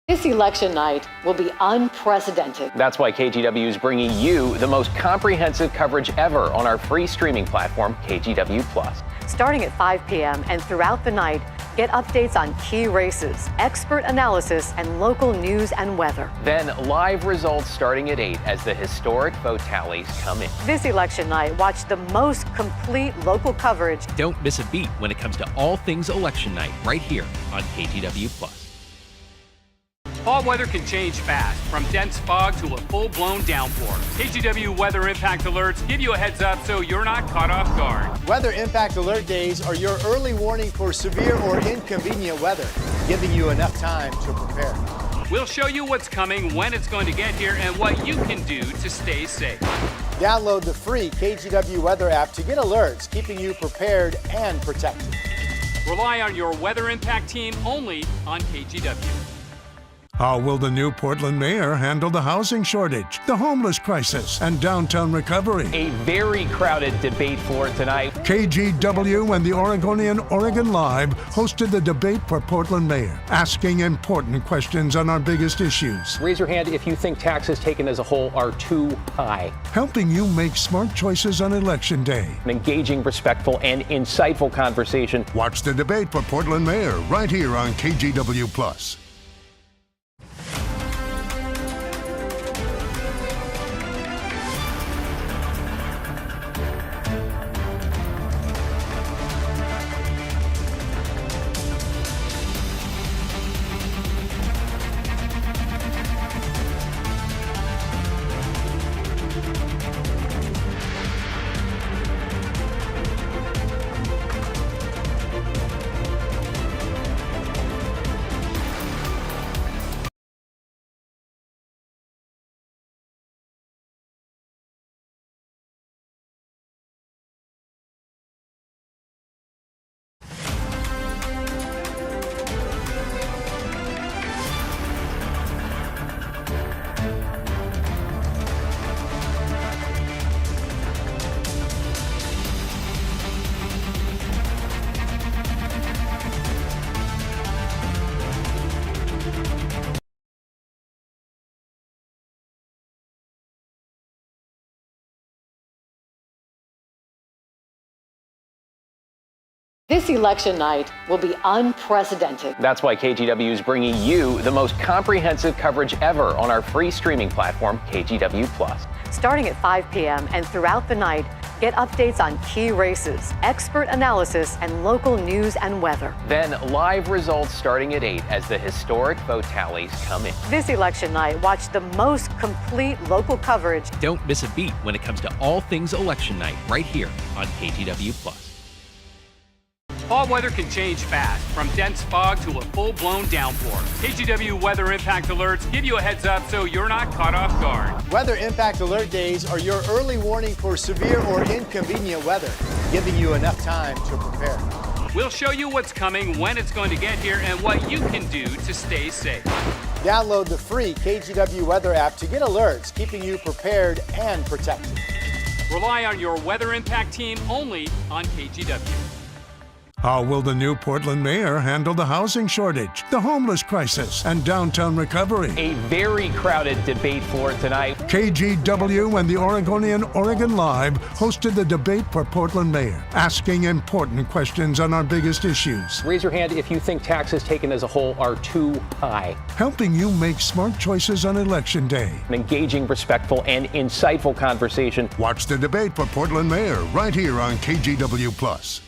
This election night will be unprecedented. That's why KGW is bringing you the most comprehensive coverage ever on our free streaming platform, KGW Plus. Starting at 5 p.m. and throughout the night, get updates on key races, expert analysis, and local news and weather. Then live results starting at 8 as the historic vote tallies come in. This election night, watch the most complete local coverage. Don't miss a beat when it comes to all things election night right here on KGW Plus. Fall weather can change fast, from dense fog to a full-blown downpour. KGW weather impact alerts give you a heads up so you're not caught off guard. Weather impact alert days are your early warning for severe or inconvenient weather, giving you enough time to prepare. We'll show you what's coming, when it's going to get here, and what you can do to stay safe. Download the free KGW weather app to get alerts, keeping you prepared and protected. Rely on your weather impact team only on KGW. How will the new Portland mayor handle the housing shortage, the homeless crisis, and downtown recovery? A very crowded debate floor tonight. KGW and the Oregonian Oregon Live hosted the debate for Portland mayor, asking important questions on our biggest issues. Raise your hand if you think taxes taken as a whole are too high. Helping you make smart choices on Election Day. An engaging, respectful, and insightful conversation. Watch the debate for Portland mayor right here on KGW Plus. This election night will be unprecedented. That's why KGW is bringing you the most comprehensive coverage ever on our free streaming platform, KGW Plus. Starting at 5 p.m. and throughout the night, get updates on key races, expert analysis, and local news and weather. Then live results starting at 8 as the historic vote tallies come in. This election night, watch the most complete local coverage. Don't miss a beat when it comes to all things election night right here on KGW Plus. Fall weather can change fast, from dense fog to a full-blown downpour. KGW weather impact alerts give you a heads up so you're not caught off guard. Weather impact alert days are your early warning for severe or inconvenient weather, giving you enough time to prepare. We'll show you what's coming, when it's going to get here, and what you can do to stay safe. Download the free KGW weather app to get alerts, keeping you prepared and protected. Rely on your weather impact team only on KGW. How will the new Portland mayor handle the housing shortage, the homeless crisis, and downtown recovery? A very crowded debate floor tonight. KGW and the Oregonian Oregon Live hosted the debate for Portland mayor, asking important questions on our biggest issues. Raise your hand if you think taxes taken as a whole are too high. Helping you make smart choices on Election Day. An engaging, respectful, and insightful conversation. Watch the debate for Portland mayor right here on KGW Plus.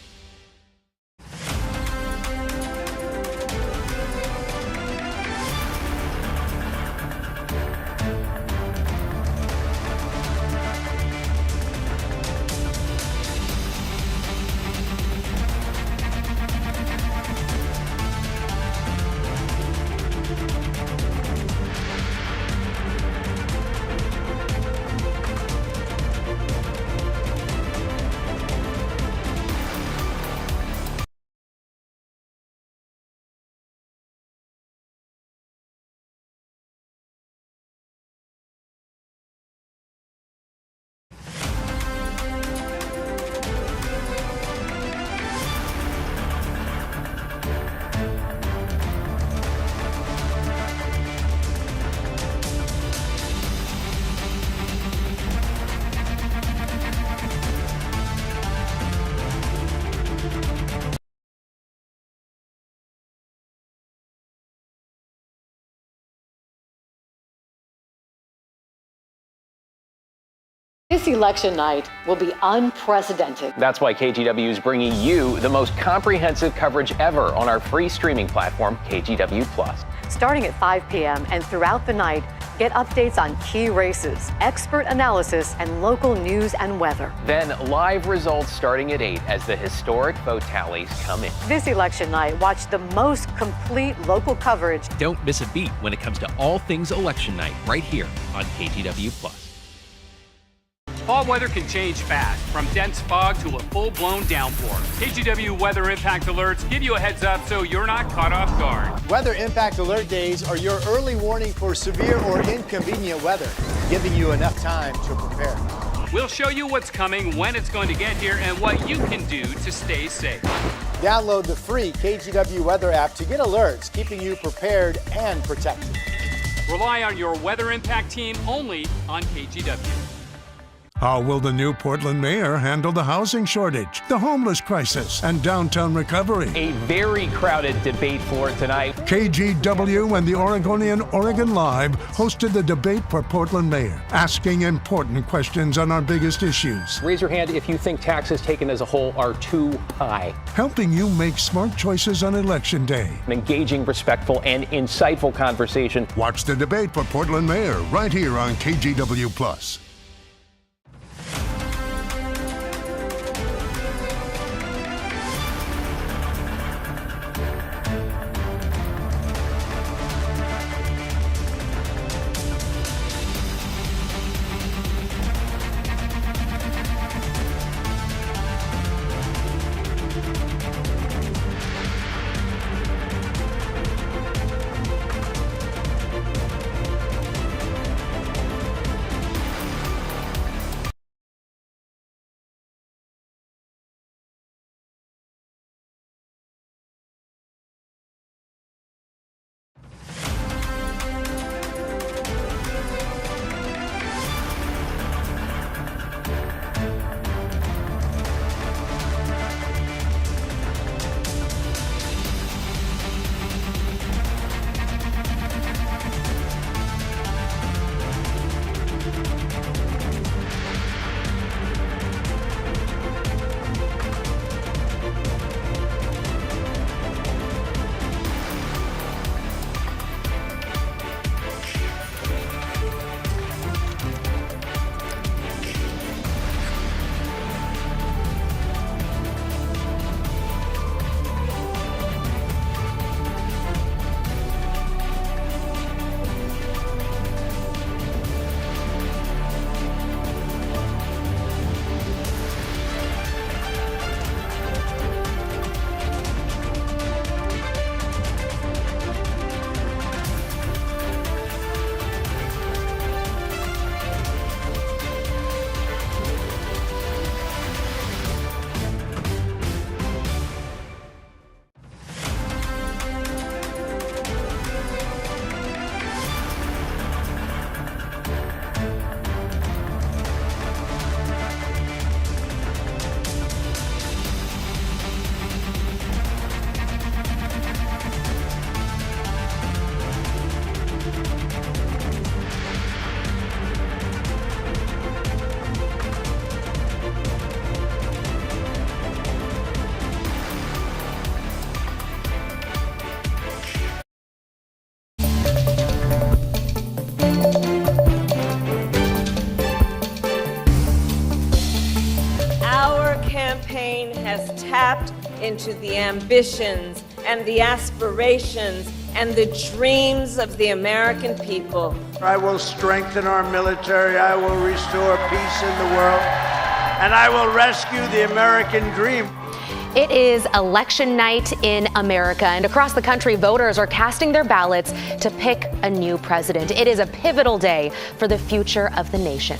This election night will be unprecedented. That's why KGW is bringing you the most comprehensive coverage ever on our free streaming platform, KGW Plus. Starting at 5 p.m. and throughout the night, get updates on key races, expert analysis, and local news and weather. Then live results starting at 8 as the historic vote tallies come in. This election night, watch the most complete local coverage. Don't miss a beat when it comes to all things election night right here on KGW Plus. Fall weather can change fast, from dense fog to a full-blown downpour. KGW weather impact alerts give you a heads up so you're not caught off guard. Weather impact alert days are your early warning for severe or inconvenient weather, giving you enough time to prepare. We'll show you what's coming, when it's going to get here, and what you can do to stay safe. Download the free KGW weather app to get alerts, keeping you prepared and protected. Rely on your weather impact team only on KGW. How will the new Portland mayor handle the housing shortage, the homeless crisis, and downtown recovery? A very crowded debate floor tonight. KGW and the Oregonian Oregon Live hosted the debate for Portland mayor, asking important questions on our biggest issues. Raise your hand if you think taxes taken as a whole are too high. Helping you make smart choices on Election Day. An engaging, respectful, and insightful conversation. Watch the debate for Portland mayor right here on KGW Plus. Has tapped into the ambitions and the aspirations and the dreams of the American people. I will strengthen our military, I will restore peace in the world, and I will rescue the American dream. It is election night in America, and across the country, voters are casting their ballots to pick a new president. It is a pivotal day for the future of the nation.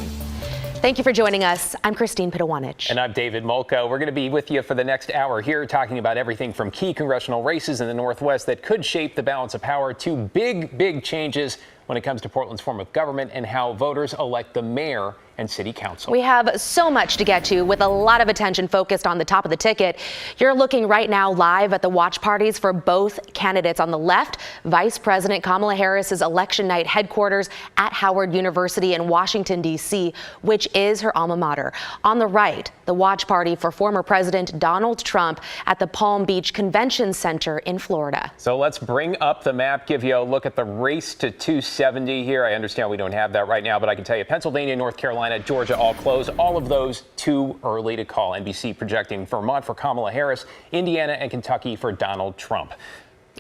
Thank you for joining us. I'm Christine Pitawanich. And I'm David Molko. We're going to be with you for the next hour here talking about everything from key congressional races in the Northwest that could shape the balance of power to big changes when it comes to Portland's form of government and how voters elect the mayor and city council. We have so much to get to with a lot of attention focused on the top of the ticket. You're looking right now live at the watch parties for both candidates. On the left, Vice President Kamala Harris's election night headquarters at Howard University in Washington, D.C., which is her alma mater. On the right, the watch party for former President Donald Trump at the Palm Beach Convention Center in Florida. So let's bring up the map, give you a look at the race to 270 here. I understand we don't have that right now, but I can tell you Pennsylvania, North Carolina, Georgia all closed. All of those too early to call. NBC projecting Vermont for Kamala Harris, Indiana and Kentucky for Donald Trump.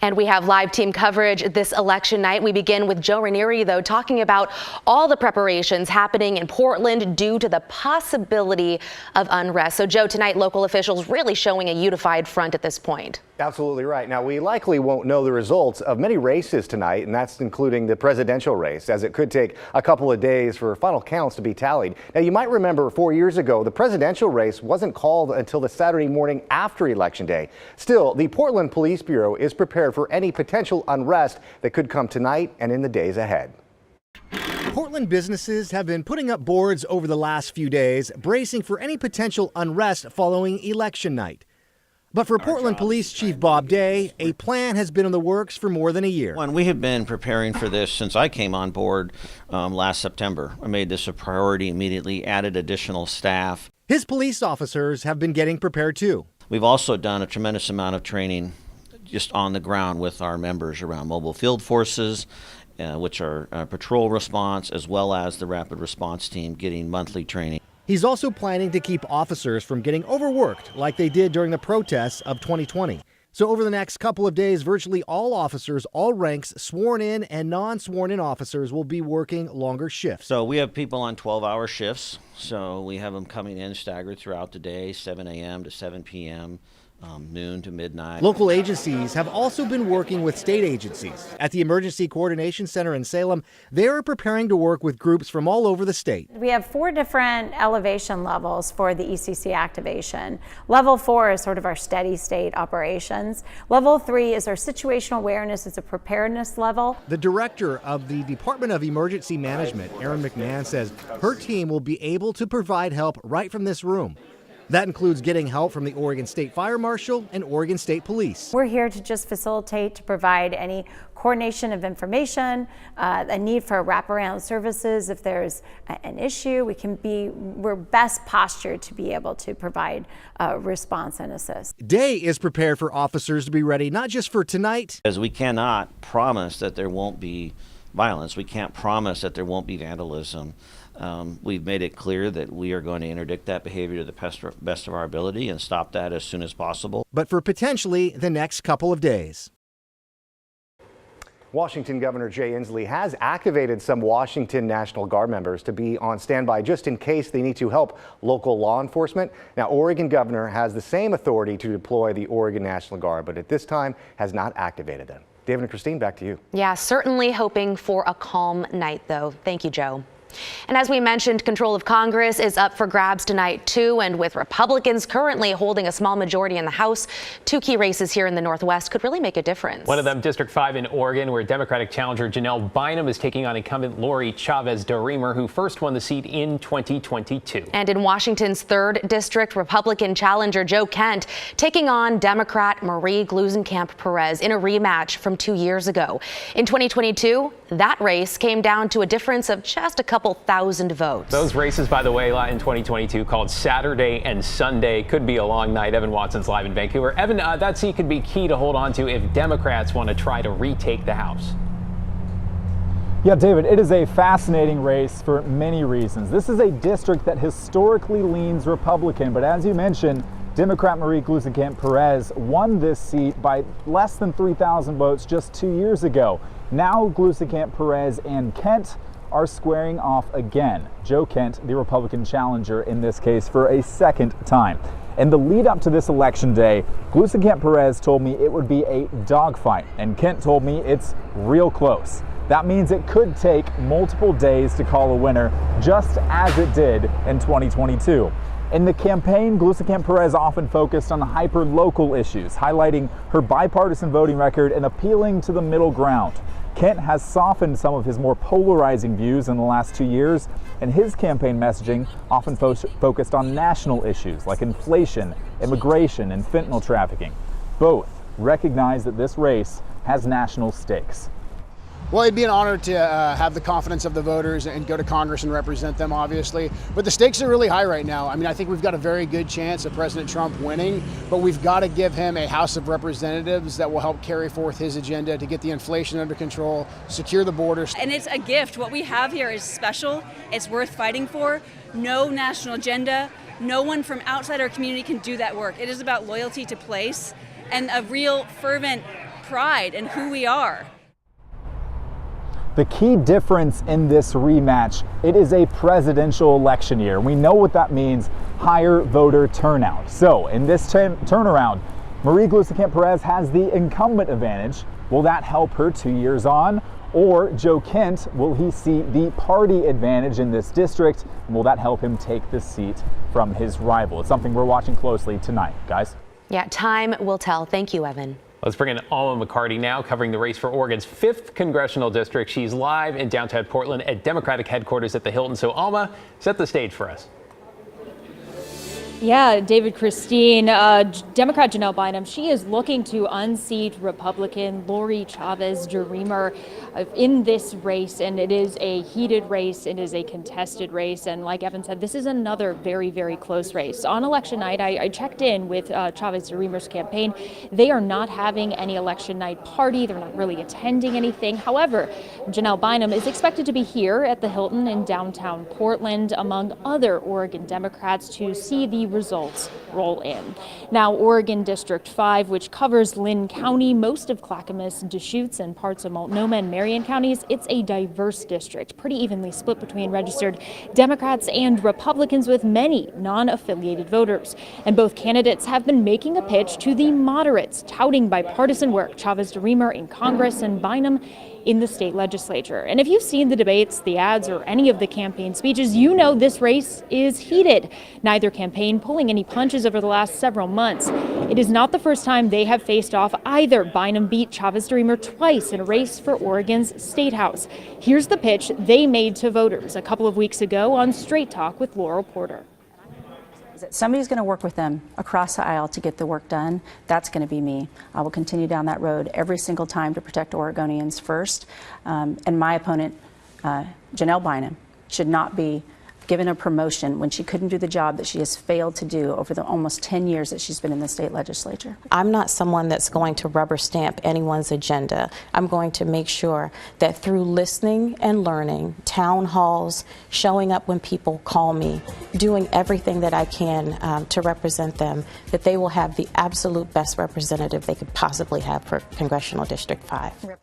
And we have live team coverage this election night. We begin with Joe Ranieri, though, talking about all the preparations happening in Portland due to the possibility of unrest. So, Joe, tonight local officials really showing a unified front at this point. Absolutely right. Now, we likely won't know the results of many races tonight, and that's including the presidential race, as it could take a couple of days for final counts to be tallied. Now, you might remember 4 years ago, the presidential race wasn't called until the Saturday morning after Election Day. Still, the Portland Police Bureau is prepared for any potential unrest that could come tonight and in the days ahead. Portland businesses have been putting up boards over the last few days, bracing for any potential unrest following election night. But for Portland Police Chief Bob Day, a plan has been in the works for more than a year. We have been preparing for this since I came on board last September. I made this a priority immediately, added additional staff. His police officers have been getting prepared too. We've also done a tremendous amount of training just on the ground with our members around mobile field forces, which are patrol response, as well as the rapid response team getting monthly training. He's also planning to keep officers from getting overworked like they did during the protests of 2020. So over the next couple of days, virtually all officers, all ranks, sworn in and non-sworn in officers will be working longer shifts. So we have people on 12-hour shifts. So we have them coming in staggered throughout the day, 7 a.m. to 7 p.m., noon to midnight. Local agencies have also been working with state agencies. At the Emergency Coordination Center in Salem, they are preparing to work with groups from all over the state. We have 4 different elevation levels for the ECC activation. Level 4 is sort of our steady state operations. Level 3 is our situational awareness. It's a preparedness level. The director of the Department of Emergency Management, Erin McMahon, says her team will be able to provide help right from this room. That includes getting help from the Oregon State Fire Marshal and Oregon State Police. We're here to just facilitate, to provide any coordination of information, a need for wraparound services. If there's an issue, we're best postured to be able to provide response and assist. Day is prepared for officers to be ready, not just for tonight. As we cannot promise that there won't be violence. We can't promise that there won't be vandalism. We've made it clear that we are going to interdict that behavior to the best of our ability and stop that as soon as possible. But for potentially the next couple of days. Washington Governor Jay Inslee has activated some Washington National Guard members to be on standby just in case they need to help local law enforcement. Now, Oregon Governor has the same authority to deploy the Oregon National Guard, but at this time has not activated them. David and Christine, back to you. Yeah, certainly hoping for a calm night, though. Thank you, Joe. And as we mentioned, control of Congress is up for grabs tonight, too. And with Republicans currently holding a small majority in the House, 2 key races here in the Northwest could really make a difference. One of them, District 5 in Oregon, where Democratic challenger Janelle Bynum is taking on incumbent Lori Chavez-DeRemer, who first won the seat in 2022. And in Washington's 3rd District, Republican challenger Joe Kent taking on Democrat Marie Gluesenkamp-Perez in a rematch from 2 years ago. In 2022, that race came down to a difference of just a couple thousand votes. Those races, by the way, in 2022 called Saturday and Sunday. Could be a long night. Evan Watson's live in Vancouver. Evan, that seat could be key to hold on to if Democrats want to try to retake the House. Yeah, David, it is a fascinating race for many reasons. This is a district that historically leans Republican, but as you mentioned, Democrat Marie Gluesenkamp-Perez won this seat by less than 3,000 votes just 2 years ago. Now Gluesenkamp-Perez and Kent are squaring off again. Joe Kent, the Republican challenger in this case, for a second time. In the lead up to this election day, Gluesenkamp-Perez told me it would be a dogfight, and Kent told me it's real close. That means it could take multiple days to call a winner, just as it did in 2022. In the campaign, Gluesenkamp-Perez often focused on hyper-local issues, highlighting her bipartisan voting record and appealing to the middle ground. Kent has softened some of his more polarizing views in the last 2 years, and his campaign messaging often focused on national issues like inflation, immigration, and fentanyl trafficking. Both recognize that this race has national stakes. Well, it'd be an honor to have the confidence of the voters and go to Congress and represent them, obviously. But the stakes are really high right now. I mean, I think we've got a very good chance of President Trump winning, but we've got to give him a House of Representatives that will help carry forth his agenda to get the inflation under control, secure the borders. And it's a gift. What we have here is special. It's worth fighting for. No national agenda. No one from outside our community can do that work. It is about loyalty to place and a real fervent pride in who we are. The key difference in this rematch, it is a presidential election year. We know what that means, higher voter turnout. So in this turnaround, Marie Gluesenkamp-Perez has the incumbent advantage. Will that help her 2 years on? Or Joe Kent, will he see the party advantage in this district? And will that help him take the seat from his rival? It's something we're watching closely tonight, guys. Yeah, time will tell. Thank you, Evan. Let's bring in Alma McCarty now, covering the race for Oregon's 5th congressional district. She's live in downtown Portland at Democratic headquarters at the Hilton. So, Alma, set the stage for us. Yeah, David, Christine, Democrat Janelle Bynum, she is looking to unseat Republican Lori Chavez-DeRemer in this race, and it is a heated race. It is a contested race, and like Evan said, this is another very, very close race. On election night, I checked in with Chavez-DeRemer's campaign. They are not having any election night party. They're not really attending anything. However, Janelle Bynum is expected to be here at the Hilton in downtown Portland, among other Oregon Democrats, to see the results roll in. Now, Oregon District 5, which covers Lynn County, most of Clackamas, Deschutes, and parts of Multnomah and Marion counties, it's a diverse district, pretty evenly split between registered Democrats and Republicans, with many non-affiliated voters. And both candidates have been making a pitch to the moderates, touting bipartisan work, Chavez-DeRemer in Congress and Bynum in the state legislature. And if you've seen the debates, the ads, or any of the campaign speeches, you know this race is heated. Neither campaign pulling any punches over the last several months. It is not the first time they have faced off either. Bynum beat Chavez-DeRemer twice in a race for Oregon's State House. Here's the pitch they made to voters a couple of weeks ago on Straight Talk with Laurel Porter. Somebody's going to work with them across the aisle to get the work done. That's going to be me. I will continue down that road every single time to protect Oregonians first. And my opponent, Janelle Bynum, should not be given a promotion when she couldn't do the job that she has failed to do over the almost 10 years that she's been in the state legislature. I'm not someone that's going to rubber stamp anyone's agenda. I'm going to make sure that through listening and learning, town halls, showing up when people call me, doing everything that I can to represent them, that they will have the absolute best representative they could possibly have for Congressional District 5.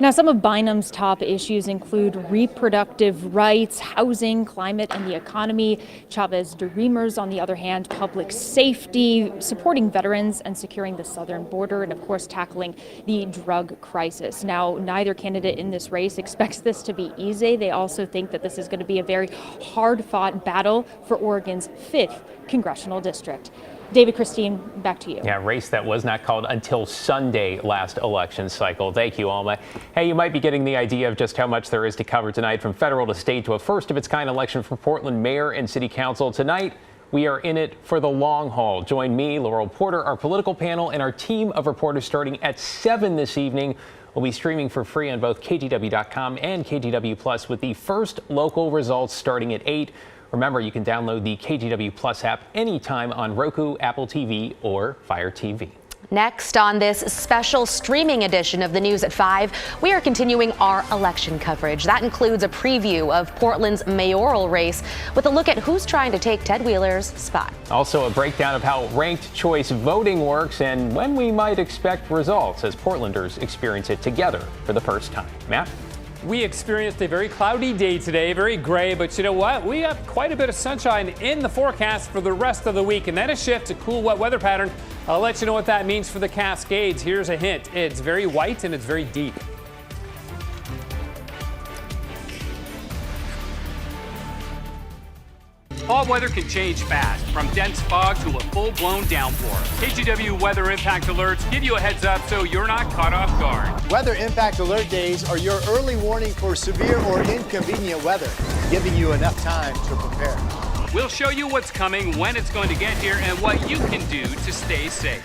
Now, some of Bynum's top issues include reproductive rights, housing, climate, and the economy. Chavez-DeRemer's, on the other hand, public safety, supporting veterans and securing the southern border, and of course tackling the drug crisis. Now, neither candidate in this race expects this to be easy. They also think that this is going to be a very hard-fought battle for Oregon's 5th congressional district. David, Christine, back to you. Yeah, race that was not called until Sunday last election cycle. Thank you, Alma. Hey, you might be getting the idea of just how much there is to cover tonight, from federal to state to a first-of-its-kind election for Portland mayor and city council. Tonight, we are in it for the long haul. Join me, Laurel Porter, our political panel, and our team of reporters starting at 7 this evening. We'll be streaming for free on both KTW.com and KTW Plus, with the first local results starting at 8. Remember, you can download the KTW Plus app anytime on Roku, Apple TV, or Fire TV. Next on this special streaming edition of the News at 5, we are continuing our election coverage. That includes a preview of Portland's mayoral race with a look at who's trying to take Ted Wheeler's spot. Also, a breakdown of how ranked choice voting works and when we might expect results as Portlanders experience it together for the first time. Matt? We experienced a very cloudy day today, very gray, but you know what? We have quite a bit of sunshine in the forecast for the rest of the week, and then a shift to cool, wet weather pattern. I'll let you know what that means for the Cascades. Here's a hint. It's very white and it's very deep. All weather can change fast, from dense fog to a full-blown downpour. KGW weather impact alerts give you a heads up so you're not caught off guard. Weather impact alert days are your early warning for severe or inconvenient weather, giving you enough time to prepare. We'll show you what's coming, when it's going to get here, and what you can do to stay safe.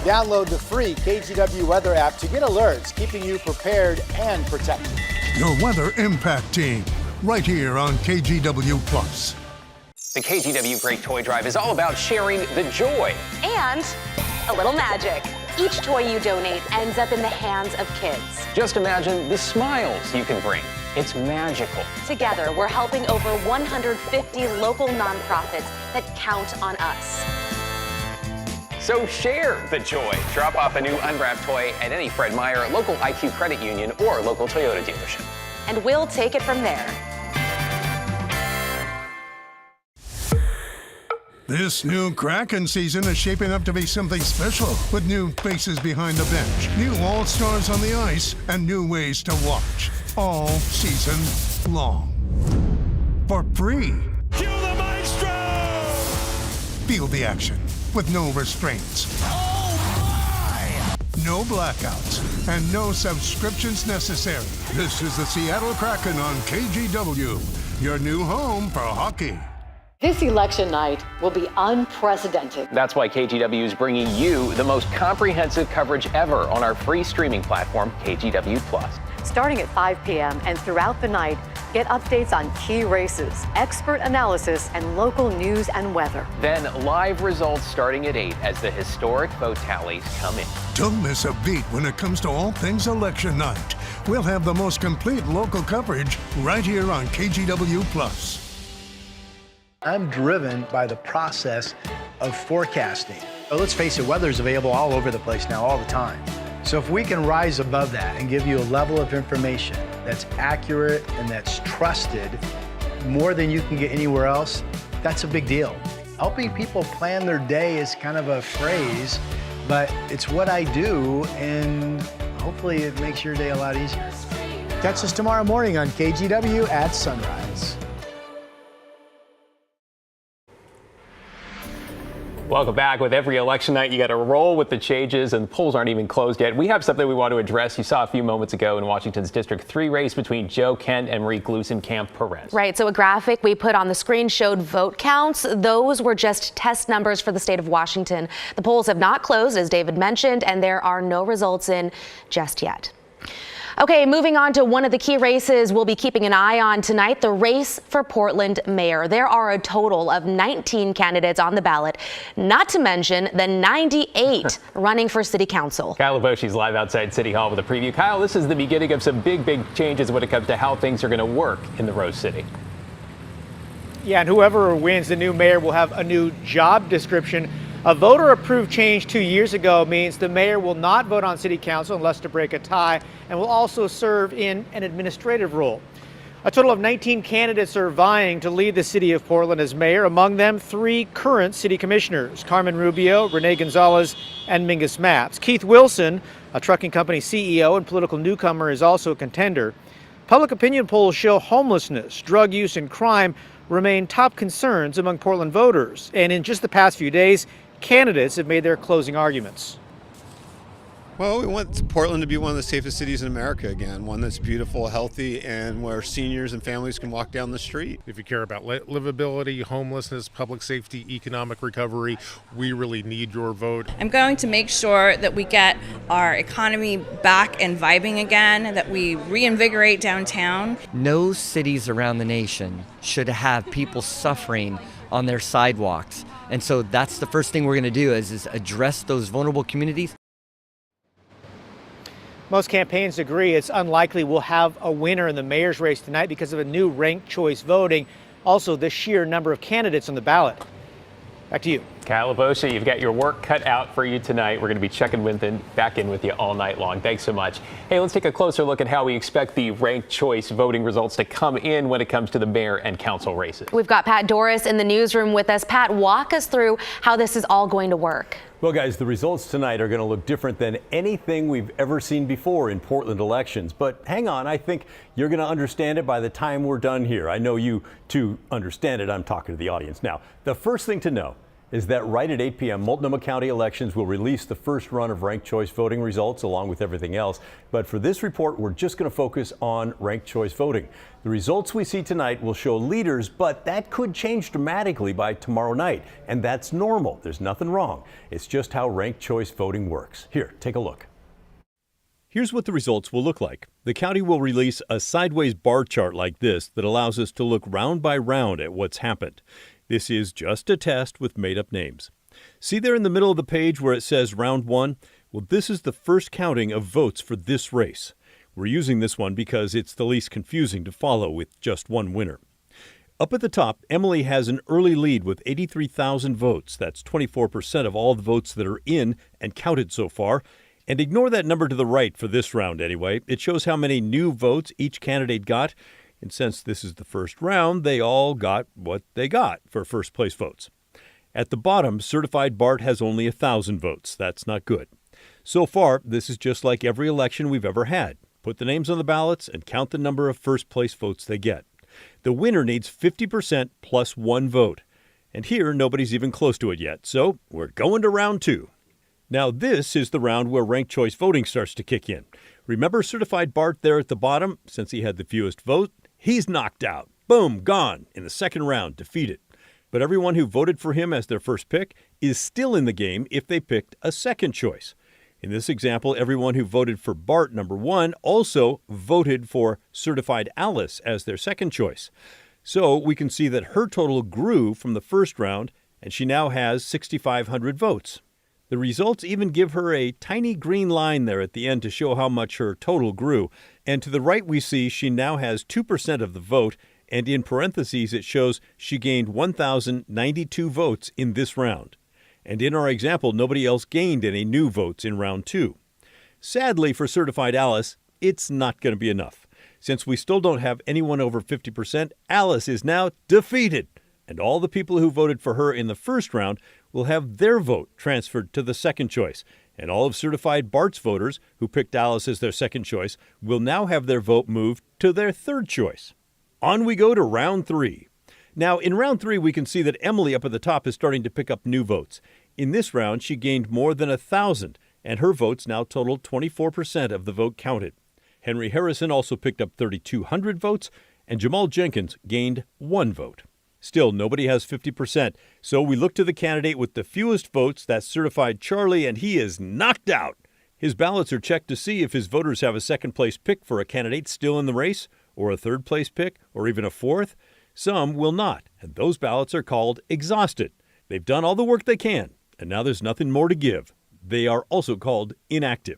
Download the free KGW weather app to get alerts, keeping you prepared and protected. Your weather impact team, right here on KGW Plus. The KGW Great Toy Drive is all about sharing the joy. And a little magic. Each toy you donate ends up in the hands of kids. Just imagine the smiles you can bring. It's magical. Together, we're helping over 150 local nonprofits that count on us. So share the joy. Drop off a new unwrapped toy at any Fred Meyer, local IQ credit union, or local Toyota dealership. And we'll take it from there. This new Kraken season is shaping up to be something special, with new faces behind the bench, new all-stars on the ice, and new ways to watch, all season long. For free. Cue the maestro! Feel the action with no restraints. Oh my! No blackouts, and no subscriptions necessary. This is the Seattle Kraken on KGW, your new home for hockey. This election night will be unprecedented. That's why KGW is bringing you the most comprehensive coverage ever on our free streaming platform, KGW Plus. Starting at 5 p.m. and throughout the night, get updates on key races, expert analysis, and local news and weather. Then live results starting at 8 as the historic vote tallies come in. Don't miss a beat when it comes to all things election night. We'll have the most complete local coverage right here on KGW Plus. I'm driven by the process of forecasting. But let's face it, weather's available all over the place now, all the time. So if we can rise above that and give you a level of information that's accurate and that's trusted more than you can get anywhere else, that's a big deal. Helping people plan their day is kind of a phrase, but it's what I do, and hopefully it makes your day a lot easier. Catch us tomorrow morning on KGW at sunrise. Welcome back. With every election night, you got to roll with the changes, and the polls aren't even closed yet. We have something we want to address. You saw a few moments ago in Washington's District 3 race between Joe Kent and Marie Gluesenkamp-Perez. Right. So a graphic we put on the screen showed vote counts. Those were just test numbers for the state of Washington. The polls have not closed, as David mentioned, and there are no results in just yet. Okay, moving on to one of the key races we'll be keeping an eye on tonight, the race for Portland mayor. There are a total of 19 candidates on the ballot, not to mention the 98 running for city council. Kyle Leboshi's live outside City Hall with a preview. Kyle, this is the beginning of some big changes when it comes to how things are going to work in the Rose City. Yeah, and whoever wins the new mayor will have a new job description. A voter-approved change 2 years ago means the mayor will not vote on city council unless to break a tie, and will also serve in an administrative role. A total of 19 candidates are vying to lead the city of Portland as mayor, among them 3 current city commissioners, Carmen Rubio, Renee Gonzalez, and Mingus Matz. Keith Wilson, a trucking company CEO and political newcomer, is also a contender. Public opinion polls show homelessness, drug use, and crime remain top concerns among Portland voters. And in just the past few days, candidates have made their closing arguments. Well, we want Portland to be one of the safest cities in America again, one that's beautiful, healthy, and where seniors and families can walk down the street. If you care about livability, homelessness, public safety, economic recovery, we really need your vote. I'm going to make sure that we get our economy back and vibing again, that we reinvigorate downtown. No cities around the nation should have people suffering on their sidewalks. And so that's the first thing we're going to do is address those vulnerable communities. Most campaigns agree it's unlikely we'll have a winner in the mayor's race tonight because of a new ranked choice voting. Also, the sheer number of candidates on the ballot. Back to you. Calabosa, you've got your work cut out for you tonight. We're going to be checking back in with you all night long. Thanks so much. Hey, let's take a closer look at how we expect the ranked choice voting results to come in when it comes to the mayor and council races. We've got Pat Doris in the newsroom with us. Pat, walk us through how this is all going to work. Well, guys, the results tonight are going to look different than anything we've ever seen before in Portland elections. But hang on, I think you're going to understand it by the time we're done here. I know you to understand it. I'm talking to the audience now. The first thing to know is that right at 8 p.m., Multnomah County Elections will release the first run of ranked choice voting results along with everything else. But for this report, we're just going to focus on ranked choice voting. The results we see tonight will show leaders, but that could change dramatically by tomorrow night. And that's normal. There's nothing wrong. It's just how ranked choice voting works. Here, take a look. Here's what the results will look like. The county will release a sideways bar chart like this that allows us to look round by round at what's happened. This is just a test with made-up names. See there in the middle of the page where it says round 1? Well, this is the first counting of votes for this race. We're using this one because it's the least confusing to follow with just one winner. Up at the top, Emily has an early lead with 83,000 votes. That's 24% of all the votes that are in and counted so far. And ignore that number to the right for this round anyway. It shows how many new votes each candidate got. And since this is the first round, they all got what they got for first place votes. At the bottom, Certified Bart has only 1,000 votes. That's not good. So far, this is just like every election we've ever had. Put the names on the ballots and count the number of first place votes they get. The winner needs 50% plus 1 vote. And here, nobody's even close to it yet. So we're going to round 2. Now, this is the round where ranked choice voting starts to kick in. Remember Certified Bart there at the bottom? Since he had the fewest votes, he's knocked out. Boom, gone in the second round, defeated. But everyone who voted for him as their first pick is still in the game if they picked a second choice. In this example, everyone who voted for Bart number 1 also voted for Certified Alice as their second choice. So we can see that her total grew from the first round, and she now has 6,500 votes. The results even give her a tiny green line there at the end to show how much her total grew. And to the right we see she now has 2% of the vote, and in parentheses it shows she gained 1,092 votes in this round. And in our example, nobody else gained any new votes in round 2. Sadly for Certified Alice, it's not going to be enough. Since we still don't have anyone over 50%, Alice is now defeated. And all the people who voted for her in the first round will have their vote transferred to the second choice. And all of Certified Bart's voters who picked Alice as their second choice will now have their vote moved to their third choice. On we go to round 3. Now, in round 3, we can see that Emily up at the top is starting to pick up new votes. In this round, she gained more than 1,000, and her votes now total 24% of the vote counted. Henry Harrison also picked up 3,200 votes, and Jamal Jenkins gained 1 vote. Still, nobody has 50%, so we look to the candidate with the fewest votes, that's Certified Charlie, and he is knocked out. His ballots are checked to see if his voters have a second-place pick for a candidate still in the race, or a third-place pick, or even a fourth. Some will not, and those ballots are called exhausted. They've done all the work they can, and now there's nothing more to give. They are also called inactive.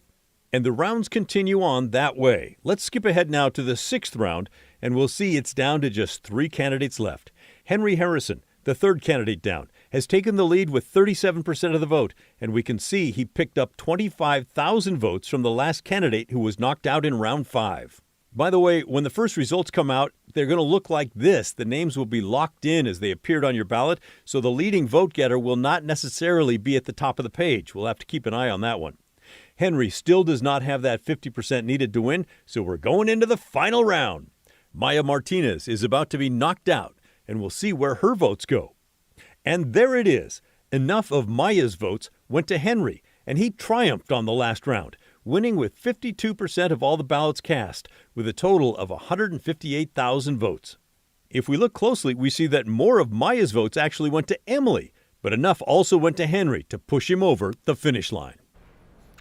And the rounds continue on that way. Let's skip ahead now to the 6th round, and we'll see it's down to just 3 candidates left. Henry Harrison, the third candidate down, has taken the lead with 37% of the vote, and we can see he picked up 25,000 votes from the last candidate who was knocked out in round 5. By the way, when the first results come out, they're going to look like this. The names will be locked in as they appeared on your ballot, so the leading vote getter will not necessarily be at the top of the page. We'll have to keep an eye on that one. Henry still does not have that 50% needed to win, so we're going into the final round. Maya Martinez is about to be knocked out, and we'll see where her votes go. And there it is. Enough of Maya's votes went to Henry, and he triumphed on the last round, winning with 52% of all the ballots cast, with a total of 158,000 votes. If we look closely, we see that more of Maya's votes actually went to Emily, but enough also went to Henry to push him over the finish line.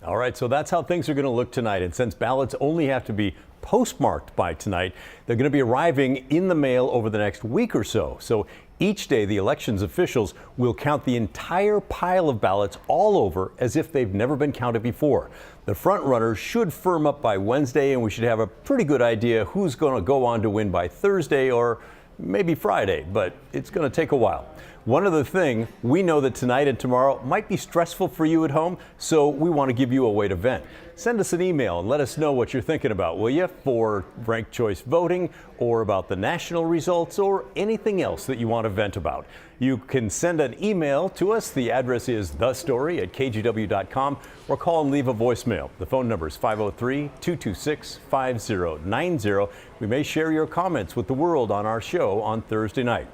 All right, so that's how things are going to look tonight. And since ballots only have to be postmarked by tonight, they're going to be arriving in the mail over the next week or so. So each day, the elections officials will count the entire pile of ballots all over as if they've never been counted before. The front runners should firm up by Wednesday, and we should have a pretty good idea who's going to go on to win by Thursday or maybe Friday, but it's going to take a while. One other thing, we know that tonight and tomorrow might be stressful for you at home, so we want to give you a way to vent. Send us an email and let us know what you're thinking about, will you? For ranked choice voting, or about the national results, or anything else that you want to vent about. You can send an email to us. The address is thestory@kgw.com, or call and leave a voicemail. The phone number is 503-226-5090. We may share your comments with the world on our show on Thursday night.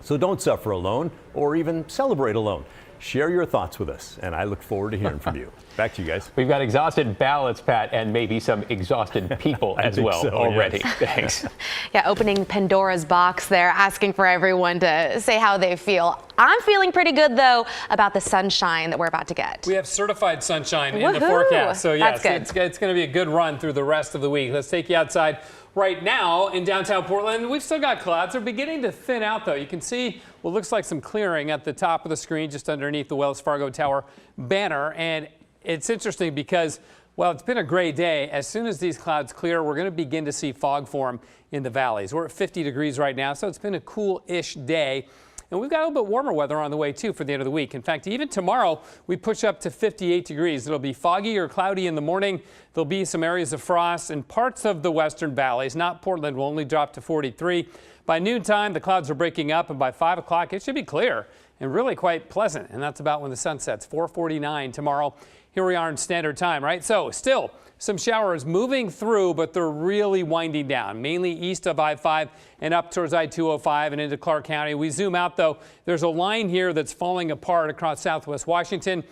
So don't suffer alone or even celebrate alone. Share your thoughts with us, and I look forward to hearing from you. Back to you guys. We've got exhausted ballots, Pat, and maybe some exhausted people as well already. Yes. Thanks. Yeah, opening Pandora's box there, asking for everyone to say how they feel. I'm feeling pretty good, though, about the sunshine that we're about to get. We have certified sunshine in the Woohoo! forecast. So, yes, That's good. it's going to be a good run through the rest of the week. Let's take you outside. Right now in downtown Portland, we've still got clouds. They're beginning to thin out, though. You can see what looks like some clearing at the top of the screen, just underneath the Wells Fargo Tower banner. And it's interesting because, well, it's been a great day. As soon as these clouds clear, we're going to begin to see fog form in the valleys. We're at 50 degrees right now, so it's been a cool-ish day. And we've got a little bit warmer weather on the way, too, for the end of the week. In fact, even tomorrow, we push up to 58 degrees. It'll be foggy or cloudy in the morning. There'll be some areas of frost in parts of the western valleys. Not Portland, will only drop to 43. By noontime, the clouds are breaking up, and by 5 o'clock, it should be clear and really quite pleasant. And that's about when the sun sets, 4:49 tomorrow. Here we are in standard time, right? So still some showers moving through, but they're really winding down, mainly east of I-5 and up towards I-205 and into Clark County. We zoom out, though. There's a line here that's falling apart across southwest Washington,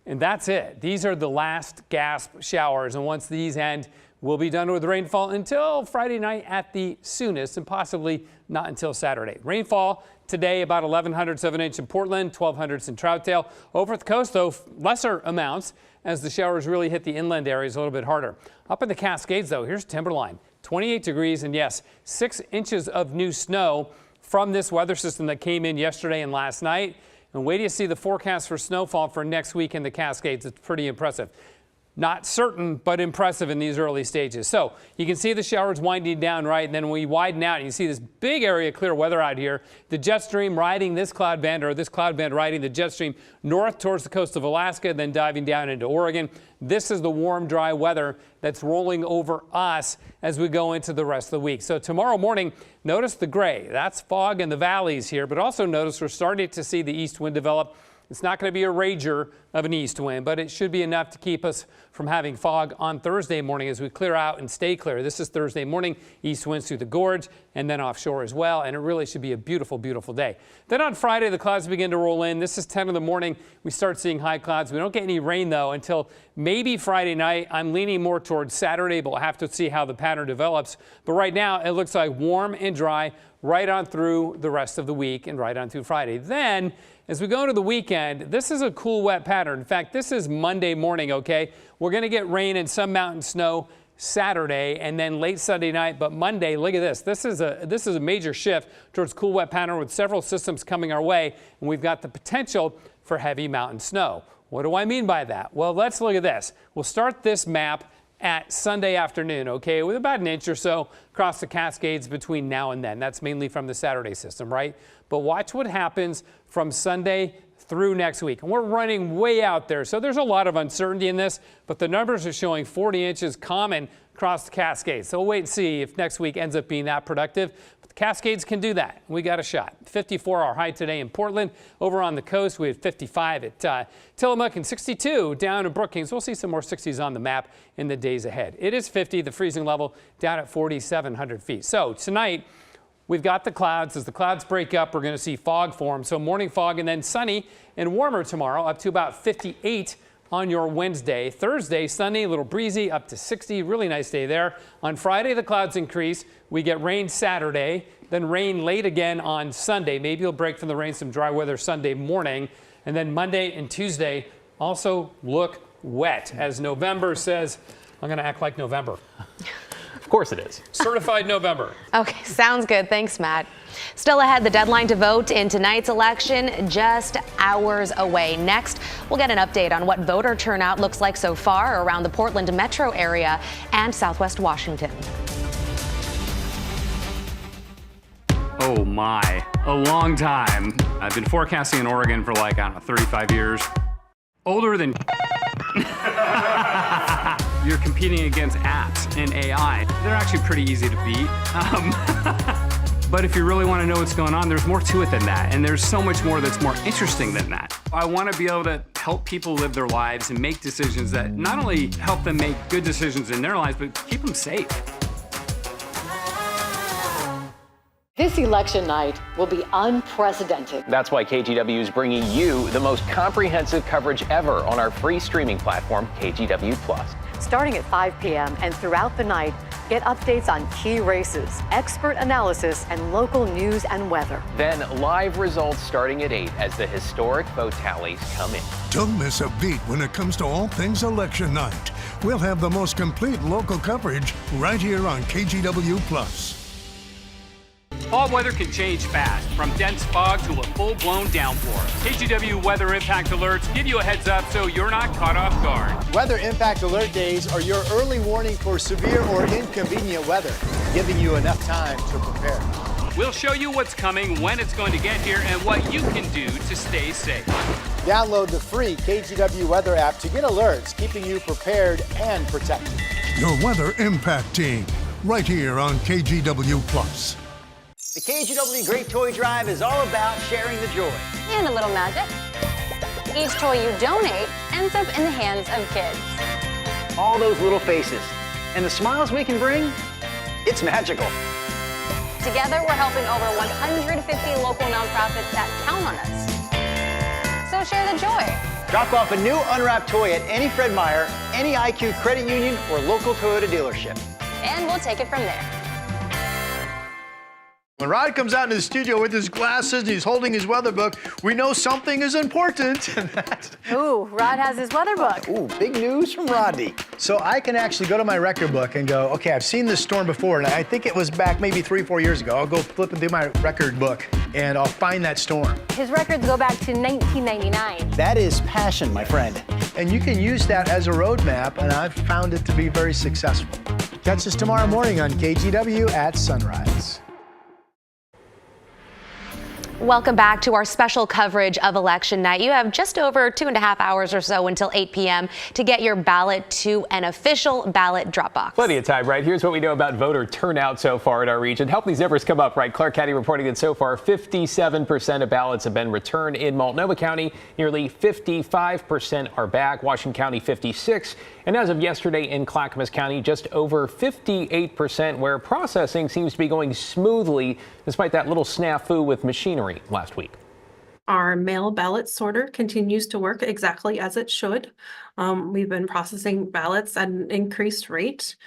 and that's it. These are the last gasp showers, and once these end, we'll be done with rainfall until Friday night at the soonest, and possibly not until Saturday. Rainfall today, about 1,100 of an inch in Portland, 1,200 in Troutdale. Over at the coast, though, lesser amounts as the showers really hit the inland areas a little bit harder. Up in the Cascades, though, here's Timberline, 28 degrees, and yes, 6 inches of new snow from this weather system that came in yesterday and last night. And wait till you see the forecast for snowfall for next week in the Cascades. It's pretty impressive. Not certain, but impressive in these early stages. So you can see the showers winding down, right? And then when we widen out, you see this big area of clear weather out here. The jet stream riding this cloud band, or this cloud band riding the jet stream north towards the coast of Alaska, then diving down into Oregon. This is the warm, dry weather that's rolling over us as we go into the rest of the week. So tomorrow morning, notice the gray. That's fog in the valleys here, but also notice we're starting to see the east wind develop. It's not going to be a rager of an east wind, but it should be enough to keep us from having fog on Thursday morning as we clear out and stay clear. This is Thursday morning, east winds through the gorge and then offshore as well, and it really should be a beautiful, beautiful day. Then on Friday, the clouds begin to roll in. This is 10 in the morning. We start seeing high clouds. We don't get any rain, though, until maybe Friday night. I'm leaning more towards Saturday, but we'll have to see how the pattern develops. But right now, it looks like warm and dry right on through the rest of the week and right on through Friday. Then, as we go into the weekend, this is a cool, wet pattern. In fact, this is Monday morning, okay? We're going to get rain and some mountain snow Saturday and then late Sunday night. But Monday, look at this. This is a major shift towards cool, wet pattern with several systems coming our way. And we've got the potential for heavy mountain snow. What do I mean by that? Well, let's look at this. We'll start this map at Sunday afternoon, okay, with about an inch or so across the Cascades between now and then. That's mainly from the Saturday system, right? But watch what happens from Sunday through next week. And we're running way out there, so there's a lot of uncertainty in this, but the numbers are showing 40 inches common across the Cascades. So we'll wait and see if next week ends up being that productive. But the Cascades can do that. We got a shot. 54 our high today in Portland. Over on the coast, we had 55 at Tillamook and 62 down in Brookings. We'll see some more 60s on the map in the days ahead. It is 50, the freezing level down at 4,700 feet. So tonight, we've got the clouds. As the clouds break up, we're going to see fog form. So morning fog and then sunny and warmer tomorrow, up to about 58 on your Wednesday. Thursday, sunny, a little breezy, up to 60. Really nice day there. On Friday, the clouds increase. We get rain Saturday, then rain late again on Sunday. Maybe you'll break from the rain, some dry weather Sunday morning. And then Monday and Tuesday also look wet. As November says, I'm going to act like November. Of course it is. Certified November. Okay, sounds good. Thanks, Matt. Still ahead, the deadline to vote in tonight's election just hours away. Next, we'll get an update on what voter turnout looks like so far around the Portland metro area and Southwest Washington. Oh my, a long time. I've been forecasting in Oregon for like, I don't know, 35 years. Older than you're competing against apps and AI. They're actually pretty easy to beat. But if you really want to know what's going on, there's more to it than that. And there's so much more that's more interesting than that. I want to be able to help people live their lives and make decisions that not only help them make good decisions in their lives, but keep them safe. This election night will be unprecedented. That's why KGW is bringing you the most comprehensive coverage ever on our free streaming platform, KGW Plus. Starting at 5 p.m. and throughout the night, get updates on key races, expert analysis, and local news and weather. Then live results starting at 8 as the historic vote tallies come in. Don't miss a beat when it comes to all things election night. We'll have the most complete local coverage right here on KGW Plus. Fall weather can change fast, from dense fog to a full-blown downpour. KGW weather impact alerts give you a heads up so you're not caught off guard. Weather impact alert days are your early warning for severe or inconvenient weather, giving you enough time to prepare. We'll show you what's coming, when it's going to get here, and what you can do to stay safe. Download the free KGW weather app to get alerts, keeping you prepared and protected. Your weather impact team, right here on KGW Plus. The KGW Great Toy Drive is all about sharing the joy. And a little magic. Each toy you donate ends up in the hands of kids. All those little faces and the smiles we can bring, it's magical. Together, we're helping over 150 local nonprofits that count on us. So share the joy. Drop off a new unwrapped toy at any Fred Meyer, any IQ credit union, or local Toyota dealership. And we'll take it from there. When Rod comes out into the studio with his glasses and he's holding his weather book, we know something is important. Ooh, Rod has his weather book. Ooh, big news from Rodney. So I can actually go to my record book and go, okay, I've seen this storm before, and I think it was back maybe 3-4 years ago. I'll go flip and do my record book, and I'll find that storm. His records go back to 1999. That is passion, my friend. And you can use that as a roadmap, and I've found it to be very successful. Catch us tomorrow morning on KGW at sunrise. Welcome back to our special coverage of election night. You have just over 2.5 hours or so until 8 p.m. to get your ballot to an official ballot drop box. Plenty of time, right? Here's what we know about voter turnout so far in our region. Help these numbers come up, right? Clark County reporting that so far 57% of ballots have been returned in Multnomah County. Nearly 55% are back. Washington County 56%. And as of yesterday in Clackamas County, just over 58%, where processing seems to be going smoothly despite that little snafu with machinery last week. Our mail ballot sorter continues to work exactly as it should. We've been processing ballots at an increased rate,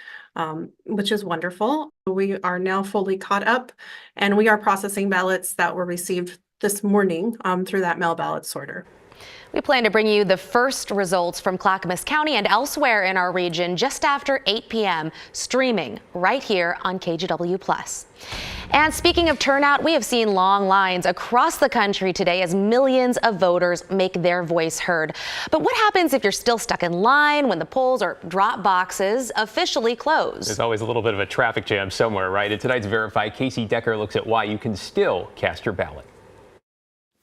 which is wonderful. We are now fully caught up, and we are processing ballots that were received this morning through that mail ballot sorter. We plan to bring you the first results from Clackamas County and elsewhere in our region just after 8 p.m. streaming right here on KGW Plus. And speaking of turnout, we have seen long lines across the country today as millions of voters make their voice heard. But what happens if you're still stuck in line when the polls or drop boxes officially close? There's always a little bit of a traffic jam somewhere, right? In tonight's Verify, Casey Decker looks at why you can still cast your ballot.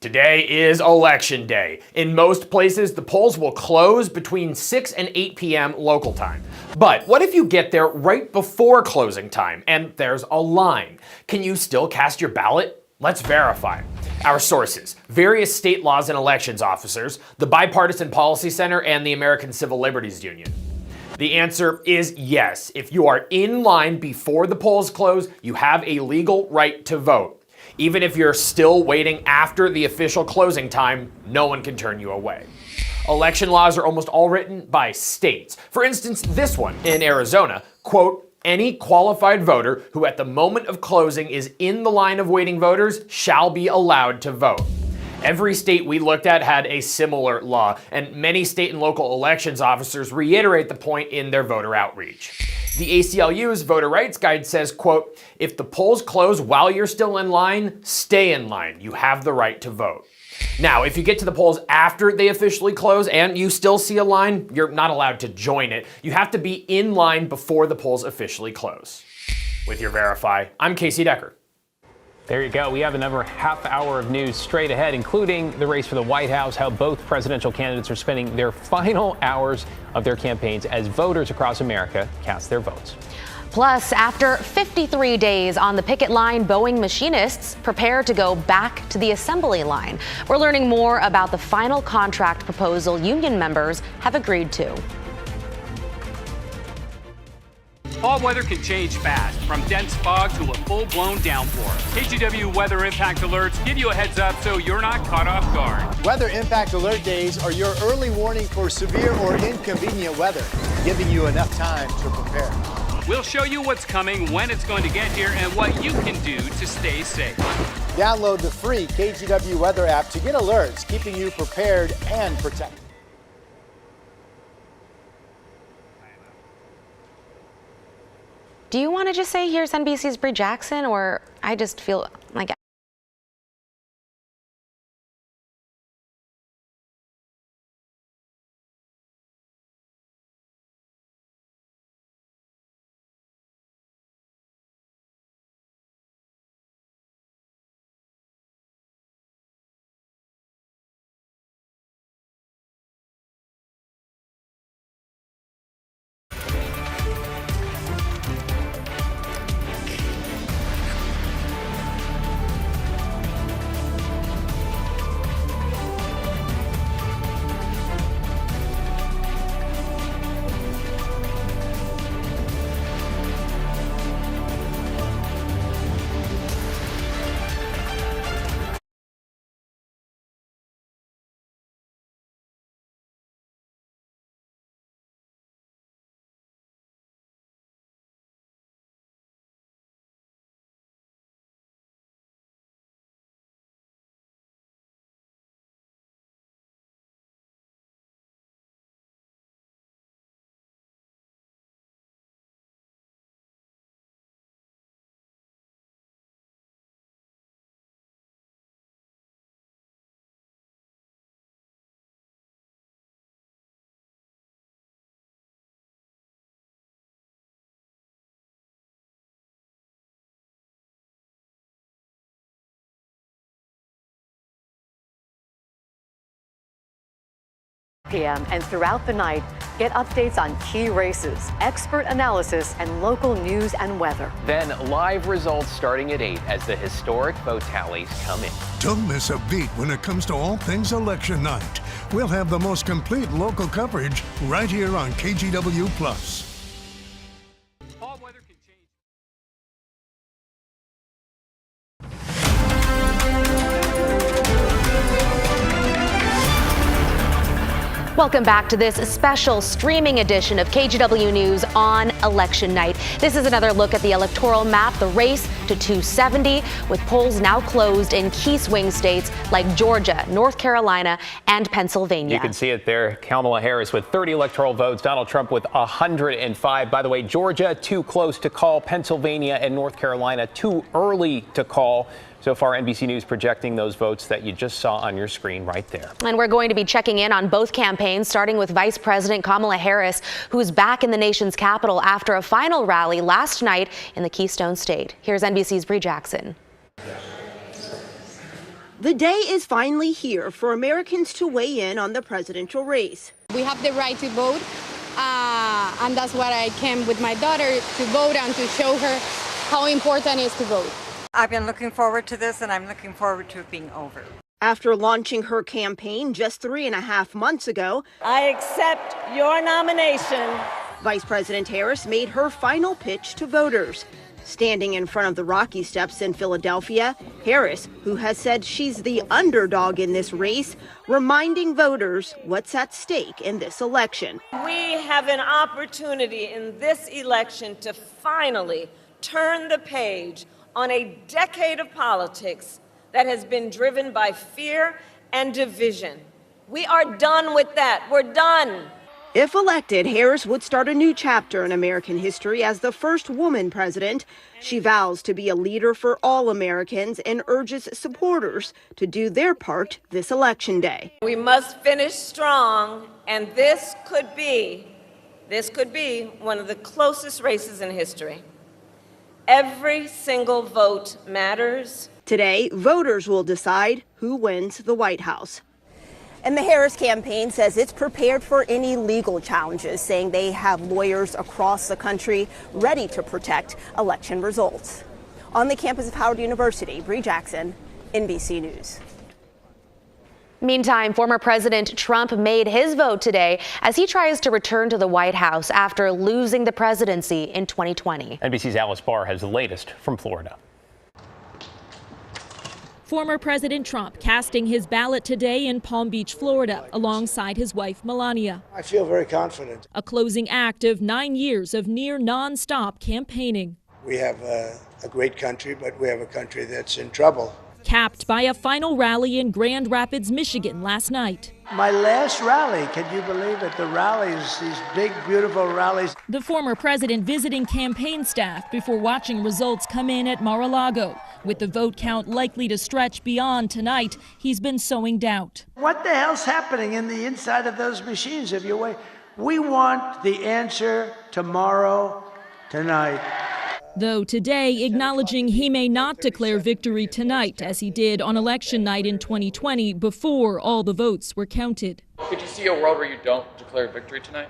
Today is Election Day. In most places, the polls will close between 6 and 8 p.m. local time. But what if you get there right before closing time and there's a line? Can you still cast your ballot? Let's verify. Our sources: various state laws and elections officers, the Bipartisan Policy Center, and the American Civil Liberties Union. The answer is yes. If you are in line before the polls close, you have a legal right to vote. Even if you're still waiting after the official closing time, no one can turn you away. Election laws are almost all written by states. For instance, this one in Arizona, quote, any qualified voter who at the moment of closing is in the line of waiting voters shall be allowed to vote. Every state we looked at had a similar law, and many state and local elections officers reiterate the point in their voter outreach. The ACLU's voter rights guide says, quote, if the polls close while you're still in line, stay in line. You have the right to vote. Now, if you get to the polls after they officially close and you still see a line, you're not allowed to join it. You have to be in line before the polls officially close. With your Verify, I'm Casey Decker. There you go. We have another half hour of news straight ahead, including the race for the White House, how both presidential candidates are spending their final hours of their campaigns as voters across America cast their votes. Plus, after 53 days on the picket line, Boeing machinists prepare to go back to the assembly line. We're learning more about the final contract proposal union members have agreed to. Fall weather can change fast, from dense fog to a full-blown downpour. KGW weather impact alerts give you a heads up so you're not caught off guard. Weather impact alert days are your early warning for severe or inconvenient weather, giving you enough time to prepare. We'll show you what's coming, when it's going to get here, and what you can do to stay safe. Download the free KGW weather app to get alerts, keeping you prepared and protected. Do you want to just say here's NBC's Bree Jackson, or I just feel like p.m. and throughout the night, get updates on key races, expert analysis, and local news and weather. Then live results starting at 8 as the historic vote tallies come in. Don't miss a beat when it comes to all things election night. We'll have the most complete local coverage right here on KGW Plus. Welcome back to this special streaming edition of KGW News on election night. This is another look at the electoral map, the race to 270, with polls now closed in key swing states like Georgia, North Carolina, and Pennsylvania. You can see it there. Kamala Harris with 30 electoral votes, Donald Trump with 105. By the way, Georgia too close to call, Pennsylvania and North Carolina too early to call. So far, NBC News projecting those votes that you just saw on your screen right there. And we're going to be checking in on both campaigns, starting with Vice President Kamala Harris, who's back in the nation's capital after a final rally last night in the Keystone State. Here's NBC's Bree Jackson. The day is finally here for Americans to weigh in on the presidential race. We have the right to vote, and that's why I came with my daughter to vote and to show her how important it is to vote. I've been looking forward to this, and I'm looking forward to it being over. After launching her campaign just 3.5 months ago, I accept your nomination. Vice President Harris made her final pitch to voters. Standing in front of the Rocky Steps in Philadelphia, Harris, who has said she's the underdog in this race, reminding voters what's at stake in this election. We have an opportunity in this election to finally turn the page on a decade of politics that has been driven by fear and division. We are done with that. We're done. If elected, Harris would start a new chapter in American history as the first woman president. She vows to be a leader for all Americans and urges supporters to do their part this election day. We must finish strong, and this could be one of the closest races in history. Every single vote matters. Today, voters will decide who wins the White House. And the Harris campaign says it's prepared for any legal challenges, saying they have lawyers across the country ready to protect election results. On the campus of Howard University, Bree Jackson, NBC News. Meantime, former President Trump made his vote today as he tries to return to the White House after losing the presidency in 2020. NBC's Alice Barr has the latest from Florida. Former President Trump casting his ballot today in Palm Beach, Florida, alongside his wife Melania. I feel very confident. A closing act of 9 years of near nonstop campaigning. We have a great country, but we have a country that's in trouble. Capped by a final rally in Grand Rapids, Michigan last night. My last rally, can you believe it? The rallies, these big, beautiful rallies. The former president visiting campaign staff before watching results come in at Mar-a-Lago. With the vote count likely to stretch beyond tonight, he's been sowing doubt. What the hell's happening in the inside of those machines? If you wait, we want the answer tomorrow, tonight. Though today acknowledging he may not declare victory tonight as he did on election night in 2020 before all the votes were counted. Could you see a world where you don't declare victory tonight?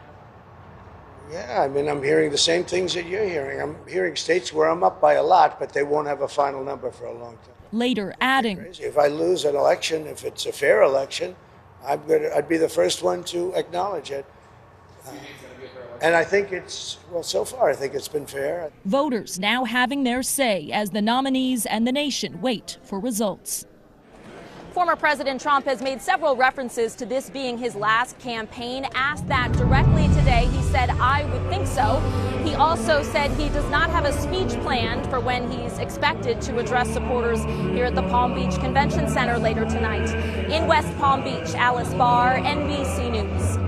Yeah, I mean, I'm hearing the same things that you're hearing. I'm hearing states where I'm up by a lot, but they won't have a final number for a long time. Later adding, if I lose an election, if it's a fair election, I'd be the first one to acknowledge it. And I think so far, I think it's been fair. Voters now having their say as the nominees and the nation wait for results. Former President Trump has made several references to this being his last campaign. Asked that directly today, he said, "I would think so." He also said he does not have a speech planned for when he's expected to address supporters here at the Palm Beach Convention Center later tonight. In West Palm Beach, Alice Barr, NBC News.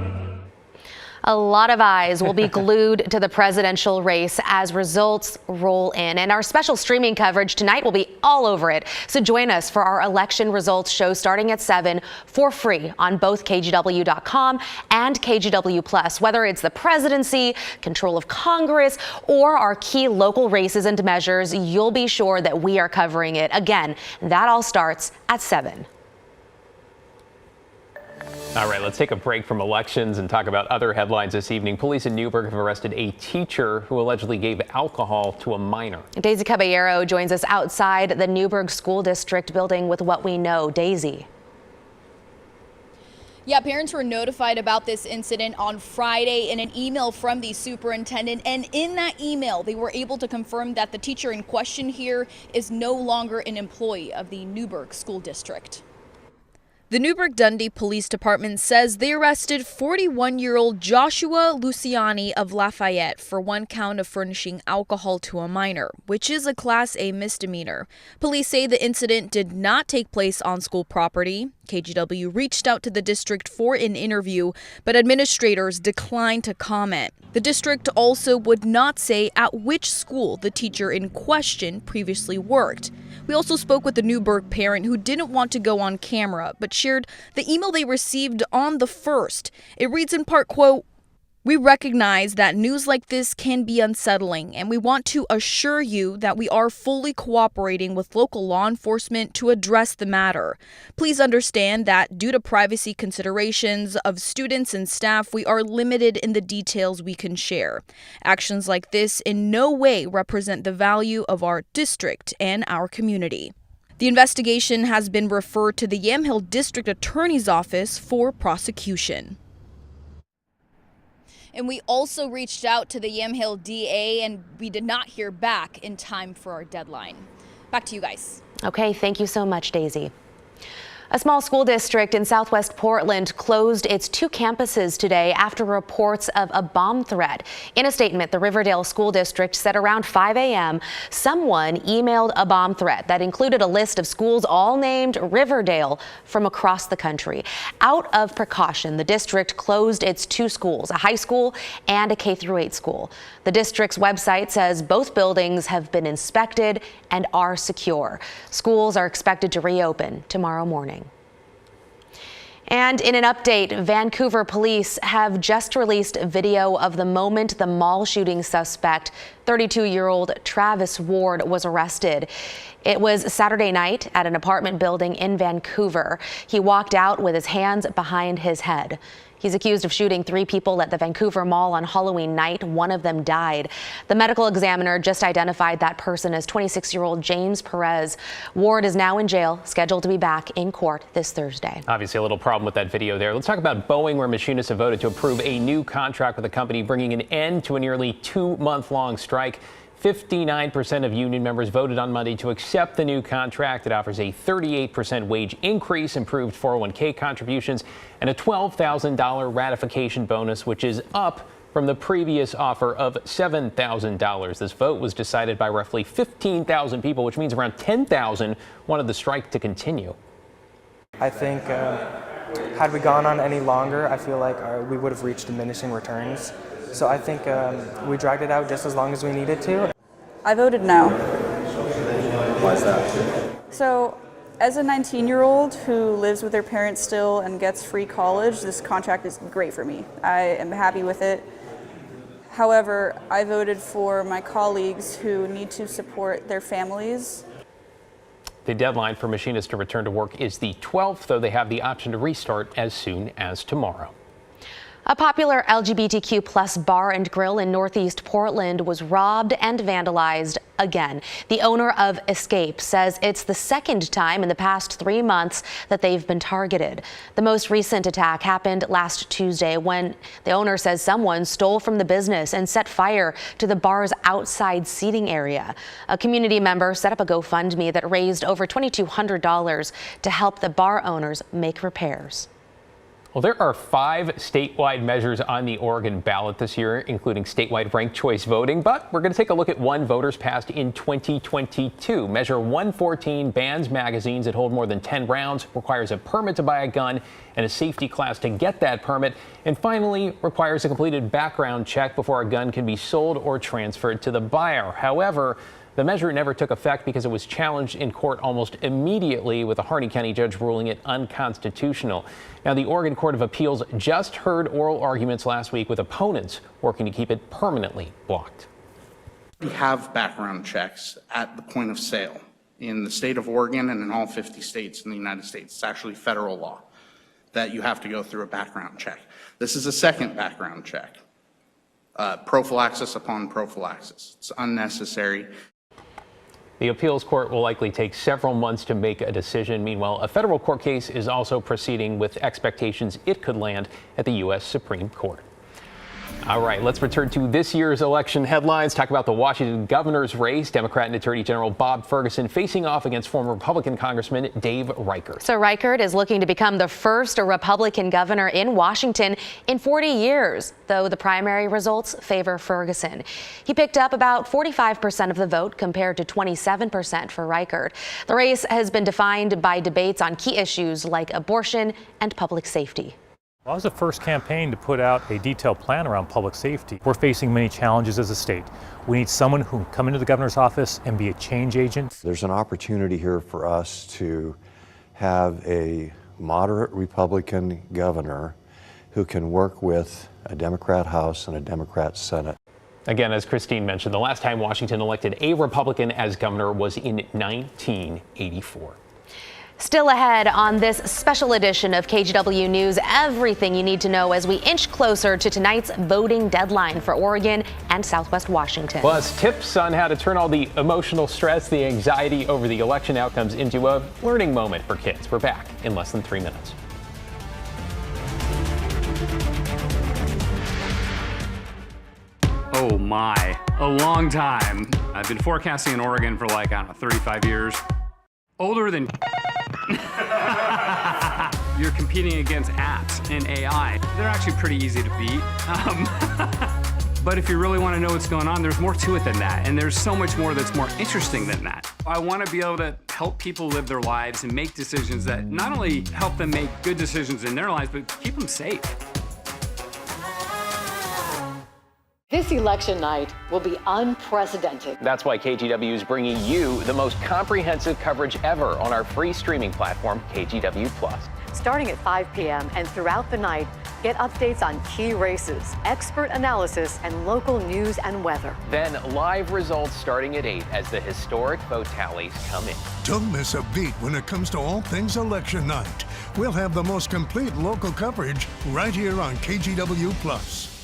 A lot of eyes will be glued to the presidential race as results roll in. And our special streaming coverage tonight will be all over it. So join us for our election results show starting at 7 for free on both KGW.com and KGW Plus. Whether it's the presidency, control of Congress, or our key local races and measures, you'll be sure that we are covering it. Again, that all starts at 7. All right, let's take a break from elections and talk about other headlines this evening. Police in Newburgh have arrested a teacher who allegedly gave alcohol to a minor. Daisy Caballero joins us outside the Newburgh School District building with what we know. Daisy. Yeah, parents were notified about this incident on Friday in an email from the superintendent. And in that email, they were able to confirm that the teacher in question here is no longer an employee of the Newburgh School District. The Newburgh-Dundee Police Department says they arrested 41-year-old Joshua Luciani of Lafayette for one count of furnishing alcohol to a minor, which is a Class A misdemeanor. Police say the incident did not take place on school property. KGW reached out to the district for an interview, but administrators declined to comment. The district also would not say at which school the teacher in question previously worked. We also spoke with a Newburgh parent who didn't want to go on camera, but shared the email they received on the 1st. It reads in part, quote, "We recognize that news like this can be unsettling, and we want to assure you that we are fully cooperating with local law enforcement to address the matter. Please understand that due to privacy considerations of students and staff, we are limited in the details we can share. Actions like this in no way represent the value of our district and our community." The investigation has been referred to the Yamhill District Attorney's Office for prosecution. And we also reached out to the Yamhill DA, and we did not hear back in time for our deadline. Back to you guys. Okay, thank you so much, Daisy. A small school district in southwest Portland closed its 2 campuses today after reports of a bomb threat. In a statement, the Riverdale School District said around 5 a.m., someone emailed a bomb threat that included a list of schools all named Riverdale from across the country. Out of precaution, the district closed its 2 schools, a high school and a K-8 school. The district's website says both buildings have been inspected and are secure. Schools are expected to reopen tomorrow morning. And in an update, Vancouver police have just released video of the moment the mall shooting suspect, 32-year-old Travis Ward, was arrested. It was Saturday night at an apartment building in Vancouver. He walked out with his hands behind his head. He's accused of shooting 3 people at the Vancouver Mall on Halloween night. One of them died. The medical examiner just identified that person as 26-year-old James Perez. Ward is now in jail, scheduled to be back in court this Thursday. Obviously a little problem with that video there. Let's talk about Boeing, where machinists have voted to approve a new contract with the company, bringing an end to a nearly 2-month-long strike. 59% of union members voted on Monday to accept the new contract. It offers a 38% wage increase, improved 401k contributions, and a $12,000 ratification bonus, which is up from the previous offer of $7,000. This vote was decided by roughly 15,000 people, which means around 10,000 wanted the strike to continue. I think had we gone on any longer, I feel like we would have reached diminishing returns. So I think we dragged it out just as long as we needed to. I voted no. Why is that? So as a 19-year-old who lives with their parents still and gets free college, this contract is great for me. I am happy with it. However, I voted for my colleagues who need to support their families. The deadline for machinists to return to work is the 12th, though they have the option to restart as soon as tomorrow. A popular LGBTQ plus bar and grill in Northeast Portland was robbed and vandalized again. The owner of Escape says it's the second time in the past 3 months that they've been targeted. The most recent attack happened last Tuesday when the owner says someone stole from the business and set fire to the bar's outside seating area. A community member set up a GoFundMe that raised over $2,200 to help the bar owners make repairs. Well, there are 5 statewide measures on the Oregon ballot this year, including statewide ranked choice voting. But we're going to take a look at one voters passed in 2022. Measure 114 bans magazines that hold more than 10 rounds, requires a permit to buy a gun and a safety class to get that permit, and finally requires a completed background check before a gun can be sold or transferred to the buyer. However, the measure never took effect because it was challenged in court almost immediately, with a Harney County judge ruling it unconstitutional. Now, the Oregon Court of Appeals just heard oral arguments last week, with opponents working to keep it permanently blocked. We have background checks at the point of sale in the state of Oregon and in all 50 states in the United States. It's actually federal law that you have to go through a background check. This is a second background check. Prophylaxis upon prophylaxis. It's unnecessary. The appeals court will likely take several months to make a decision. Meanwhile, a federal court case is also proceeding, with expectations it could land at the U.S. Supreme Court. All right, let's return to this year's election headlines. Talk about the Washington governor's race. Democrat and Attorney General Bob Ferguson facing off against former Republican Congressman Dave Reichert. So Reichert is looking to become the first Republican governor in Washington in 40 years, though the primary results favor Ferguson. He picked up about 45% of the vote compared to 27% for Reichert. The race has been defined by debates on key issues like abortion and public safety. Well, I was the first campaign to put out a detailed plan around public safety. We're facing many challenges as a state. We need someone who can come into the governor's office and be a change agent. There's an opportunity here for us to have a moderate Republican governor who can work with a Democrat House and a Democrat Senate. Again, as Christine mentioned, the last time Washington elected a Republican as governor was in 1984. Still ahead on this special edition of KGW News, everything you need to know as we inch closer to tonight's voting deadline for Oregon and Southwest Washington. Plus, tips on how to turn all the emotional stress, the anxiety over the election outcomes into a learning moment for kids. We're back in less than 3 minutes. Oh my, a long time. I've been forecasting in Oregon for like, I don't know, 35 years. Older than you're competing against apps and AI. They're actually pretty easy to beat. But if you really want to know what's going on, there's more to it than that. And there's so much more that's more interesting than that. I want to be able to help people live their lives and make decisions that not only help them make good decisions in their lives, but keep them safe. This election night will be unprecedented. That's why KGW is bringing you the most comprehensive coverage ever on our free streaming platform, KGW Plus. Starting at 5 p.m. and throughout the night, get updates on key races, expert analysis, and local news and weather. Then live results starting at 8 as the historic vote tallies come in. Don't miss a beat when it comes to all things election night. We'll have the most complete local coverage right here on KGW Plus.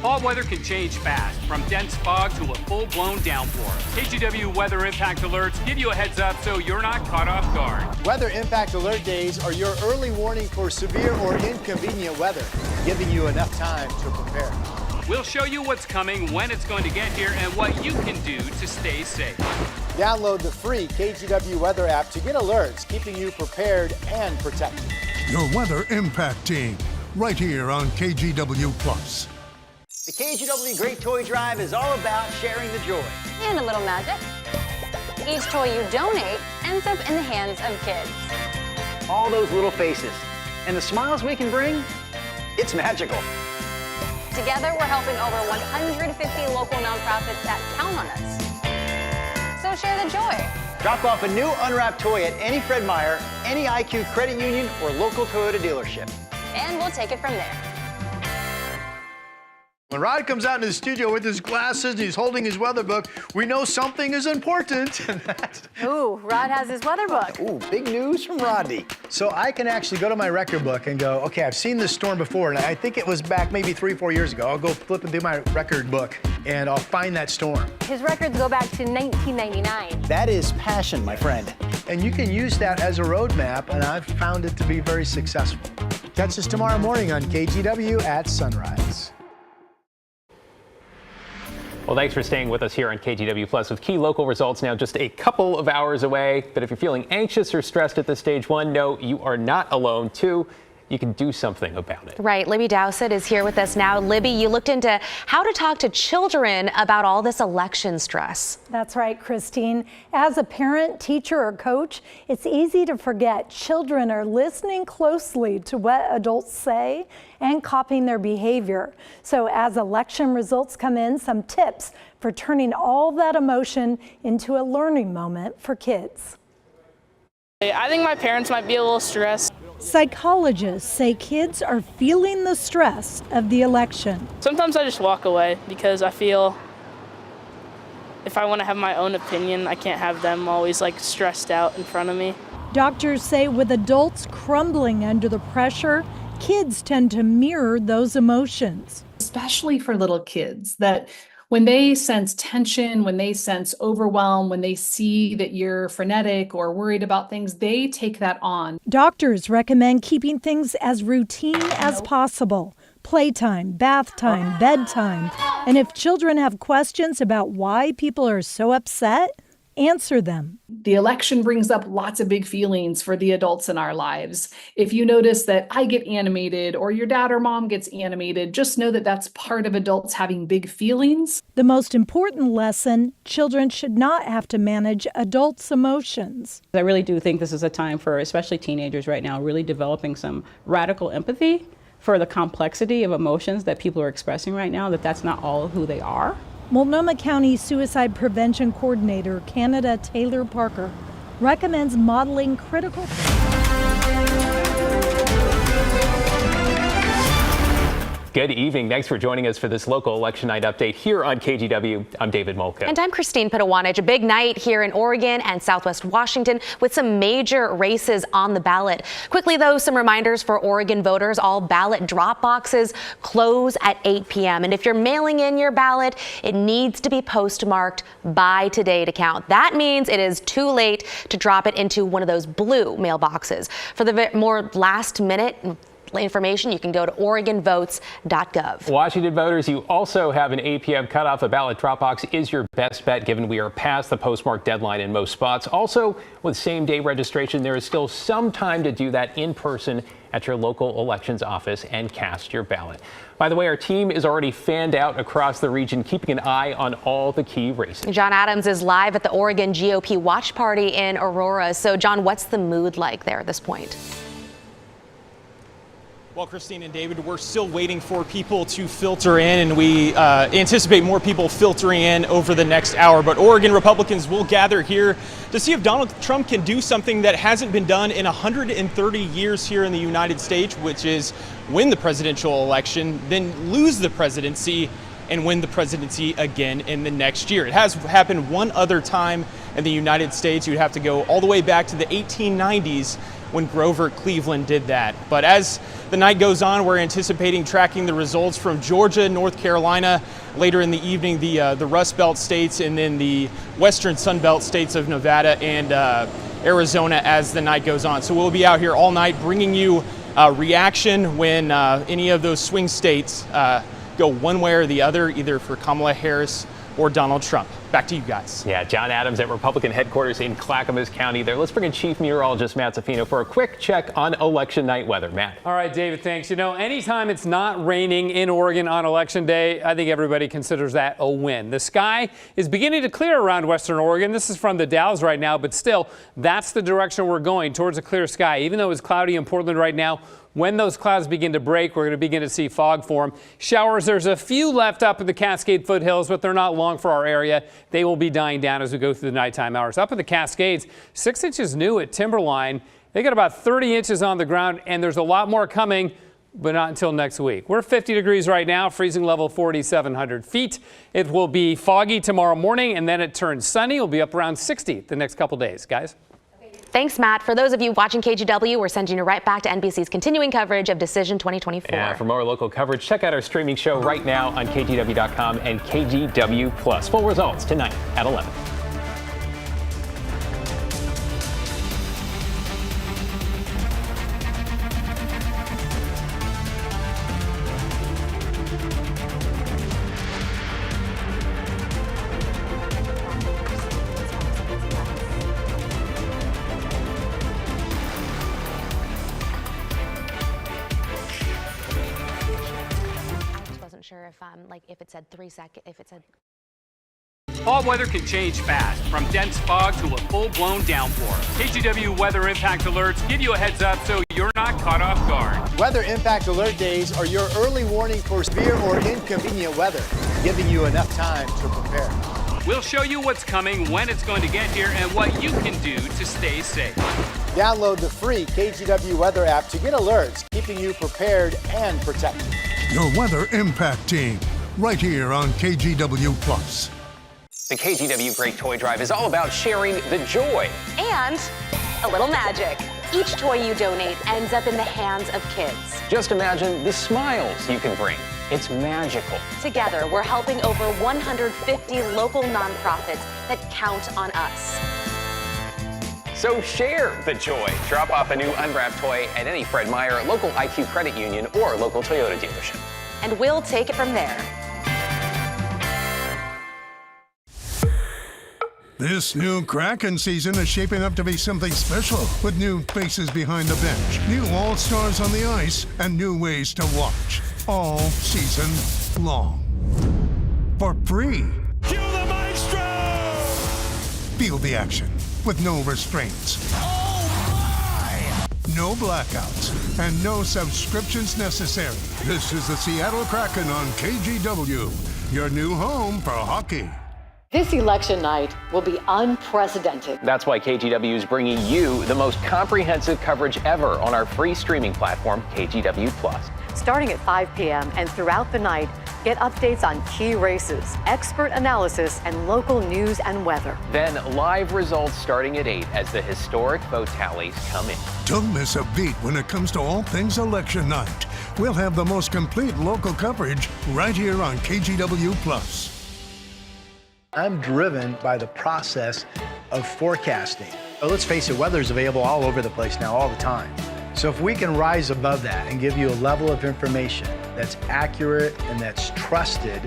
Fall weather can change fast, from dense fog to a full-blown downpour. KGW weather impact alerts give you a heads up so you're not caught off guard. Weather impact alert days are your early warning for severe or inconvenient weather, giving you enough time to prepare. We'll show you what's coming, when it's going to get here, and what you can do to stay safe. Download the free KGW weather app to get alerts, keeping you prepared and protected. Your weather impact team, right here on KGW Plus. The KGW Great Toy Drive is all about sharing the joy. And a little magic. Each toy you donate ends up in the hands of kids. All those little faces and the smiles we can bring, it's magical. Together, we're helping over 150 local nonprofits that count on us. So share the joy. Drop off a new unwrapped toy at any Fred Meyer, any IQ credit union, or local Toyota dealership. And we'll take it from there. When Rod comes out into the studio with his glasses and he's holding his weather book, we know something is important. Ooh, Rod has his weather book. Ooh, big news from Rodney. So I can actually go to my record book and go, okay, I've seen this storm before, and I think it was back maybe 3-4 years ago. I'll go flip through my record book and I'll find that storm. His records go back to 1999. That is passion, my friend. And you can use that as a roadmap, and I've found it to be very successful. Catch us tomorrow morning on KGW at sunrise. Well, thanks for staying with us here on KGW Plus with key local results now just a couple of hours away. But if you're feeling anxious or stressed at this stage, 1, no, you are not alone. 2, you can do something about it. Right. Libby Dowsett is here with us now. Libby, you looked into how to talk to children about all this election stress. That's right, Christine. As a parent, teacher, or coach, it's easy to forget children are listening closely to what adults say and copying their behavior. So as election results come in, some tips for turning all that emotion into a learning moment for kids. I think my parents might be a little stressed. Psychologists say kids are feeling the stress of the election. Sometimes I just walk away because I feel if I want to have my own opinion, I can't have them always like stressed out in front of me. Doctors say with adults crumbling under the pressure, kids tend to mirror those emotions. Especially for little kids, that when they sense tension, when they sense overwhelm, when they see that you're frenetic or worried about things, they take that on. Doctors recommend keeping things as routine as possible. Playtime, bath time, bedtime. And if children have questions about why people are so upset, answer them. The election brings up lots of big feelings for the adults in our lives. If you notice that I get animated or your dad or mom gets animated, just know that that's part of adults having big feelings. The most important lesson, children should not have to manage adults' emotions. I really do think this is a time for, especially teenagers right now, really developing some radical empathy for the complexity of emotions that people are expressing right now, that's not all who they are. Multnomah County Suicide Prevention Coordinator Canada Taylor Parker recommends modeling critical. Good evening. Thanks for joining us for this local election night update here on KGW. I'm David Molko. And I'm Christine Pitawanich. A big night here in Oregon and Southwest Washington with some major races on the ballot. Quickly, though, some reminders for Oregon voters. All ballot drop boxes close at 8 p.m. And if you're mailing in your ballot, it needs to be postmarked by today to count. That means it is too late to drop it into one of those blue mailboxes. For the more last minute information, you can go to OregonVotes.gov. Washington voters, you also have an 8 p.m. cutoff. A ballot drop box is your best bet, given we are past the postmark deadline in most spots. Also, with same-day registration, there is still some time to do that in person at your local elections office and cast your ballot. By the way, our team is already fanned out across the region, keeping an eye on all the key races. John Adams is live at the Oregon GOP watch party in Aurora. So, John, what's the mood like there at this point? Well, Christine and David, we're still waiting for people to filter in, and we anticipate more people filtering in over the next hour. But Oregon Republicans will gather here to see if Donald Trump can do something that hasn't been done in 130 years here in the United States, which is win the presidential election, then lose the presidency, and win the presidency again in the next year. It has happened one other time in the United States. You'd have to go all the way back to the 1890s when Grover Cleveland did that. But as the night goes on, we're anticipating tracking the results from Georgia, North Carolina, later in the evening, the Rust Belt states, and then the Western Sun Belt states of Nevada and Arizona as the night goes on. So we'll be out here all night bringing you reaction when any of those swing states go one way or the other, either for Kamala Harris or Donald Trump. Back to you guys. Yeah, John Adams at Republican headquarters in Clackamas County there. Let's bring in Chief Meteorologist Matt Zaffino for a quick check on election night weather. Matt. All right, David, thanks. You know, anytime it's not raining in Oregon on Election Day, I think everybody considers that a win. The sky is beginning to clear around Western Oregon. This is from the Dalles right now, but still, that's the direction we're going, towards a clear sky. Even though it's cloudy in Portland right now, when those clouds begin to break, we're going to begin to see fog form. Showers, there's a few left up in the Cascade foothills, but they're not long for our area. They will be dying down as we go through the nighttime hours. Up in the Cascades, 6 inches new at Timberline. They got about 30 inches on the ground, and there's a lot more coming, but not until next week. We're 50 degrees right now, freezing level 4,700 feet. It will be foggy tomorrow morning, and then it turns sunny. It'll be up around 60 the next couple days, guys. Thanks, Matt. For those of you watching KGW, we're sending you right back to NBC's continuing coverage of Decision 2024. Yeah, for more local coverage, check out our streaming show right now on KGW.com and KGW+. Full results tonight at 11. Sure if it said 3 seconds, if it said. Fall weather can change fast, from dense fog to a full-blown downpour. KGW weather impact alerts give you a heads up so you're not caught off guard. Weather impact alert days are your early warning for severe or inconvenient weather, giving you enough time to prepare. We'll show you what's coming, when it's going to get here, and what you can do to stay safe. Download the free KGW weather app to get alerts, keeping you prepared and protected. Your weather impact team, right here on KGW+. The KGW Great Toy Drive is all about sharing the joy. And a little magic. Each toy you donate ends up in the hands of kids. Just imagine the smiles you can bring. It's magical. Together, we're helping over 150 local nonprofits that count on us. So share the joy. Drop off a new unwrapped toy at any Fred Meyer, local IQ credit union, or local Toyota dealership. And we'll take it from there. This new Kraken season is shaping up to be something special, with new faces behind the bench, new all-stars on the ice, and new ways to watch, all season long. For free. Cue the maestro! Feel the action with no restraints. Oh my! No blackouts, and no subscriptions necessary. This is the Seattle Kraken on KGW, your new home for hockey. This election night will be unprecedented. That's why KGW is bringing you the most comprehensive coverage ever on our free streaming platform, KGW+. Starting at 5 p.m. and throughout the night, get updates on key races, expert analysis, and local news and weather. Then live results starting at 8 as the historic vote tallies come in. Don't miss a beat when it comes to all things election night. We'll have the most complete local coverage right here on KGW+. I'm driven by the process of forecasting. Let's face it, weather's available all over the place now, all the time. So if we can rise above that and give you a level of information that's accurate and that's trusted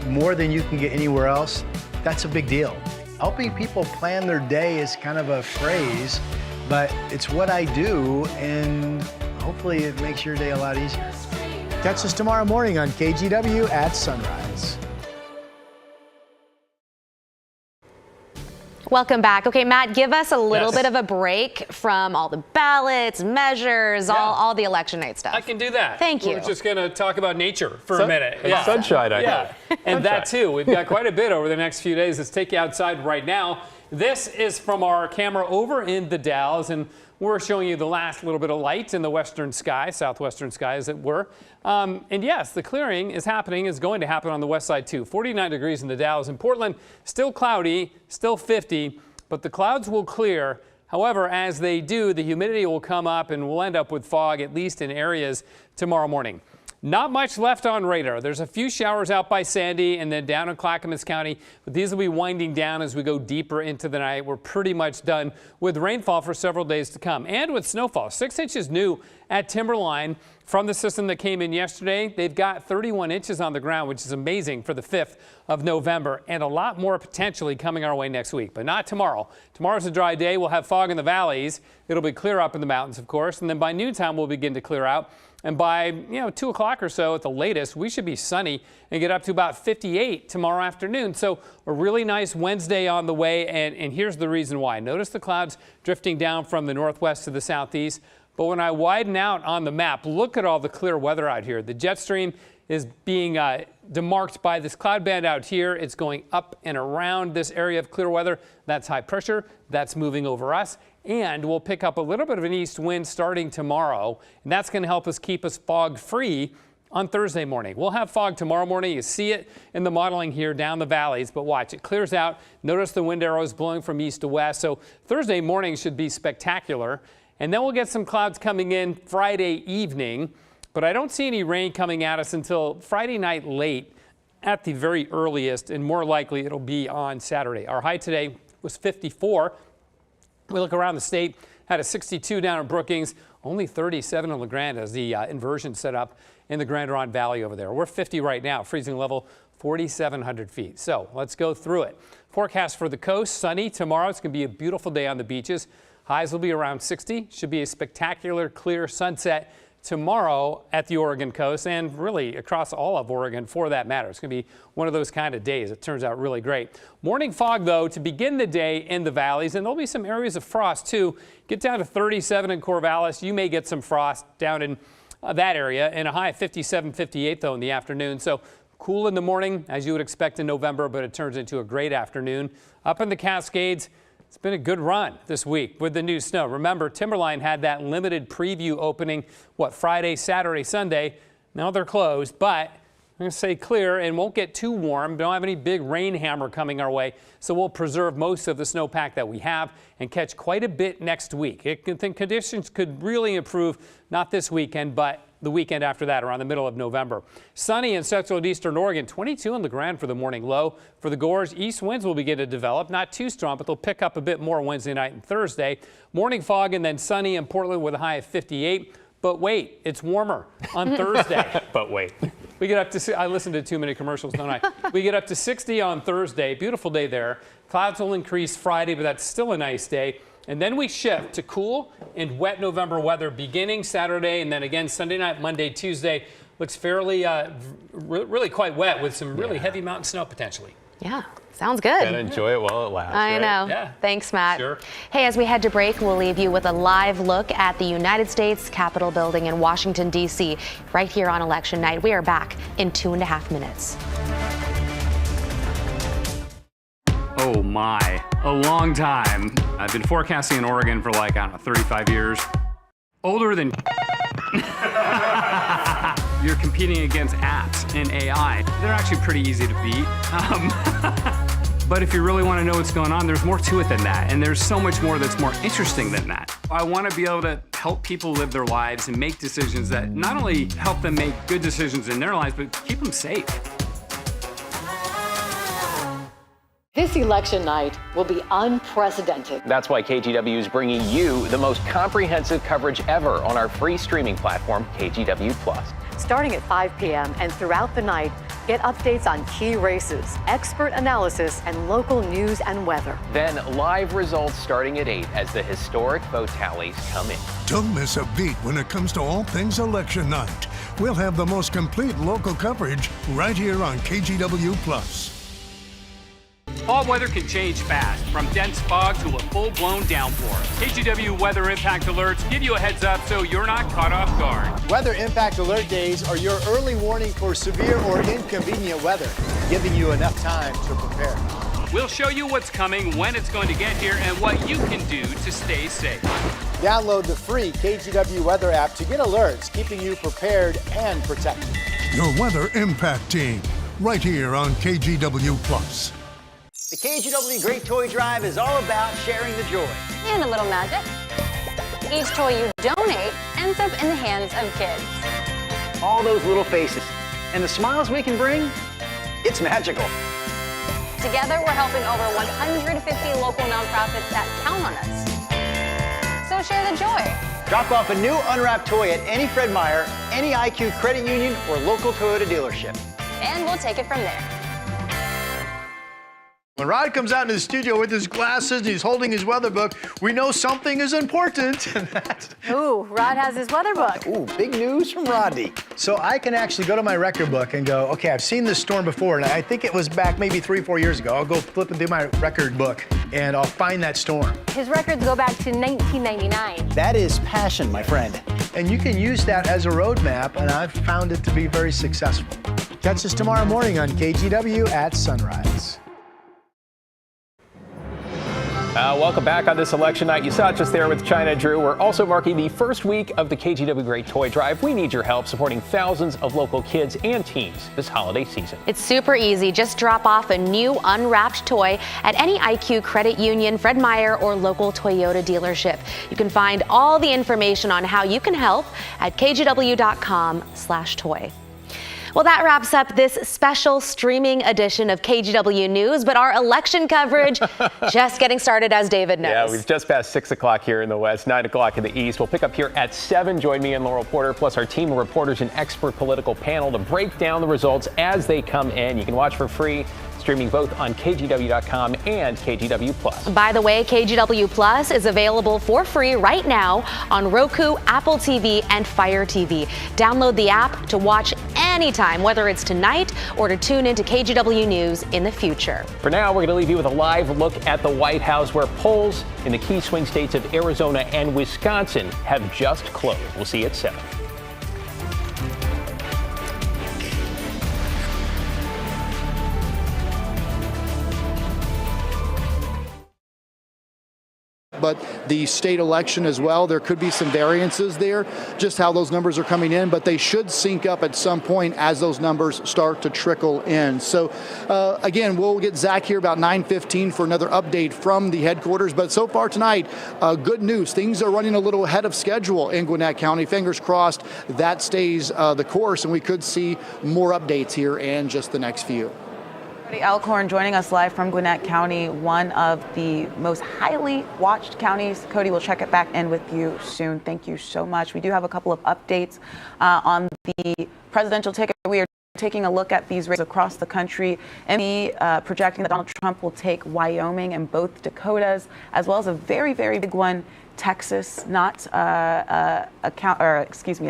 more than you can get anywhere else, that's a big deal. Helping people plan their day is kind of a phrase, but it's what I do, and hopefully it makes your day a lot easier. Catch us tomorrow morning on KGW at sunrise. Welcome back. Okay, Matt, give us a little Yes. bit of a break from all the ballots, measures, all the election night stuff. I can do that. Thank you. We're just going to talk about nature for a minute. and sunshine, I Yeah, hope. and that too. We've got quite a bit over the next few days. Let's take you outside right now. This is from our camera over in the Dalles, and we're showing you the last little bit of light in the western sky, southwestern sky as it were. And yes, the clearing is going to happen on the west side too. 49 degrees in the Dalles. In Portland, still cloudy, still 50, but the clouds will clear. However, as they do, the humidity will come up and we'll end up with fog, at least in areas tomorrow morning. Not much left on radar. There's a few showers out by Sandy and then down in Clackamas County, but these will be winding down as we go deeper into the night. We're pretty much done with rainfall for several days to come and with snowfall. 6 inches new at Timberline from the system that came in yesterday. They've got 31 inches on the ground, which is amazing for the 5th of November, and a lot more potentially coming our way next week, but not tomorrow. Tomorrow's a dry day. We'll have fog in the valleys. It'll be clear up in the mountains, of course, and then by noontime we'll begin to clear out. And by 2 o'clock or so at the latest, we should be sunny and get up to about 58 tomorrow afternoon. So a really nice Wednesday on the way. And here's the reason why. Notice the clouds drifting down from the northwest to the southeast. But when I widen out on the map, look at all the clear weather out here. The jet stream is being demarked by this cloud band out here. It's going up and around this area of clear weather. That's high pressure. That's moving over us. And we'll pick up a little bit of an east wind starting tomorrow. And that's going to help us keep us fog free on Thursday morning. We'll have fog tomorrow morning. You see it in the modeling here down the valleys, but watch, it clears out. Notice the wind arrows blowing from east to west. So Thursday morning should be spectacular. And then we'll get some clouds coming in Friday evening, but I don't see any rain coming at us until Friday night late at the very earliest, and more likely it'll be on Saturday. Our high today was 54. We look around the state, had a 62 down in Brookings, only 37 in La Grande as the inversion set up in the Grand Ronde Valley over there. We're 50 right now, freezing level 4,700 feet. So let's go through it. Forecast for the coast, sunny tomorrow. It's going to be a beautiful day on the beaches. Highs will be around 60. Should be a spectacular clear sunset tomorrow at the Oregon coast and really across all of Oregon for that matter. It's going to be one of those kind of days. It turns out really great. Morning fog, though, to begin the day in the valleys, and there'll be some areas of frost, too. Get down to 37 in Corvallis. You may get some frost down in that area, and a high of 57, 58, though, in the afternoon. So cool in the morning, as you would expect in November, but it turns into a great afternoon. Up in the Cascades, it's been a good run this week with the new snow. Remember, Timberline had that limited preview opening, Friday, Saturday, Sunday. Now they're closed, but I'm going to say clear and won't get too warm. Don't have any big rain hammer coming our way, so we'll preserve most of the snowpack that we have and catch quite a bit next week. Conditions could really improve, not this weekend, but the weekend after that, around the middle of November. Sunny in central and eastern Oregon, 22 in La Grande for the morning low. For the Gores, east winds will begin to develop, not too strong, but they'll pick up a bit more Wednesday night and Thursday. Morning fog and then sunny in Portland with a high of 58. But wait, it's warmer on Thursday. But wait. We get up to, I listen to too many commercials, don't I? We get up to 60 on Thursday. Beautiful day there. Clouds will increase Friday, but that's still a nice day. And then we shift to cool and wet November weather beginning Saturday and then again Sunday night, Monday, Tuesday. Looks fairly, really quite wet with some really heavy mountain snow potentially. Yeah, sounds good. And enjoy it while it lasts. I right? know. Yeah. Thanks, Matt. Sure. Hey, as we head to break, we'll leave you with a live look at the United States Capitol building in Washington, D.C. right here on election night. We are back in 2.5 minutes. Oh my, a long time. I've been forecasting in Oregon for 35 years. Older than you're competing against apps and AI. They're actually pretty easy to beat. But if you really want to know what's going on, there's more to it than that. And there's so much more that's more interesting than that. I want to be able to help people live their lives and make decisions that not only help them make good decisions in their lives, but keep them safe. This election night will be unprecedented. That's why KGW is bringing you the most comprehensive coverage ever on our free streaming platform, KGW Plus. Starting at 5 p.m. and throughout the night, get updates on key races, expert analysis, and local news and weather. Then live results starting at 8 as the historic vote tallies come in. Don't miss a beat when it comes to all things election night. We'll have the most complete local coverage right here on KGW Plus. Fall weather can change fast, from dense fog to a full-blown downpour. KGW weather impact alerts give you a heads up so you're not caught off guard. Weather impact alert days are your early warning for severe or inconvenient weather, giving you enough time to prepare. We'll show you what's coming, when it's going to get here, and what you can do to stay safe. Download the free KGW weather app to get alerts, keeping you prepared and protected. Your Weather Impact Team, right here on KGW Plus. The KGW Great Toy Drive is all about sharing the joy. And a little magic. Each toy you donate ends up in the hands of kids. All those little faces and the smiles we can bring, it's magical. Together, we're helping over 150 local nonprofits that count on us. So share the joy. Drop off a new unwrapped toy at any Fred Meyer, any IQ credit union, or local Toyota dealership. And we'll take it from there. When Rod comes out into the studio with his glasses and he's holding his weather book, we know something is important. Ooh, Rod has his weather book. Ooh, big news from Rodney. So I can actually go to my record book and go, okay, I've seen this storm before, and I think it was back maybe 3-4 years ago. I'll go flipping through my record book and I'll find that storm. His records go back to 1999. That is passion, my friend. And you can use that as a roadmap, and I've found it to be very successful. Catch us tomorrow morning on KGW at sunrise. Welcome back on this election night. You saw it just there with China Drew. We're also marking the first week of the KGW Great Toy Drive. We need your help supporting thousands of local kids and teens this holiday season. It's super easy. Just drop off a new unwrapped toy at any IQ credit union, Fred Meyer, or local Toyota dealership. You can find all the information on how you can help at kgw.com/toy. Well, that wraps up this special streaming edition of KGW News, but our election coverage just getting started, as David knows. Yeah, we've just passed 6 o'clock here in the West, 9 o'clock in the East. We'll pick up here at 7. Join me and Laurel Porter, plus our team of reporters and expert political panel to break down the results as they come in. You can watch for free, streaming both on KGW.com and KGW Plus. By the way, KGW Plus is available for free right now on Roku, Apple TV, and Fire TV. Download the app to watch anytime, whether it's tonight or to tune into KGW News in the future. For now, we're going to leave you with a live look at the White House, where polls in the key swing states of Arizona and Wisconsin have just closed. We'll see you at 7. But the state election as well, there could be some variances there, just how those numbers are coming in, but they should sync up at some point as those numbers start to trickle in. So again, we'll get Zach here about 9:15 for another update from the headquarters. But so far tonight, good news. Things are running a little ahead of schedule in Gwinnett County. Fingers crossed that stays the course, and we could see more updates here in just the next few. Cody Alcorn joining us live from Gwinnett County, one of the most highly watched counties. Cody, we'll check it back in with you soon. Thank you so much. We do have a couple of updates on the presidential ticket. We are taking a look at these races across the country. ME projecting that Donald Trump will take Wyoming and both Dakotas, as well as a very, very big one, Texas, not a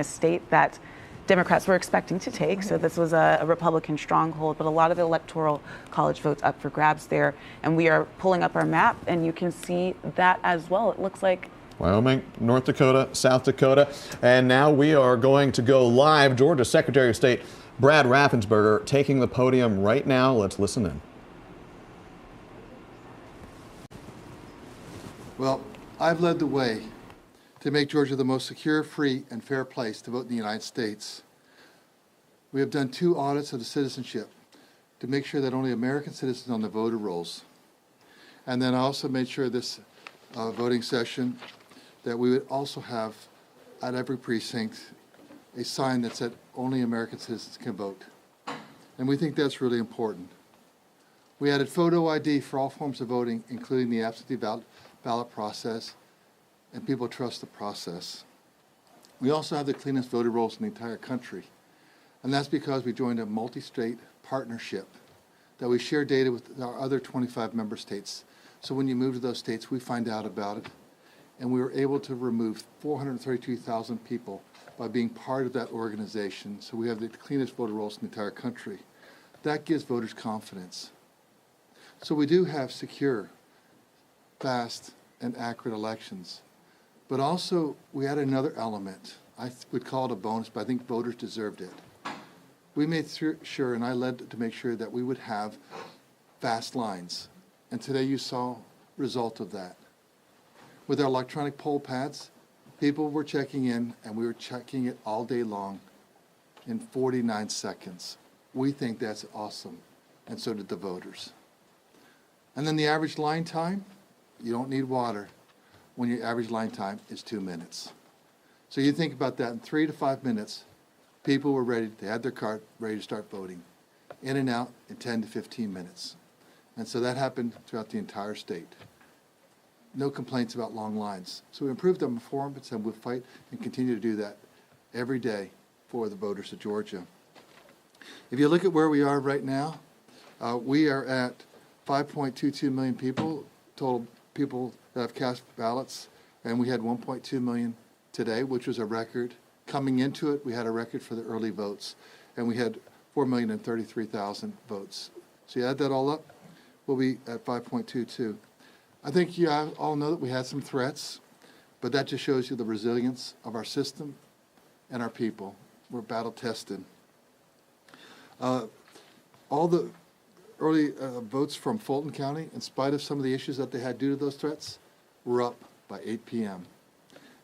state that Democrats were expecting to take. So this was a Republican stronghold, but a lot of the electoral college votes up for grabs there. And we are pulling up our map, and you can see that as well. It looks like Wyoming, North Dakota, South Dakota. And now we are going to go live. Georgia Secretary of State Brad Raffensperger taking the podium right now. Let's listen in. Well, I've led the way to make Georgia the most secure, free, and fair place to vote in the United States. We have done 2 audits of the citizenship to make sure that only American citizens on the voter rolls. And then I also made sure this voting session that we would also have at every precinct a sign that said only American citizens can vote. And we think that's really important. We added photo ID for all forms of voting, including the absentee ballot process, and people trust the process. We also have the cleanest voter rolls in the entire country, and that's because we joined a multi-state partnership that we share data with our other 25 member states. So when you move to those states, we find out about it, and we were able to remove 432,000 people by being part of that organization. So we have the cleanest voter rolls in the entire country. That gives voters confidence. So we do have secure, fast, and accurate elections. But also, we added another element. I would call it a bonus, but I think voters deserved it. We made sure, and I led to make sure that we would have fast lines. And today you saw result of that. With our electronic poll pads, people were checking in, and we were checking it all day long in 49 seconds. We think that's awesome, and so did the voters. And then the average line time, you don't need water when your average line time is 2 minutes. So you think about that, in 3 to 5 minutes, people were ready, they had their card ready to start voting. In and out in 10 to 15 minutes. And so that happened throughout the entire state. No complaints about long lines. So we improved on performance, and we'll fight and continue to do that every day for the voters of Georgia. If you look at where we are right now, we are at 5.22 million people, total people that have cast ballots, and we had 1.2 million today, which was a record. Coming into it, we had a record for the early votes, and we had 4,033,000 votes. So you add that all up, we'll be at 5.22. I think you all know that we had some threats, but that just shows you the resilience of our system and our people. We're battle tested. All the early votes from Fulton County, in spite of some of the issues that they had due to those threats, were up by 8 p.m.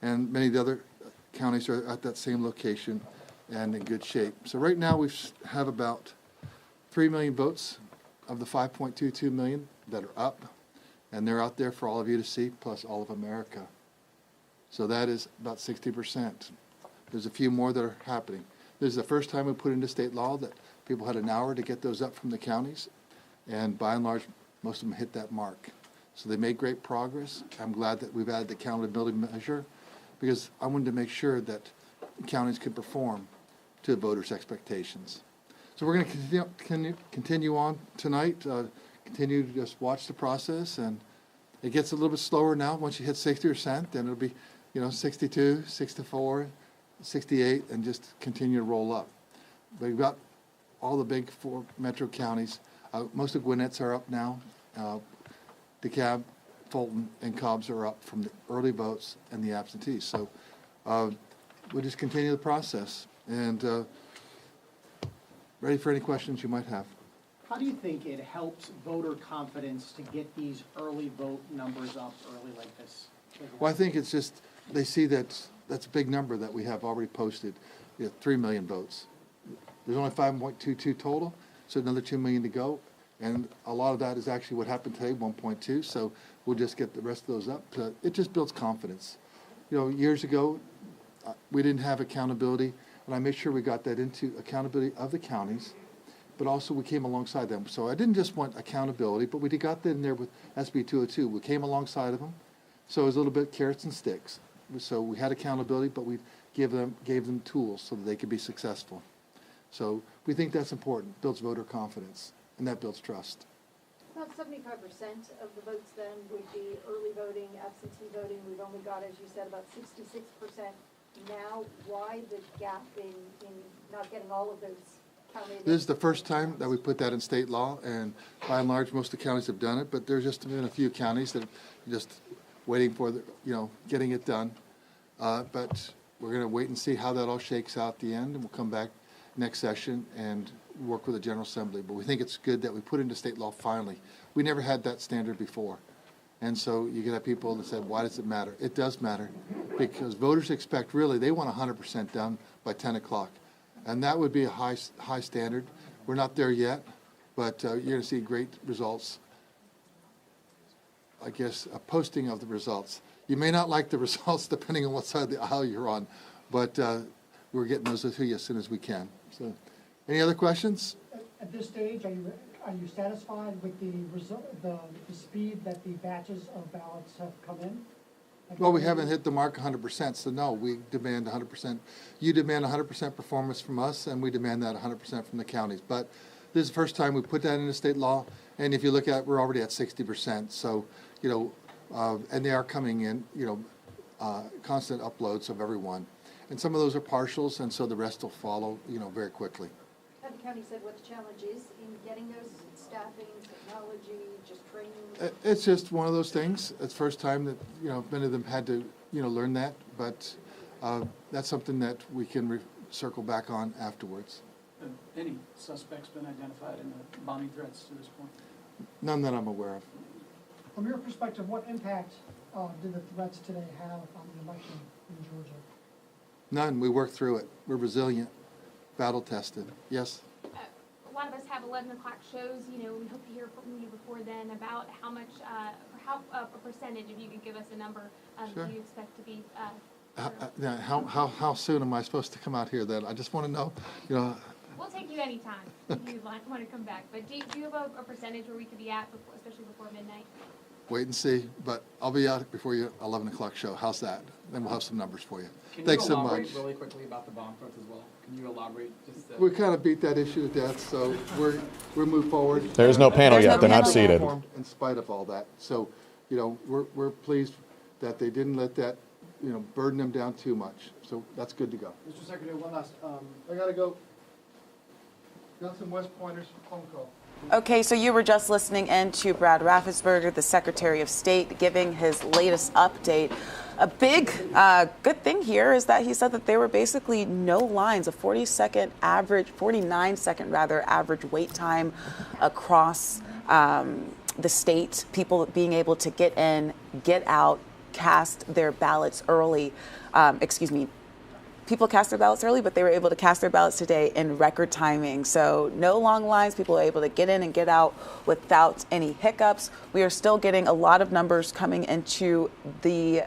And many of the other counties are at that same location and in good shape. So right now we have about 3 million votes of the 5.22 million that are up, and they're out there for all of you to see, plus all of America. So that is about 60%. There's a few more that are happening. This is the first time we put into state law that people had an hour to get those up from the counties, and by and large, most of them hit that mark. So they made great progress. I'm glad that we've added the accountability measure, because I wanted to make sure that counties could perform to the voters' expectations. So we're going to continue on tonight, continue to just watch the process, and it gets a little bit slower now. Once you hit 60%, then it'll be, 62, 64, 68, and just continue to roll up. But we've got all the big 4 metro counties. Most of Gwinnett's are up now. DeKalb, Fulton, and Cobb's are up from the early votes and the absentees. So we'll just continue the process, and ready for any questions you might have. How do you think it helps voter confidence to get these early vote numbers up early like this? Well, I think it's just, they see that's a big number that we have already posted, 3 million votes. There's only 5.22 total, so another 2 million to go. And a lot of that is actually what happened today, 1.2, so we'll just get the rest of those up. It just builds confidence. Years ago, we didn't have accountability, and I made sure we got that into accountability of the counties, but also we came alongside them. So I didn't just want accountability, but we got that in there with SB 202. We came alongside of them, so it was a little bit carrots and sticks. So we had accountability, but we gave them tools so that they could be successful. So we think that's important, builds voter confidence, and that builds trust. About 75% of the votes then would be early voting, absentee voting. We've only got, as you said, about 66% now. Why the gap in not getting all of those counted? This is the first time that we put that in state law, and by and large, most of the counties have done it, but there's just been a few counties that are just waiting for getting it done. But we're going to wait and see how that all shakes out at the end, and we'll come back next session and work with the General Assembly. But we think it's good that we put into state law finally. We never had that standard before. And so you can have people that said, why does it matter? It does matter, because voters expect, really, they want 100% done by 10 o'clock. And that would be a high standard. We're not there yet, but you're going to see great results. I guess a posting of the results. You may not like the results depending on what side of the aisle you're on, but we're getting those to you as soon as we can. So, any other questions? At this stage, are you satisfied with the result, the speed that the batches of ballots have come in? Well, we haven't hit the mark 100%, so no, we demand 100%. You demand 100% performance from us, and we demand that 100% from the counties. But this is the first time we put that into state law, and if you look at it, we're already at 60%. So, and they are coming in, constant uploads of everyone. And some of those are partials, and so the rest will follow, very quickly. Have County said what the challenge is in getting those staffing, technology, just training? It's just one of those things. It's the first time that, many of them had to, learn that. But that's something that we can circle back on afterwards. Have any suspects been identified in the bombing threats to this point? None that I'm aware of. From your perspective, what impact did the threats today have on the election in Georgia? None. We worked through it. We're resilient, battle-tested. Yes? A lot of us have 11 o'clock shows. We hope to hear from you before then about how much, a percentage, if you could give us a number, Sure. do you expect to be? How soon am I supposed to come out here then? I just want to know, We'll take you anytime if you want to come back. But do you have a percentage where we could be at, especially before midnight? wait and see, but I'll be out before your 11 o'clock show. How's that? Then we'll have some numbers for you. Thanks so much. Can you elaborate really quickly about the bomb threats as well? Can you elaborate just We kind of beat that issue to death, so we're moved forward. There's no panel yet. They're not seated. In spite of all that. So, we're pleased that they didn't let that, burden them down too much. So that's good to go. Mr. Secretary, one last, I gotta go. Got some West Pointers phone call. Okay, so you were just listening in to Brad Raffensperger, the Secretary of State, giving his latest update. A big good thing here is that he said that there were basically no lines, a 49-second average wait time across the state, people being able to get in, get out, cast their ballots early. People cast their ballots early, but they were able to cast their ballots today in record timing. So no long lines, people are able to get in and get out without any hiccups. We are still getting a lot of numbers coming into the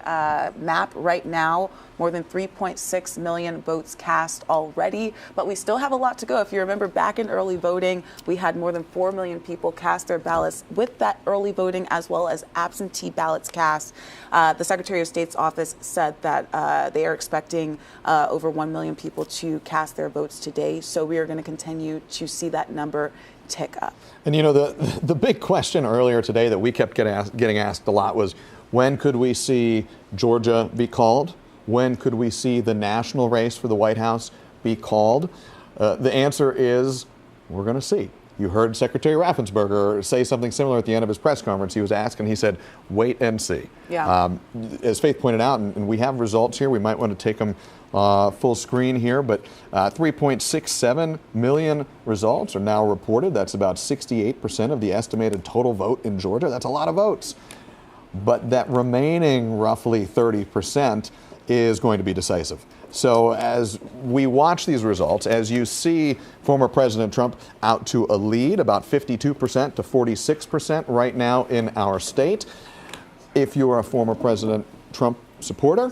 map right now. More than 3.6 million votes cast already, but we still have a lot to go. If you remember back in early voting, we had more than 4 million people cast their ballots with that early voting as well as absentee ballots cast. The Secretary of State's office said that they are expecting over 1 million people to cast their votes today. So we are going to continue to see that number tick up. And the big question earlier today that we kept getting asked a lot was, when could we see Georgia be called? When could we see the national race for the White House be called? The answer is, we're going to see. You heard Secretary Raffensperger say something similar at the end of his press conference. He was asked, and he said, wait and see. Yeah. As Faith pointed out, and we have results here, we might want to take them full screen here, but 3.67 million results are now reported. That's about 68% of the estimated total vote in Georgia. That's a lot of votes. But that remaining roughly 30% is going to be decisive. So as we watch these results, as you see former President Trump out to a lead, about 52% to 46% right now in our state. If you're a former President Trump supporter,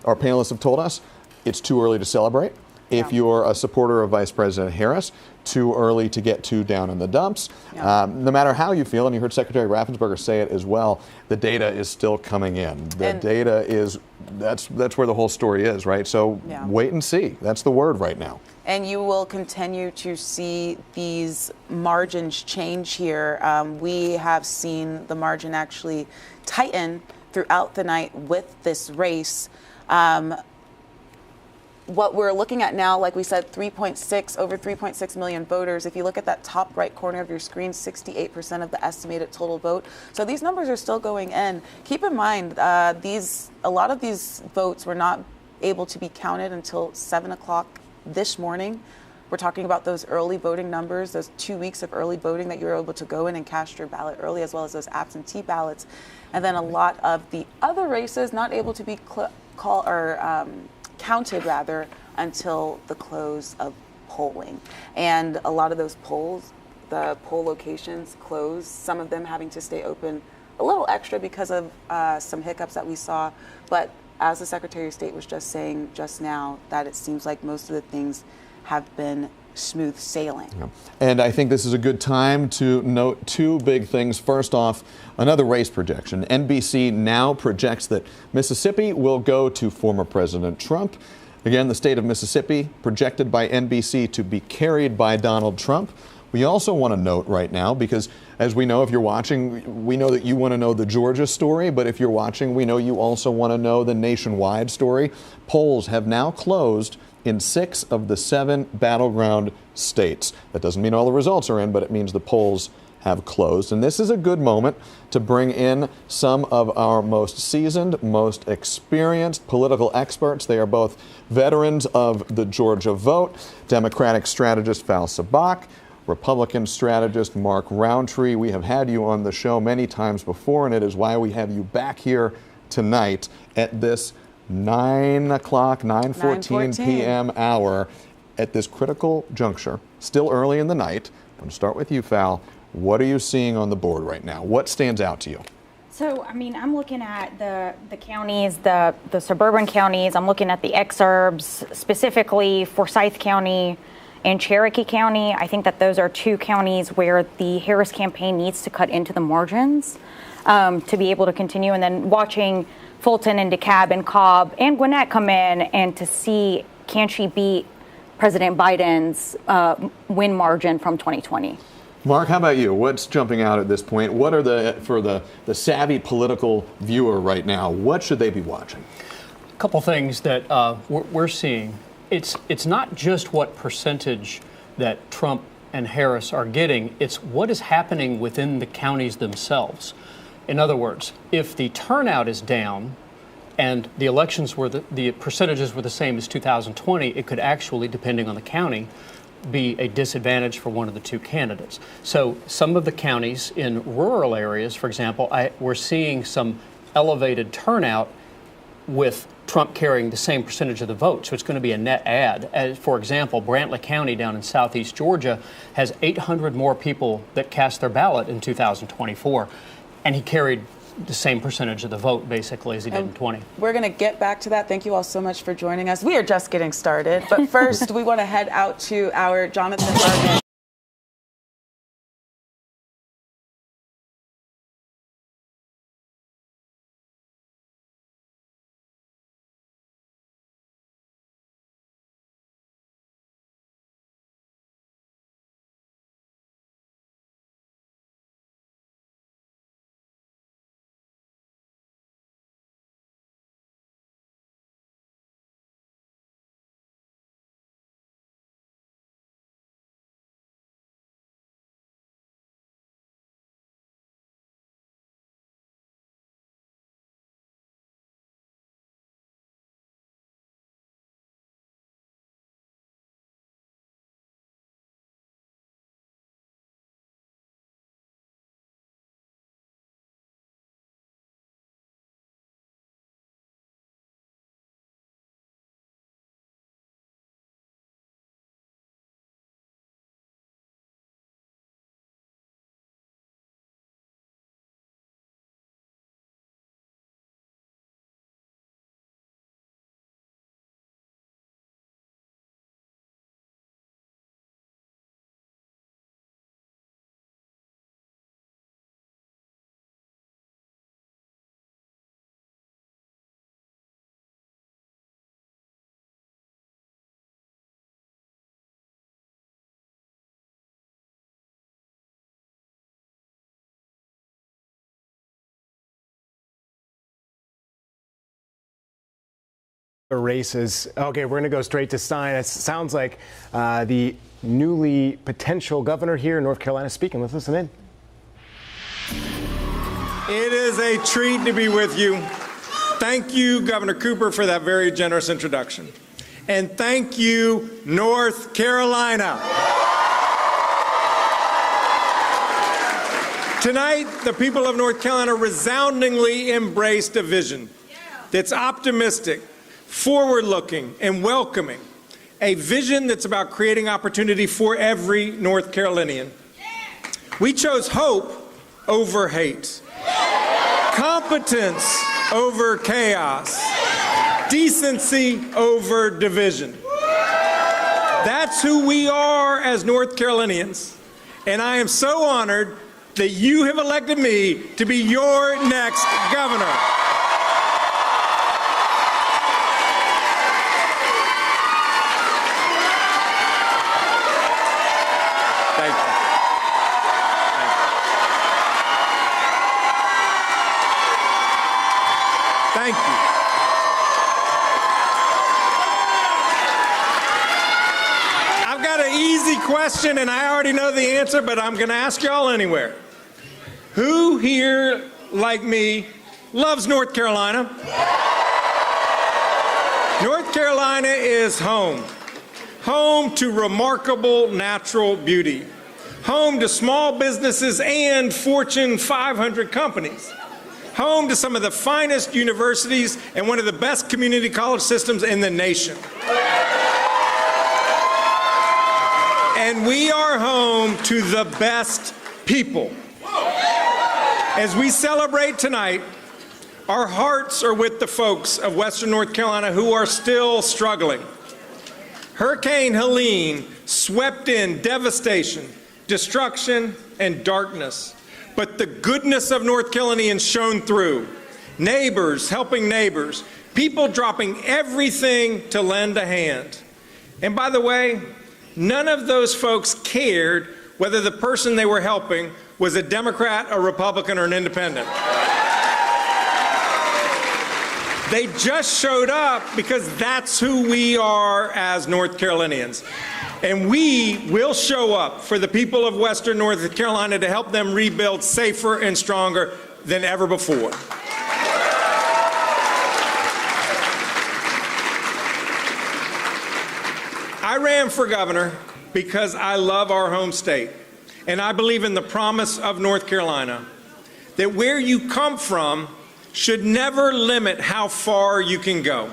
our panelists have told us it's too early to celebrate. If you're a supporter of Vice President Harris, too early to get too down in the dumps. No matter how you feel, and you heard Secretary Raffensperger say it as well, the data is still coming in. The data is, that's where the whole story is, right? So wait and see. That's the word right now. And you will continue to see these margins change here. We have seen the margin actually tighten throughout the night with this race. What we're looking at now, like we said, over 3.6 million voters. If you look at that top right corner of your screen, 68% of the estimated total vote. So these numbers are still going in. Keep in mind, a lot of these votes were not able to be counted until 7 o'clock this morning. We're talking about those early voting numbers, those 2 weeks of early voting that you were able to go in and cast your ballot early, as well as those absentee ballots. And then a lot of the other races not able to be counted until the close of polling. And a lot of those polls, the poll locations closed, some of them having to stay open a little extra because of some hiccups that we saw. But as the Secretary of State was just saying just now, that it seems like most of the things have been smooth sailing. Yeah. And I think this is a good time to note two big things. First off, another race projection. NBC now projects that Mississippi will go to former President Trump. Again, the state of Mississippi projected by NBC to be carried by Donald Trump. We also want to note right now, because as we know, if you're watching, we know that you want to know the Georgia story, but if you're watching, we know you also want to know the nationwide story. Polls have now closed in 6 of the 7 battleground states. That doesn't mean all the results are in, but it means the polls have closed. And this is a good moment to bring in some of our most seasoned, most experienced political experts. They are both veterans of the Georgia vote. Democratic strategist Val Sabak, Republican strategist Mark Roundtree. We have had you on the show many times before, and it is why we have you back here tonight at this 9:14 p.m. hour at this critical juncture. Still early in the night. I'm going to start with you, Val. What are you seeing on the board right now? What stands out to you? So, I mean, I'm looking at the counties, the suburban counties. I'm looking at the exurbs, specifically Forsyth County and Cherokee County. I think that those are 2 counties where the Harris campaign needs to cut into the margins to be able to continue. And then watching Fulton and DeKalb and Cobb and Gwinnett come in and to see, can she beat President Biden's win margin from 2020? Mark, how about you? What's jumping out at this point? What are for the savvy political viewer right now, what should they be watching? A couple things that we're seeing. It's not just what percentage that Trump and Harris are getting, it's what is happening within the counties themselves. In other words, if the turnout is down and the elections were the percentages were the same as 2020, it could actually, depending on the county, be a disadvantage for one of the 2 candidates. So some of the counties in rural areas, for example, we're seeing some elevated turnout with Trump carrying the same percentage of the vote. So it's going to be a net add. For example, Brantley County down in southeast Georgia has 800 more people that cast their ballot in 2024. And he carried the same percentage of the vote, basically, as he did in 20. We're going to get back to that. Thank you all so much for joining us. We are just getting started. But first, we want to head out to our Jonathan Hargan. Races. Okay, we're going to go straight to Stein. It sounds like the newly potential governor here in North Carolina speaking. Let's listen in. It is a treat to be with you. Thank you, Governor Cooper, for that very generous introduction. And thank you, North Carolina. Tonight, the people of North Carolina resoundingly embraced a vision that's optimistic, forward-looking, and welcoming. A vision that's about creating opportunity for every North Carolinian. We chose hope over hate, competence over chaos, decency over division. That's who we are as North Carolinians. And I am so honored that you have elected me to be your next governor. Thank you. easy question, and I already know the answer, but I'm going to ask y'all anyway. Who here, like me, loves North Carolina? North Carolina is home. Home to remarkable natural beauty. Home to small businesses and Fortune 500 companies. Home to some of the finest universities and one of the best community college systems in the nation. And we are home to the best people. As we celebrate tonight, our hearts are with the folks of Western North Carolina who are still struggling. Hurricane Helene swept in devastation, destruction, and darkness. But the goodness of North Carolinians shone through. Neighbors helping neighbors, people dropping everything to lend a hand. And by the way, none of those folks cared whether the person they were helping was a Democrat, a Republican, or an independent. They just showed up because that's who we are as North Carolinians. And we will show up for the people of Western North Carolina to help them rebuild safer and stronger than ever before. I ran for governor because I love our home state, and I believe in the promise of North Carolina that where you come from should never limit how far you can go.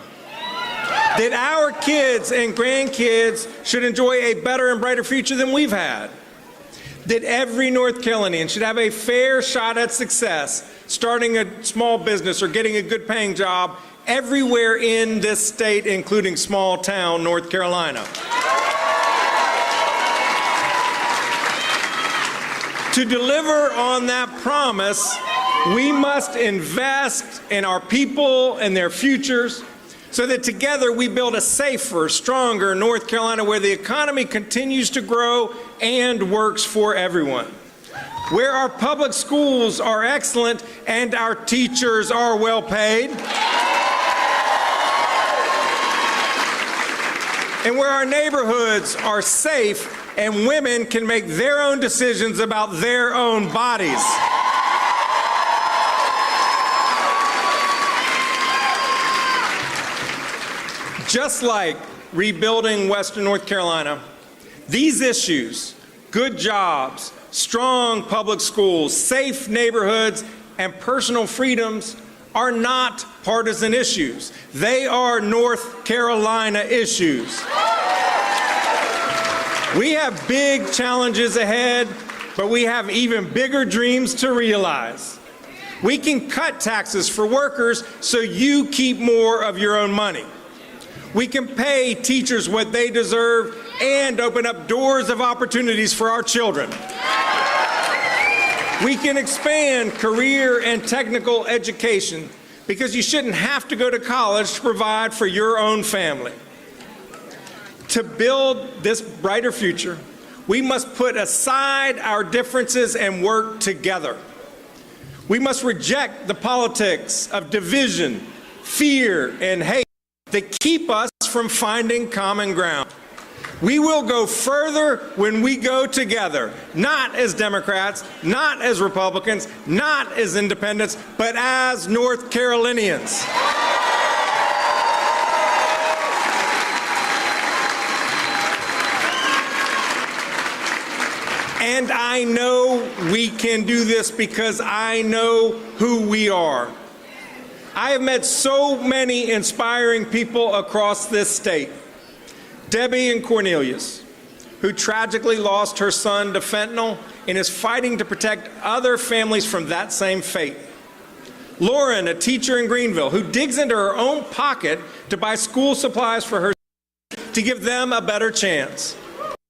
That our kids and grandkids should enjoy a better and brighter future than we've had. That every North Carolinian should have a fair shot at success, starting a small business or getting a good paying job everywhere in this state, including small town North Carolina. To deliver on that promise, we must invest in our people and their futures so that together we build a safer, stronger North Carolina where the economy continues to grow and works for everyone. Where our public schools are excellent and our teachers are well paid. And where our neighborhoods are safe and women can make their own decisions about their own bodies. Just like rebuilding Western North Carolina, these issues, good jobs, strong public schools, safe neighborhoods, and personal freedoms are not partisan issues. They are North Carolina issues. We have big challenges ahead, but we have even bigger dreams to realize. We can cut taxes for workers so you keep more of your own money. We can pay teachers what they deserve and open up doors of opportunities for our children. We can expand career and technical education because you shouldn't have to go to college to provide for your own family. To build this brighter future, we must put aside our differences and work together. We must reject the politics of division, fear, and hate that keep us from finding common ground. We will go further when we go together, not as Democrats, not as Republicans, not as independents, but as North Carolinians. And I know we can do this because I know who we are. I have met so many inspiring people across this state. Debbie and Cornelius, who tragically lost her son to fentanyl and is fighting to protect other families from that same fate. Lauren, a teacher in Greenville, who digs into her own pocket to buy school supplies for her to give them a better chance.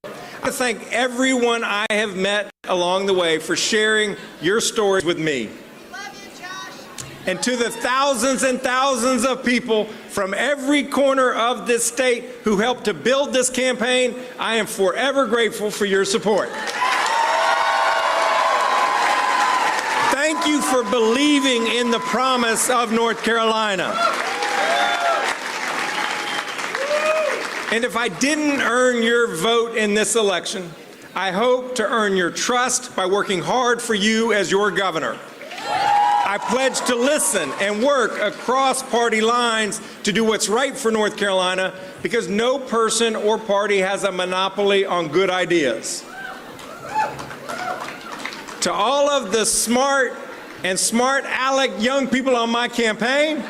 I want to thank everyone I have met along the way for sharing your stories with me. And to the thousands and thousands of people from every corner of this state who helped to build this campaign, I am forever grateful for your support. Thank you for believing in the promise of North Carolina. And if I didn't earn your vote in this election, I hope to earn your trust by working hard for you as your governor. I pledge to listen and work across party lines to do what's right for North Carolina, because no person or party has a monopoly on good ideas. To all of the smart and smart aleck young people on my campaign,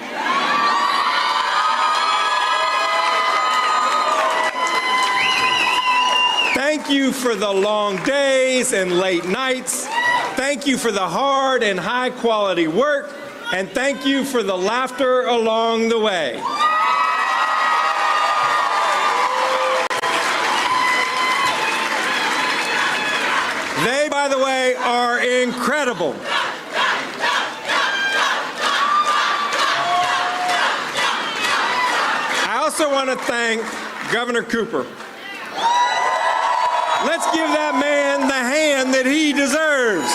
thank you for the long days and late nights. Thank you for the hard and high quality work. And thank you for the laughter along the way. They, by the way, are incredible. I also want to thank Governor Cooper. Let's give that man the hand that he deserves.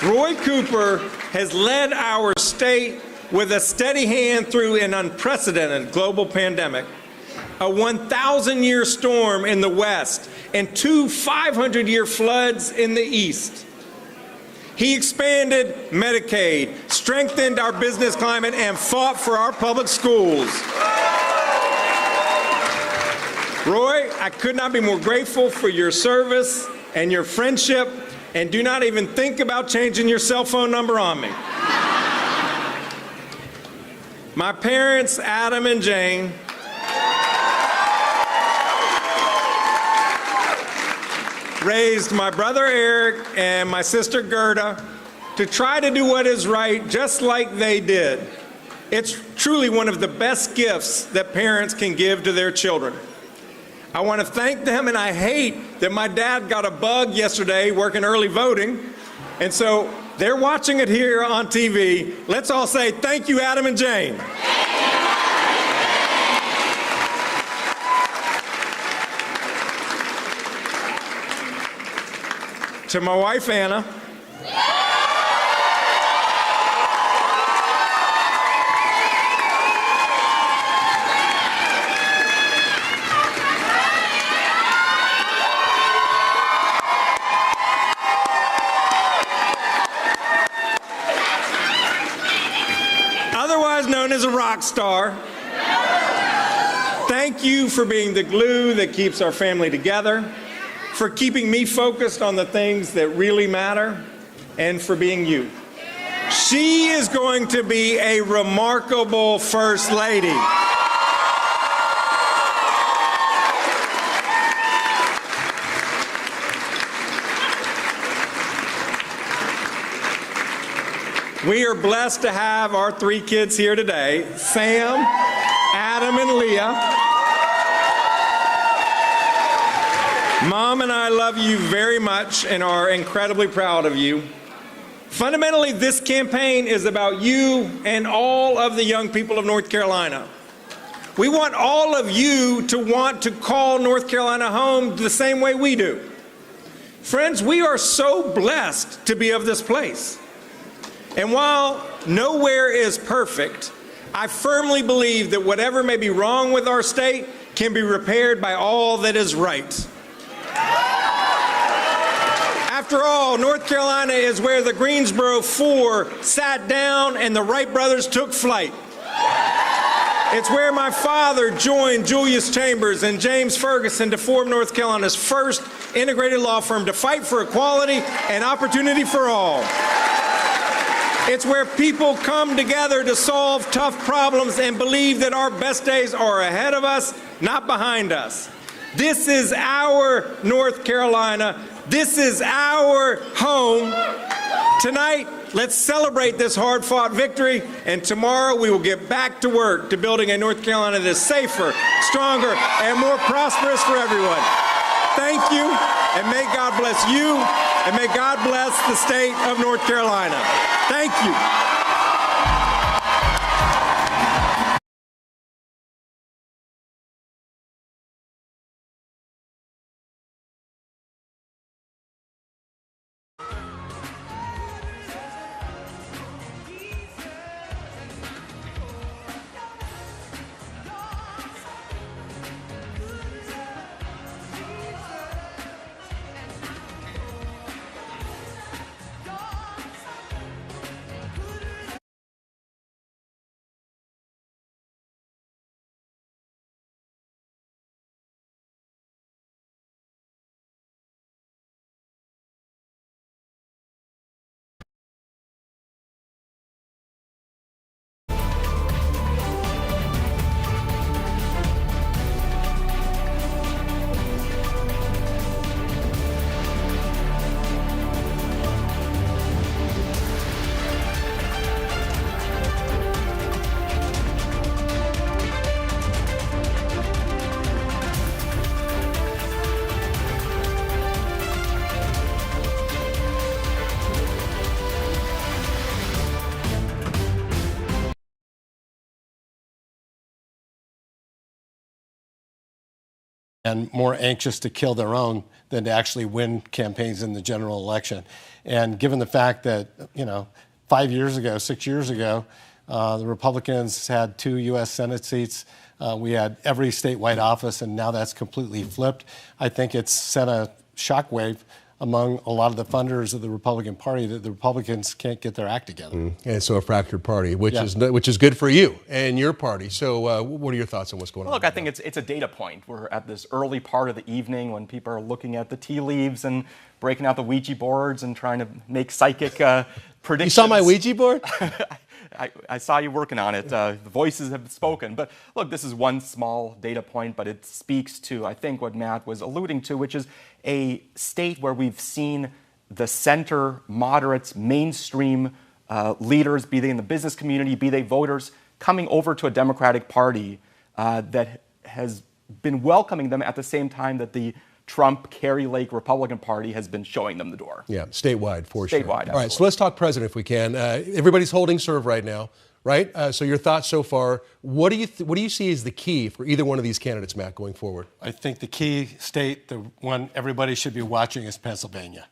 Roy Cooper has led our state with a steady hand through an unprecedented global pandemic, a 1,000-year storm in the West, and 2 500-year floods in the East. He expanded Medicaid, strengthened our business climate, and fought for our public schools. Roy, I could not be more grateful for your service and your friendship, and do not even think about changing your cell phone number on me. My parents, Adam and Jane, raised my brother Eric and my sister Gerda to try to do what is right just like they did. It's truly one of the best gifts that parents can give to their children. I want to thank them, and I hate that my dad got a bug yesterday working early voting, and so they're watching it here on TV. Let's all say thank you, Adam and Jane. To my wife, Anna. Otherwise known as a rock star. Thank you for being the glue that keeps our family together, for keeping me focused on the things that really matter, and for being you. She is going to be a remarkable First Lady. We are blessed to have our 3 kids here today, Sam, Adam, and Leah. Mom and I love you very much and are incredibly proud of you. Fundamentally, this campaign is about you and all of the young people of North Carolina. We want all of you to want to call North Carolina home the same way we do. Friends, we are so blessed to be of this place. And while nowhere is perfect, I firmly believe that whatever may be wrong with our state can be repaired by all that is right. After all, North Carolina is where the Greensboro Four sat down and the Wright brothers took flight. It's where my father joined Julius Chambers and James Ferguson to form North Carolina's first integrated law firm to fight for equality and opportunity for all. It's where people come together to solve tough problems and believe that our best days are ahead of us, not behind us. This is our North Carolina. This is our home. Tonight, let's celebrate this hard-fought victory, and tomorrow we will get back to work to building a North Carolina that is safer, stronger, and more prosperous for everyone. Thank you, and may God bless you, and may God bless the state of North Carolina. Thank you. and more anxious to kill their own than to actually win campaigns in the general election. And given the fact that, 5 years ago, 6 years ago, the Republicans had 2 U.S. Senate seats. We had every statewide office, and now that's completely flipped. I think it's sent a shockwave among a lot of the funders of the Republican Party that the Republicans can't get their act together. And so a fractured party, which is good for you and your party. So what are your thoughts on what's going on? Look, I think it's a data point. We're at this early part of the evening when people are looking at the tea leaves and breaking out the Ouija boards and trying to make psychic predictions. You saw my Ouija board? I saw you working on it. The voices have spoken. But look, this is one small data point, but it speaks to, I think, what Matt was alluding to, which is a state where we've seen the center, moderates, mainstream leaders, be they in the business community, be they voters, coming over to a Democratic Party that has been welcoming them at the same time that the Trump, Kerry Lake Republican Party has been showing them the door. Yeah, statewide for sure. Statewide, All right, so let's talk president if we can. Everybody's holding serve right now, right? So your thoughts so far. What do you see as the key for either one of these candidates, Matt, going forward? I think the key state, the one everybody should be watching, is Pennsylvania.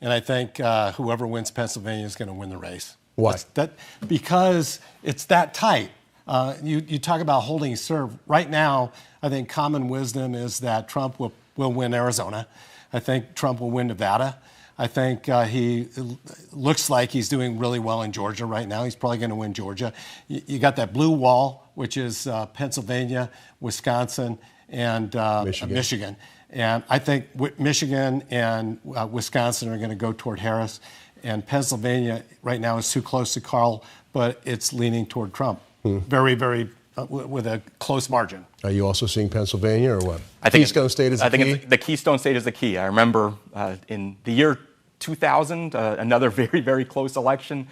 And I think whoever wins Pennsylvania is going to win the race. Why? Because it's that tight. You talk about holding serve. Right now, I think common wisdom is that Trump will win Arizona. I think Trump will win Nevada. I think he looks like he's doing really well in Georgia right now. He's probably going to win Georgia. You got that blue wall, which is Pennsylvania, Wisconsin, and Michigan. And I think Michigan and Wisconsin are going to go toward Harris. And Pennsylvania right now is too close to Carl, but it's leaning toward Trump. Very, very with a close margin. Are you also seeing Pennsylvania or what? I think Keystone State is the key? The Keystone State is the key. I remember in the year 2000, another very, very close election,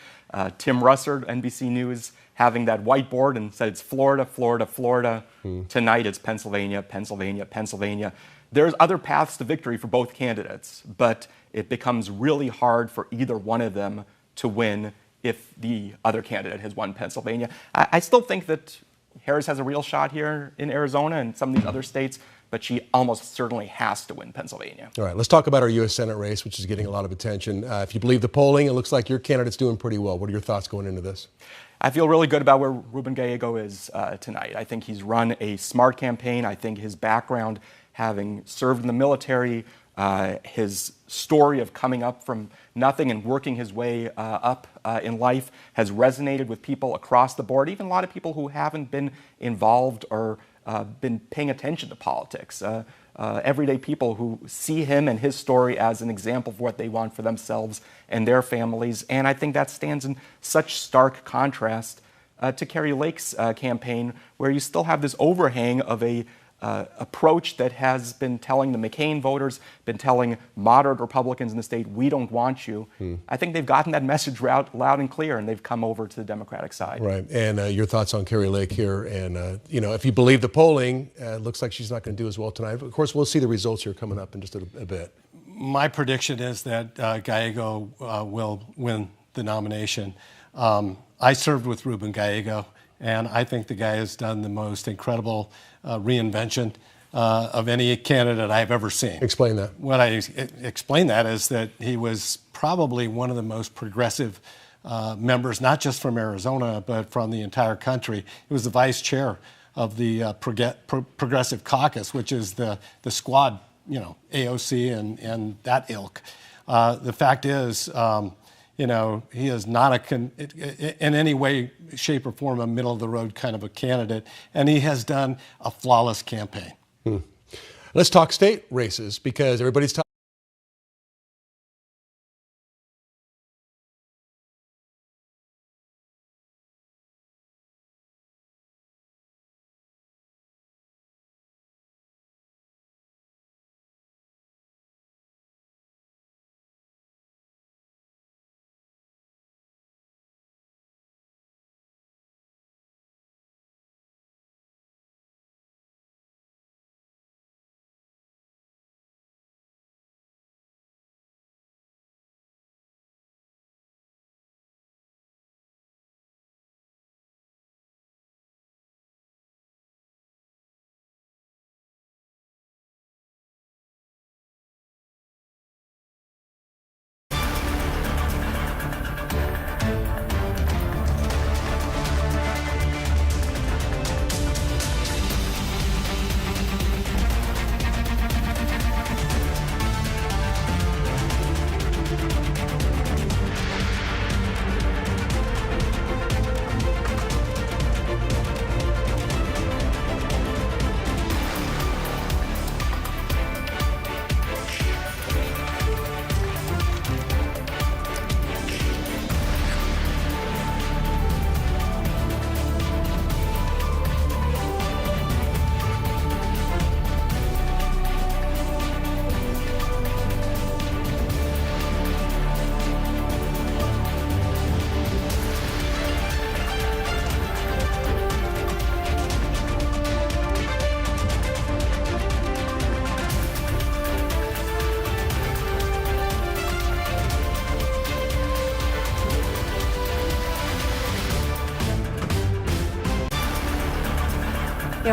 Tim Russert, NBC News, having that whiteboard and said it's Florida, Florida, Florida. Tonight it's Pennsylvania, Pennsylvania, Pennsylvania. There's other paths to victory for both candidates, but it becomes really hard for either one of them to win if the other candidate has won Pennsylvania. I still think that Harris has a real shot here in Arizona and some of these other states, but she almost certainly has to win Pennsylvania. All right, let's talk about our U.S. Senate race, which is getting a lot of attention. If you believe the polling, it looks like your candidate's doing pretty well. What are your thoughts going into this? I feel really good about where Ruben Gallego is tonight. I think he's run a smart campaign. I think his background, having served in the military, his story of coming up from nothing and working his way up in life has resonated with people across the board, even a lot of people who haven't been involved or been paying attention to politics. Everyday people who see him and his story as an example of what they want for themselves and their families. And I think that stands in such stark contrast to Kerry Lake's campaign, where you still have this overhang of a approach that has been telling the McCain voters, been telling moderate Republicans in the state, we don't want you. I think they've gotten that message out loud and clear, and they've come over to the Democratic side. Right. And your thoughts on Kerry Lake here. And, if you believe the polling, it looks like she's not going to do as well tonight. But of course, we'll see the results here coming up in just a bit. My prediction is that Gallego will win the nomination. I served with Ruben Gallego, and I think the guy has done the most incredible reinvention of any candidate I've ever seen. Explain that. What I explain that is that he was probably one of the most progressive members, not just from Arizona, but from the entire country. He was the vice chair of the Progressive Caucus, which is the squad, AOC and that ilk. The fact is, he is not in any way, shape, or form a middle-of-the-road kind of a candidate, and he has done a flawless campaign. Let's talk state races, because everybody's talking.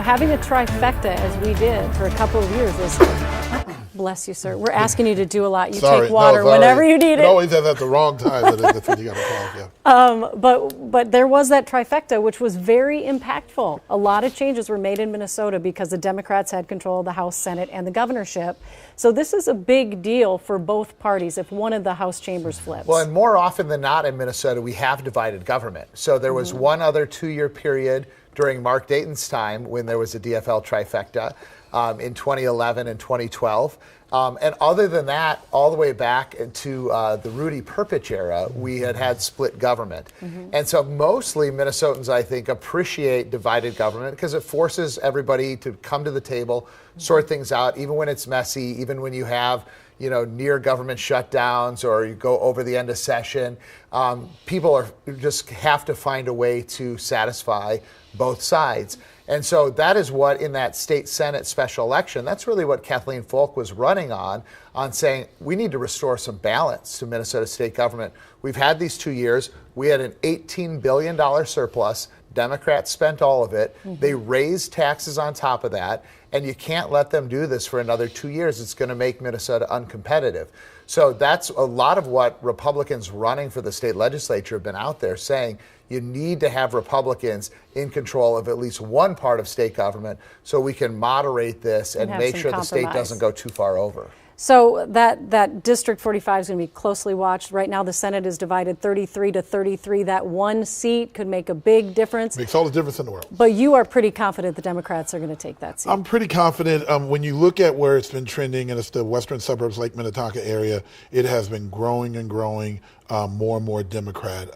having a trifecta as we did for a couple of years is, bless you, sir. We're asking you to do a lot. You take water whenever you need it. Always at the wrong time. That's when you got to call. Yeah. But there was that trifecta, which was very impactful. A lot of changes were made in Minnesota because the Democrats had control of the House, Senate, and the governorship. So this is a big deal for both parties if one of the House chambers flips. Well, and more often than not in Minnesota, we have divided government. So there was one other 2-year period during Mark Dayton's time when there was a DFL trifecta in 2011 and 2012. And other than that, all the way back into the Rudy Perpich era, we had split government. And so mostly Minnesotans, I think, appreciate divided government because it forces everybody to come to the table, sort things out, even when it's messy, even when you have near government shutdowns or you go over the end of session. People just have to find a way to satisfy both sides. And so that is what, in that state Senate special election, that's really what Kathleen Falk was running on saying we need to restore some balance to Minnesota state government. We've had these 2 years. We had an $18 billion surplus. Democrats spent all of it. They raised taxes on top of that. And you can't let them do this for another 2 years. It's going to make Minnesota uncompetitive. So that's a lot of what Republicans running for the state legislature have been out there saying. You need to have Republicans in control of at least one part of state government so we can moderate this and make sure the state doesn't go too far over. So that District 45 is going to be closely watched. Right now, the Senate is divided 33-33. That one seat could make a big difference. Makes all the difference in the world. But you are pretty confident the Democrats are going to take that seat. I'm pretty confident. When you look at where it's been trending, and it's the western suburbs, Lake Minnetonka area, it has been growing and growing. More and more Democrat.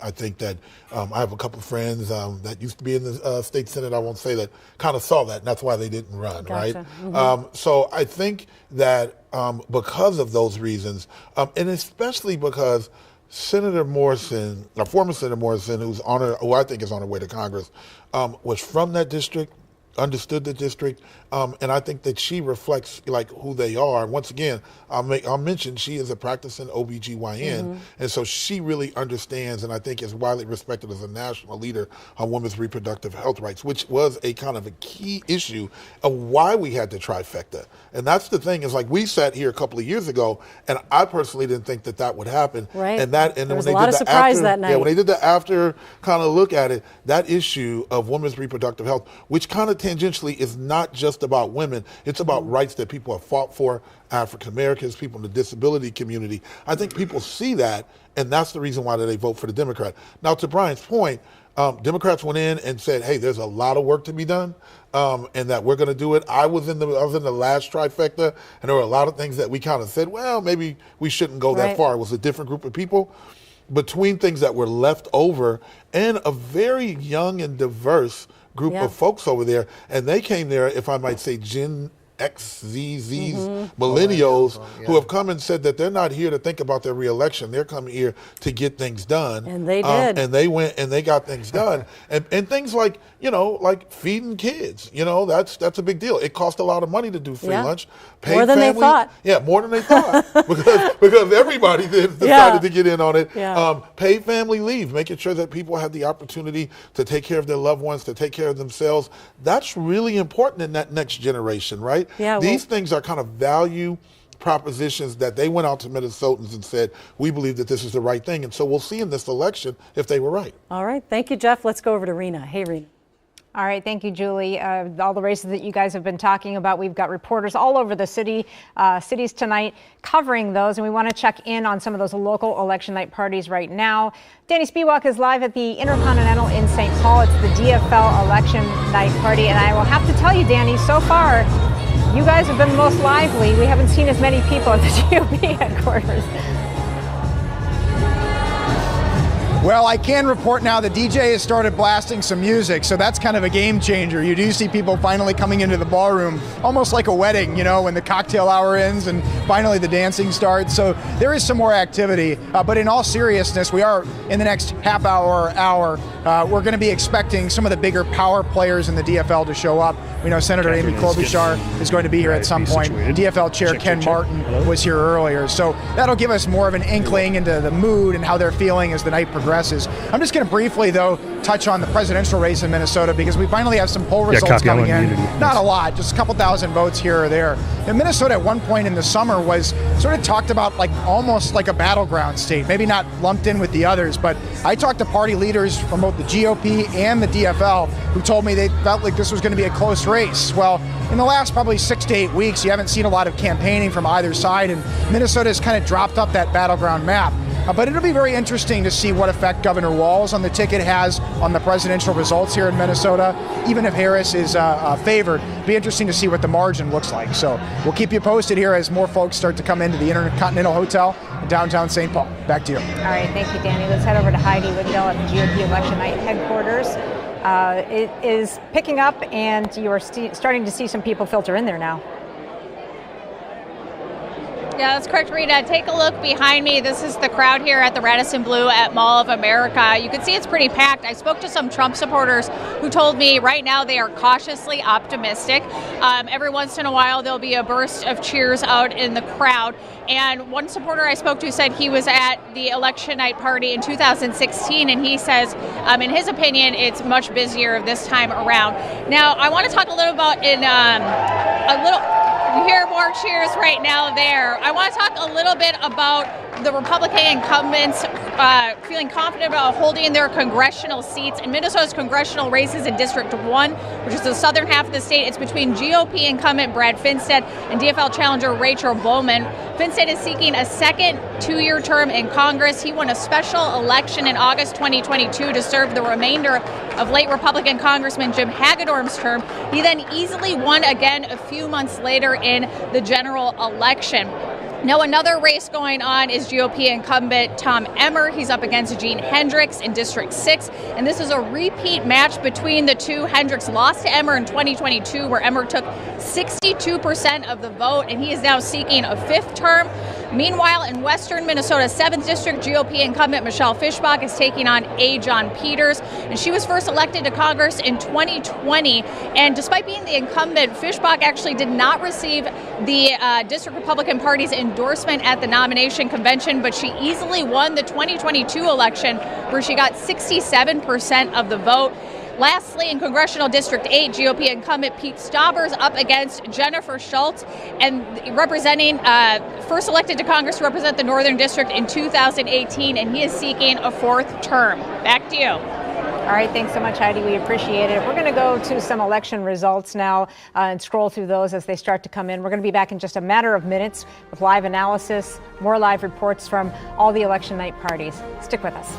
I think that I have a couple of friends that used to be in the state Senate, I won't say that, kind of saw that, and that's why they didn't run, right? So I think that because of those reasons, and especially because Senator Morrison, or former Senator Morrison, who I think is on her way to Congress, was from that district, understood the district, and I think that she reflects like who they are. And once again, I'll mention she is a practicing OBGYN, and so she really understands, and I think is widely respected as a national leader on women's reproductive health rights, which was a kind of a key issue of why we had the trifecta. And that's the thing, is like we sat here a couple of years ago, and I personally didn't think that would happen. Right. And there was a lot of surprise that night. Yeah, when they did the after kind of look at it, that issue of women's reproductive health, which kind of tangentially is not just about women, it's about rights that people have fought for, African Americans, people in the disability community. I think people see that, and that's the reason why they vote for the Democrat. Now, to Brian's point, Democrats went in and said, hey, there's a lot of work to be done, and that we're going to do it. I was in the last trifecta, and there were a lot of things that we kind of said, well, maybe we shouldn't go that far. It was a different group of people. Between things that were left over and a very young and diverse group of folks over there, and they came there, if I might say, Gen X, Zs, millennials, who have come and said that they're not here to think about their reelection. They're coming here to get things done. And they did. And they went and they got things done. and things like, like feeding kids, that's a big deal. It cost a lot of money to do free lunch. More than they thought. Yeah, more than they thought. because everybody decided to get in on it. Yeah. Paid family leave, making sure that people have the opportunity to take care of their loved ones, to take care of themselves. That's really important in that next generation, right? Yeah, These things are kind of value propositions that they went out to Minnesotans and said, we believe that this is the right thing. And so we'll see in this election if they were right. All right. Thank you, Jeff. Let's go over to Rena. Hey, Rena. All right. Thank you, Julie. All the races that you guys have been talking about, we've got reporters all over the cities tonight covering those, and we want to check in on some of those local election night parties right now. Danny Spiewak is live at the Intercontinental in St. Paul. It's the DFL election night party, and I will have to tell you, Danny, so far, you guys have been the most lively. We haven't seen as many people at the GOP headquarters. Well, I can report now the DJ has started blasting some music, so that's kind of a game changer. You do see people finally coming into the ballroom, almost like a wedding, when the cocktail hour ends and finally the dancing starts. So there is some more activity. But in all seriousness, we are in the next half hour, we're going to be expecting some of the bigger power players in the DFL to show up. We know Senator Amy Klobuchar is going to be here at some point. DFL Chair Ken Martin was here earlier. So that'll give us more of an inkling into the mood and how they're feeling as the night progresses. I'm just going to briefly, though, touch on the presidential race in Minnesota because we finally have some poll results coming in. Not a lot, just a couple thousand votes here or there. And Minnesota at one point in the summer was sort of talked about like almost like a battleground state, maybe not lumped in with the others, but I talked to party leaders from both the GOP and the DFL who told me they felt like this was going to be a close race. Well, in the last probably 6 to 8 weeks, you haven't seen a lot of campaigning from either side, and Minnesota has kind of dropped up that battleground map. But it'll be very interesting to see what effect Governor Walz on the ticket has on the presidential results here in Minnesota. Even if Harris is favored, it'll be interesting to see what the margin looks like. So we'll keep you posted here as more folks start to come into the Intercontinental Hotel in downtown St. Paul. Back to you. All right, thank you, Danny. Let's head over to Heidi Wendell at the GOP election night headquarters. It is picking up, and you are starting to see some people filter in there now. Yeah, that's correct, Rita. Take a look behind me. This is the crowd here at the Radisson Blu at Mall of America. You can see it's pretty packed. I spoke to some Trump supporters who told me right now they are cautiously optimistic. Every once in a while, there'll be a burst of cheers out in the crowd. And one supporter I spoke to said he was at the election night party in 2016, and he says, in his opinion, it's much busier this time around. Now, I want to talk a little about you hear more cheers right now there. I want to talk a little bit about the Republican incumbents feeling confident about holding their congressional seats. In Minnesota's congressional races in District 1, which is the southern half of the state, it's between GOP incumbent Brad Finstad and DFL challenger Rachel Bowman. Finstad is seeking a second 2-year term in Congress. He won a special election in August 2022 to serve the remainder of late Republican Congressman Jim Hagedorn's term. He then easily won again a few months later in the general election. Now, another race going on is GOP incumbent Tom Emmer. He's up against Gene Hendricks in District 6, and this is a repeat match between the two. Hendricks lost to Emmer in 2022, where Emmer took 62% of the vote, and he is now seeking a 5th term. Meanwhile, in western Minnesota 7th District, GOP incumbent Michelle Fischbach is taking on A. John Peters, and she was first elected to Congress in 2020. And despite being the incumbent, Fischbach actually did not receive the District Republican Party's endorsement at the nomination convention, but she easily won the 2022 election, where she got 67% of the vote. Lastly, in Congressional District 8, GOP incumbent Pete Staubers up against Jennifer Schultz, and representing, first elected to Congress to represent the Northern District in 2018, and he is seeking a 4th term. Back to you. All right, thanks so much, Heidi. We appreciate it. We're going to go to some election results now and scroll through those as they start to come in. We're going to be back in just a matter of minutes with live analysis, more live reports from all the election night parties. Stick with us.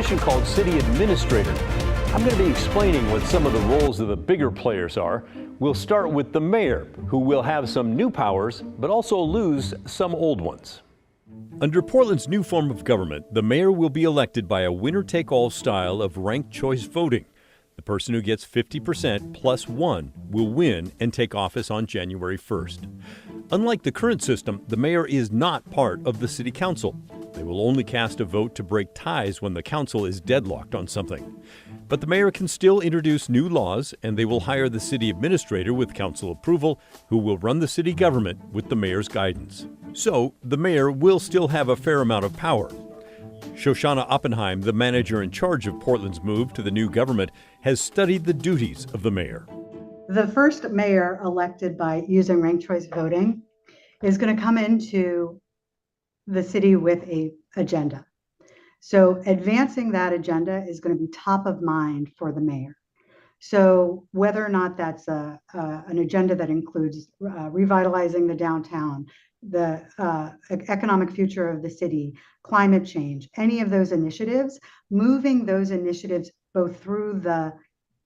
position called city administrator. I'm going to be explaining what some of the roles of the bigger players are. We'll start with the mayor, who will have some new powers, but also lose some old ones. Under Portland's new form of government, the mayor will be elected by a winner-take-all style of ranked choice voting. The person who gets 50% plus one will win and take office on January 1st. Unlike the current system, the mayor is not part of the city council. They will only cast a vote to break ties when the council is deadlocked on something. But the mayor can still introduce new laws, and they will hire the city administrator with council approval, who will run the city government with the mayor's guidance. So, the mayor will still have a fair amount of power. Shoshana Oppenheim, the manager in charge of Portland's move to the new government, has studied the duties of the mayor. The first mayor elected by using ranked choice voting is going to come into the city with an agenda. So advancing that agenda is going to be top of mind for the mayor. So whether or not that's an agenda that includes revitalizing the downtown, the economic future of the city, climate change, any of those initiatives, moving those initiatives both through the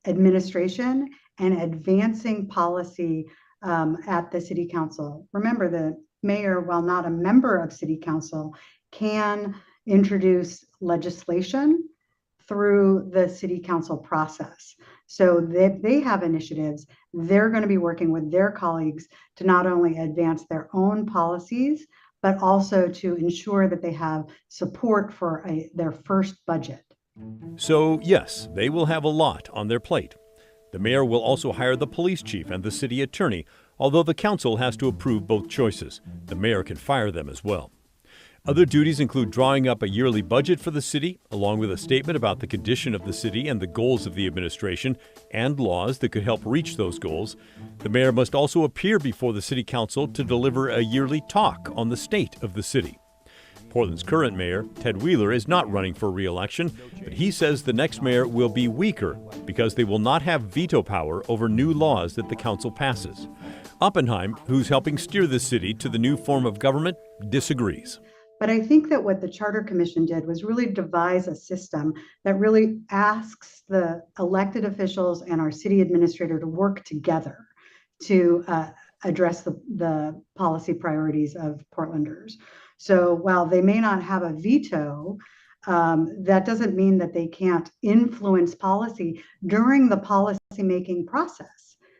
administration and advancing policy at the city council. Remember, the mayor, while not a member of city council, can introduce legislation through the city council process. So they have initiatives. They're going to be working with their colleagues to not only advance their own policies, but also to ensure that they have support for their first budget. So, yes, they will have a lot on their plate. The mayor will also hire the police chief and the city attorney, although the council has to approve both choices. The mayor can fire them as well. Other duties include drawing up a yearly budget for the city, along with a statement about the condition of the city and the goals of the administration, and laws that could help reach those goals. The mayor must also appear before the city council to deliver a yearly talk on the state of the city. Portland's current mayor, Ted Wheeler, is not running for re-election, but he says the next mayor will be weaker because they will not have veto power over new laws that the council passes. Oppenheim, who's helping steer the city to the new form of government, disagrees. But I think that what the Charter Commission did was really devise a system that really asks the elected officials and our city administrator to work together to address the policy priorities of Portlanders. So while they may not have a veto, that doesn't mean that they can't influence policy during the policy-making process.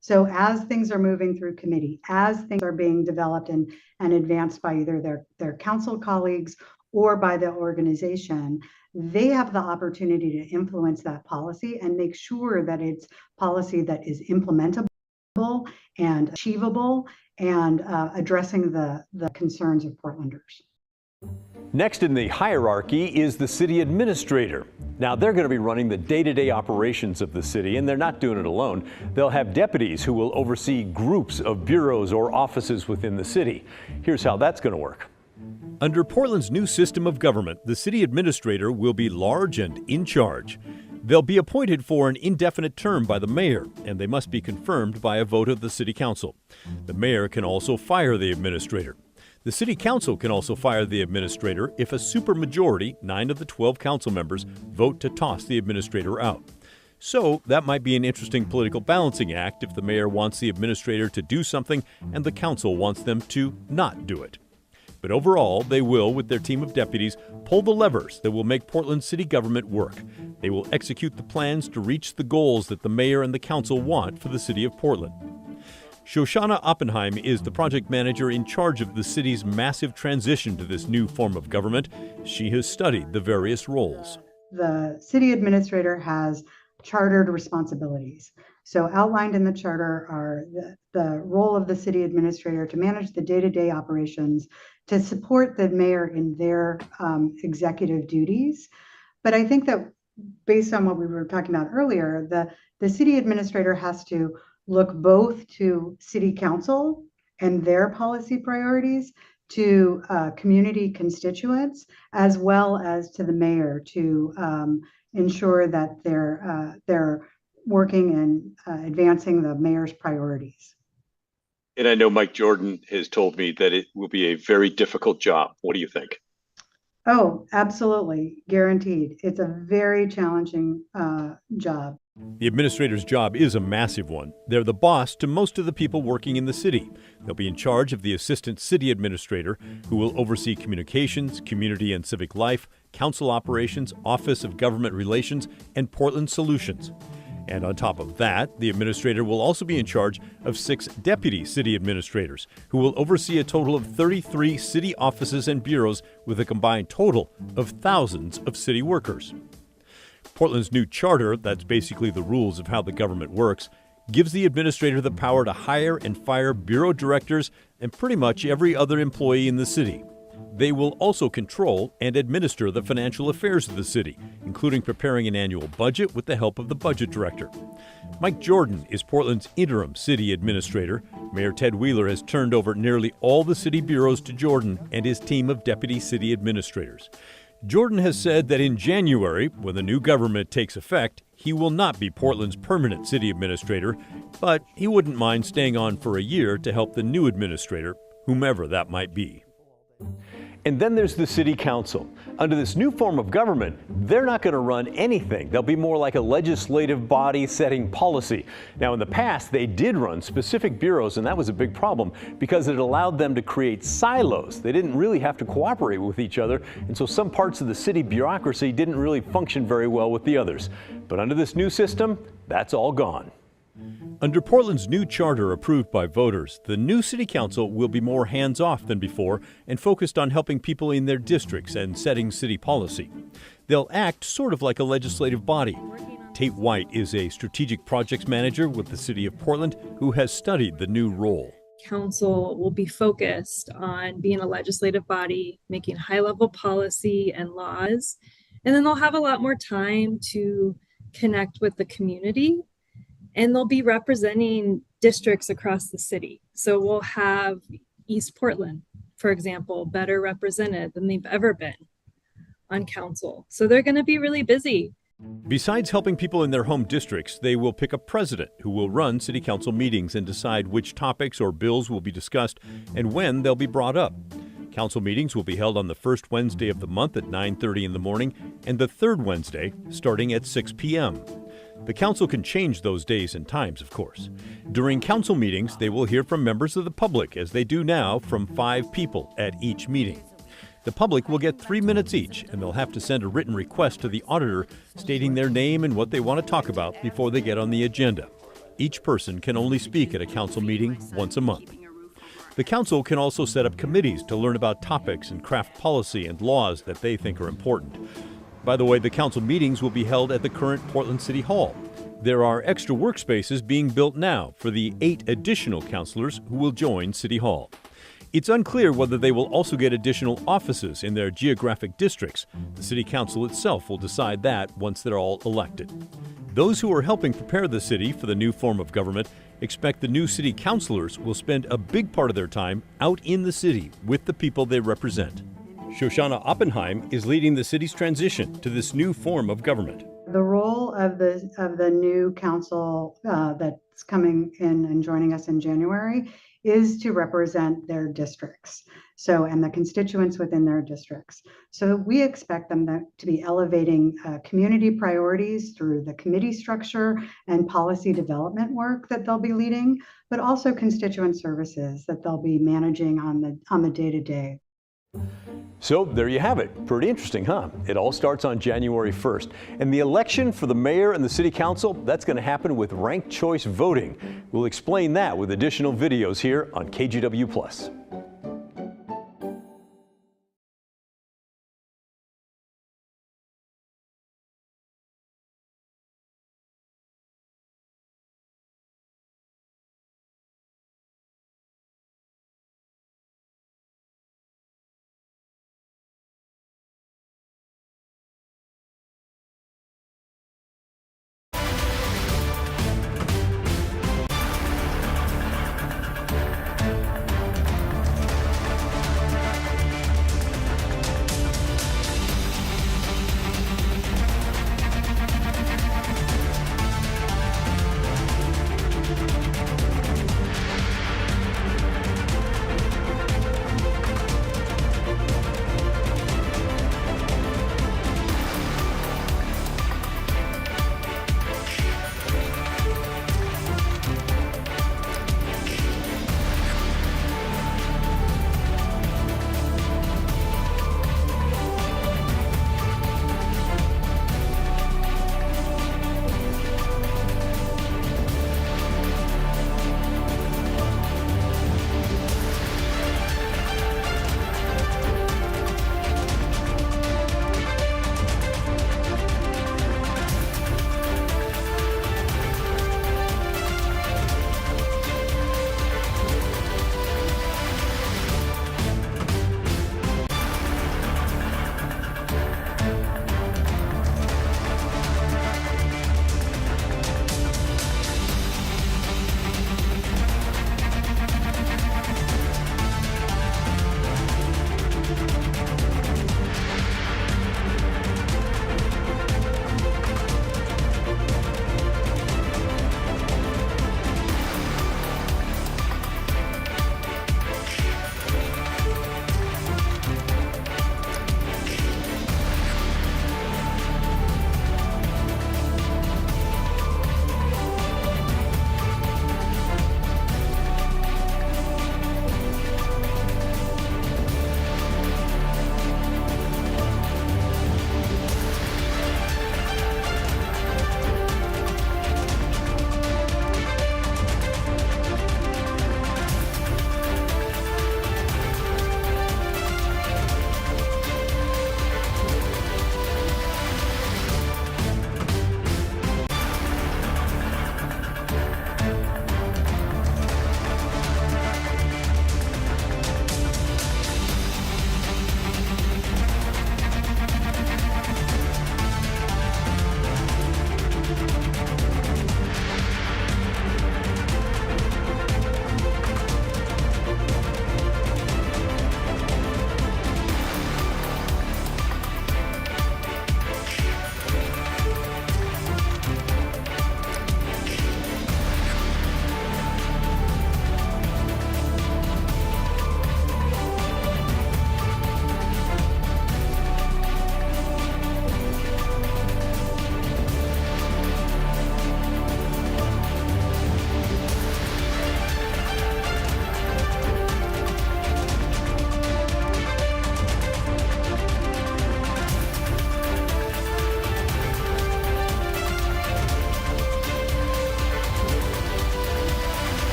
So as things are moving through committee, as things are being developed and advanced by either their council colleagues or by the organization, they have the opportunity to influence that policy and make sure that it's policy that is implementable and achievable and addressing the concerns of Portlanders. Next in the hierarchy is the city administrator. Now, they're going to be running the day-to-day operations of the city, and they're not doing it alone. They'll have deputies who will oversee groups of bureaus or offices within the city. Here's how that's going to work. Under Portland's new system of government, the city administrator will be large and in charge. They'll be appointed for an indefinite term by the mayor, and they must be confirmed by a vote of the city council. The mayor can also fire the administrator. The city council can also fire the administrator if a supermajority, 9 of the 12 council members, vote to toss the administrator out. So that might be an interesting political balancing act if the mayor wants the administrator to do something and the council wants them to not do it. But overall, they will, with their team of deputies, pull the levers that will make Portland city government work. They will execute the plans to reach the goals that the mayor and the council want for the city of Portland. Shoshana Oppenheim is the project manager in charge of the city's massive transition to this new form of government. She has studied the various roles. The city administrator has chartered responsibilities. So outlined in the charter are the role of the city administrator to manage the day-to-day operations, to support the mayor in their executive duties. But I think that based on what we were talking about earlier, the city administrator has to look both to city council and their policy priorities, to community constituents, as well as to the mayor to ensure that they're working and advancing the mayor's priorities. And I know Mike Jordan has told me that it will be a very difficult job. What do you think? Oh, absolutely, guaranteed. It's a very challenging job. The administrator's job is a massive one. They're the boss to most of the people working in the city. They'll be in charge of the assistant city administrator, who will oversee communications, community and civic life, council operations, Office of Government Relations, and Portland Solutions. And on top of that, the administrator will also be in charge of 6 deputy city administrators, who will oversee a total of 33 city offices and bureaus with a combined total of thousands of city workers. Portland's new charter, that's basically the rules of how the government works, gives the administrator the power to hire and fire bureau directors and pretty much every other employee in the city. They will also control and administer the financial affairs of the city, including preparing an annual budget with the help of the budget director. Mike Jordan is Portland's interim city administrator. Mayor Ted Wheeler has turned over nearly all the city bureaus to Jordan and his team of deputy city administrators. Jordan has said that in January, when the new government takes effect, he will not be Portland's permanent city administrator, but he wouldn't mind staying on for a year to help the new administrator, whomever that might be. And then there's the city council. Under this new form of government, they're not going to run anything. They'll be more like a legislative body setting policy. Now, in the past, they did run specific bureaus, and that was a big problem because it allowed them to create silos. They didn't really have to cooperate with each other, and so some parts of the city bureaucracy didn't really function very well with the others. But under this new system, that's all gone. Under Portland's new charter approved by voters, the new city council will be more hands-off than before and focused on helping people in their districts and setting city policy. They'll act sort of like a legislative body. Tate White is a strategic projects manager with the city of Portland who has studied the new role. Council will be focused on being a legislative body, making high-level policy and laws, and then they'll have a lot more time to connect with the community. And they'll be representing districts across the city. So we'll have East Portland, for example, better represented than they've ever been on council. So they're going to be really busy. Besides helping people in their home districts, they will pick a president who will run city council meetings and decide which topics or bills will be discussed and when they'll be brought up. Council meetings will be held on the first Wednesday of the month at 9:30 in the morning and the third Wednesday starting at 6 p.m. The council can change those days and times, of course. During council meetings, they will hear from members of the public, as they do now, from 5 people at each meeting. The public will get 3 minutes each, and they'll have to send a written request to the auditor stating their name and what they want to talk about before they get on the agenda. Each person can only speak at a council meeting once a month. The council can also set up committees to learn about topics and craft policy and laws that they think are important. By the way, the council meetings will be held at the current Portland City Hall. There are extra workspaces being built now for the 8 additional councilors who will join City Hall. It's unclear whether they will also get additional offices in their geographic districts. The city council itself will decide that once they're all elected. Those who are helping prepare the city for the new form of government expect the new city councilors will spend a big part of their time out in the city with the people they represent. Shoshana Oppenheim is leading the city's transition to this new form of government. The role of the new council that's coming in and joining us in January is to represent their districts, and the constituents within their districts. So we expect them to be elevating community priorities through the committee structure and policy development work that they'll be leading, but also constituent services that they'll be managing on the day-to-day. So there you have it. Pretty interesting, huh? It all starts on January 1st. And the election for the mayor and the city council, that's going to happen with ranked choice voting. We'll explain that with additional videos here on KGW+.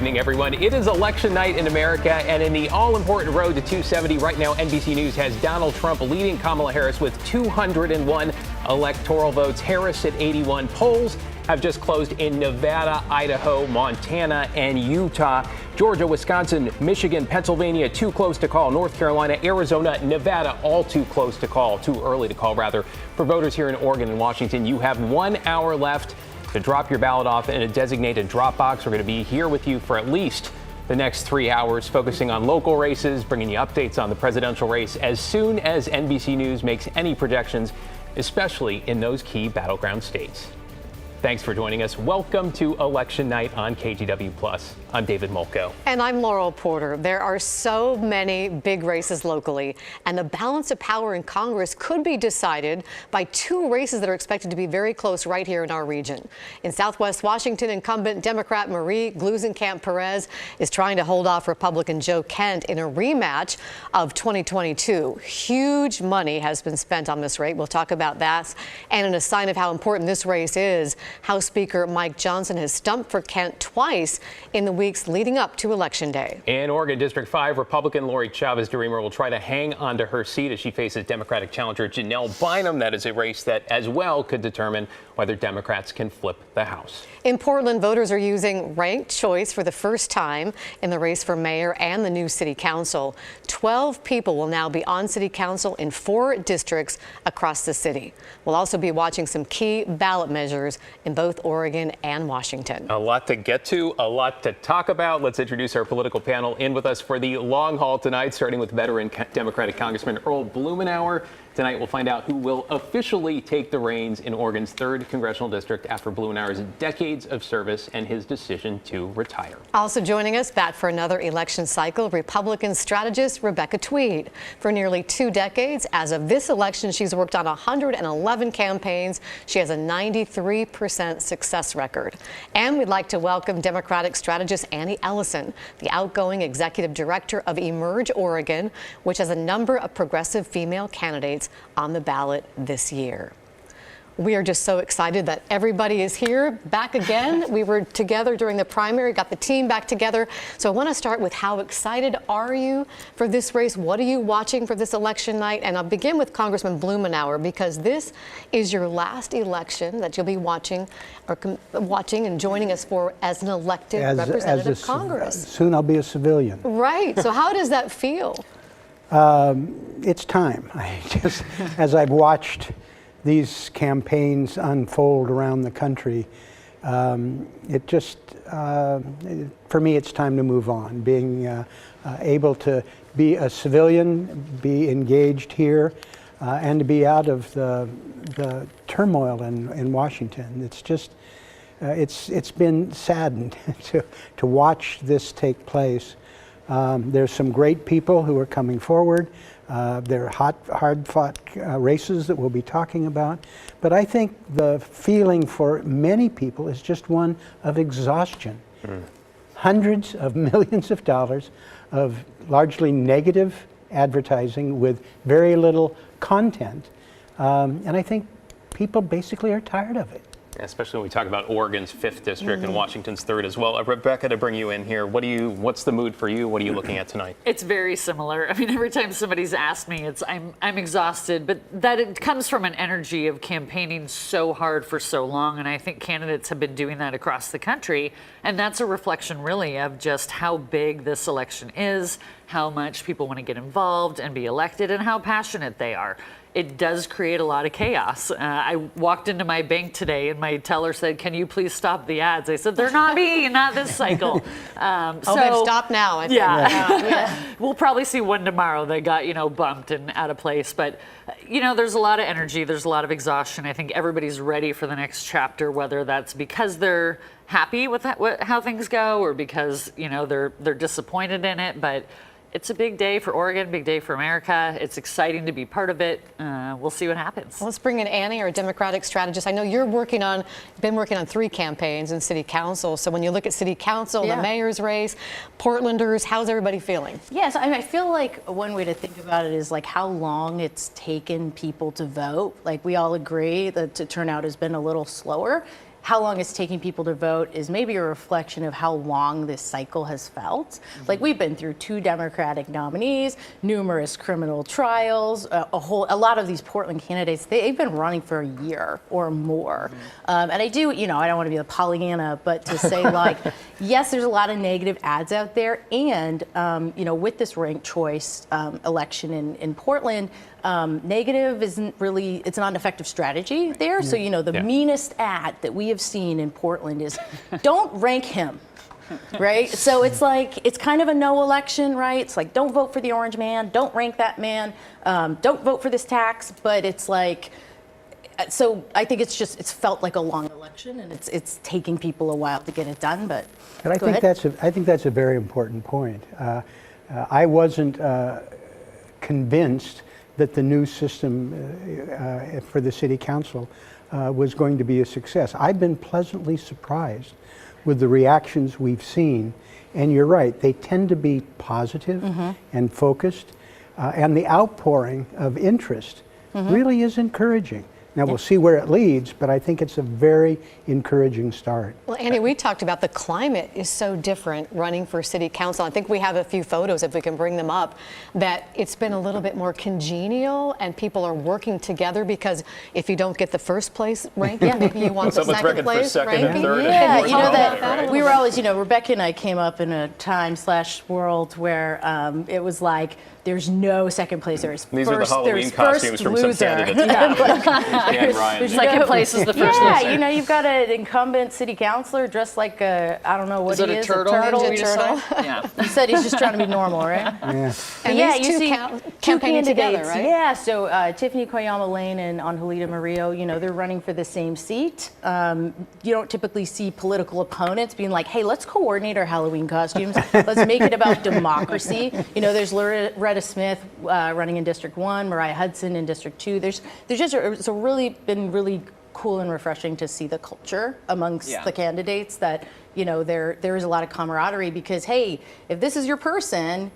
evening, everyone. It is election night in America, and in the all-important road to 270 right now, NBC News has Donald Trump leading Kamala Harris with 201 electoral votes. Harris at 81. Polls have just closed in Nevada, Idaho, Montana, and Utah. Georgia, Wisconsin, Michigan, Pennsylvania, too close to call. North Carolina, Arizona, Nevada, all too close to call, too early to call, rather. For voters here in Oregon and Washington, you have 1 hour left to drop your ballot off in a designated drop box. We're going to be here with you for at least the next 3 hours, focusing on local races, bringing you updates on the presidential race as soon as NBC News makes any projections, especially in those key battleground states. Thanks for joining us. Welcome to Election Night on KGW+. I'm David Molko. And I'm Laurel Porter. There are so many big races locally, and the balance of power in Congress could be decided by 2 races that are expected to be very close right here in our region. In Southwest Washington, incumbent Democrat Marie Gluesenkamp-Perez is trying to hold off Republican Joe Kent in a rematch of 2022. Huge money has been spent on this race. We'll talk about that. And in a sign of how important this race is, House Speaker Mike Johnson has stumped for Kent twice in the weeks leading up to Election Day. In Oregon District 5, Republican Lori Chavez-DeRemer will try to hang onto her seat as she faces Democratic challenger Janelle Bynum. That is a race that as well could determine whether Democrats can flip the House. In Portland, voters are using ranked choice for the first time in the race for mayor and the new city council. 12 people will now be on city council in 4 districts across the city. We'll also be watching some key ballot measures in both Oregon and Washington. A lot to get to, a lot to talk about. Let's introduce our political panel. In with us for the long haul tonight, starting with veteran Democratic Congressman Earl Blumenauer. Tonight, we'll find out who will officially take the reins in Oregon's 3rd congressional district after Blumenauer's decades of service and his decision to retire. Also joining us, back for another election cycle, Republican strategist Rebecca Tweed. For nearly 2 decades, as of this election, she's worked on 111 campaigns. She has a 93% success record. And we'd like to welcome Democratic strategist Annie Ellison, the outgoing executive director of Emerge Oregon, which has a number of progressive female candidates on the ballot this year. We are just so excited that everybody is here back again. We were together during the primary, got the team back together. So I want to start with how excited are you for this race? What are you watching for this election night? And I'll begin with Congressman Blumenauer, because this is your last election that you'll be watching and joining us for as an elected representative of Congress. Soon I'll be a civilian. Right. So how does that feel? It's time. As I've watched these campaigns unfold around the country, for me, it's time to move on. Being able to be a civilian, be engaged here, and to be out of the turmoil in Washington. It's just, it's been saddened to watch this take place. There's some great people who are coming forward. There are hard-fought races that we'll be talking about. But I think the feeling for many people is just one of exhaustion. Hundreds of millions of dollars of largely negative advertising with very little content. And I think people basically are tired of it. Especially when we talk about Oregon's 5th district and Washington's 3rd as well. Rebecca, to bring you in here, what's the mood for you? What are you looking at tonight? It's very similar. I mean, every time somebody's asked me, I'm exhausted, but that it comes from an energy of campaigning so hard for so long, and I think candidates have been doing that across the country, and that's a reflection really of just how big this election is, how much people want to get involved and be elected, and how passionate they are. It does create a lot of chaos. I walked into my bank today and my teller said, "Can you please stop the ads?" I said, "They're not me, not this cycle." They've stopped now, I think. Yeah. We'll probably see one tomorrow that got, bumped and out of place. But, there's a lot of energy. There's a lot of exhaustion. I think everybody's ready for the next chapter, whether that's because they're happy with how things go or because, they're disappointed in it. But it's a big day for Oregon, big day for America. It's exciting to be part of it. We'll see what happens. Let's bring in Annie, our Democratic strategist. I know you've been working on 3 campaigns in City Council. So when you look at City Council, the mayor's race, Portlanders, how's everybody feeling? Yes, I feel like one way to think about it is like how long it's taken people to vote. Like we all agree that the turnout has been a little slower. how long it's taking people to vote is maybe a reflection of how long this cycle has felt. Like, we've been through 2 Democratic nominees, numerous criminal trials, a lot of these Portland candidates, they've been running for a year or more. And I do, I don't want to be a Pollyanna, but to say, like, yes, there's a lot of negative ads out there. And, with this ranked choice election in Portland, negative isn't really, it's not an effective strategy there. So, the meanest ad that we have seen in Portland is don't rank him. Right? So it's like, it's kind of a no election, right? It's like, don't vote for the orange man, don't rank that man, don't vote for this tax. But it's like, so I think it's felt like a long election, and it's taking people a while to get it done. But I think that's a very important point. I wasn't convinced that the new system for the city council was going to be a success. I've been pleasantly surprised with the reactions we've seen. And you're right, they tend to be positive and focused. And the outpouring of interest really is encouraging. Now, we'll see where it leads, but I think it's a very encouraging start. Well, Andy, we talked about the climate is so different running for city council. I think we have a few photos, if we can bring them up, that it's been a little bit more congenial and people are working together, because if you don't get the first place ranking, maybe you want the second place ranking. Yeah, that we were always, Rebecca and I came up in a time/world where it was like, there's no second place. There's These first, are the Halloween there's costumes first from loser. some candidates. Ryan. Second place is the first loser. Yeah, you've got an incumbent city councilor dressed like I don't know what he is. A turtle. Yeah. He said he's just trying to be normal, right? Yeah. And you see two campaigning together, right? Yeah, so Tiffany Koyama Lane and Angelita Murillo, they're running for the same seat. You don't typically see political opponents being like, hey, let's coordinate our Halloween costumes. Let's make it about democracy. There's Loretta Smith running in District 1, Mariah Hudson in District 2. There's just it's been really cool and refreshing to see the culture amongst the candidates, that there is a lot of camaraderie, because hey, if this is your person,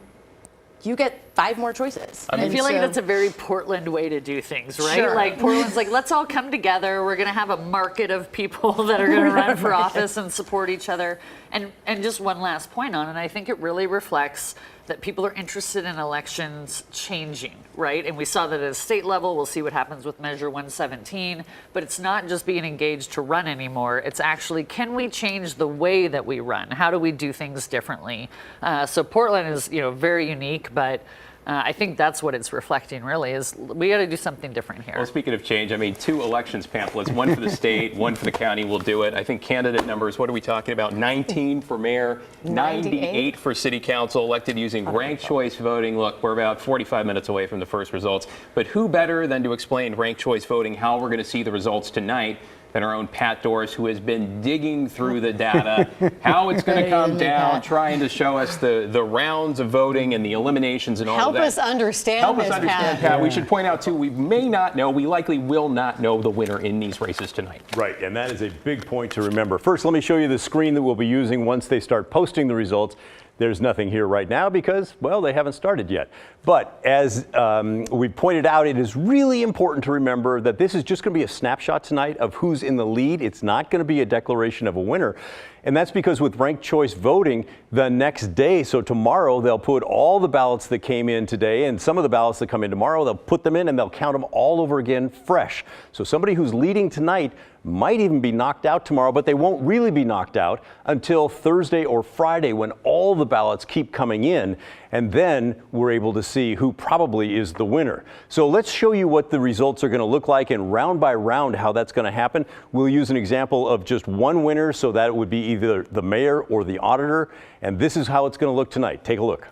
you get 5 more choices. I feel like that's a very Portland way to do things, right? Sure. Like, Portland's like, let's all come together. We're going to have a market of people that are going to run for office and support each other. And just one last point on it, I think it really reflects that people are interested in elections changing, right? And we saw that at a state level. We'll see what happens with Measure 117. But it's not just being engaged to run anymore. It's actually, can we change the way that we run? How do we do things differently? So Portland is, very unique, but I think that's what it's reflecting, really, is we got to do something different here. Well, speaking of change, 2 elections pamphlets, one for the state, one for the county will do it. I think candidate numbers, what are we talking about? 19 for mayor, 98 for city council, elected using ranked choice voting. Look, we're about 45 minutes away from the first results. But who better than to explain ranked choice voting, how we're going to see the results tonight, than our own Pat Doris, who has been digging through the data, how it's going to come down, trying to show us the rounds of voting and the eliminations and all of that. Help us understand this, Pat. Yeah. We should point out, too, we likely will not know the winner in these races tonight. Right, and that is a big point to remember. First, let me show you the screen that we'll be using once they start posting the results. There's nothing here right now because, well, they haven't started yet. But as we pointed out, it is really important to remember that this is just going to be a snapshot tonight of who's in the lead. It's not going to be a declaration of a winner. And that's because with ranked choice voting, the next day, so tomorrow, they'll put all the ballots that came in today, and some of the ballots that come in tomorrow, they'll put them in and they'll count them all over again fresh. So somebody who's leading tonight might even be knocked out tomorrow, but they won't really be knocked out until Thursday or Friday, when all the ballots keep coming in, and then we're able to see who probably is the winner. So let's show you what the results are going to look like, and round by round how that's going to happen. We'll use an example of just one winner, so that it would be either the mayor or the auditor, and this is how it's going to look tonight. Take a look.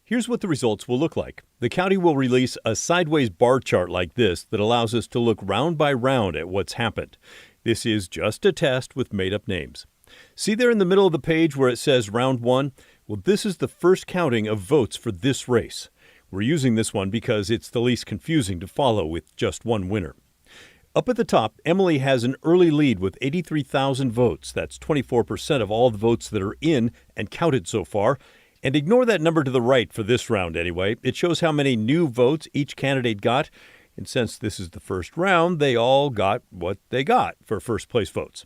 Here's what the results will look like. The county will release a sideways bar chart like this that allows us to look round by round at what's happened. This is just a test with made-up names. See there in the middle of the page where it says round 1? Well, this is the first counting of votes for this race. We're using this one because it's the least confusing to follow with just one winner. Up at the top, Emily has an early lead with 83,000 votes. That's 24% of all the votes that are in and counted so far. And ignore that number to the right for this round anyway. It shows how many new votes each candidate got. And since this is the first round, they all got what they got for first place votes.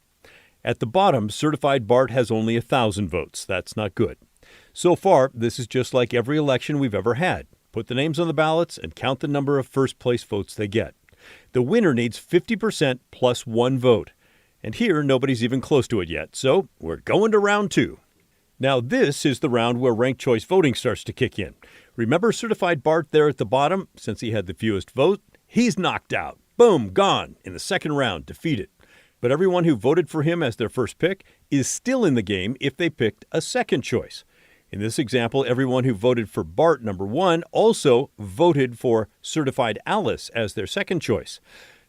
At the bottom, Certified Bart has only 1,000 votes. That's not good. So far, this is just like every election we've ever had. Put the names on the ballots and count the number of first place votes they get. The winner needs 50% plus 1 vote. And here, nobody's even close to it yet, so we're going to round 2. Now, this is the round where ranked choice voting starts to kick in. Remember Certified Bart there at the bottom? Since he had the fewest votes, he's knocked out. Boom, gone in the second round, defeated. But everyone who voted for him as their first pick is still in the game if they picked a second choice. In this example, everyone who voted for Bart number 1 also voted for Certified Alice as their second choice.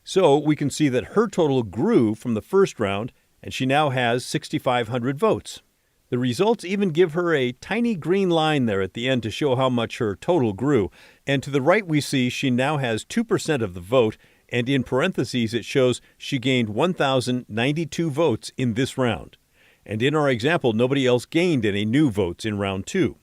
So we can see that her total grew from the first round, and she now has 6,500 votes. The results even give her a tiny green line there at the end to show how much her total grew. And to the right we see she now has 2% of the vote, and in parentheses it shows she gained 1,092 votes in this round. And in our example, nobody else gained any new votes in round 2.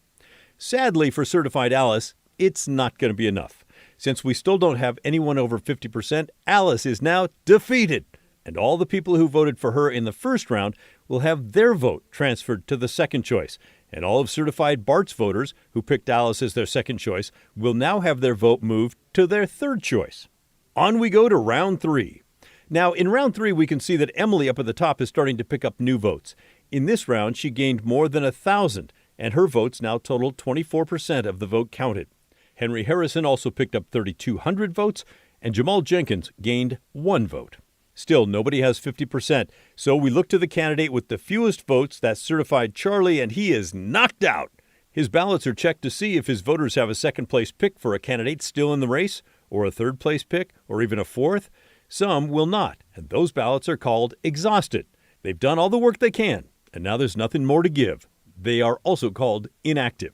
Sadly for Certified Alice, it's not going to be enough. Since we still don't have anyone over 50%, Alice is now defeated. And all the people who voted for her in the first round will have their vote transferred to the second choice. And all of Certified Bart's voters who picked Alice as their second choice will now have their vote moved to their third choice. On we go to round 3. Now, in round 3, we can see that Emily up at the top is starting to pick up new votes. In this round, she gained more than 1,000, and her votes now total 24% of the vote counted. Henry Harrison also picked up 3,200 votes, and Jamal Jenkins gained 1 vote. Still, nobody has 50%, so we look to the candidate with the fewest votes, that's Certified Charlie, and he is knocked out. His ballots are checked to see if his voters have a second-place pick for a candidate still in the race, or a third-place pick, or even a fourth. Some will not, and those ballots are called exhausted. They've done all the work they can, and now there's nothing more to give. They are also called inactive.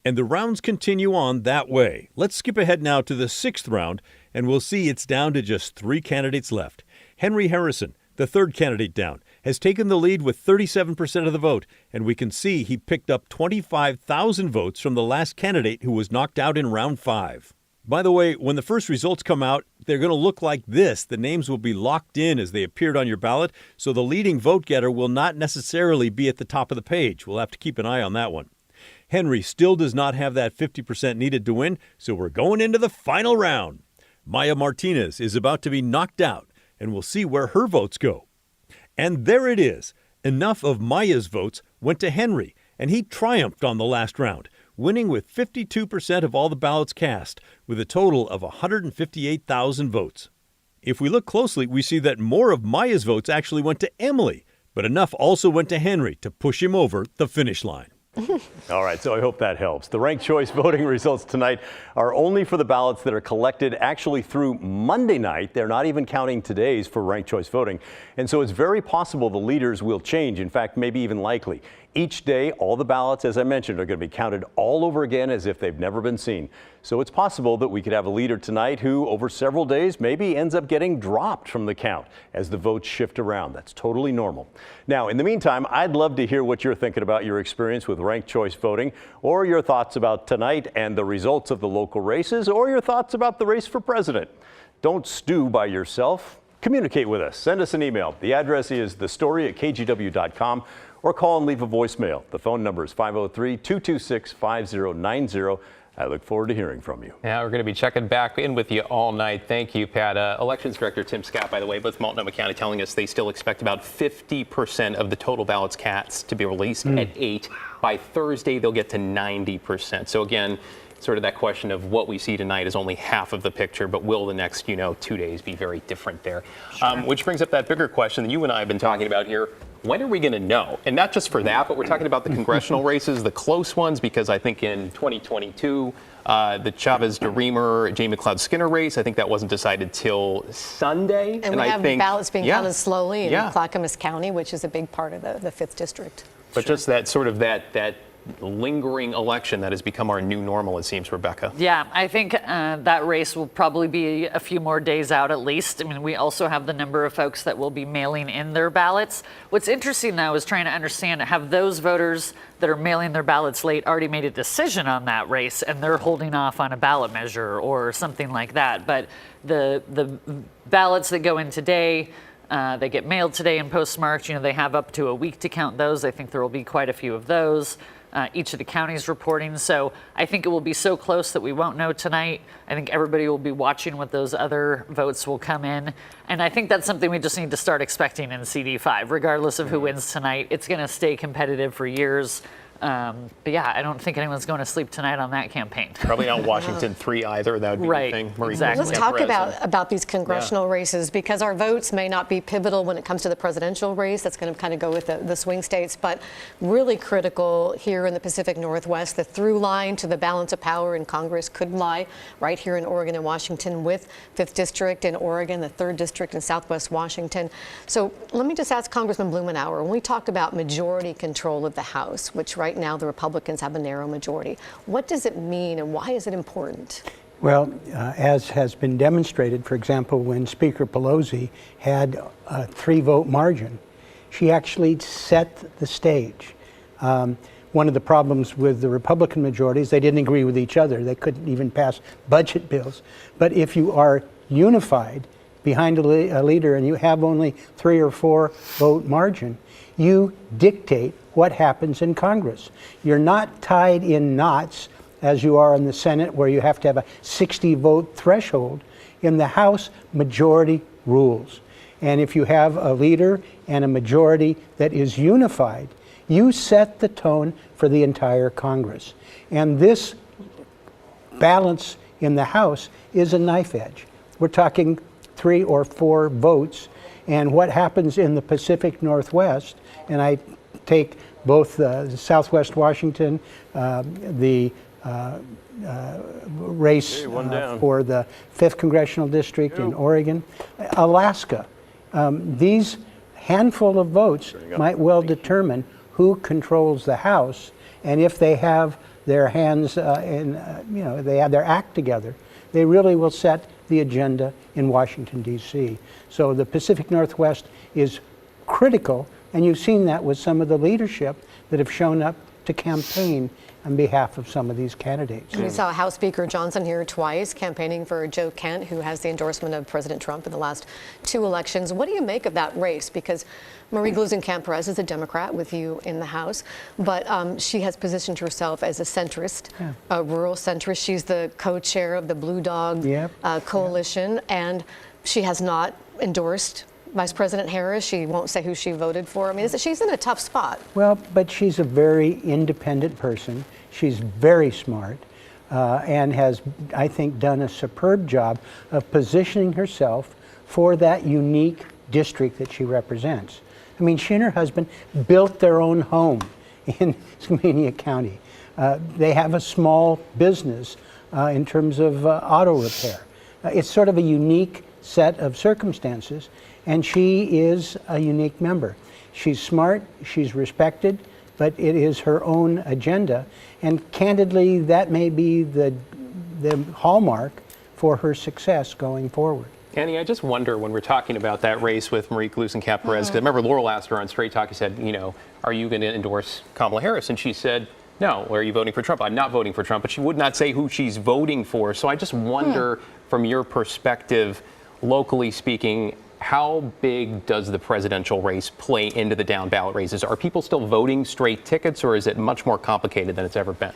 And the rounds continue on that way. Let's skip ahead now to the 6th round, and we'll see it's down to just 3 candidates left. Henry Harrison, the third candidate down, has taken the lead with 37% of the vote, and we can see he picked up 25,000 votes from the last candidate who was knocked out in round 5. By the way, when the first results come out, they're going to look like this. The names will be locked in as they appeared on your ballot, so the leading vote getter will not necessarily be at the top of the page. We'll have to keep an eye on that one. Henry still does not have that 50% needed to win, so we're going into the final round. Maya Martinez is about to be knocked out, and we'll see where her votes go. And there it is. Enough of Maya's votes went to Henry, and he triumphed on the last round, winning with 52% of all the ballots cast, with a total of 158,000 votes. If we look closely, we see that more of Maya's votes actually went to Emily, but enough also went to Henry to push him over the finish line. All right, so I hope that helps. The ranked choice voting results tonight are only for the ballots that are collected actually through Monday night. They're not even counting today's for ranked choice voting. And so it's very possible the leaders will change. In fact, maybe even likely. Each day, all the ballots, as I mentioned, are going to be counted all over again as if they've never been seen. So it's possible that we could have a leader tonight who, over several days, maybe ends up getting dropped from the count as the votes shift around. That's totally normal. Now, in the meantime, I'd love to hear what you're thinking about your experience with ranked choice voting, or your thoughts about tonight and the results of the local races, or your thoughts about the race for president. Don't stew by yourself. Communicate with us. Send us an email. The address is thestory@kgw.com. or call and leave a voicemail. The phone number is 503-226-5090. I look forward to hearing from you. Yeah, we're going to be checking back in with you all night. Thank you, Pat. Elections Director Tim Scott, by the way, both Multnomah County telling us they still expect about 50% of the total ballots cast to be released at 8. By Thursday, they'll get to 90%. So again, sort of that question of what we see tonight is only half of the picture, but will the next, 2 days be very different there? Sure. Which brings up that bigger question that you and I have been talking about here. When are we going to know? And not just for that, but we're talking about the congressional races, the close ones, because I think in 2022, the Chavez-DeRemer, Jay McLeod-Skinner race, I think that wasn't decided till Sunday. And we have ballots being counted slowly in Clackamas County, which is a big part of the 5th district. But just that sort of that lingering election that has become our new normal, it seems, Rebecca. Yeah, I think that race will probably be a few more days out at least. I mean, we also have the number of folks that will be mailing in their ballots. What's interesting, though, is trying to understand, have those voters that are mailing their ballots late already made a decision on that race and they're holding off on a ballot measure or something like that. But the ballots that go in today, they get mailed today and postmarked. You know, they have up to a week to count those. I think there will be quite a few of those. Each of the counties reporting. So I think it will be so close that we won't know tonight. I think everybody will be watching what those other votes will come in. And I think that's something we just need to start expecting in CD5. Regardless of who wins tonight, it's going to stay competitive for years. But yeah, I don't think anyone's going to sleep tonight on that campaign. Probably not Washington 3 either. That would be the thing. Marie, exactly. Let's talk about these congressional races, because our votes may not be pivotal when it comes to the presidential race. That's going to kind of go with the swing states, but really critical here in the Pacific Northwest. The through line to the balance of power in Congress could lie right here in Oregon and Washington, with 5th District in Oregon, the 3rd District in Southwest Washington. So let me just ask Congressman Blumenauer, when we talked about majority control of the House, which right now the Republicans have a narrow majority, what does it mean and why is it important? Well, as has been demonstrated, for example, when Speaker Pelosi had a 3-vote margin, she actually set the stage. One of the problems with the Republican majorities, they didn't agree with each other. They couldn't even pass budget bills. But if you are unified behind a leader and you have only 3 or 4 vote margin, you dictate what happens in Congress. You're not tied in knots as you are in the Senate, where you have to have a 60-vote threshold. In the House, majority rules. And if you have a leader and a majority that is unified, you set the tone for the entire Congress. And this balance in the House is a knife edge. We're talking 3 or 4 votes. And what happens in the Pacific Northwest, and I take both Southwest Washington, the race for the 5th Congressional District in Oregon, Alaska. These handful of votes might well determine who controls the House, and if they have their hands they have their act together, they really will set the agenda in Washington, D.C. So the Pacific Northwest is critical, and you've seen that with some of the leadership that have shown up to campaign on behalf of some of these candidates. We saw House Speaker Johnson here twice campaigning for Joe Kent, who has the endorsement of President Trump in the last 2 elections. What do you make of that race? Because Marie Gluesenkamp-Perez is a Democrat with you in the House, but she has positioned herself as a centrist, a rural centrist. She's the co-chair of the Blue Dog Coalition, and she has not endorsed Vice President Harris. She won't say who she voted for. I mean, she's in a tough spot. Well, but she's a very independent person. She's very smart and has, I think, done a superb job of positioning herself for that unique district that she represents. I mean, she and her husband built their own home in Skamania County. They have a small business in terms of auto repair. It's sort of a unique set of circumstances, and she is a unique member. She's smart, she's respected, but it is her own agenda, and candidly, that may be the hallmark for her success going forward. Annie, I just wonder, when we're talking about that race with Marie Gluesenkamp-Perez, because I remember Laurel asked her on Straight Talk, he said, are you going to endorse Kamala Harris? And she said, no. Or are you voting for Trump? I'm not voting for Trump, but she would not say who she's voting for. So I just wonder, from your perspective, locally speaking, how big does the presidential race play into the down ballot races? Are people still voting straight tickets, or is it much more complicated than it's ever been?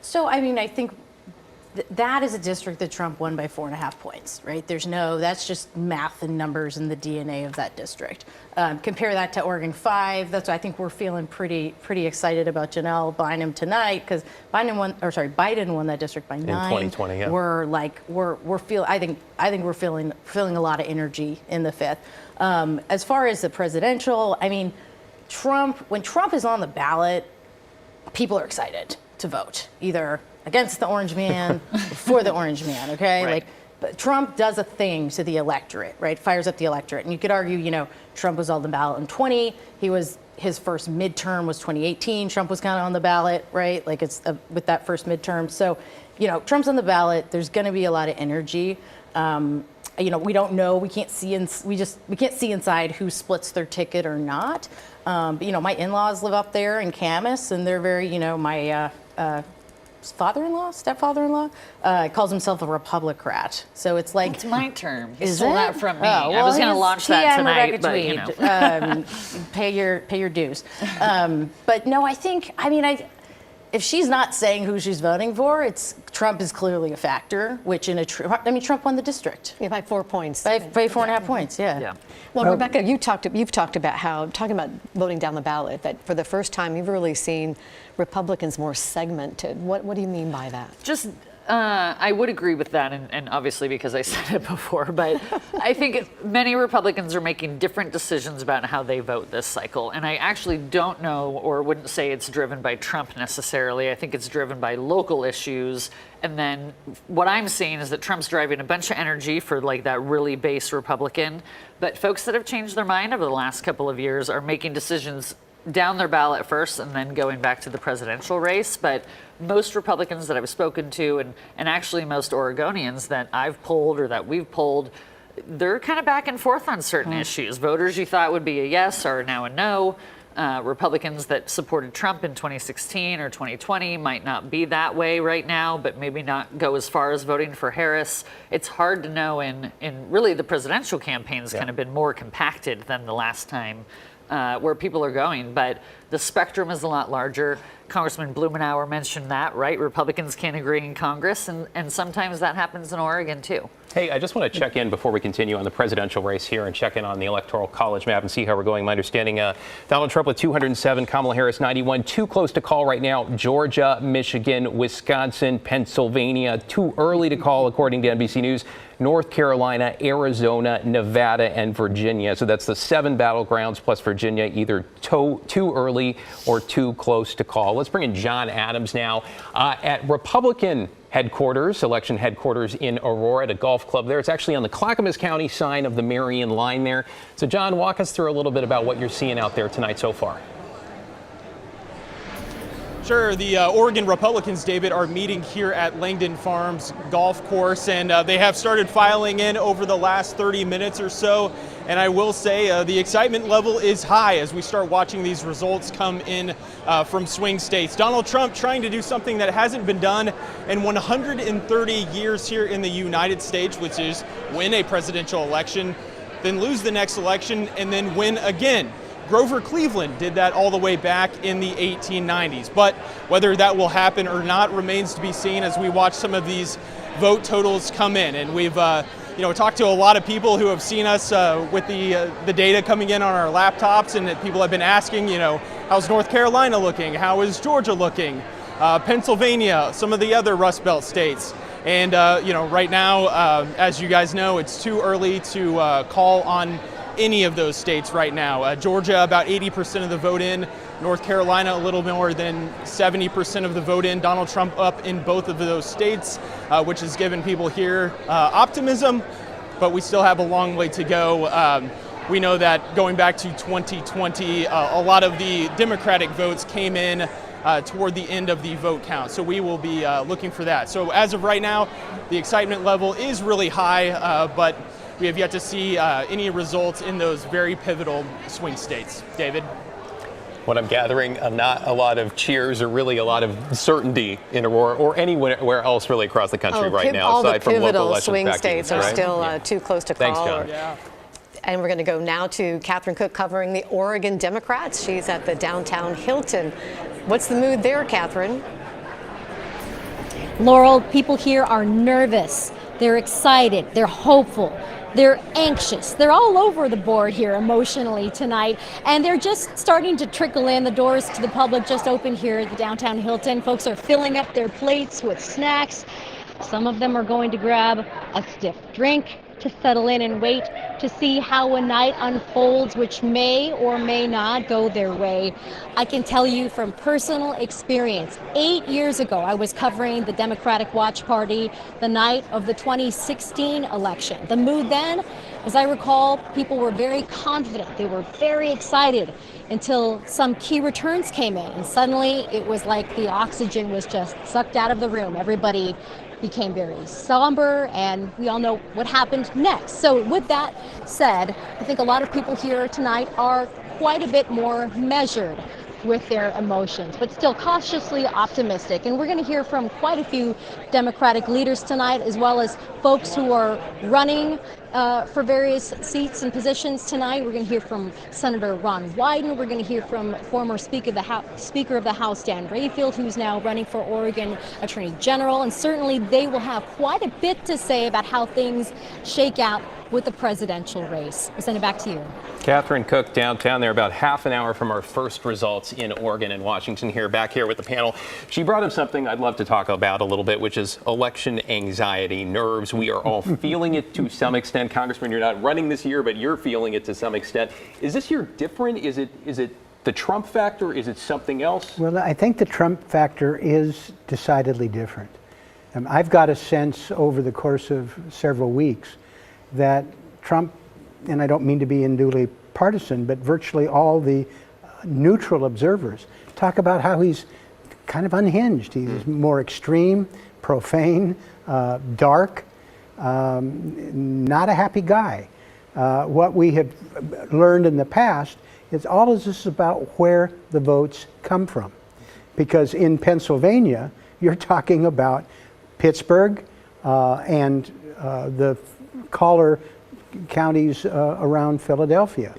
So, I mean, I think that is a district that Trump won by 4.5 points, right? That's just math and numbers and the DNA of that district. Compare that to Oregon 5. That's why I think we're feeling pretty excited about Janelle Bynum tonight, because Biden won that district by 9. In 2020, yeah. I think we're feeling a lot of energy in the 5th. As far as the presidential, I mean, when Trump is on the ballot, people are excited to vote, either against the orange man, or for the orange man, okay? Right. Like, But Trump does a thing to the electorate, right? Fires up the electorate. And you could argue, Trump was on the ballot in 20. His first midterm was 2018. Trump was kind of on the ballot, right? Like with that first midterm. So, Trump's on the ballot. There's going to be a lot of energy. We don't know. We can't see inside who splits their ticket or not. But my in-laws live up there in Camas, and they're very, my stepfather-in-law, calls himself a Republicrat. So it's like it's my term. He Is stole it? that from me. Oh, well, I was going to launch that tonight, but pay your dues. But no, if she's not saying who she's voting for, Trump is clearly a factor. Which Trump won the district. Yeah, by 4 points. By 4.5 points. Yeah. Well, Rebecca, you've talked about talking about voting down the ballot, that for the first time you've really seen Republicans more segmented. What do you mean by that? Just I would agree with that, and obviously because I said it before, but I think many Republicans are making different decisions about how they vote this cycle. And I actually don't know, or wouldn't say it's driven by Trump necessarily. I think it's driven by local issues. And then what I'm seeing is that Trump's driving a bunch of energy for like that really base Republican. But folks that have changed their mind over the last couple of years are making decisions down their ballot first and then going back to the presidential race. But most Republicans that I've spoken to, and actually most Oregonians that I've polled or that we've polled, they're kind of back and forth on certain issues. Voters you thought would be a yes are now a no. Republicans that supported Trump in 2016 or 2020 might not be that way right now, but maybe not go as far as voting for Harris. It's hard to know, and really the presidential campaign's kind of been more compacted than the last time where people are going, but the spectrum is a lot larger. Congressman Blumenauer mentioned that, right? Republicans can't agree in Congress, and sometimes that happens in Oregon too. Hey, I just want to check in before we continue on the presidential race here and check in on the Electoral College map and see how we're going. My understanding, Donald Trump with 207, Kamala Harris 91. Too close to call right now. Georgia, Michigan, Wisconsin, Pennsylvania. Too early to call, according to NBC News. North Carolina, Arizona, Nevada, and Virginia. So that's the 7 battlegrounds plus Virginia, either too early or too close to call. Let's bring in John Adams now at Republican headquarters, election headquarters in Aurora at a golf club there. It's actually on the Clackamas County sign of the Marion line there. So John, walk us through a little bit about what you're seeing out there tonight so far. Sure. The Oregon Republicans, David, are meeting here at Langdon Farms Golf Course, and they have started filing in over the last 30 minutes or so. And I will say the excitement level is high as we start watching these results come in from swing states. Donald Trump trying to do something that hasn't been done in 130 years here in the United States, which is win a presidential election, then lose the next election, and then win again. Grover Cleveland did that all the way back in the 1890s. But whether that will happen or not remains to be seen as we watch some of these vote totals come in. And we've talked to a lot of people who have seen us with the data coming in on our laptops, and people have been asking, how's North Carolina looking? How is Georgia looking? Pennsylvania, some of the other Rust Belt states. And, right now, as you guys know, it's too early to call on any of those states right now. Georgia, about 80% of the vote in. North Carolina, a little more than 70% of the vote in. Donald Trump up in both of those states, which has given people here optimism, but we still have a long way to go. We know that going back to 2020, a lot of the Democratic votes came in toward the end of the vote count. So we will be looking for that. So as of right now, the excitement level is really high, but we have yet to see any results in those very pivotal swing states. David? What I'm gathering, not a lot of cheers or really a lot of certainty in Aurora or anywhere else really across the country right now, aside from local elections. All the pivotal swing states are right? still too close to call. Thanks, John. Yeah. And we're going to go now to Catherine Cook covering the Oregon Democrats. She's at the downtown Hilton. What's the mood there, Catherine? Laurel, people here are nervous. They're excited. They're hopeful. They're anxious. They're all over the board here emotionally tonight, and they're just starting to trickle in. The doors to the public just opened here at the downtown Hilton. Folks are filling up their plates with snacks. Some of them are going to grab a stiff drink to settle in and wait to see how a night unfolds, which may or may not go their way. I can tell you from personal experience, 8 years ago, I was covering the Democratic Watch Party the night of the 2016 election. The mood then, as I recall, people were very confident. They were very excited until some key returns came in. And suddenly it was like the oxygen was just sucked out of the room. Everybody became very somber, and we all know what happened next. So with that said, I think a lot of people here tonight are quite a bit more measured with their emotions, but still cautiously optimistic. And we're going to hear from quite a few Democratic leaders tonight, as well as folks who are running for various seats and positions tonight. We're going to hear from Senator Ron Wyden. We're going to hear from former Speaker of the House, Dan Rayfield, who's now running for Oregon Attorney General. And certainly they will have quite a bit to say about how things shake out with the presidential race. I'll send it back to you. Catherine Cook downtown there, about half an hour from our first results in Oregon and Washington here, back here with the panel. She brought up something I'd love to talk about a little bit, which is election anxiety, nerves. We are all feeling it to some extent. Congressman, you're not running this year, but you're feeling it to some extent. Is this year different? Is it the Trump factor? Is it something else? Well, I think the Trump factor is decidedly different. I've got a sense over the course of several weeks that Trump, and I don't mean to be unduly partisan, but virtually all the neutral observers talk about how he's kind of unhinged. He's more extreme, profane, dark, not a happy guy. What we have learned in the past is all of this is about where the votes come from. Because in Pennsylvania, you're talking about Pittsburgh and the collar counties around Philadelphia.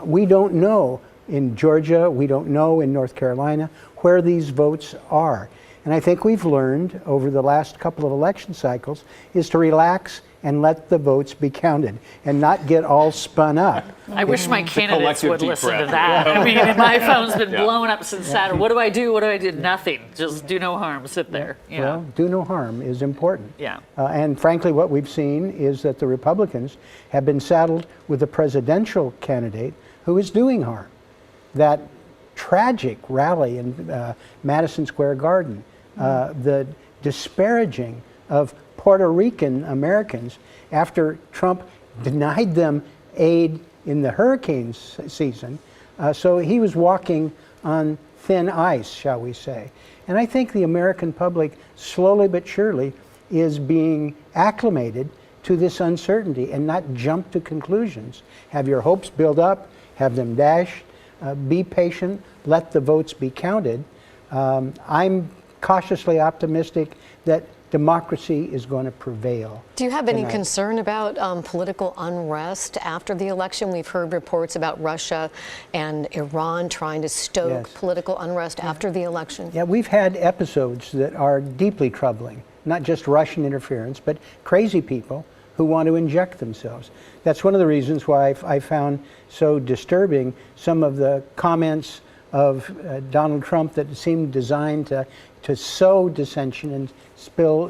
We don't know in Georgia, we don't know in North Carolina where these votes are. And I think we've learned over the last couple of election cycles is to relax and let the votes be counted and not get all spun up. I wish my candidates would listen to that. I mean, my phone's been blown up since Saturday. What do I do? What do I do? Nothing. Just do no harm. Sit there. You Well, do no harm is important. Yeah. And frankly, what we've seen is that the Republicans have been saddled with a presidential candidate who is doing harm. That tragic rally in Madison Square Garden, the disparaging of Puerto Rican Americans after Trump denied them aid in the hurricane season. So he was walking on thin ice, shall we say. And I think the American public, slowly but surely, is being acclimated to this uncertainty and not jump to conclusions. Have your hopes build up, have them dashed, be patient, let the votes be counted. I'm cautiously optimistic that democracy is going to prevail. Do you have any concern about political unrest after the election? We've heard reports about Russia and Iran trying to stoke political unrest after the election. Yeah, we've had episodes that are deeply troubling, not just Russian interference, but crazy people who want to inject themselves. That's one of the reasons why I found so disturbing some of the comments of Donald Trump that seemed designed to sow dissension and spill,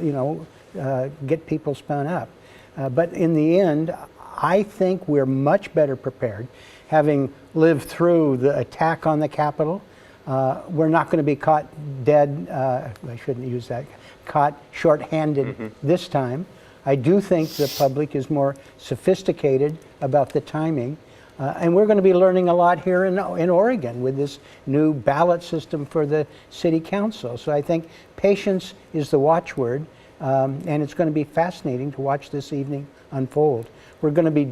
get people spun up. But in the end, I think we're much better prepared, having lived through the attack on the Capitol. We're not going to be caught dead, I shouldn't use that, caught short-handed this time. I do think the public is more sophisticated about the timing. And we're going to be learning a lot here in Oregon with this new ballot system for the city council. So I think patience is the watchword, and it's going to be fascinating to watch this evening unfold. We're going to be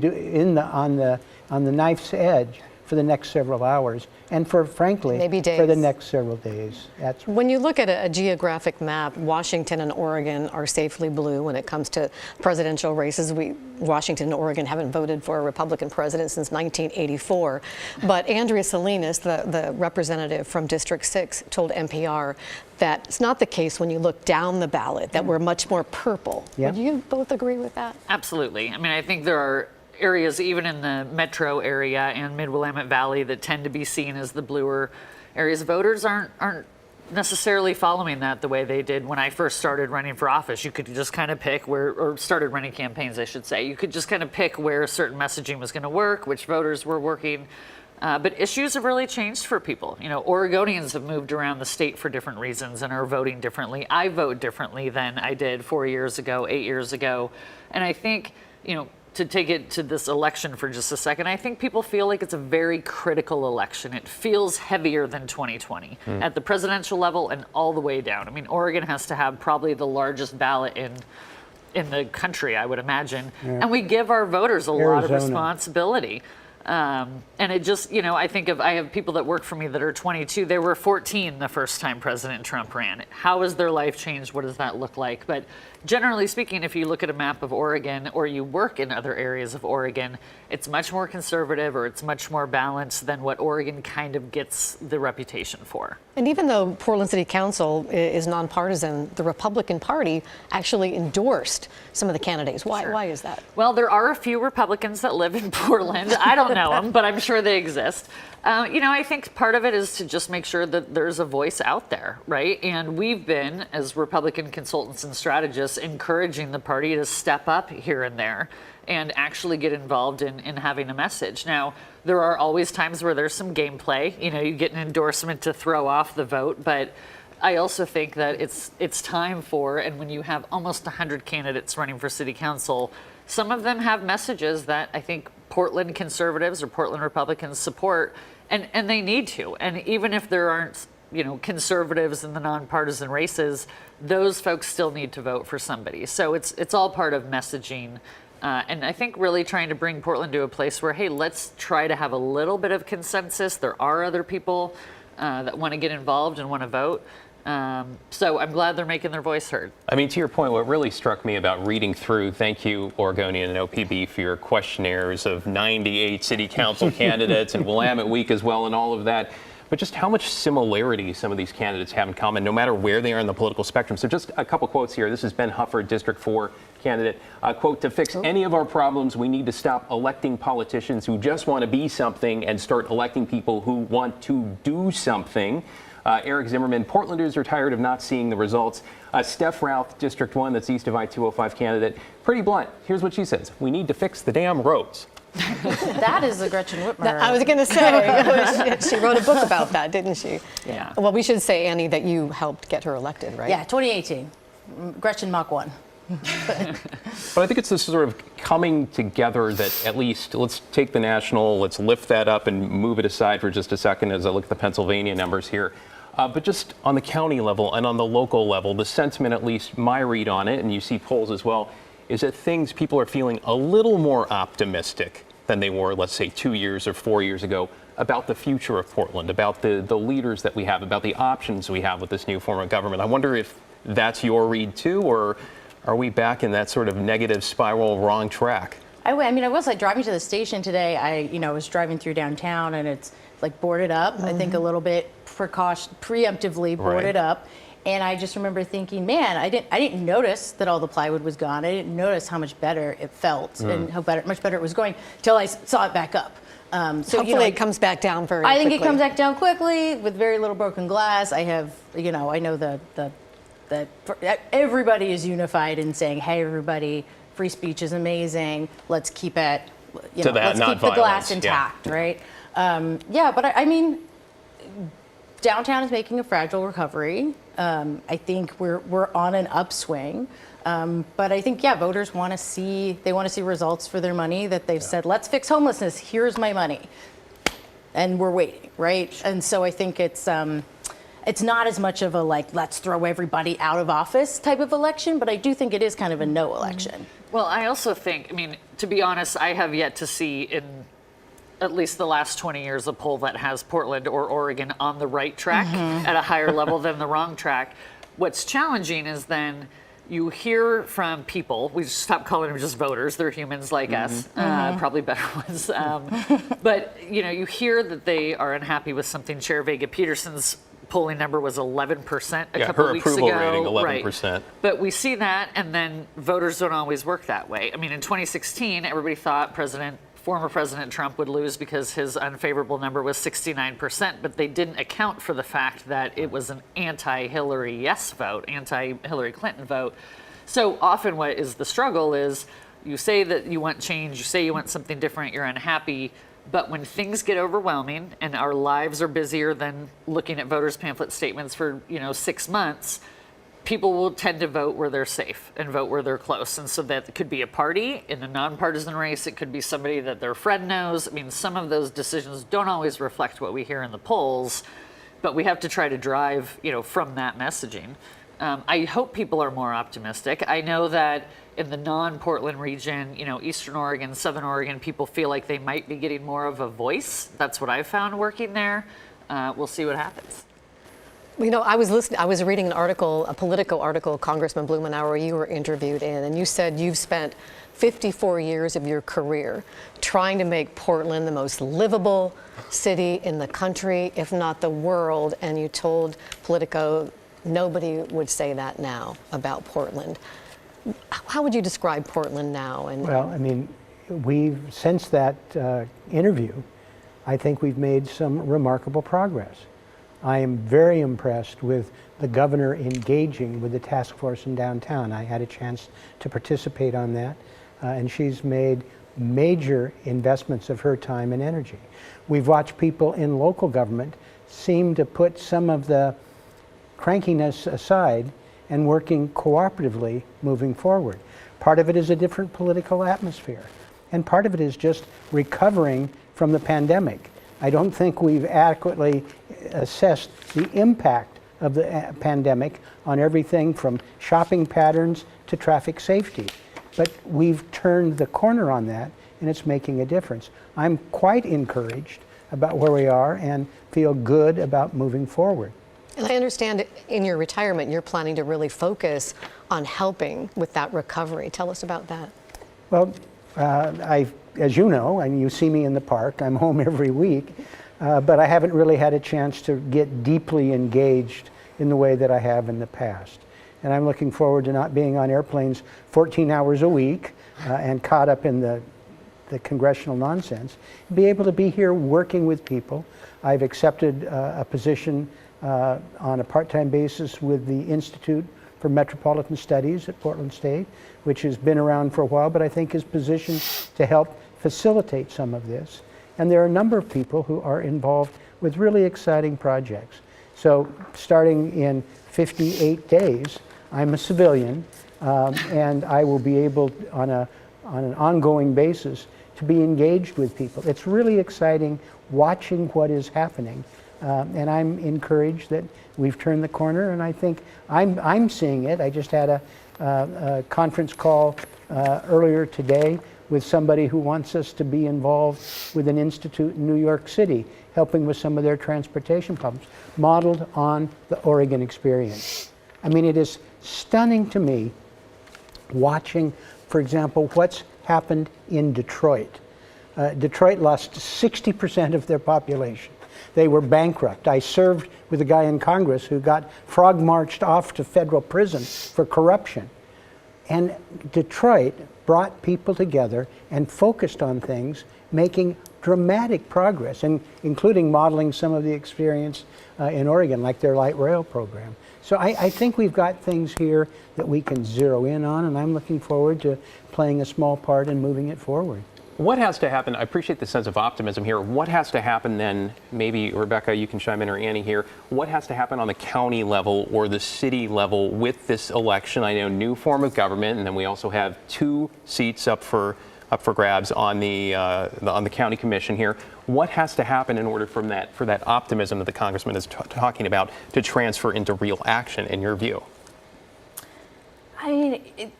on the knife's edge for the next several hours, and frankly, maybe days. For the next several days. That's when you look at a geographic map, Washington and Oregon are safely blue when it comes to presidential races. Washington and Oregon haven't voted for a Republican president since 1984. But Andrea Salinas, the representative from District 6, told NPR that it's not the case when you look down the ballot, that we're much more purple. Yeah. Would you both agree with that? Absolutely. I mean, I think there are areas even in the metro area and Mid-Willamette Valley that tend to be seen as the bluer areas. Voters aren't necessarily following that the way they did when I first started running for office. You could just kind of pick or started running campaigns, I should say. You could just kind of pick where certain messaging was going to work, which voters were working. But issues have really changed for people. Oregonians have moved around the state for different reasons and are voting differently. I vote differently than I did 4 years ago, 8 years ago. And I think, to take it to this election for just a second, I think people feel like it's a very critical election. It feels heavier than 2020 at the presidential level and all the way down. I mean, Oregon has to have probably the largest ballot in the country, I would imagine. Yeah. And we give our voters a lot of responsibility. And it just, I have people that work for me that are 22. They were 14 the first time President Trump ran. How has their life changed? What does that look like? But generally speaking, if you look at a map of Oregon or you work in other areas of Oregon, it's much more conservative or it's much more balanced than what Oregon kind of gets the reputation for. And even though Portland City Council is nonpartisan, the Republican Party actually endorsed some of the candidates. Why? Sure. Why is that? Well, there are a few Republicans that live in Portland. I don't know them, but I'm sure they exist. I think part of it is to just make sure that there's a voice out there, right? And we've been, as Republican consultants and strategists, encouraging the party to step up here and there and actually get involved in having a message. Now, there are always times where there's some gameplay. You get an endorsement to throw off the vote, but I also think that it's time for, and when you have almost 100 candidates running for city council, some of them have messages that I think Portland conservatives or Portland Republicans support, and they need to. And even if there aren't, conservatives in the nonpartisan races, those folks still need to vote for somebody. So it's all part of messaging. And I think really trying to bring Portland to a place where, hey, let's try to have a little bit of consensus. There are other people that want to get involved and want to vote. So I'm glad they're making their voice heard. I mean, to your point, what really struck me about reading through, thank you, Oregonian and OPB, for your questionnaires of 98 city council candidates and Willamette Week as well and all of that, but just how much similarity some of these candidates have in common, no matter where they are in the political spectrum. So just a couple quotes here. This is Ben Huffer, District 4 candidate. Quote, "To fix any of our problems, we need to stop electing politicians who just want to be something and start electing people who want to do something." Eric Zimmerman, "Portlanders are tired of not seeing the results." Steph Routh, District 1, that's east of I-205 candidate. Pretty blunt. Here's what she says. "We need to fix the damn roads." That is a Gretchen Whitmer. I was going to say, she wrote a book about that, didn't she? Yeah. Well, we should say, Annie, that you helped get her elected, right? Yeah, 2018. Gretchen Mach 1. But I think it's this sort of coming together that at least let's take the national, let's lift that up and move it aside for just a second as I look at the Pennsylvania numbers here. But just on the county level and on the local level, the sentiment, at least my read on it, and you see polls as well, is that people are feeling a little more optimistic than they were, let's say, 2 years or 4 years ago about the future of Portland, about the leaders that we have, about the options we have with this new form of government. I wonder if that's your read too, or are we back in that sort of negative spiral, wrong track? I will say, driving to the station today, I was driving through downtown and it's like boarded up. I think a little bit preemptively boarded up. And I just remember thinking, man, I didn't notice that all the plywood was gone. I didn't notice how much better it felt and how much better it was going till I saw it back up. So hopefully it comes back down very quickly. I think it comes back down quickly with very little broken glass. I know that everybody is unified in saying, hey, everybody, free speech is amazing. Let's keep it, let's keep the glass intact, right? But I mean, downtown is making a fragile recovery. I think we're on an upswing. But I think, voters want to see results for their money, that they've said, let's fix homelessness. Here's my money. And we're waiting, right? And so I think it's not as much of a let's throw everybody out of office type of election, but I do think it is kind of a no election. Well, I also think, to be honest, I have yet to see in at least the last 20 years a poll that has Portland or Oregon on the right track at a higher level than the wrong track. What's challenging is then you hear from people, we stop calling them just voters, they're humans like us, probably better ones. But you hear that they are unhappy with something. Chair Vega Peterson's polling number was 11% a couple weeks ago. Her approval rating, 11%. Right. But we see that, and then voters don't always work that way. In 2016, everybody thought President former President Trump would lose because his unfavorable number was 69%, but they didn't account for the fact that it was an anti-Hillary yes vote, anti-Hillary Clinton vote. So often what is the struggle is you say that you want change, you say you want something different, you're unhappy, but when things get overwhelming and our lives are busier than looking at voters' pamphlet statements for 6 months, people will tend to vote where they're safe and vote where they're close. And so that could be a party in a nonpartisan race. It could be somebody that their friend knows. I mean, some of those decisions don't always reflect what we hear in the polls, but we have to try to drive, from that messaging. I hope people are more optimistic. I know that in the non-Portland region, Eastern Oregon, Southern Oregon, people feel like they might be getting more of a voice. That's what I've found working there. We'll see what happens. I was reading an article, a Politico article, Congressman Blumenauer, you were interviewed in, and you said you've spent 54 years of your career trying to make Portland the most livable city in the country, if not the world, and you told Politico nobody would say that now about Portland. How would you describe Portland now? Well, I mean, since that interview, I think we've made some remarkable progress. I am very impressed with the governor engaging with the task force in downtown. I had a chance to participate on that, and she's made major investments of her time and energy. We've watched people in local government seem to put some of the crankiness aside and working cooperatively moving forward. Part of it is a different political atmosphere, and part of it is just recovering from the pandemic. I don't think we've adequately assessed the impact of the pandemic on everything from shopping patterns to traffic safety. But we've turned the corner on that, and it's making a difference. I'm quite encouraged about where we are and feel good about moving forward. And I understand in your retirement, you're planning to really focus on helping with that recovery. Tell us about that. Well, as you know, and you see me in the park, I'm home every week, but I haven't really had a chance to get deeply engaged in the way that I have in the past. And I'm looking forward to not being on airplanes 14 hours a week and caught up in the congressional nonsense. Be able to be here working with people. I've accepted a position on a part-time basis with the Institute for Metropolitan Studies at Portland State, which has been around for a while, but I think is positioned to help facilitate some of this. And there are a number of people who are involved with really exciting projects. So starting in 58 days, I'm a civilian, and I will be able, on an ongoing basis, to be engaged with people. It's really exciting watching what is happening. And I'm encouraged that we've turned the corner, and I think I'm seeing it. I just had a conference call earlier today with somebody who wants us to be involved with an institute in New York City, helping with some of their transportation problems, modeled on the Oregon experience. I mean, it is stunning to me watching, for example, what's happened in Detroit. Detroit lost 60% of their population. They were bankrupt. I served with a guy in Congress who got frog marched off to federal prison for corruption. And Detroit brought people together and focused on things, making dramatic progress, and including modeling some of the experience in Oregon, like their light rail program. So I think we've got things here that we can zero in on, and I'm looking forward to playing a small part in moving it forward. What has to happen? I appreciate the sense of optimism here. What has to happen then? Maybe Rebecca, you can chime in, or Annie here. What has to happen on the county level or the city level with this election? I know new form of government, and then we also have 2 seats up for grabs on the county commission here. What has to happen in order for that optimism that the congressman is talking about to transfer into real action, in your view? I mean,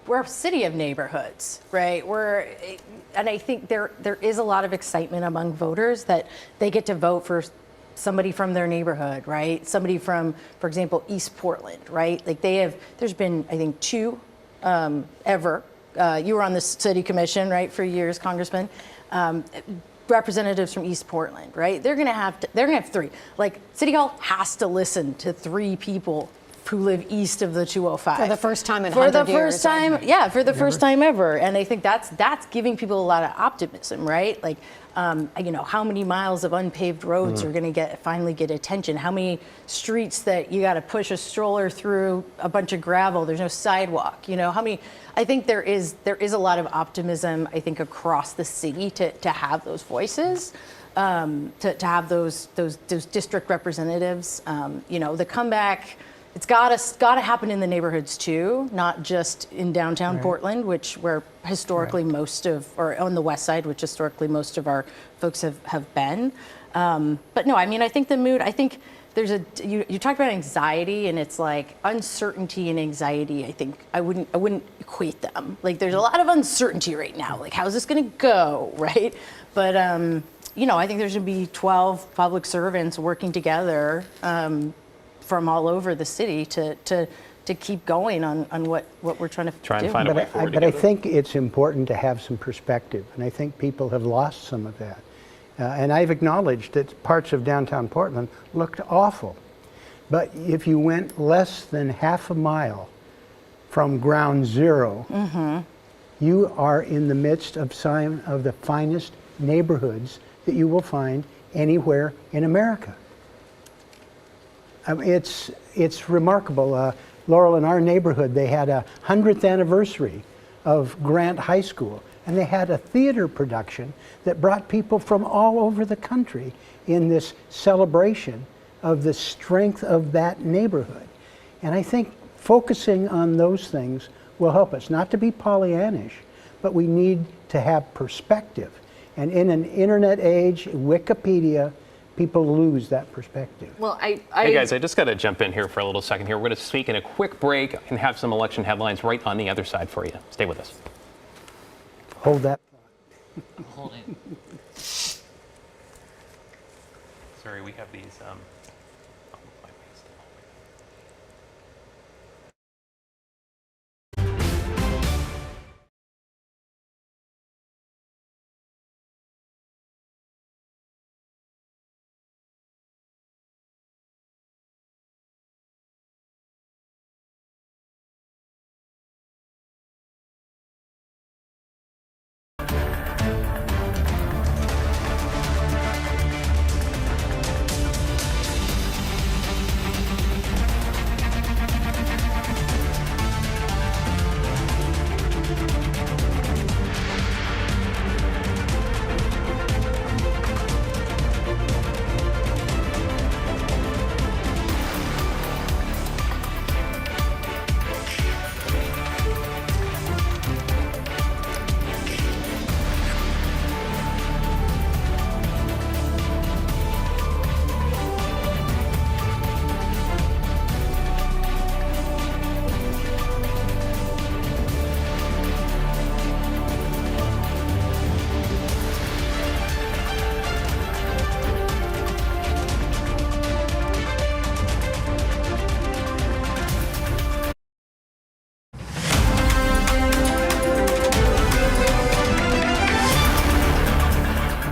we're a city of neighborhoods, right? And I think there is a lot of excitement among voters that they get to vote for somebody from their neighborhood, right? Somebody from, for example, East Portland, right? Like there's been, I think, 2 ever. You were on the city commission, right, for years, Congressman. Representatives from East Portland, right? They're gonna have 3. Like, City Hall has to listen to 3 people who live east of the 205. For the first time in For the 100 years. first time, yeah, for the first time ever. And I think that's giving people a lot of optimism, right? Like, how many miles of unpaved roads are going to finally get attention? How many streets that you got to push a stroller through a bunch of gravel? There's no sidewalk. How many? I think there is a lot of optimism, I think, across the city to have those voices, to have those district representatives. The comeback. It's gotta happen in the neighborhoods too, not just in downtown Portland, where historically or on the west side, which historically most of our folks have been. But no, I think the mood. I think there's you talked about anxiety, and it's like uncertainty and anxiety. I think I wouldn't equate them. Like there's a lot of uncertainty right now. Like how's this gonna go, right? But I think there's gonna be 12 public servants working together. From all over the city to keep going on what we're trying to do. And find a way forward. But I think it's important to have some perspective, and I think people have lost some of that. And I've acknowledged that parts of downtown Portland looked awful. But if you went less than half a mile from ground zero, you are in the midst of some of the finest neighborhoods that you will find anywhere in America. It's remarkable. Laurel, in our neighborhood, they had a 100th anniversary of Grant High School, and they had a theater production that brought people from all over the country in this celebration of the strength of that neighborhood. And I think focusing on those things will help us, not to be Pollyannish, but we need to have perspective. And in an internet age, Wikipedia, people lose that perspective. Well, Hey guys, I just got to jump in here for a little second here. We're going to speak in a quick break and have some election headlines right on the other side for you. Stay with us. Hold that. Hold it. Sorry, we have these.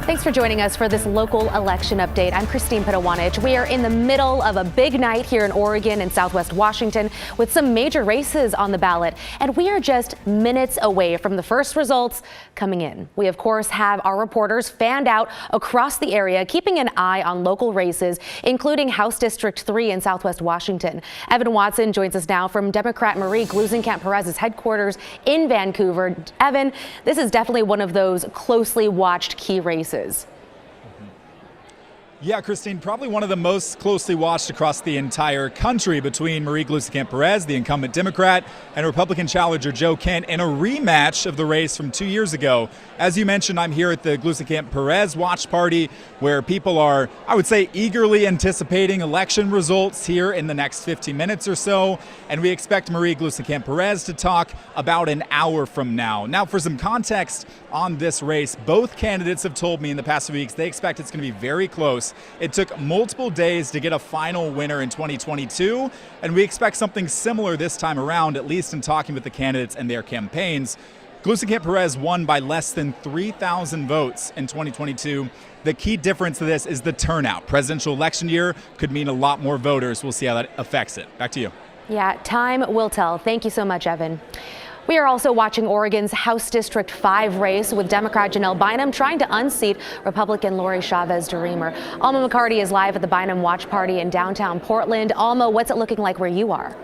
Thanks for joining us for this local election update. I'm Christine Pitawanich. We are in the middle of a big night here in Oregon and Southwest Washington with some major races on the ballot. And we are just minutes away from the first results coming in. We, of course, have our reporters fanned out across the area, keeping an eye on local races, including House District 3 in Southwest Washington. Evan Watson joins us now from Democrat Marie Gluesenkamp-Perez's headquarters in Vancouver. Evan, this is definitely one of those closely watched key races. Yeah, Christine, probably one of the most closely watched across the entire country between Marie Gluesenkamp-Perez, the incumbent Democrat, and Republican challenger Joe Kent in a rematch of the race from 2 years ago. As you mentioned, I'm here at the Gluesenkamp-Perez watch party where people are, I would say, eagerly anticipating election results here in the next 15 minutes or so. And we expect Marie Gluesenkamp-Perez to talk about an hour from now. Now, for some context on this race, both candidates have told me in the past few weeks they expect it's going to be very close. It took multiple days to get a final winner in 2022, and we expect something similar this time around, at least in talking with the candidates and their campaigns. Gluesenkamp-Perez won by less than 3,000 votes in 2022. The key difference to this is the turnout. Presidential election year could mean a lot more voters. We'll see how that affects it. Back to you. Yeah, time will tell. Thank you so much, Evan. We are also watching Oregon's House District 5 race with Democrat Janelle Bynum trying to unseat Republican Lori Chavez-DeRemer. Alma McCarty is live at the Bynum Watch Party in downtown Portland. Alma, what's it looking like where you are?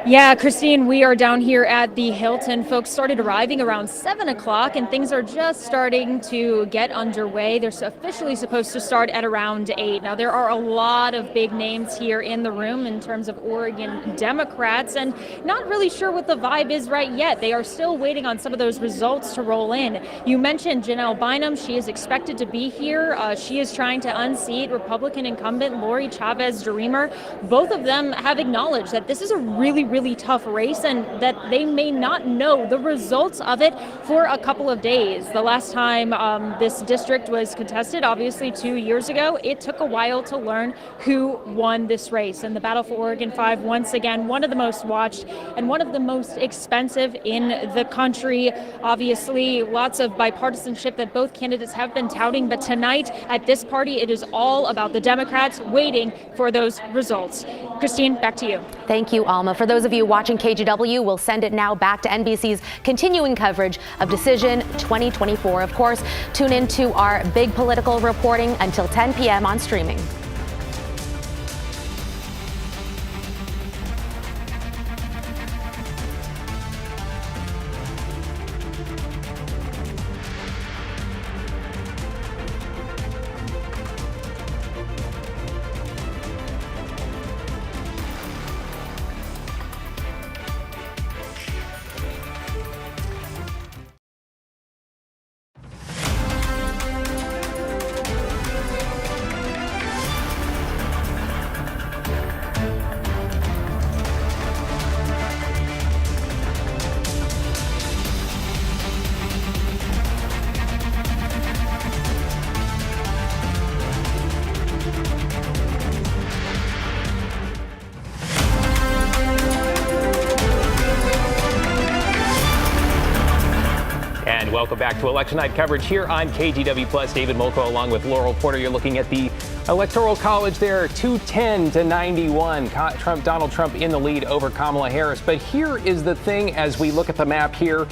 Yeah, Christine, we are down here at the Hilton. Folks started arriving around 7 o'clock, and things are just starting to get underway. They're officially supposed to start at around 8. Now, there are a lot of big names here in the room in terms of Oregon Democrats, and not really sure what the vibe is right yet. They are still waiting on some of those results to roll in. You mentioned Janelle Bynum. She is expected to be here. She is trying to unseat Republican incumbent Lori Chavez-DeRemer. Both of them have acknowledged that this is a really tough race and that they may not know the results of it for a couple of days. The last time this district was contested, obviously 2 years ago, it took a while to learn who won this race. And the battle for Oregon 5, once again, one of the most watched and one of the most expensive in the country. Obviously, lots of bipartisanship that both candidates have been touting, but tonight at this party, it is all about the Democrats waiting for those results. Christine, back to you. Thank you, Alma. For those of you watching KGW, we'll send it now back to NBC's continuing coverage of Decision 2024. Of course, tune in to our big political reporting until 10 p.m. on streaming. Welcome back to Election Night coverage here on KGW Plus. David Molko along with Laurel Porter. You're looking at the Electoral College there, 210-91. Donald Trump in the lead over Kamala Harris. But here is the thing as we look at the map here.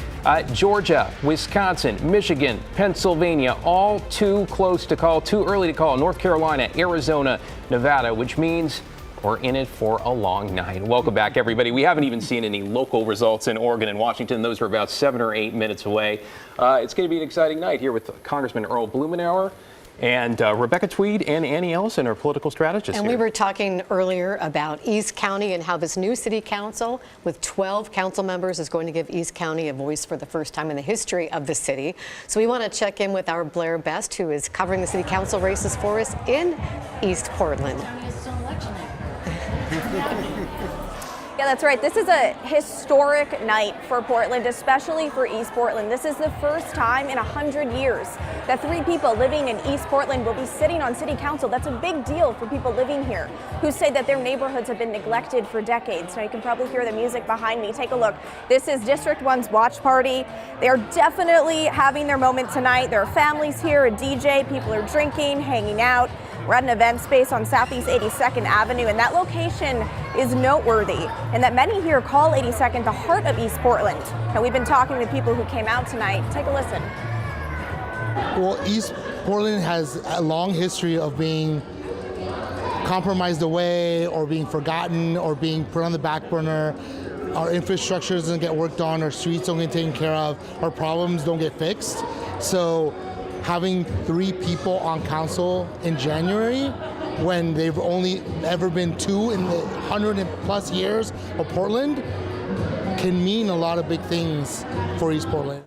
Georgia, Wisconsin, Michigan, Pennsylvania, all too close to call, too early to call. North Carolina, Arizona, Nevada, which means we're in it for a long night. Welcome back, everybody. We haven't even seen any local results in Oregon and Washington. Those are about 7 or 8 minutes away. It's going to be an exciting night here with Congressman Earl Blumenauer and Rebecca Tweed and Annie Ellison, our political strategist. And we were talking earlier about East County and how this new city council with 12 council members is going to give East County a voice for the first time in the history of the city. So we want to check in with our Blair Best, who is covering the city council races for us in East Portland. Yeah, that's right. This is a historic night for Portland, especially for East Portland. This is the first time in 100 years that 3 people living in East Portland will be sitting on city council. That's a big deal for people living here who say that their neighborhoods have been neglected for decades. Now you can probably hear the music behind me. Take a look. This is District 1's watch party. They are definitely having their moment tonight. There are families here, a DJ, people are drinking, hanging out. We're at an event space on Southeast 82nd Avenue, and that location is noteworthy, and that many here call 82nd the heart of East Portland. Now, we've been talking with people who came out tonight. Take a listen. Well, East Portland has a long history of being compromised away or being forgotten or being put on the back burner. Our infrastructure doesn't get worked on, our streets don't get taken care of, our problems don't get fixed. So having 3 people on council in January when they've only ever been 2 in the 100+ years of Portland can mean a lot of big things for East Portland.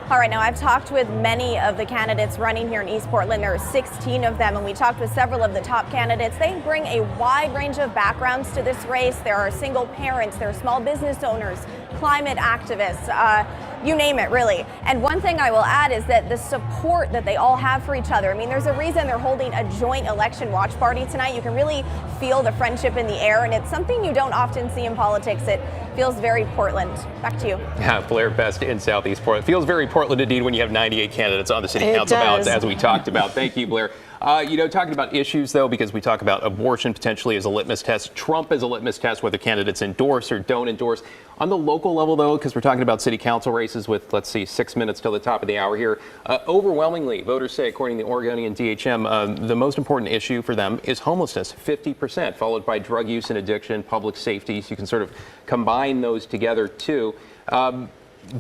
All right, now I've talked with many of the candidates running here in East Portland. There are 16 of them, and we talked with several of the top candidates. They bring a wide range of backgrounds to this race. There are single parents, there are small business owners, climate activists, you name it, really. And one thing I will add is that the support that they all have for each other. I mean, there's a reason they're holding a joint election watch party tonight. You can really feel the friendship in the air, and it's something you don't often see in politics. It feels very Portland. Back to you. Yeah, Blair Best in Southeast Portland. Feels very Portland indeed when you have 98 candidates on the city council ballots, as we talked about. Thank you, Blair. Talking about issues, though, because we talk about abortion potentially as a litmus test, Trump as a litmus test, whether candidates endorse or don't endorse. On the local level, though, because we're talking about city council races with, let's see, 6 minutes till the top of the hour here, overwhelmingly, voters say, according to the Oregonian DHM, the most important issue for them is homelessness, 50%, followed by drug use and addiction, public safety. So you can sort of combine those together, too.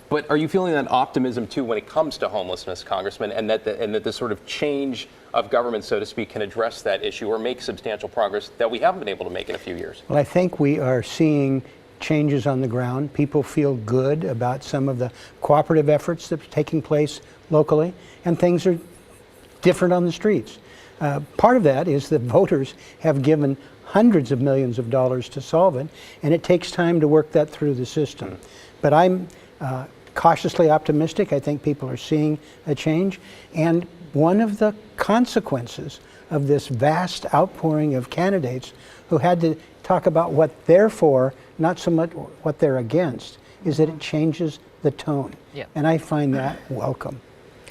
But are you feeling that optimism, too, when it comes to homelessness, Congressman, and that this sort of change of government, so to speak, can address that issue or make substantial progress that we haven't been able to make in a few years? Well, I think we are seeing changes on the ground. People feel good about some of the cooperative efforts that are taking place locally, and things are different on the streets. Part of that is that voters have given hundreds of millions of dollars to solve it, and it takes time to work that through the system. But I'm cautiously optimistic. I think people are seeing a change. And one of the consequences of this vast outpouring of candidates who had to talk about what they're for, not so much what they're against, is that it changes the tone. Yep. And I find that welcome.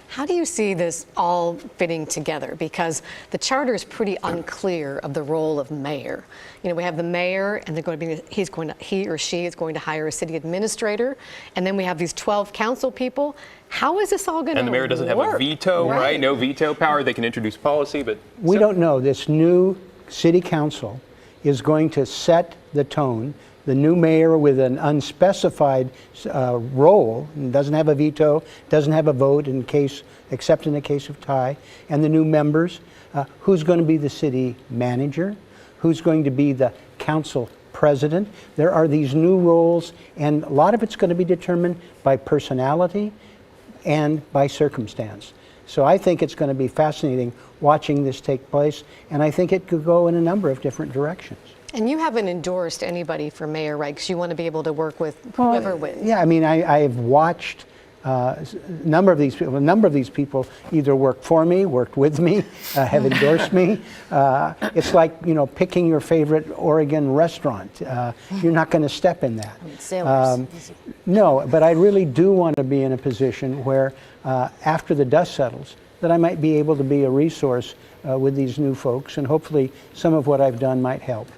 How do you see this all fitting together? Because the charter is pretty unclear of the role of mayor. We have the mayor, and they're going to be, he or she is going to hire a city administrator, and then we have these 12 council people. How is this all going to work? And the mayor doesn't have a veto, right? No veto power. They can introduce policy, but we don't know. This new city council is going to set the tone. The new mayor with an unspecified role, doesn't have a veto, doesn't have a vote except in the case of tie, and the new members, who's going to be the city manager, who's going to be the council president. There are these new roles, and a lot of it's going to be determined by personality and by circumstance. So I think it's going to be fascinating watching this take place, and I think it could go in a number of different directions. And you haven't endorsed anybody for mayor, right? Because you want to be able to work with whoever wins. Yeah, I mean, I've watched a number of these people. A number of these people either worked for me, worked with me, have endorsed me. It's like, picking your favorite Oregon restaurant. You're not going to step in that. No, but I really do want to be in a position where, after the dust settles, that I might be able to be a resource with these new folks, and hopefully some of what I've done might help.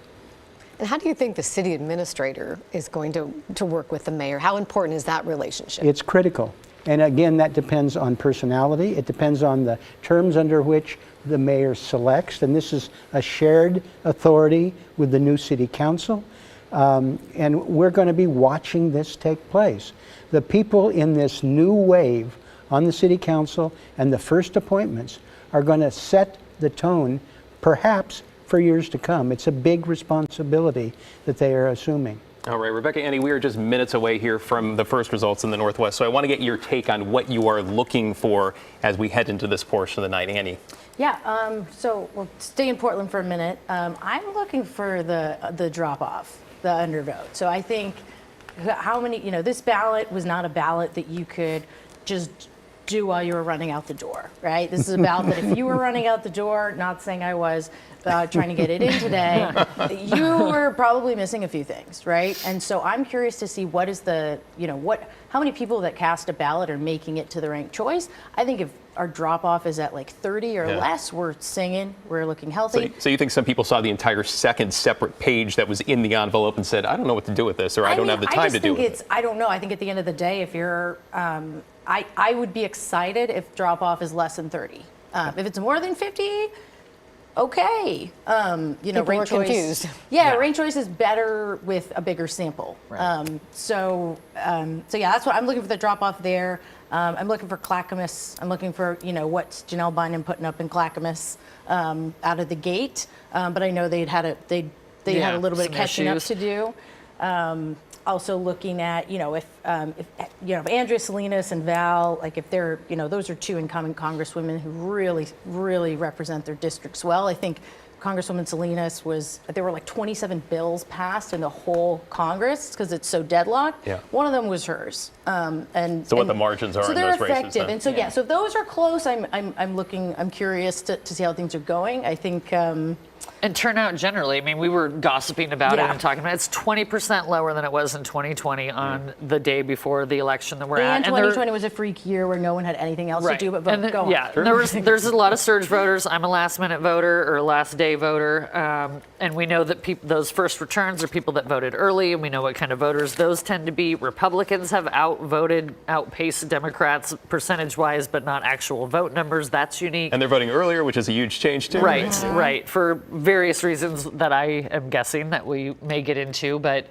And how do you think the city administrator is going to work with the mayor? How important is that relationship? It's critical. And again, that depends on personality. It depends on the terms under which the mayor selects. And this is a shared authority with the new city council. And we're going to be watching this take place. The people in this new wave on the city council and the first appointments are going to set the tone, perhaps for years to come. It's a big responsibility that they are assuming. All right, Rebecca, Annie, we are just minutes away here from the first results in the Northwest, so I want to get your take on what you are looking for as we head into this portion of the night. Annie. Yeah, so we'll stay in Portland for a minute. I'm looking for the drop-off, the undervote. So I think how many, this ballot was not a ballot that you could just do while you were running out the door, right? This is a ballot that if you were running out the door, not saying I was, trying to get it in today, you were probably missing a few things, right? And so I'm curious to see what is how many people that cast a ballot are making it to the ranked choice. I think if our drop-off is at like 30 or less, we're singing, we're looking healthy. So you think some people saw the entire second separate page that was in the envelope and said, I don't know what to do with this, or I don't have the time to do it? I don't know. I think at the end of the day, if you're, I would be excited if drop-off is less than 30. If it's more than 50, okay. Ranked choice. Ranked choice is better with a bigger sample. Right. So yeah, that's what I'm looking for, the drop off there. I'm looking for Clackamas. I'm looking for what's Janelle Bynum putting up in Clackamas out of the gate. But I know they had a little bit of catching up to do. Also looking at, if Andrea Salinas and Val, like if they're, those are two incumbent congresswomen who really, really represent their districts well. I think Congresswoman Salinas there were like 27 bills passed in the whole Congress because it's so deadlocked. Yeah. One of them was hers. What the margins are in those races. So they're effective. And so, so if those are close, I'm curious to see how things are going. I think, And turnout generally, I mean, we were gossiping about it Yeah. and talking about it. It's 20% lower than it was in 2020 on the day before the election that we're at. And 2020 was a freak year where no one had anything else to do but vote. And Go on. yeah, there's a lot of surge voters. I'm a last minute voter or last day voter. And we know that those first returns are people that voted early, and we know what kind of voters those tend to be. Republicans have outpaced Democrats percentage-wise, but not actual vote numbers. That's unique. And they're voting earlier, which is a huge change too. Right. For various reasons that I am guessing that we may get into. But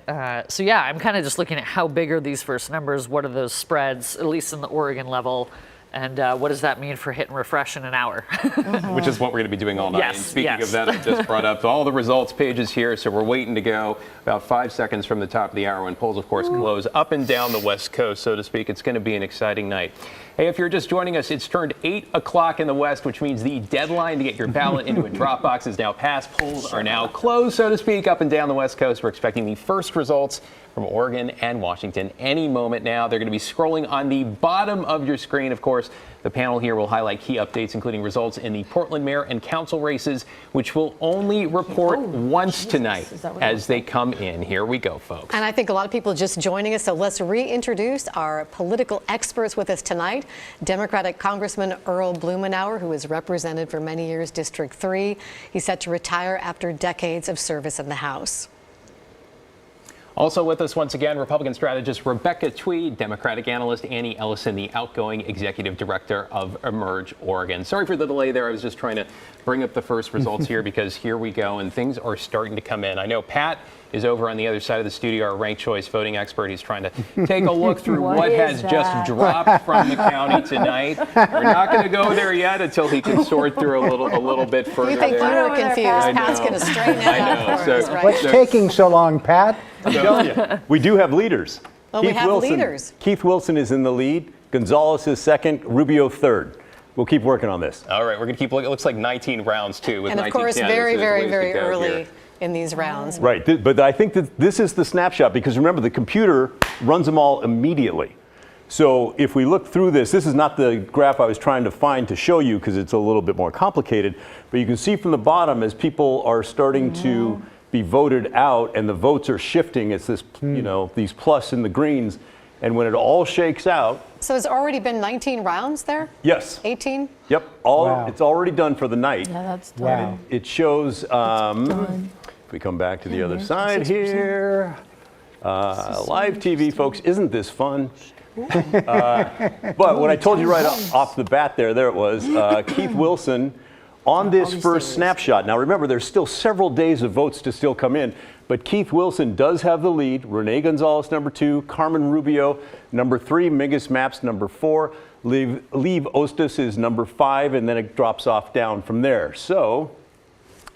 so yeah, I'm kind of just looking at how big are these first numbers? What are those spreads, at least in the Oregon level? And what does that mean for hit and refresh in an hour? Which is what we're going to be doing all night. Yes, And speaking yes. of that, I just brought up all the results pages here, so we're waiting to go about 5 seconds from the top of the hour when polls, of course, close up and down the West Coast, so to speak. It's going to be an exciting night. Hey, if you're just joining us, it's turned 8 o'clock in the West, which means the deadline to get your ballot into a drop box is now passed. Polls are now closed, so to speak, up and down the West Coast. We're expecting the first results from Oregon and Washington any moment now. They're going to be scrolling on the bottom of your screen. Of course, the panel here will highlight key updates, including results in the Portland mayor and council races, which will only report once tonight as they come in. Here we go, folks. And I think a lot of people just joining us, so let's reintroduce our political experts with us tonight. Democratic Congressman Earl Blumenauer, who has represented for many years District 3. He's set to retire after decades of service in the House. Also with us once again, Republican strategist Rebecca Tweed, Democratic analyst Annie Ellison, the outgoing executive director of Emerge Oregon. Sorry for the delay there. I was just trying to bring up the first results here because here we go and things are starting to come in. I know Pat is over on the other side of the studio, our ranked choice voting expert. He's trying to take a look through what has just dropped from the county tonight. We're not going to go there yet until he can sort through a little bit further. You think you were confused? Pat's going to straighten it out for us, right? What's taking so long, Pat? I'm telling you, we do have leaders. Well, we have leaders. Keith Wilson is in the lead. Gonzalez is second. Rubio third. We'll keep working on this. All right, we're going to keep looking. It looks like 19 rounds, too. With And of 19 course, candidates. very, There's very, ways very to go early here. in these rounds. Right, but I think that this is the snapshot because remember, the computer runs them all immediately. So if we look through this is not the graph I was trying to find to show you because it's a little bit more complicated, but you can see from the bottom as people are starting to be voted out and the votes are shifting, it's this, you know, these plus and the greens, and when it all shakes out. So it's already been 19 rounds there? Yes. 18? Yep, it's already done for the night. Yeah, that's done. It shows, if we come back to the other side here, live TV, folks, isn't this fun? But what I told you right off the bat there it was, Keith Wilson on this first snapshot. Now remember, there's still several days of votes to still come in, but Keith Wilson does have the lead. Renee Gonzalez, number 2, Carmen Rubio, number 3, Mingus Maps, number 4, Leave Ostos is number 5, and then it drops off down from there. So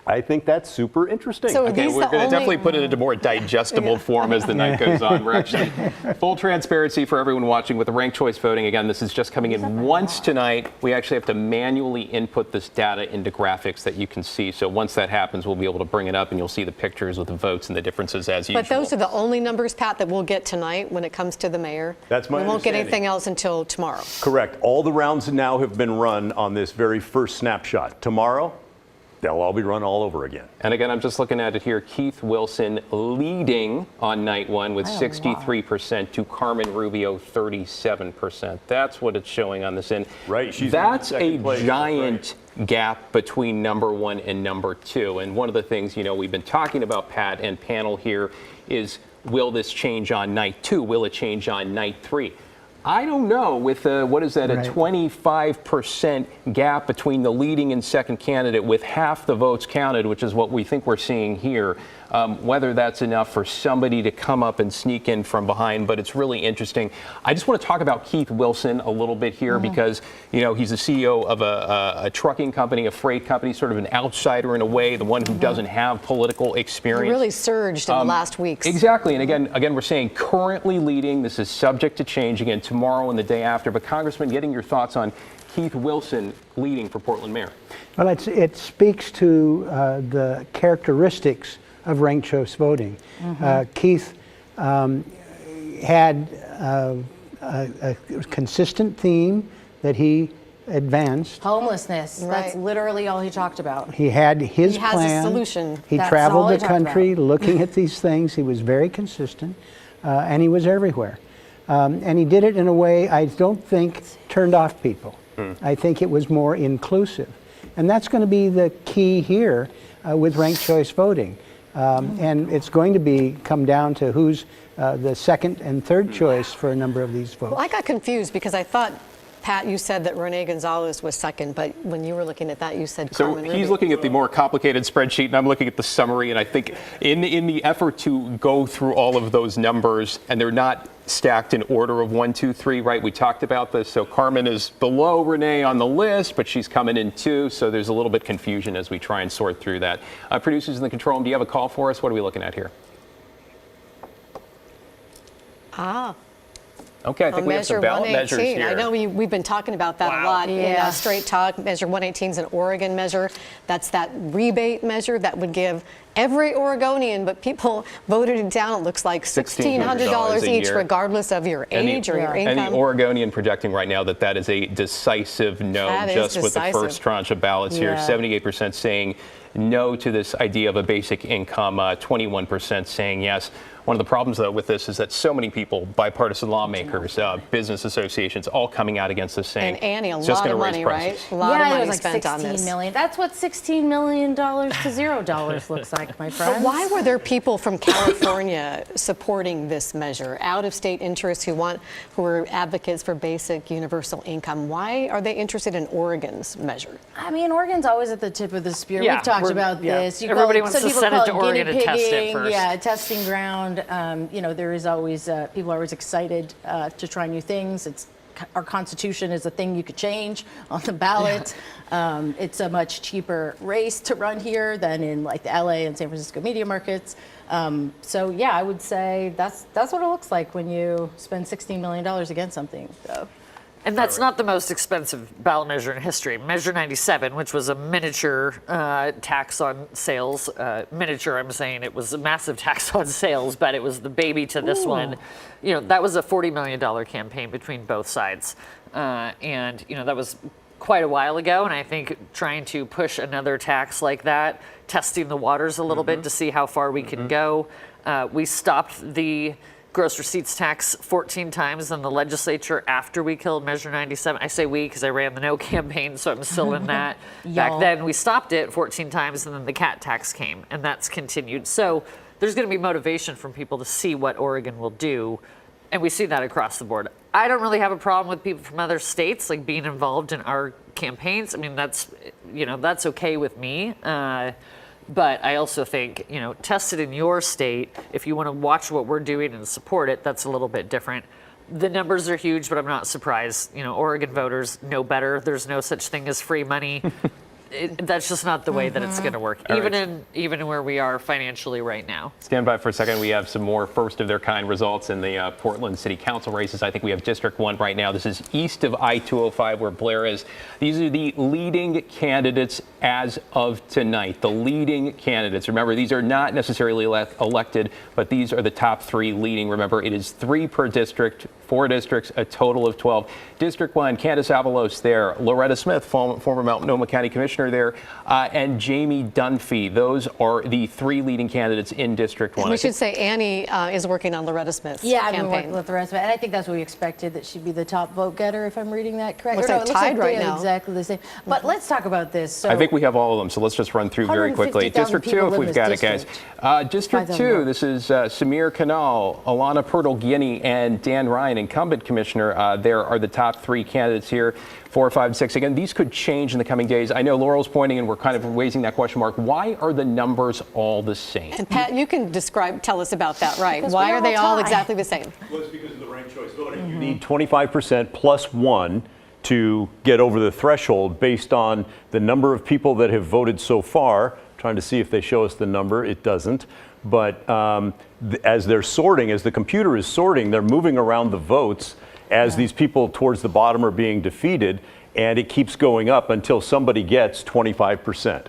I think that's super interesting. So okay, we're going to definitely put it into more digestible form as the night goes on. We're actually full transparency for everyone watching with the ranked choice voting. Again, this is just coming in once tonight. We actually have to manually input this data into graphics that you can see. So once that happens, we'll be able to bring it up and you'll see the pictures with the votes and the differences as usual. But those are the only numbers, Pat, that we'll get tonight when it comes to the mayor. That's my We won't get understanding. anything else until tomorrow. Correct. All the rounds now have been run on this very first snapshot. Tomorrow, they'll all be run all over again. And again, I'm just looking at it here. Keith Wilson leading on night 1 with 63% to Carmen Rubio 37%. That's what it's showing on this end. Right. That's a giant gap between number 1 and number 2. And one of the things, you know, we've been talking about, Pat and panel here, is will this change on night 2? Will it change on night 3? I don't know with what is that, a 25% gap between the leading and second candidate with half the votes counted, which is what we think we're seeing here, whether that's enough for somebody to come up and sneak in from behind. But it's really interesting. I just want to talk about Keith Wilson a little bit here because, you know, he's the CEO of a trucking company, a freight company, sort of an outsider in a way, the one who doesn't have political experience. He really surged in the last weeks. Exactly. And again, we're saying currently leading. This is subject to change again tomorrow and the day after. But Congressman, getting your thoughts on Keith Wilson leading for Portland mayor. Well, it speaks to the characteristics of ranked choice voting. Keith had a consistent theme that he advanced. Homelessness. That's Right. literally all he talked about. He had his He has plan. a solution. He That's traveled all he the talked country about. looking at these things. He was very consistent, and he was everywhere. And he did it in a way I don't think turned off people. I think it was more inclusive. And that's going to be the key here with ranked choice voting. And it's going to come down to who's the second and third choice for a number of these votes. Well, I got confused because I thought, Pat, you said that Renee Gonzalez was second, but when you were looking at that, you said So Carmen he's Rubio. looking at the more complicated spreadsheet, and I'm looking at the summary. And I think in the effort to go through all of those numbers, and they're not stacked in order of 1, 2, 3, right? We talked about this. So Carmen is below Renee on the list, but she's coming in 2. So there's a little bit confusion as we try and sort through that. Producers in the control room, do you have a call for us? What are we looking at here? Okay, I think we have some ballot measures here. I know we've been talking about that a lot in Straight Talk. Measure 118 is an Oregon measure. That's that rebate measure that would give every Oregonian, but people voted it down. It looks like $1,600 each, regardless of your age or your income. And the Oregonian projecting right now that is a decisive no, just with the first tranche of ballots here. 78% saying no to this idea of a basic income, 21% saying yes. One of the problems, though, with this is that so many people, bipartisan lawmakers, business associations, all coming out against this saying and Annie, a it's just lot of going to raise money, prices. right? A lot of money it was spent like on this. $16 million. That's what $16 million to $0 looks like, my friend. But why were there people from California supporting this measure? Out-of-state interests who are advocates for basic universal income. Why are they interested in Oregon's measure? I mean, Oregon's always at the tip of the spear. Yeah, We've talked about this. Everybody wants to send it to Oregon to test it guinea-pigging, first. Yeah, testing ground. There is always people are always excited to try new things. Our Constitution is a thing you could change on the ballot. Yeah. It's a much cheaper race to run here than in like the LA and San Francisco media markets. So yeah, I would say that's what it looks like when you spend $16 million against something. So. And that's not the most expensive ballot measure in history. Measure 97, which was a miniature tax on sales. Miniature, I'm saying it was a massive tax on sales, but it was the baby to this one. That was a $40 million campaign between both sides. And that was quite a while ago. And I think trying to push another tax like that, testing the waters a little bit to see how far we can go. We stopped the gross receipts tax 14 times in the legislature after we killed Measure 97. I say we because I ran the no campaign, so I'm still in that. Back then, we stopped it 14 times, and then the cat tax came, and that's continued. So there's going to be motivation from people to see what Oregon will do, and we see that across the board. I don't really have a problem with people from other states like being involved in our campaigns. I mean, that's okay with me. But I also think, test it in your state. If you want to watch what we're doing and support it, that's a little bit different. The numbers are huge, but I'm not surprised. Oregon voters know better. There's no such thing as free money. That's just not the way that it's going to work, even where we are financially right now. Stand by for a second. We have some more first-of-their-kind results in the Portland City Council races. I think we have District 1 right now. This is east of I-205 where Blair is. These are the leading candidates as of tonight. The leading candidates. Remember, these are not necessarily elected, but these are the top 3 leading. Remember, it is 3 per district, 4 districts, a total of 12. District 1, Candace Avalos there, Loretta Smith, former Multnomah County Commissioner there, and Jamie Dunphy. Those are the 3 leading candidates in District 1. And we should say Annie is working on Loretta Smith's campaign. I've been working with Loretta Smith, and I think that's what we expected, that she'd be the top vote getter, if I'm reading that correct. Looks like tied right now. Exactly the same. But let's talk about this. So I think we have all of them, so let's just run through very quickly. District 2, if we've got it, guys. District 2, this is Samir Kanal, Alana Purtle-Guinea, and Dan Ryan, incumbent commissioner. There are the top 3 candidates here. 4, 5, 6. Again, these could change in the coming days. I know Laurel's pointing, and we're kind of raising that question mark. Why are the numbers all the same? And Pat, you can tell us about that, right? Why are they all exactly the same? Well, it's because of the ranked choice voting. You need 25% plus 1 to get over the threshold based on the number of people that have voted so far. Trying to see if they show us the number. It doesn't. But as they're sorting, as the computer is sorting, they're moving around the votes as these people towards the bottom are being defeated, and it keeps going up until somebody gets 25%.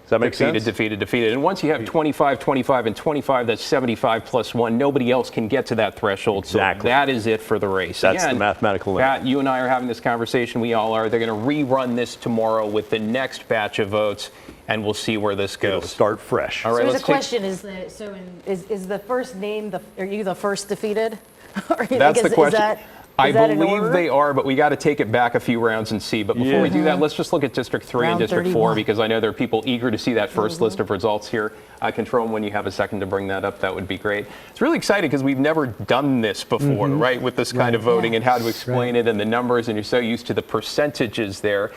Does that make sense? Defeated. And once you have 25, 25, and 25, that's 75 plus 1. Nobody else can get to that threshold. Exactly. So that is it for the race. That's the mathematical limit. Pat, you and I are having this conversation. We all are. They're going to rerun this tomorrow with the next batch of votes, and we'll see where this goes. It'll start fresh. All right, so let's there's a question: is the first name? Are you the first defeated? That's the question. I in believe order? they are, but we got to take it back a few rounds and see. But before we do that, let's just look at District 3 and Round District 4, 31. because I know there are people eager to see that 1st list of results here. Control, when you have a second to bring that up, that would be great. It's really exciting because we've never done this before, right, with this kind of voting and how to explain it and the numbers, and you're so used to the percentages there.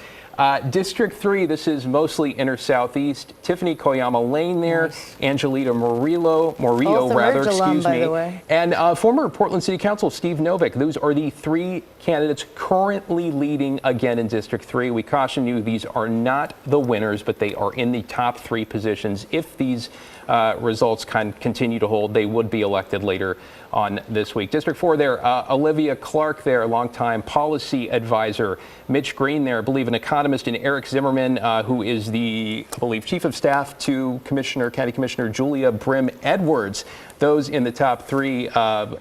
District 3, this is mostly inner southeast. Tiffany Koyama Lane there, Angelita Murillo, by the way. and former Portland City Council Steve Novick. Those are the 3 candidates currently leading again in District 3. We caution you, these are not the winners, but they are in the top 3 positions. If these results continue to hold, they would be elected later on this week. District 4 there, Olivia Clark there, longtime policy advisor. Mitch Green there, I believe an economist, and Eric Zimmerman, who is the, I believe, chief of staff to County Commissioner Julia Brim Edwards. Those in the top 3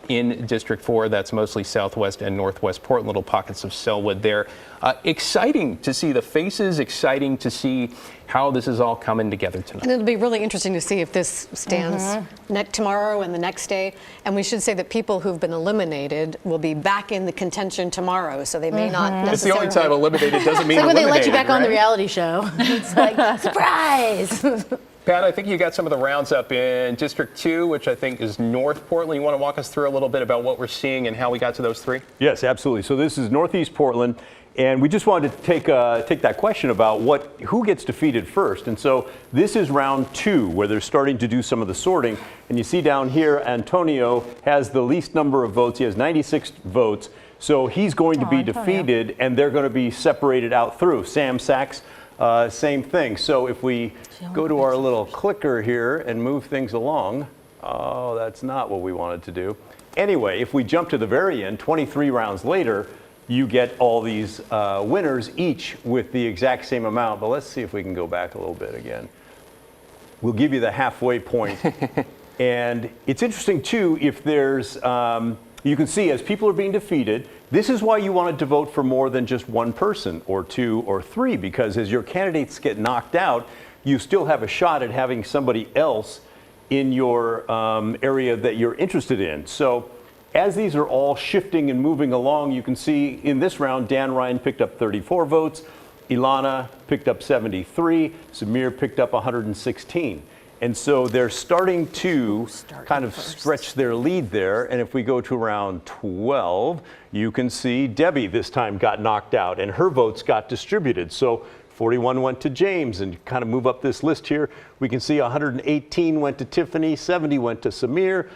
in District 4. That's mostly southwest and northwest Portland, little pockets of Selwood there. Exciting to see the faces, exciting to see how this is all coming together tonight. And it'll be really interesting to see if this stands tomorrow and the next day. And we should say that people who've been eliminated will be back in the contention tomorrow, so they may not necessarily. It's the only time eliminated doesn't mean It's like when eliminated, they let you back on the right? reality show. It's like, surprise! Pat, I think you got some of the rounds up in District 2, which I think is North Portland. You want to walk us through a little bit about what we're seeing and how we got to those 3? Yes, absolutely. So this is Northeast Portland, and we just wanted to take that question about who gets defeated first. And so this is round 2, where they're starting to do some of the sorting. And you see down here, Antonio has the least number of votes. He has 96 votes. So he's going to be defeated, and they're going to be separated out through. Sam Sachs, same thing. So if we go to our little clicker here and move things along, oh, that's not what we wanted to do. Anyway, if we jump to the very end, 23 rounds later, you get all these winners, each with the exact same amount. But let's see if we can go back a little bit again. We'll give you the halfway point. And it's interesting, too, if there's, you can see as people are being defeated, this is why you wanted to vote for more than just one person or 2 or 3, because as your candidates get knocked out, you still have a shot at having somebody else in your area that you're interested in. So as these are all shifting and moving along, you can see in this round, Dan Ryan picked up 34 votes, Ilana picked up 73, Samir picked up 116. And so they're starting to kind of stretch their lead there. And if we go to round 12, you can see Debbie this time got knocked out and her votes got distributed. So 41 went to James, and kind of move up this list here. We can see 118 went to Tiffany, 70 went to Samir,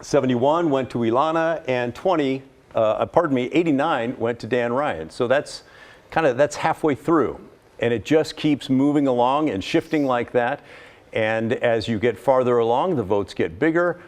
71 went to Ilana, and 89 went to Dan Ryan. So that's halfway through. And it just keeps moving along and shifting like that. And as you get farther along, the votes get bigger.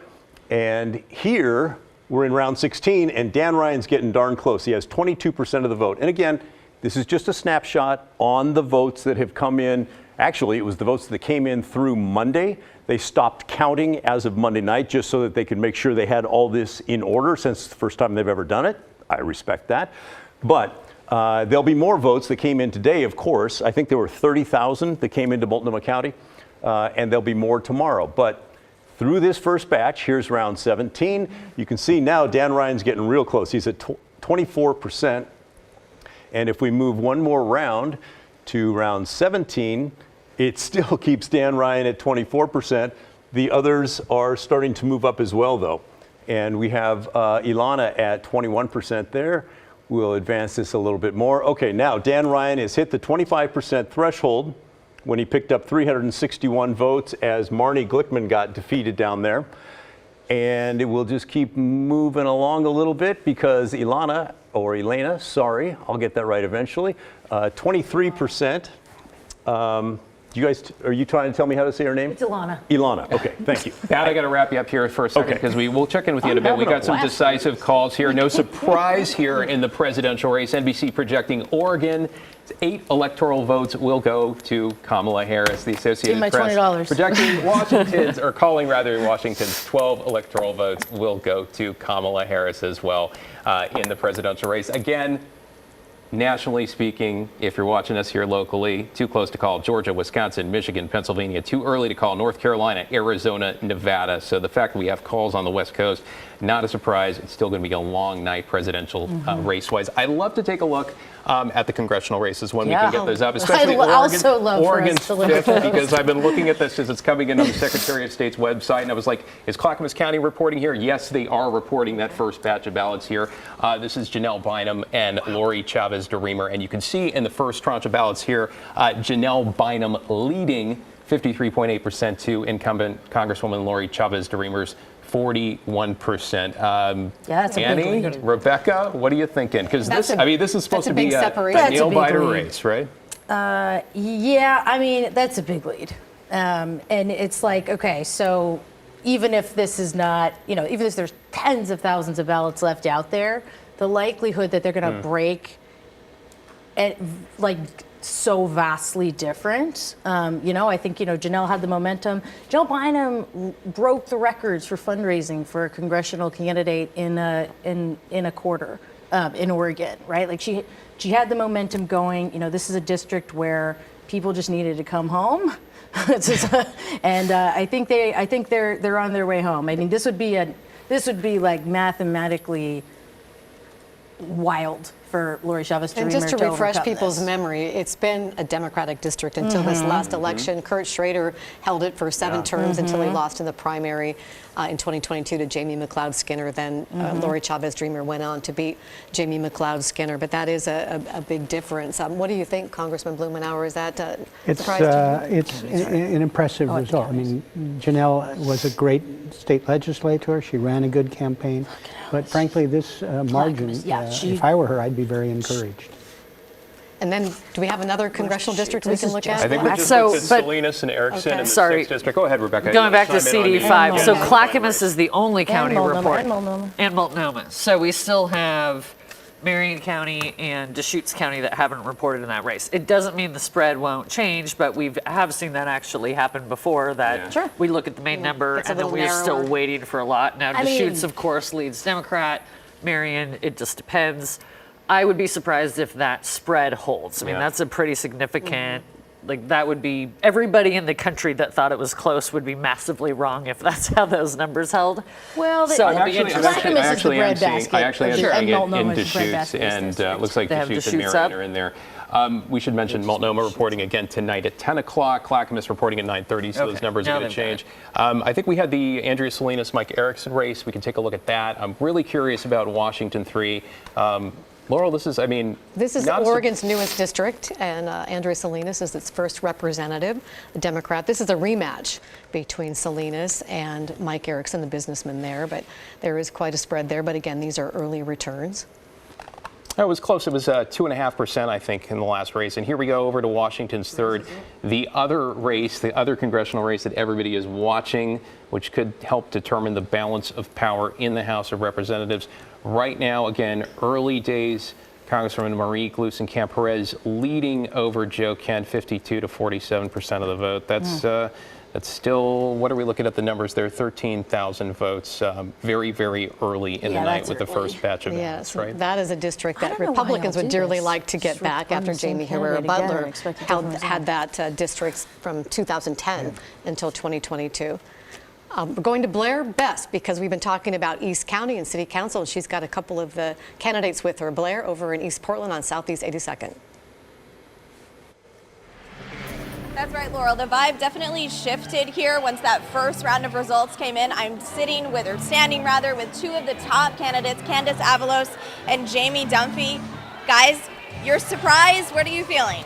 And here, we're in round 16, and Dan Ryan's getting darn close. He has 22% of the vote. And again, this is just a snapshot on the votes that have come in. Actually, it was the votes that came in through Monday. They stopped counting as of Monday night just so that they could make sure they had all this in order, since it's the first time they've ever done it. I respect that. But there'll be more votes that came in today, of course. I think there were 30,000 that came into Multnomah County, and there'll be more tomorrow. But through this first batch, here's round 17. You can see now Dan Ryan's getting real close. He's at 24%. And if we move one more round to round 17, it still keeps Dan Ryan at 24%. The others are starting to move up as well, though. And we have Ilana at 21% there. We'll advance this a little bit more. Okay, now Dan Ryan has hit the 25% threshold when he picked up 361 votes as Marnie Glickman got defeated down there. And it will just keep moving along a little bit because Elena, sorry, I'll get that right eventually, 23%. Are you trying to tell me how to say her name? It's Ilana. Ilana. Okay, thank you. Pat, I got to wrap you up here for a second because we'll check in with you in a bit. We got some decisive calls here. No surprise here in the presidential race. NBC projecting Oregon. 8 electoral votes will go to Kamala Harris. The Associated Press $20. projecting Washington's 12 electoral votes will go to Kamala Harris as well in the presidential race. Again, nationally speaking, if you're watching us here locally, too close to call. Georgia, Wisconsin, Michigan, Pennsylvania, too early to call. North Carolina, Arizona, Nevada. So the fact that we have calls on the West Coast, not a surprise. It's still going to be a long night presidential race-wise. I'd love to take a look at the congressional races when we can get those up, especially Oregon's fifth, because I've been looking at this as it's coming in on the Secretary of State's website, and I was like, is Clackamas County reporting here? Yes, they are reporting that first batch of ballots here. This is Janelle Bynum and Lori Chavez-DeRemer, and you can see in the first tranche of ballots here, Janelle Bynum leading 53.8% to incumbent Congresswoman Lori Chavez-DeRemer's 41%. That's a Annie, big lead. Rebecca, what are you thinking? Because this is supposed to be a nail-biter race, right? Yeah, I mean, that's a big lead. And it's like, okay, so even if this is not, even if there's tens of thousands of ballots left out there, the likelihood that they're going to break it, so vastly different. I think, Janelle had the momentum. Janelle Bynum broke the records for fundraising for a congressional candidate in a quarter in Oregon, right? Like she had the momentum going. This is a district where people just needed to come home. And I think they're on their way home. I mean, this would be like mathematically wild for Lori Chavez-DeRemer. And just to refresh people's this. memory, it's been a Democratic district until this last election. Kurt Schrader held it for 7 terms until he lost in the primary in 2022 to Jamie McLeod Skinner. Then Lori Chavez-DeRemer went on to beat Jamie McLeod Skinner. But that is a big difference. What do you think, Congressman Blumenauer? Is that It's an impressive result. I mean, Janelle was a great state legislator. She ran a good campaign. But frankly, this margin, if I were her, I'd be very encouraged. And then, do we have another congressional district we can look at? I think we just looked at Salinas and Erickson in the 6th district. Go ahead, Rebecca. Going back to CD5. So Clackamas is the only county reporting. And Multnomah. So we still have Marion County and Deschutes County that haven't reported in that race. It doesn't mean the spread won't change, but we have seen that actually happen before, that we look at the main number and then we're still waiting for a lot. Now, Deschutes, of course, leads Democrat. Marion, it just depends. I would be surprised if that spread holds. I mean, that's a pretty significant, that would be, everybody in the country that thought it was close would be massively wrong if that's how those numbers held. Well, so I actually am seeing it in Deschutes, and looks like Deschutes and Marion are in there. We should mention Multnomah reporting again tonight at 10 o'clock. Clackamas reporting at 9:30, so those numbers are going to change. I think we had the Andrea Salinas, Mike Erickson race. We can take a look at that. I'm really curious about Washington 3. Laurel, this is Oregon's newest district, and Andrea Salinas is its first representative, a Democrat. This is a rematch between Salinas and Mike Erickson, the businessman there, but there is quite a spread there. But again, these are early returns. It was close. It was 2.5%, I think, in the last race. And here we go over to Washington's third. The other race, the other congressional race that everybody is watching, which could help determine the balance of power in the House of Representatives. Right now, again, early days, Congresswoman Marie Gluesenkamp-Perez leading over Joe Kent, 52 to 47% of the vote. That's still, what are we looking at the numbers there? 13,000 votes, very, very early in the night with the first batch of ballots, right? That is a district that Republicans would dearly like to get back after Jamie Herrera Butler had that district from 2010 until 2022. We're going to Blair Best because we've been talking about East County and City Council, and she's got a couple of the candidates with her. Blair over in East Portland on Southeast 82nd. That's right, Laurel. The vibe definitely shifted here once that first round of results came in. I'm standing with two of the top candidates, Candace Avalos and Jamie Dunphy. Guys, you're surprised. What are you feeling?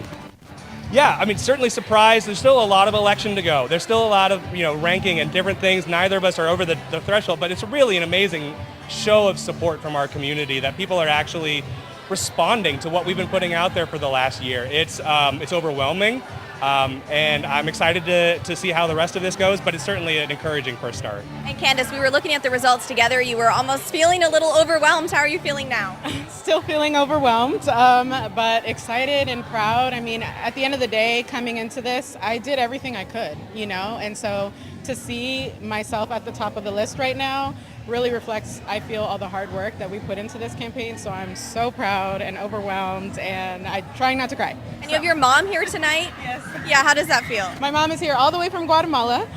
Yeah, I mean, certainly surprised. There's still a lot of election to go. There's still a lot of, ranking and different things. Neither of us are over the threshold, but it's really an amazing show of support from our community that people are actually responding to what we've been putting out there for the last year. It's overwhelming. And I'm excited to see how the rest of this goes, but it's certainly an encouraging first start. And Candace, we were looking at the results together. You were almost feeling a little overwhelmed. How are you feeling now? Still feeling overwhelmed, but excited and proud. I mean, at the end of the day, coming into this, I did everything I could, and so to see myself at the top of the list right now really reflects, I feel, all the hard work that we put into this campaign. So I'm so proud and overwhelmed, and I'm trying not to cry. And you have your mom here tonight? Yes. Yeah, how does that feel? My mom is here all the way from Guatemala.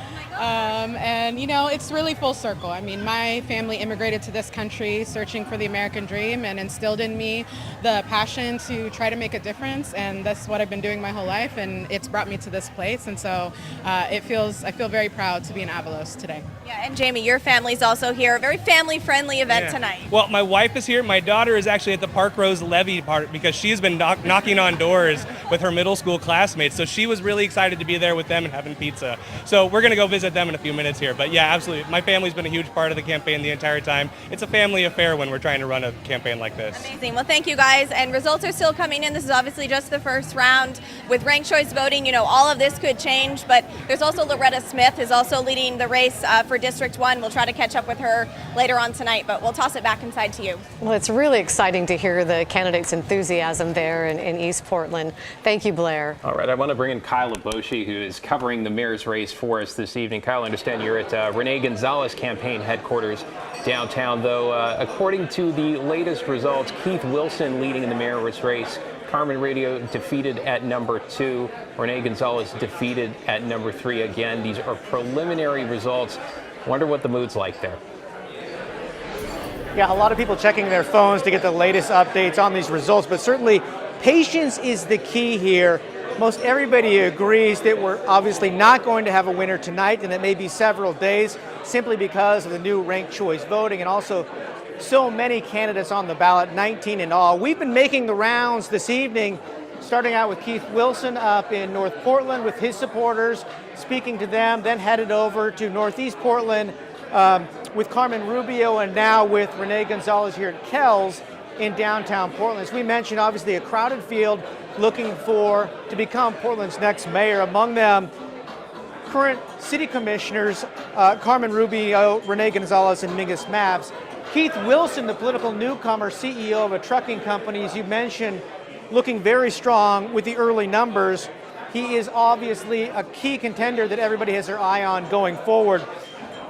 And it's really full circle. I mean, my family immigrated to this country searching for the American dream and instilled in me the passion to try to make a difference. And that's what I've been doing my whole life. And it's brought me to this place. And so I feel very proud to be in Avalos today. Yeah, and Jamie, your family's also here. A very family-friendly event tonight. Well, my wife is here. My daughter is actually at the Park Rose Levee part because she's been knocking on doors with her middle school classmates. So she was really excited to be there with them and having pizza. So we're going to go visit them in a few minutes here. But yeah, absolutely. My family's been a huge part of the campaign the entire time. It's a family affair when we're trying to run a campaign like this. Amazing. Well, thank you guys. And results are still coming in. This is obviously just the first round. With ranked choice voting, all of this could change. But there's also Loretta Smith who's also leading the race for District 1. We'll try to catch up with her later on tonight, but we'll toss it back inside to you. Well, it's really exciting to hear the candidates' enthusiasm there in East Portland. Thank you, Blair. All right, I want to bring in Kyle Aboshi, who is covering the mayor's race for us this evening. Kyle, I understand you're at Renee Gonzalez campaign headquarters downtown, though. According to the latest results, Keith Wilson leading in the mayor's race. Carmen Rubio defeated at number 2. Renee Gonzalez defeated at number 3 again. These are preliminary results. Wonder what the mood's like there. Yeah, a lot of people checking their phones to get the latest updates on these results, but certainly patience is the key here. Most everybody agrees that we're obviously not going to have a winner tonight, and it may be several days simply because of the new ranked choice voting and also so many candidates on the ballot, 19 in all. We've been making the rounds this evening, starting out with Keith Wilson up in North Portland with his supporters, speaking to them, then headed over to Northeast Portland with Carmen Rubio, and now with Renee Gonzalez here at Kells in downtown Portland. As we mentioned, obviously a crowded field looking to become Portland's next mayor. Among them, current city commissioners Carmen Rubio, Renee Gonzalez, and Mingus Mapps. Keith Wilson, the political newcomer, CEO of a trucking company, as you mentioned, looking very strong with the early numbers. He is obviously a key contender that everybody has their eye on going forward.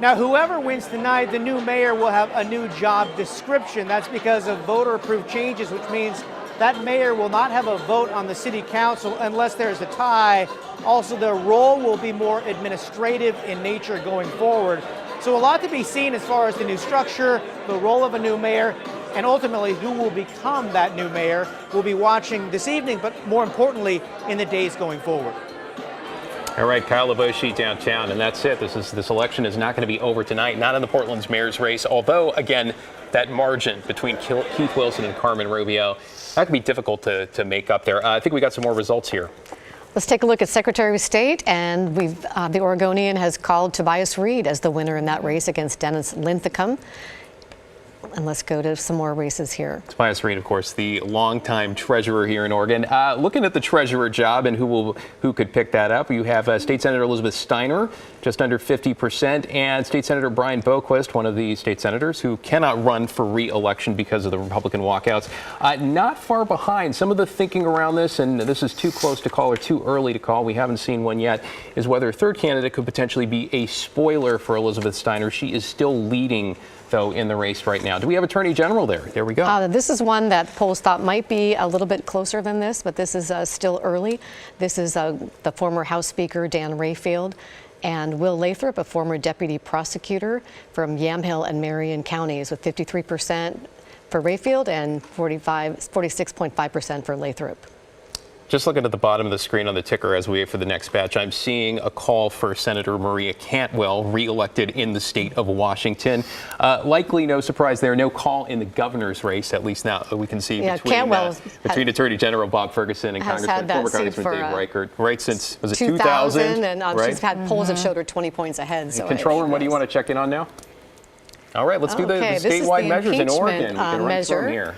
Now, whoever wins tonight, the new mayor will have a new job description. That's because of voter-approved changes, which means that mayor will not have a vote on the city council unless there's a tie. Also, their role will be more administrative in nature going forward. So a lot to be seen as far as the new structure, the role of a new mayor, and ultimately who will become that new mayor. We'll be watching this evening, but more importantly, in the days going forward. All right, Kyle Aboshi downtown, and that's it. This election is not going to be over tonight, not in the Portland's mayor's race, although, again, that margin between Keith Wilson and Carmen Rubio, that could be difficult to make up there. I think we got some more results here. Let's take a look at Secretary of State, and the Oregonian has called Tobias Reed as the winner in that race against Dennis Linthicum. And let's go to some more races here. Tobias Reed, of course, the longtime treasurer here in Oregon. Looking at the treasurer job and who could pick that up, you have State Senator Elizabeth Steiner, just under 50%, and State Senator Brian Boquist, one of the state senators who cannot run for re-election because of the Republican walkouts. Not far behind. Some of the thinking around this, and this is too close to call or too early to call, we haven't seen one yet, is whether a third candidate could potentially be a spoiler for Elizabeth Steiner. She is still leading, though, in the race right now. Do we have Attorney General there? There we go. This is one that polls thought might be a little bit closer than this, but this is still early. This is the former House Speaker Dan Rayfield and Will Lathrop, a former deputy prosecutor from Yamhill and Marion counties, with 53% for Rayfield and 46.5% for Lathrop. Just looking at the bottom of the screen on the ticker as we wait for the next batch, I'm seeing a call for Senator Maria Cantwell, re-elected in the state of Washington. Likely no surprise there, no call in the governor's race, at least now we can see between Attorney General Bob Ferguson and former Congressman Dave Reichert, right since, was it 2000? And right? she's had polls have showed her 20 points ahead. So Control Room, what do you want to check in on now? All right, let's do the statewide measures in Oregon. We can run through them here.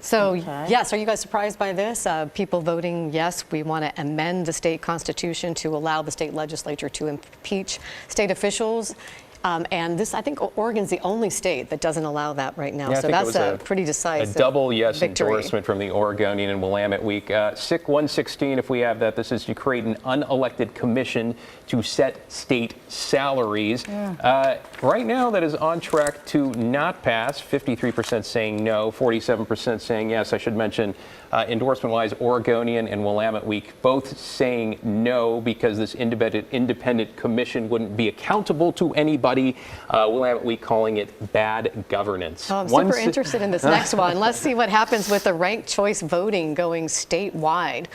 So, yes, are you guys surprised by this? People voting yes, we want to amend the state constitution to allow the state legislature to impeach state officials. And this, I think Oregon's the only state that doesn't allow that right now. Yeah, so that's a pretty decisive a double yes victory. endorsement from the Oregonian and Willamette Week. SIC 116, if we have that, this is to create an unelected commission to set state salaries. Right now, that is on track to not pass. 53% saying no, 47% saying yes. I should mention, endorsement-wise, Oregonian and Willamette Week both saying no because this independent commission wouldn't be accountable to anybody. Willamette Week calling it bad governance. Oh, I'm super interested in this next one. Let's see what happens with the ranked choice voting going statewide.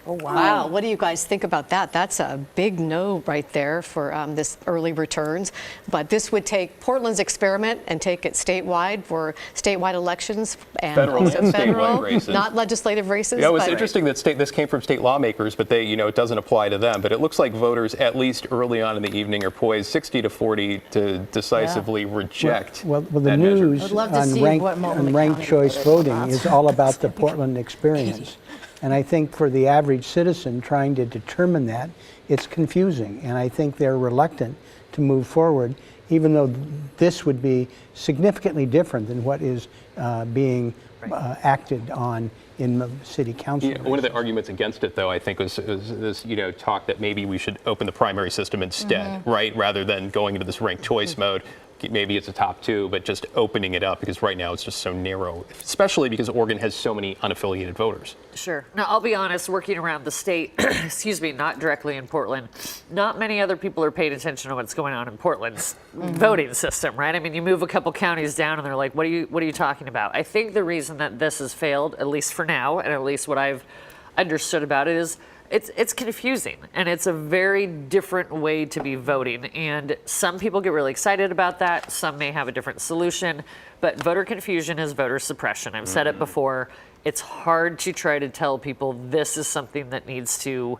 Oh, wow. What do you guys think about that? That's a big no right there for this early returns. But this would take Portland's experiment and take it statewide for statewide elections and federal also and federal, statewide races. not legislative races. Yeah, it was interesting that this came from state lawmakers, but they, it doesn't apply to them. But it looks like voters, at least early on in the evening, are poised 60-40 to decisively reject. Well, the news on ranked choice voting is all about the Portland experience. And I think for the average citizen trying to determine that, it's confusing. And I think they're reluctant to move forward, even though this would be significantly different than what is being acted on in the city council. Yeah, one of the arguments against it, though, I think was this, talk that maybe we should open the primary system instead, right? Rather than going into this ranked choice mode. Maybe it's a top two, but just opening it up because right now it's just so narrow, especially because Oregon has so many unaffiliated voters. Sure. Now, I'll be honest, working around the state, excuse me, not directly in Portland, not many other people are paying attention to what's going on in Portland's voting system, right? I mean, you move a couple counties down and they're like, what are you talking about? I think the reason that this has failed, at least for now, and at least what I've understood about it is it's confusing, and it's a very different way to be voting. And some people get really excited about that. Some may have a different solution, but voter confusion is voter suppression. I've said it before. It's hard to try to tell people this is something that needs to,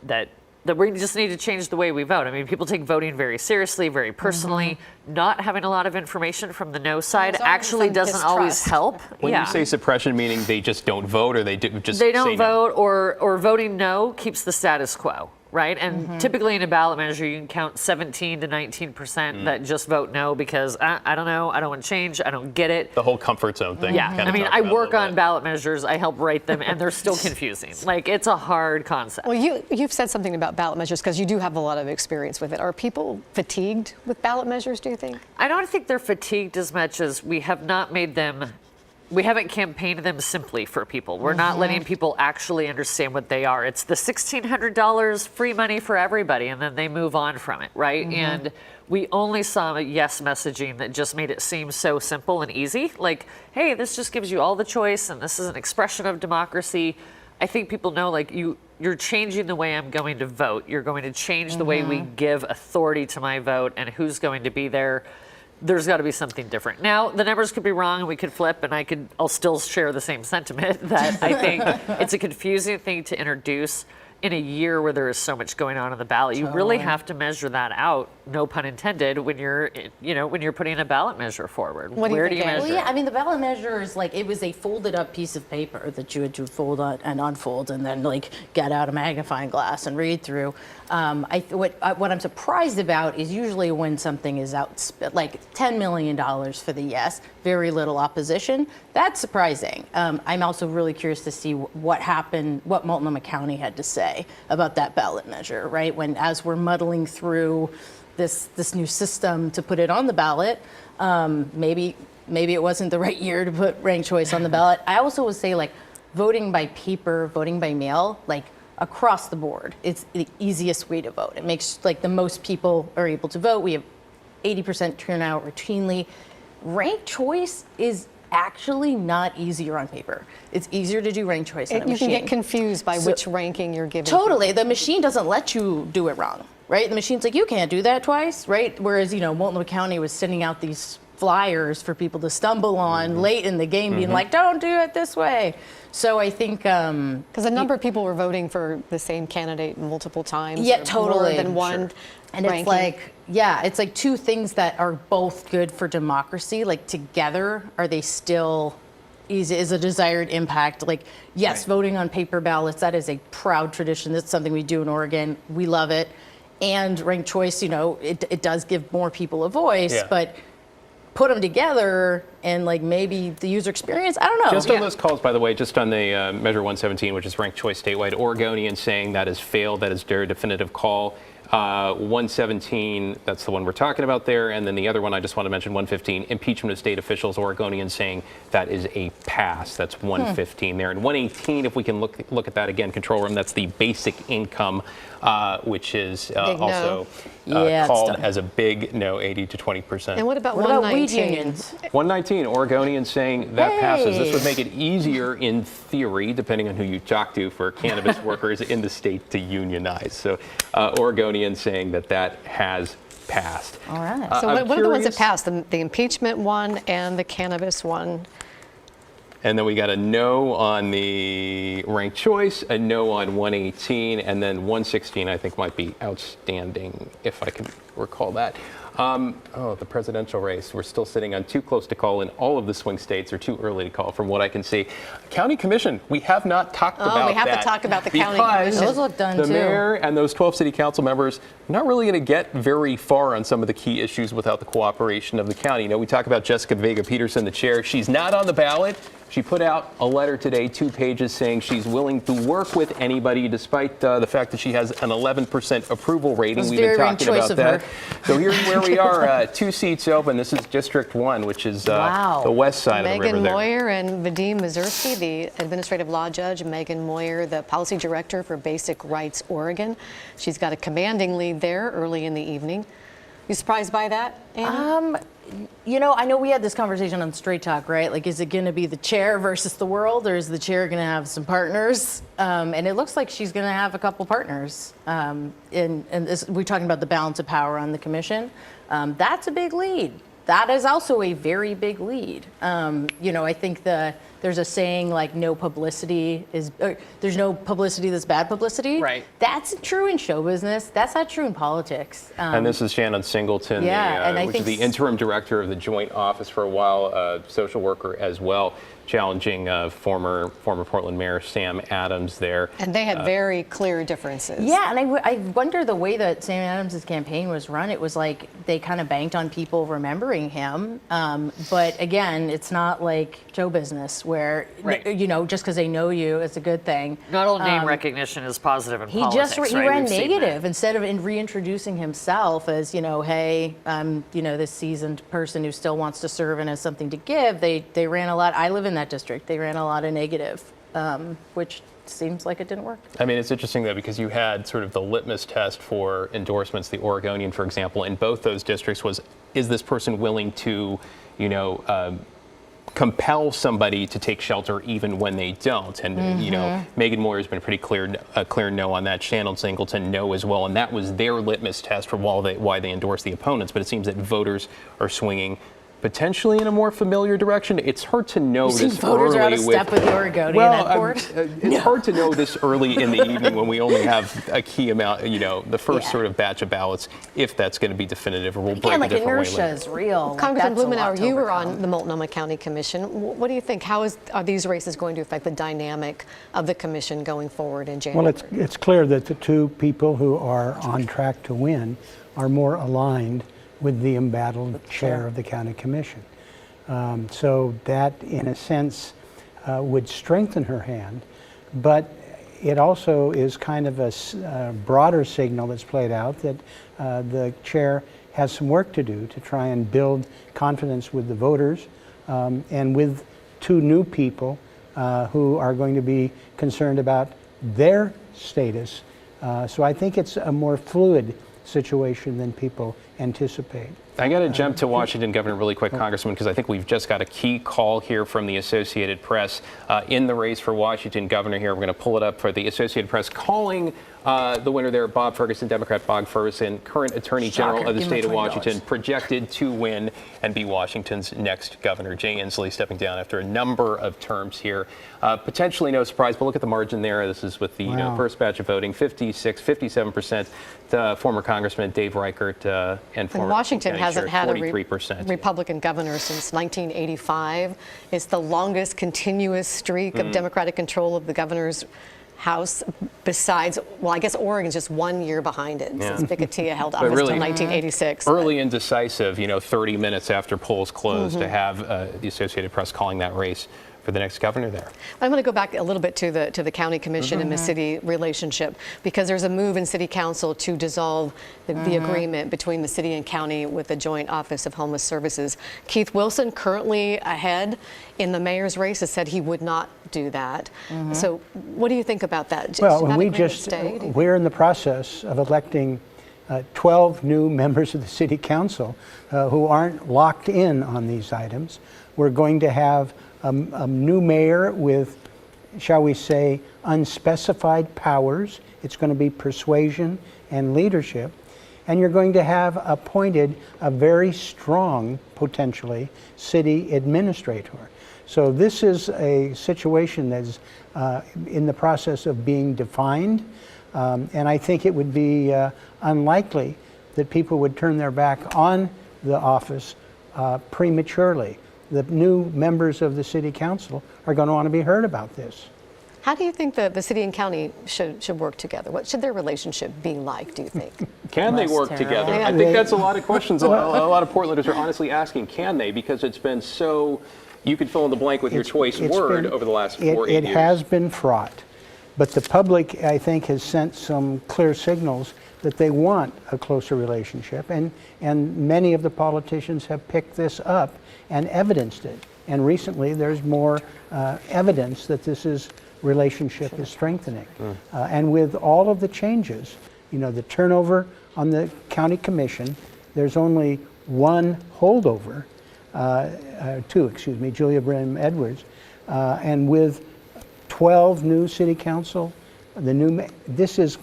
that we just need to change the way we vote. I mean, people take voting very seriously, very personally. Not having a lot of information from the no side actually doesn't always help. When you say suppression, meaning they just don't vote, or they don't say vote, no? or voting no keeps the status quo, right? And typically in a ballot measure, you can count 17 to 19% that just vote no because I don't know, I don't want to change, I don't get it. The whole comfort zone thing. Yeah, I mean, I work on ballot measures, I help write them, and they're still confusing. Like, it's a hard concept. Well, you've said something about ballot measures because you do have a lot of experience with it. Are people fatigued with ballot measures, do you think? I don't think they're fatigued as much as we have not made them. We haven't campaigned them simply for people. We're not letting people actually understand what they are. It's the $1,600 free money for everybody, and then they move on from it, right? And we only saw yes messaging that just made it seem so simple and easy. Like, hey, this just gives you all the choice, and this is an expression of democracy. I think people know, like, you're changing the way I'm going to vote. You're going to change the way we give authority to my vote and who's going to be there. There's got to be something different. Now, the numbers could be wrong and we could flip, and I'll still share the same sentiment that I think it's a confusing thing to introduce in a year where there is so much going on the ballot. You really have to measure that out, no pun intended, when you're putting a ballot measure forward. Where do you measure? Well, yeah, I mean, the ballot measure is like, it was a folded up piece of paper that you had to fold and unfold and then like get out a magnifying glass and read through. What I'm surprised about is usually when something is out, like $10 million for the yes, very little opposition. That's surprising. I'm also really curious to see what happened, what Multnomah County had to say about that ballot measure, right? As we're muddling through this new system to put it on the ballot, maybe it wasn't the right year to put ranked choice on the ballot. I also would say, like, voting by paper, voting by mail, like, across the board, it's the easiest way to vote. It makes, like, the most people are able to vote. We have 80% turnout routinely. Ranked choice is actually not easier on paper. It's easier to do ranked choice on a machine. You can get confused by which ranking you're giving. Totally. The machine doesn't let you do it wrong, right? The machine's like, you can't do that twice, right? Whereas, Multnomah County was sending out these flyers for people to stumble on late in the game, being like, don't do it this way. So I think because a number of people were voting for the same candidate multiple times. Yeah, totally. More than one. And ranking. It's like, it's like two things that are both good for democracy. Like, together, are they still, is a desired impact. Like, yes, voting on paper ballots, that is a proud tradition. That's something we do in Oregon. We love it. And ranked choice, it does give more people a voice, but put them together and like maybe the user experience, I don't know. Just on those calls, by the way, just on the Measure 117, which is ranked choice statewide, Oregonians saying that has failed, that is their definitive call. 117, that's the one we're talking about there. And then the other one I just want to mention, 115, impeachment of state officials, Oregonians saying that is a pass. That's 115 there. And 118, if we can look at that again, control room, that's the basic income, which is also called as a big no, 80 to 20%. And what about weed 119? unions? 119, Oregonians saying that passes. This would make it easier in theory, depending on who you talk to, for cannabis workers in the state to unionize. So Oregonians saying that has passed. All right. So what are the ones that passed? The impeachment one and the cannabis one? And then we got a no on the ranked choice, a no on 118, and then 116 I think might be outstanding, if I can recall that. The presidential race. We're still sitting on too close to call in all of the swing states, or too early to call from what I can see. County Commission, we have not talked about that. We have to talk about the county commission. Those look done the too. mayor and those 12 city council members not really going to get very far on some of the key issues without the cooperation of the county. We talk about Jessica Vega-Peterson, the chair. She's not on the ballot. She put out a letter today, 2 pages, saying she's willing to work with anybody, despite the fact that she has an 11% approval rating. We've been talking about that. So here's where we are. 2 seats open. This is District 1, which is the west side of the river Megan there. Moyer and Vadim Mazursky, the administrative law judge. Megan Moyer, the policy director for Basic Rights Oregon. She's got a commanding lead there early in the evening. You surprised by that, Anna? I know we had this conversation on Straight Talk, right? Like, is it going to be the chair versus the world, or is the chair going to have some partners? And it looks like she's going to have a couple partners. And we're talking about the balance of power on the commission. That's a big lead. That is also a very big lead. I think there's a saying like no publicity there's no publicity that's bad publicity. Right. That's true in show business. That's not true in politics. And this is Shannon Singleton, which is the interim director of the Joint Office for a while, a social worker as well, challenging former Portland Mayor Sam Adams there. And they had very clear differences. Yeah, and I wonder the way that Sam Adams' campaign was run, it was like they kind of banked on people remembering him. But again, it's not like show business where, just because they know you, it's a good thing. Not all name recognition is positive in politics. He ran negative instead of reintroducing himself as, hey, I'm, this seasoned person who still wants to serve and has something to give. They ran a lot. I live in that district. They ran a lot of negative, which seems like it didn't work. I mean, it's interesting, though, because you had sort of the litmus test for endorsements. The Oregonian, for example, in both those districts was, is this person willing to, compel somebody to take shelter even when they don't? And, Megan Moyer has been a clear no on that. Shannon Singleton, no as well. And that was their litmus test for why they endorsed the opponents. But it seems that voters are swinging potentially in a more familiar direction. It's hard to know this voters early. Are out of step with the Oregonian at court? It's hard to know this early in the evening when we only have a key amount, the first sort of batch of ballots, if that's going to be definitive, or we'll break a different way later. Inertia is real. Congressman Blumenauer, you were on the Multnomah County Commission. What do you think? How are these races going to affect the dynamic of the commission going forward in January? Well, it's clear that the 2 people who are on track to win are more aligned with the embattled chair of the county commission. So that, in a sense, would strengthen her hand, but it also is kind of a broader signal that's played out that the chair has some work to do to try and build confidence with the voters and with 2 new people who are going to be concerned about their status. So I think it's a more fluid situation than people anticipate. I got to jump to Washington Governor really quick, Congressman, because I think we've just got a key call here from the Associated Press in the race for Washington Governor here. We're going to pull it up for the Associated Press calling the winner there, Bob Ferguson, Democrat Bob Ferguson, current Attorney General of the state of Washington, projected to win and be Washington's next governor. Jay Inslee stepping down after a number of terms here. Potentially no surprise, but look at the margin there. This is with the first batch of voting, 57% to former Congressman Dave Reichert and former Washington hasn't had a 43%. Republican governor since 1985. It's the longest continuous streak of Democratic control of the governor's House, besides, well, I guess Oregon's just 1 year behind it since Picattia held office until 1986. Early and decisive, 30 minutes after polls closed to have the Associated Press calling that race for the next governor there. I'm going to go back a little bit to the county commission and the city relationship, because there's a move in city council to dissolve the agreement between the city and county with the joint office of homeless services. Keith Wilson, currently ahead in the mayor's race, has said he would not do that. So what do you think about that? Well, we're in the process of electing 12 new members of the city council who aren't locked in on these items. We're going to have a new mayor with, shall we say, unspecified powers. It's going to be persuasion and leadership. And you're going to have appointed a very strong, potentially, city administrator. So this is a situation that's in the process of being defined. And I think it would be unlikely that people would turn their back on the office prematurely. The new members of the city council are going to want to be heard about this. How do you think the city and county should work together? What should their relationship be like, do you think? Can they work together? I think that's a lot of questions a lot of Portlanders are honestly asking, can they? Because it's been so, you could fill in the blank with your choice word over the last 4 years. It has been fraught, but the public, I think, has sent some clear signals that they want a closer relationship, and many of the politicians have picked this up and evidenced it. And recently, there's more evidence that this relationship is strengthening. And with all of the changes, the turnover on the county commission, there's only one holdover, Julia Brim Edwards, and with 12 new city council, this is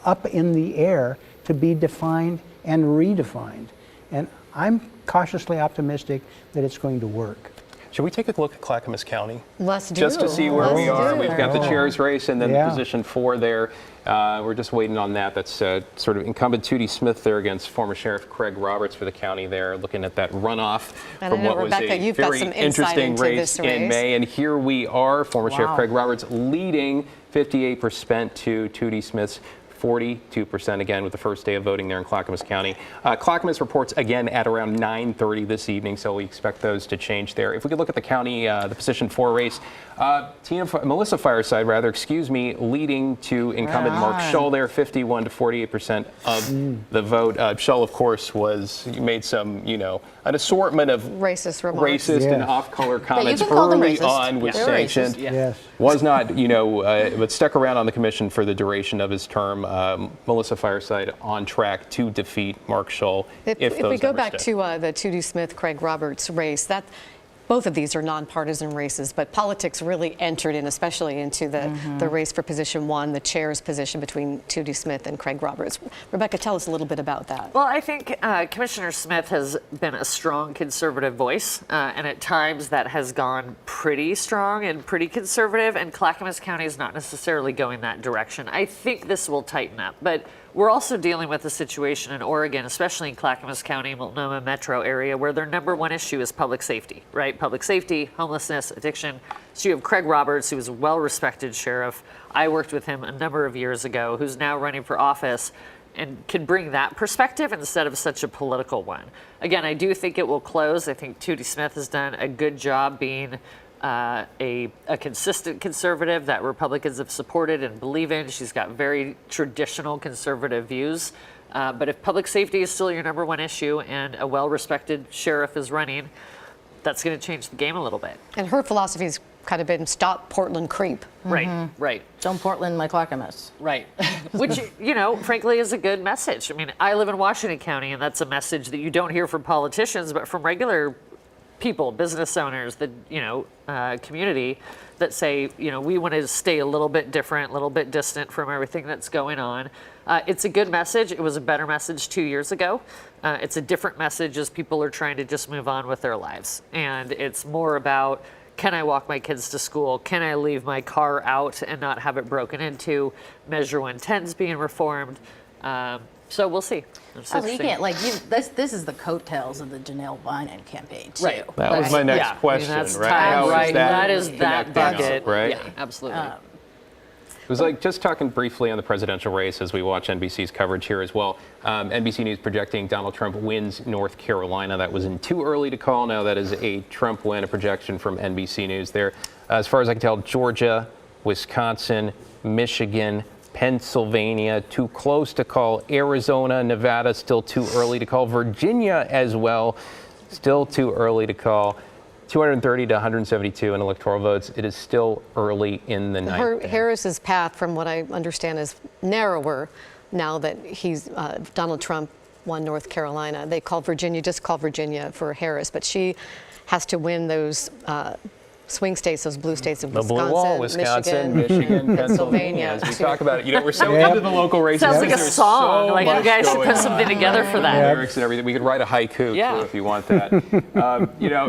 up in the air to be defined and redefined. And I'm cautiously optimistic that it's going to work. Should we take a look at Clackamas County? Let's do. Just to see where we are. Do. We've got the chair's race and then the position 4 there. We're just waiting on that. That's sort of incumbent Tootie Smith there against former Sheriff Craig Roberts for the county there, looking at that runoff from what was a very interesting race in May. And here we are, former Sheriff Craig Roberts leading 58% to Tootie Smith's 42% again with the first day of voting there in Clackamas County. Clackamas reports again at around 9:30 this evening, so we expect those to change there. If we could look at the county, the position 4 race, Melissa Fireside, leading to incumbent Mark Shull there, 51 to 48% of the vote. Shull, of course, made some, an assortment of racist and off-color comments early on, which sanctioned. Was not, but stuck around on the commission for the duration of his term. Melissa Fireside on track to defeat Mark Shull. If we go back to the Tootie Smith, Craig Roberts race, both of these are nonpartisan races, but politics really entered in, especially into the race for position 1, the chair's position between Tootie Smith and Craig Roberts. Rebecca, tell us a little bit about that. Well, I think Commissioner Smith has been a strong conservative voice, and at times that has gone pretty strong and pretty conservative, and Clackamas County is not necessarily going that direction. I think this will tighten up, but we're also dealing with a situation in Oregon, especially in Clackamas County, Multnomah metro area, where their number one issue is public safety, right? Public safety, homelessness, addiction. So you have Craig Roberts, who is a well-respected sheriff. I worked with him a number of years ago, who's now running for office and can bring that perspective instead of such a political one. Again, I do think it will close. I think Tootie Smith has done a good job being a consistent conservative that Republicans have supported and believe in. She's got very traditional conservative views. But if public safety is still your number one issue and a well-respected sheriff is running, that's going to change the game a little bit. And her philosophy has kind of been stop Portland creep. Right. Don't Portland like Clackamas. Right. Which, frankly, is a good message. I mean, I live in Washington County, and that's a message that you don't hear from politicians, but from regular people, business owners, the community that say, we want to stay a little bit different, a little bit distant from everything that's going on. It's a good message. It was a better message 2 years ago. It's a different message as people are trying to just move on with their lives. And it's more about, can I walk my kids to school? Can I leave my car out and not have it broken into? Measure 110's being reformed. So we'll see. Also, you can't this is the coattails of the Janelle Bynum campaign too. Right. That was my next question, that's right? tied How right. That is connecting that up, bucket, right? Yeah, absolutely. It was like just talking briefly on the presidential race as we watch NBC's coverage here as well. NBC News projecting Donald Trump wins North Carolina. That was in too early to call. Now that is a Trump win, a projection from NBC News there. As far as I can tell, Georgia, Wisconsin, Michigan, Pennsylvania, too close to call. Arizona, Nevada, still too early to call. Virginia as well, still too early to call. 230 to 172 in electoral votes. It is still early in the night. Harris's path, from what I understand, is narrower now that Donald Trump won North Carolina. They called Virginia, just called Virginia for Harris, but she has to win those swing states, those blue states of The blue wall, Wisconsin, Michigan, Pennsylvania. As we talk about it, we're so into the local races. Sounds like a There's song. so Like you much guys should going put on. something together for that. Lyrics and everything. We could write a haiku too if you want that.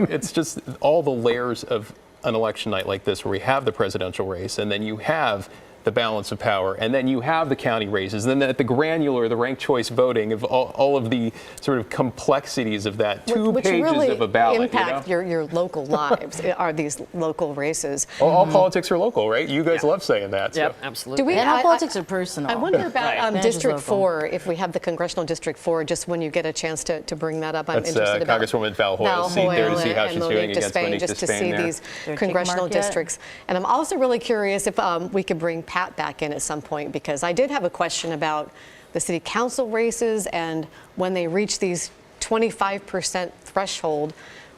It's just all the layers of an election night like this, where we have the presidential race, and then you have the balance of power, and then you have the county races, and then at the granular, the ranked choice voting, of all of the sort of complexities of that, which pages really of a ballot. impact your local lives, are these local races. All politics are local, right? You guys love saying that. Yep, so. absolutely. And all politics are personal. I wonder about Right. District Local. 4, if we have the congressional District 4, just when you get a chance to bring that up. I'm That's interested about Congresswoman Val Hoyle's seat there to see how and she's Monique doing against Despain, Monique just to Despain see there. these Their tick congressional mark yet? districts. And I'm also really curious if we could bring Pat back in at some point, because I did have a question about the city council races, and when they reach these 25% threshold,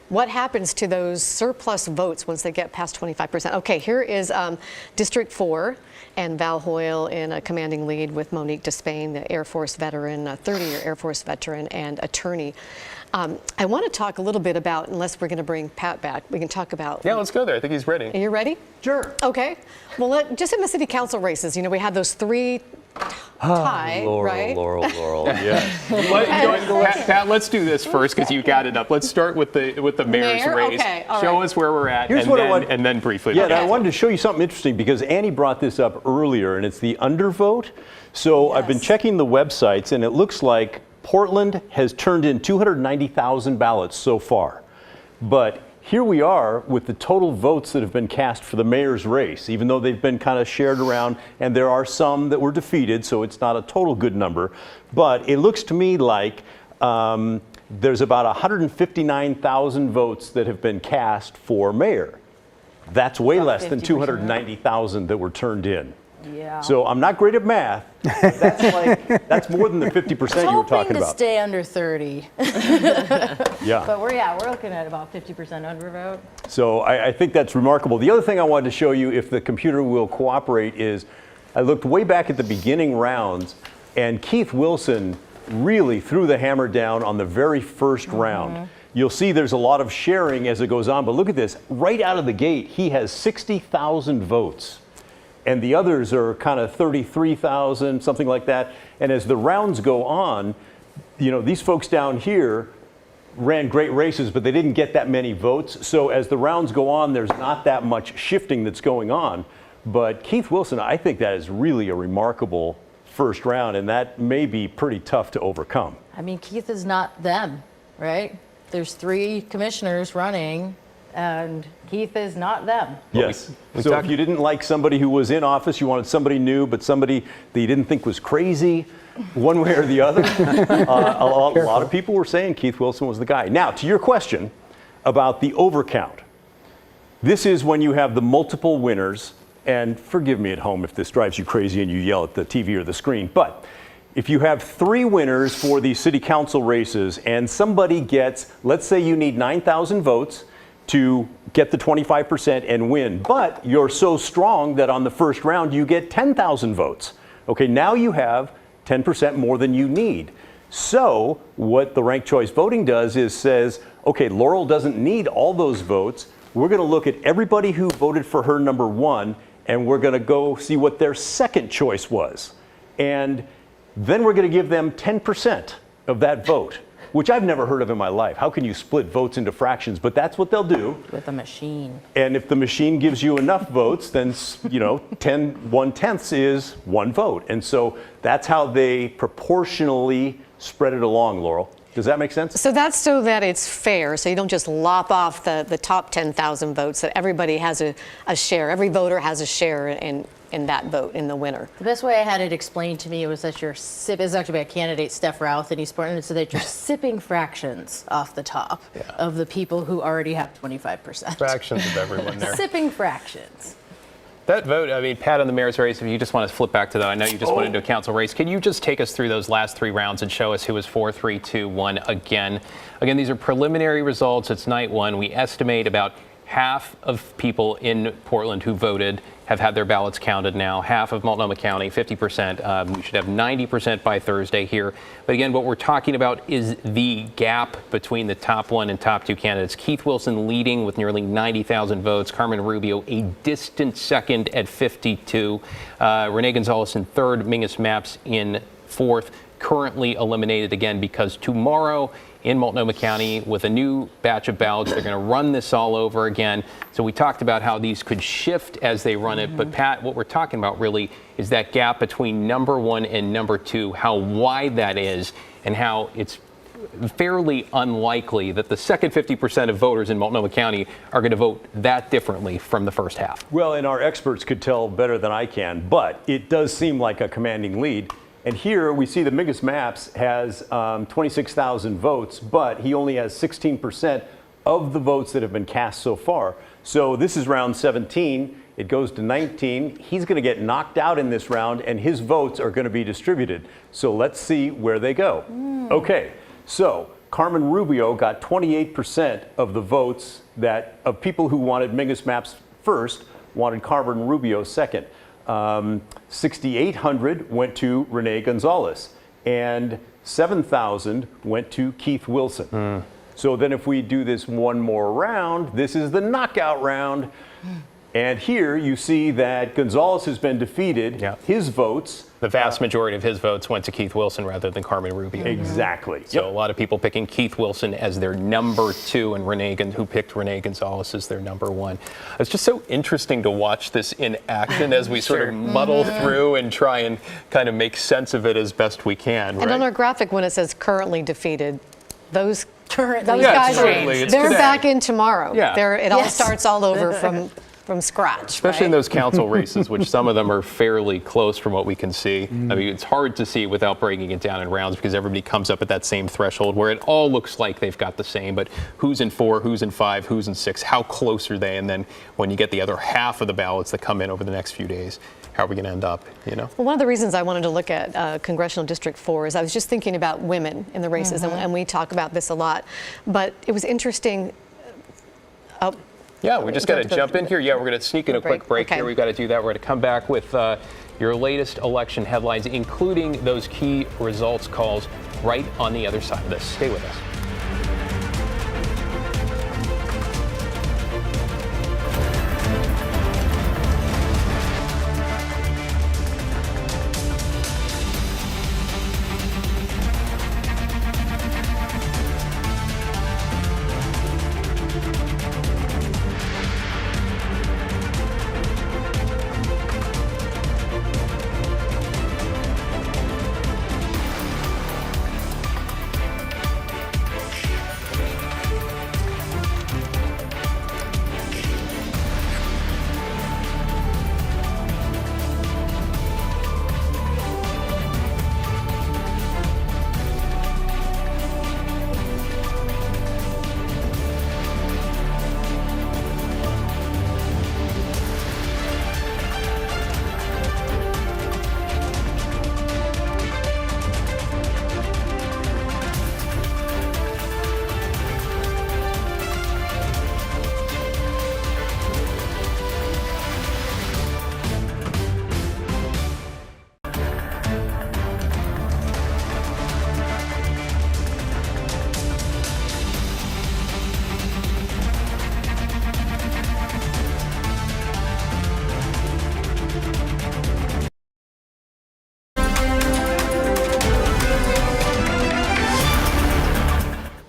what happens to those surplus votes once they get past 25%? Okay, here is District 4 and Val Hoyle in a commanding lead with Monique Despain, the Air Force veteran, a 30-year Air Force veteran and attorney. I want to talk a little bit about, unless we're going to bring Pat back, we can talk about. Yeah, let's go there. I think he's ready. Are you ready? Sure. Okay. Well, just in the city council races, we had those three tie, right? Laurel. Pat, let's do this first because you got it up. Let's start with the mayor's Mayor? race. Okay, all Show right. us where we're at, Here's and, what I then, want- and then briefly. Yeah, and I wanted to show you something interesting because Annie brought this up earlier, and it's the undervote. So I've been checking the websites, and it looks like Portland has turned in 290,000 ballots so far. But here we are with the total votes that have been cast for the mayor's race, even though they've been kind of shared around, and there are some that were defeated, so it's not a total good number. But it looks to me like there's about 159,000 votes that have been cast for mayor. That's way less than 290,000 that were turned in. Yeah. So I'm not great at math. But that's more than the 50% you were Hoping talking to about. stay under 30. Yeah. But we're looking at about 50% undervote. So I think that's remarkable. The other thing I wanted to show you, if the computer will cooperate, is I looked way back at the beginning rounds, and Keith Wilson really threw the hammer down on the very first round. You'll see there's a lot of sharing as it goes on, but look at this. Right out of the gate, he has 60,000 votes. And the others are kind of 33,000, something like that. And as the rounds go on, these folks down here ran great races, but they didn't get that many votes. So as the rounds go on, there's not that much shifting that's going on. But Keith Wilson, I think that is really a remarkable first round, and that may be pretty tough to overcome. I mean, Keith is not them, right? There's 3 commissioners running, and Keith is not them. Yes. So if you didn't like somebody who was in office, you wanted somebody new, but somebody that you didn't think was crazy, one way or the other, a lot of people were saying Keith Wilson was the guy. Now, to your question about the overcount. This is when you have the multiple winners, and forgive me at home if this drives you crazy and you yell at the TV or the screen, but if you have 3 winners for the city council races and somebody gets, let's say you need 9,000 votes to get the 25% and win, but you're so strong that on the first round you get 10,000 votes. Okay, now you have 10% more than you need. So what the ranked choice voting does is says, okay, Laurel doesn't need all those votes. We're going to look at everybody who voted for her number 1, and we're going to go see what their second choice was. And then we're going to give them 10% of that vote. which I've never heard of in my life. How can you split votes into fractions? But that's what they'll do. With a machine. And if the machine gives you enough votes, then 1/10 is one vote. And so that's how they proportionally spread it along, Laurel. Does that make sense? So that's so that it's fair. So you don't just lop off the top 10,000 votes, that everybody has a share. Every voter has a share in that vote, in the winner. The best way I had it explained to me was that you're sipping, it's actually by a candidate, Steph Routh in East Portland, so that you're sipping fractions off the top of the people who already have 25%. Fractions of everyone there. Sipping fractions. That vote, I mean, Pat, on the mayor's race, if you just want to flip back to that, I know you just went into a council race. Can you just take us through those last 3 rounds and show us who was 4, 3, 2, 1 again? Again, these are preliminary results. It's night 1. We estimate about half of people in Portland who voted have had their ballots counted now. Half of Multnomah County, 50%. We should have 90% by Thursday here. But again, what we're talking about is the gap between the top 1 and top 2 candidates. Keith Wilson leading with nearly 90,000 votes. Carmen Rubio a distant second at 52. Renee Gonzalez in third. Mingus Mapps in fourth. Currently eliminated again because tomorrow in Multnomah County with a new batch of ballots, they're going to run this all over again. So we talked about how these could shift as they run it. But Pat, what we're talking about really is that gap between number 1 and number 2, how wide that is, and how it's fairly unlikely that the second 50% of voters in Multnomah County are going to vote that differently from the first half. Well, and our experts could tell better than I can, but it does seem like a commanding lead. And here we see that Mingus Mapps has 26,000 votes, but he only has 16% of the votes that have been cast so far. So this is round 17. It goes to 19. He's going to get knocked out in this round, and his votes are going to be distributed. So let's see where they go. Okay, so Carmen Rubio got 28% of the votes of people who wanted Mingus Mapps first, wanted Carmen Rubio second. 6,800 went to Renee Gonzalez, and 7,000 went to Keith Wilson. So then if we do this one more round, this is the knockout round. And here you see that Gonzalez has been defeated. His votes, the vast majority of his votes went to Keith Wilson rather than Carmen Rubio. Exactly. So a lot of people picking Keith Wilson as their number 2 and who picked Renee Gonzalez as their number 1. It's just so interesting to watch this in action as we sort of muddle through and try and kind of make sense of it as best we can. And on our graphic, when it says currently defeated, those guys they're today. Back in tomorrow. Yeah. It all starts all over from scratch. Especially in those council races, which some of them are fairly close from what we can see. I mean, it's hard to see without breaking it down in rounds because everybody comes up at that same threshold where it all looks like they've got the same, but who's in 4, who's in 5, who's in 6, how close are they? And then when you get the other half of the ballots that come in over the next few days, how are we going to end up, Well, one of the reasons I wanted to look at Congressional District 4 is I was just thinking about women in the races, and we talk about this a lot. But it was interesting. Yeah, we just got to jump in here. Yeah, we're going to sneak in a quick break here. We've got to do that. We're going to come back with your latest election headlines, including those key results calls right on the other side of this. Stay with us.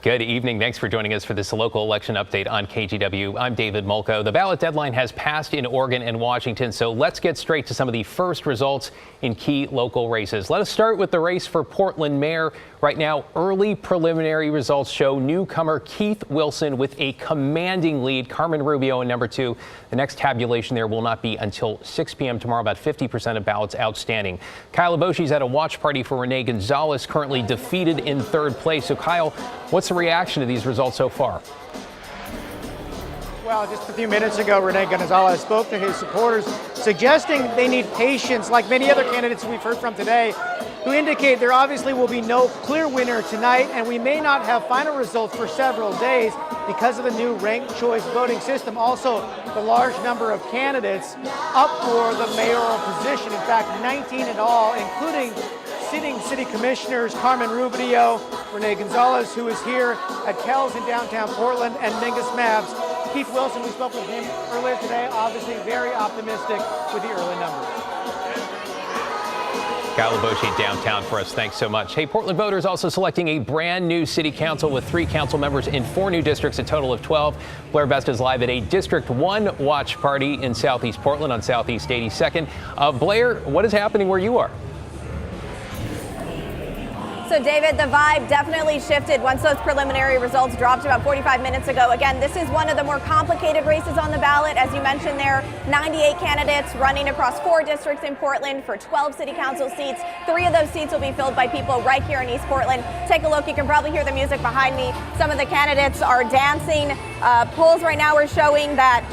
Good evening. Thanks for joining us for this local election update on KGW. I'm David Molko. The ballot deadline has passed in Oregon and Washington, so let's get straight to some of the first results in key local races. Let us start with the race for Portland mayor. Right now, early preliminary results show newcomer Keith Wilson with a commanding lead. Carmen Rubio in number 2. The next tabulation there will not be until 6 p.m. tomorrow. About 50% of ballots outstanding. Kyle Eboshi's at a watch party for Renee Gonzalez, currently defeated in 3rd place. So Kyle, what's the reaction to these results so far? Well, just a few minutes ago, Renee Gonzalez spoke to his supporters, suggesting they need patience, like many other candidates we've heard from today, who indicate there obviously will be no clear winner tonight, and we may not have final results for several days because of the new ranked choice voting system. Also, the large number of candidates up for the mayoral position. In fact, 19 in all, including sitting city commissioners Carmen Rubio, Renee Gonzalez, who is here at Kells in downtown Portland, and Mingus Mabs. Keith Wilson, we spoke with him earlier today, obviously very optimistic with the early numbers. Kyle Eboshi downtown for us. Thanks so much. Hey, Portland voters also selecting a brand new city council with 3 council members in 4 new districts, a total of 12. Blair Best is live at a District 1 watch party in Southeast Portland on Southeast 82nd. Blair, what is happening where you are? So, David, the vibe definitely shifted once those preliminary results dropped about 45 minutes ago. Again, this is one of the more complicated races on the ballot. As you mentioned there, 98 candidates running across 4 districts in Portland for 12 city council seats. 3 of those seats will be filled by people right here in East Portland. Take a look. You can probably hear the music behind me. Some of the candidates are dancing. Polls right now are showing that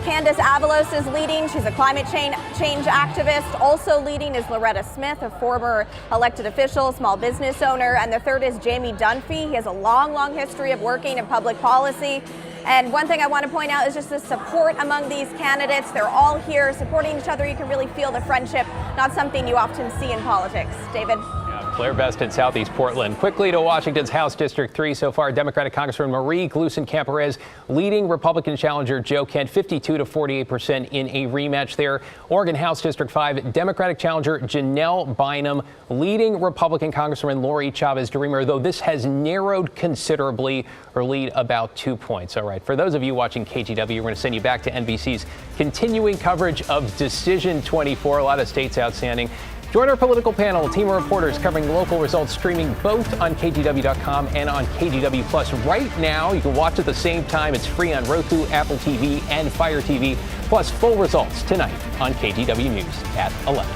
Candace Avalos is leading. She's a climate change activist. Also leading is Loretta Smith, a former elected official, small business owner. And the third is Jamie Dunphy. He has a long history of working in public policy. And one thing I want to point out is just the support among these candidates. They're all here supporting each other. You can really feel the friendship, not something you often see in politics. David? Blair Best in Southeast Portland. Quickly to Washington's House District 3 so far. Democratic Congresswoman Marie Glueson-Camperez leading Republican challenger Joe Kent 52 to 48% in a rematch there. Oregon House District 5, Democratic challenger Janelle Bynum leading Republican Congresswoman Lori Chavez-DeRemer, though this has narrowed considerably, her lead about 2 points. All right, for those of you watching KGW, we're going to send you back to NBC's continuing coverage of Decision 24. A lot of states outstanding. Join our political panel, a team of reporters covering local results, streaming both on KGW.com and on KGW Plus. Right now, you can watch at the same time. It's free on Roku, Apple TV, and Fire TV. Plus, full results tonight on KGW News at 11.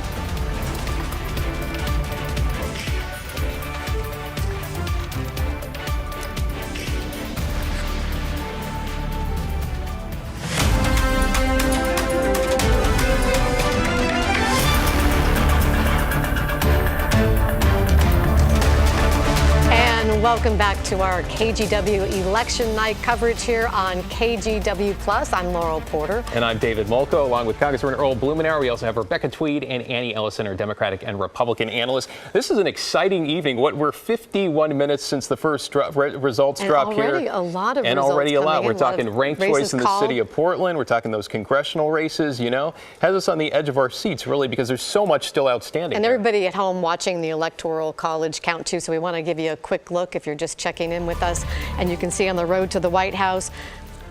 Welcome back to our KGW election night coverage here on KGW Plus. I'm Laurel Porter. And I'm David Molko, along with Congressman Earl Blumenauer. We also have Rebecca Tweed and Annie Ellison, our Democratic and Republican analysts. This is an exciting evening. We're 51 minutes since the first results drop here. Already a lot of and results already a lot. We're talking ranked choice in the city of Portland. We're talking those congressional races, you know. Has us on the edge of our seats, really, because there's so much still outstanding. And everybody at home watching the Electoral College count, too. So we want to give you a quick look if you're just checking in with us. And you can see on the road to the White House,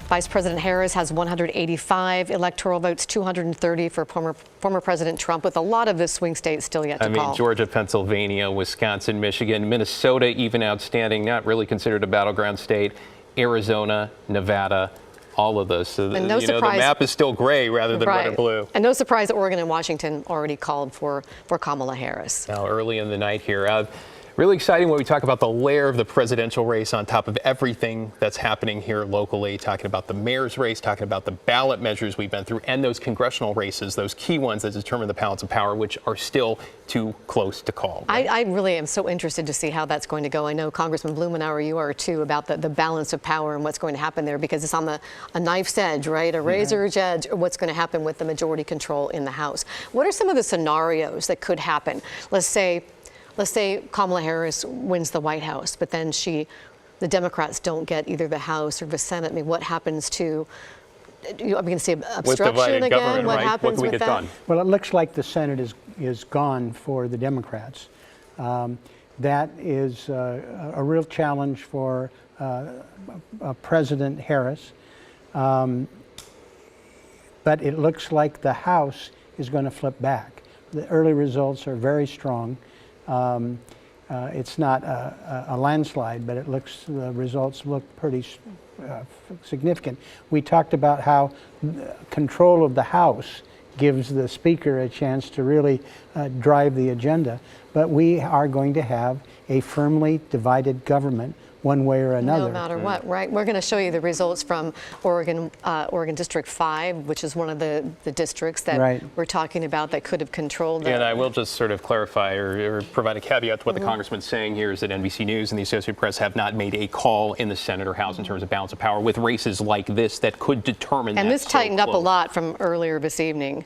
Vice President Harris has 185 electoral votes, 230 for former President Trump, with a lot of the swing states still yet to call. Georgia, Pennsylvania, Wisconsin, Michigan, Minnesota, even outstanding, not really considered a battleground state, Arizona, Nevada, all of those. So and no surprise, the map is still gray rather than red or blue. And no surprise, Oregon and Washington already called for Kamala Harris. Now, early in the night here. Really exciting when we talk about the layer of the presidential race on top of everything that's happening here locally, talking about the mayor's race, talking about the ballot measures we've been through, and those congressional races, those key ones that determine the balance of power, which are still too close to call. Right? I really am so interested to see how that's going to go. I know Congressman Blumenauer, you are too, about the balance of power and what's going to happen there, because it's on a knife's edge, right? A razor's edge, or what's going to happen with the majority control in the House. What are some of the scenarios that could happen? Let's say Kamala Harris wins the White House, but then the Democrats don't get either the House or the Senate. I mean, what happens to, are we going to see obstruction again? What happens with that? Well, it looks like the Senate is gone for the Democrats. That is a real challenge for President Harris. But it looks like the House is going to flip back. The early results are very strong. It's not a landslide, but the results look pretty significant. We talked about how control of the House gives the Speaker a chance to really drive the agenda, but we are going to have a firmly divided government one way or another. No matter what, right? We're going to show you the results from Oregon District 5, which is one of the districts that we're talking about that could have controlled that. And I will just sort of clarify or provide a caveat to what the congressman's saying here is that NBC News and the Associated Press have not made a call in the Senate or House in terms of balance of power with races like this that could determine and that. this tightened up a lot from earlier this evening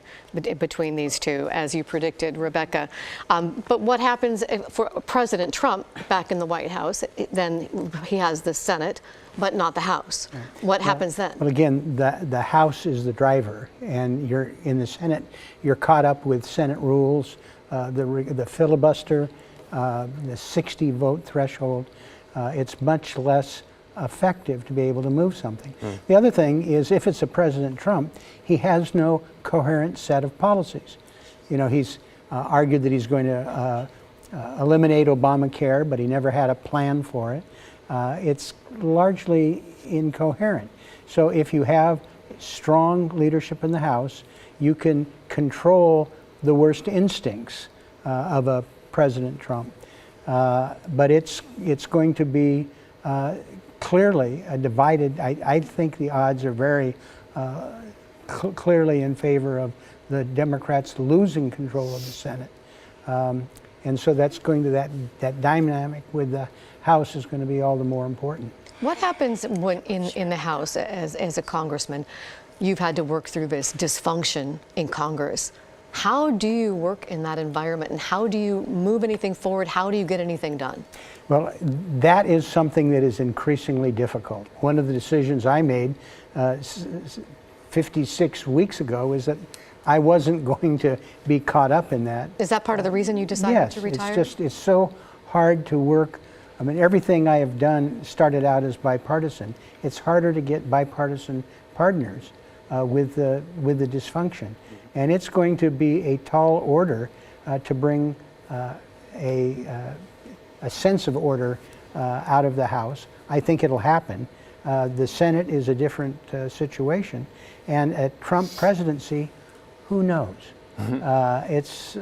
between these two, as you predicted, Rebecca. But what happens for President Trump back in the White House? Then he has the Senate, but not the House. What happens then? Well, again, the House is the driver, and you're in the Senate. You're caught up with Senate rules, the filibuster, the 60-vote threshold. It's much less effective to be able to move something. The other thing is, if it's a President Trump, he has no coherent set of policies. You know, he's argued that he's going to eliminate Obamacare, but he never had a plan for it. It's largely incoherent. So if you have strong leadership in the House, you can control the worst instincts of a President Trump. But it's going to be clearly a divided. I think the odds are very clearly in favor of the Democrats losing control of the Senate. And so that's going to that dynamic with the House is going to be all the more important. What happens when in the House as a congressman, you've had to work through this dysfunction in Congress? How do you work in that environment, and how do you move anything forward? How do you get anything done? Well, that is something that is increasingly difficult. One of the decisions I made 56 weeks ago is that I wasn't going to be caught up in that. Is that part of the reason you decided to retire? Yes, it's so hard to work. I mean, everything I have done started out as bipartisan. It's harder to get bipartisan partners with the dysfunction. And it's going to be a tall order to bring a sense of order out of the House. I think it'll happen. The Senate is a different situation. And a Trump presidency, who knows? It's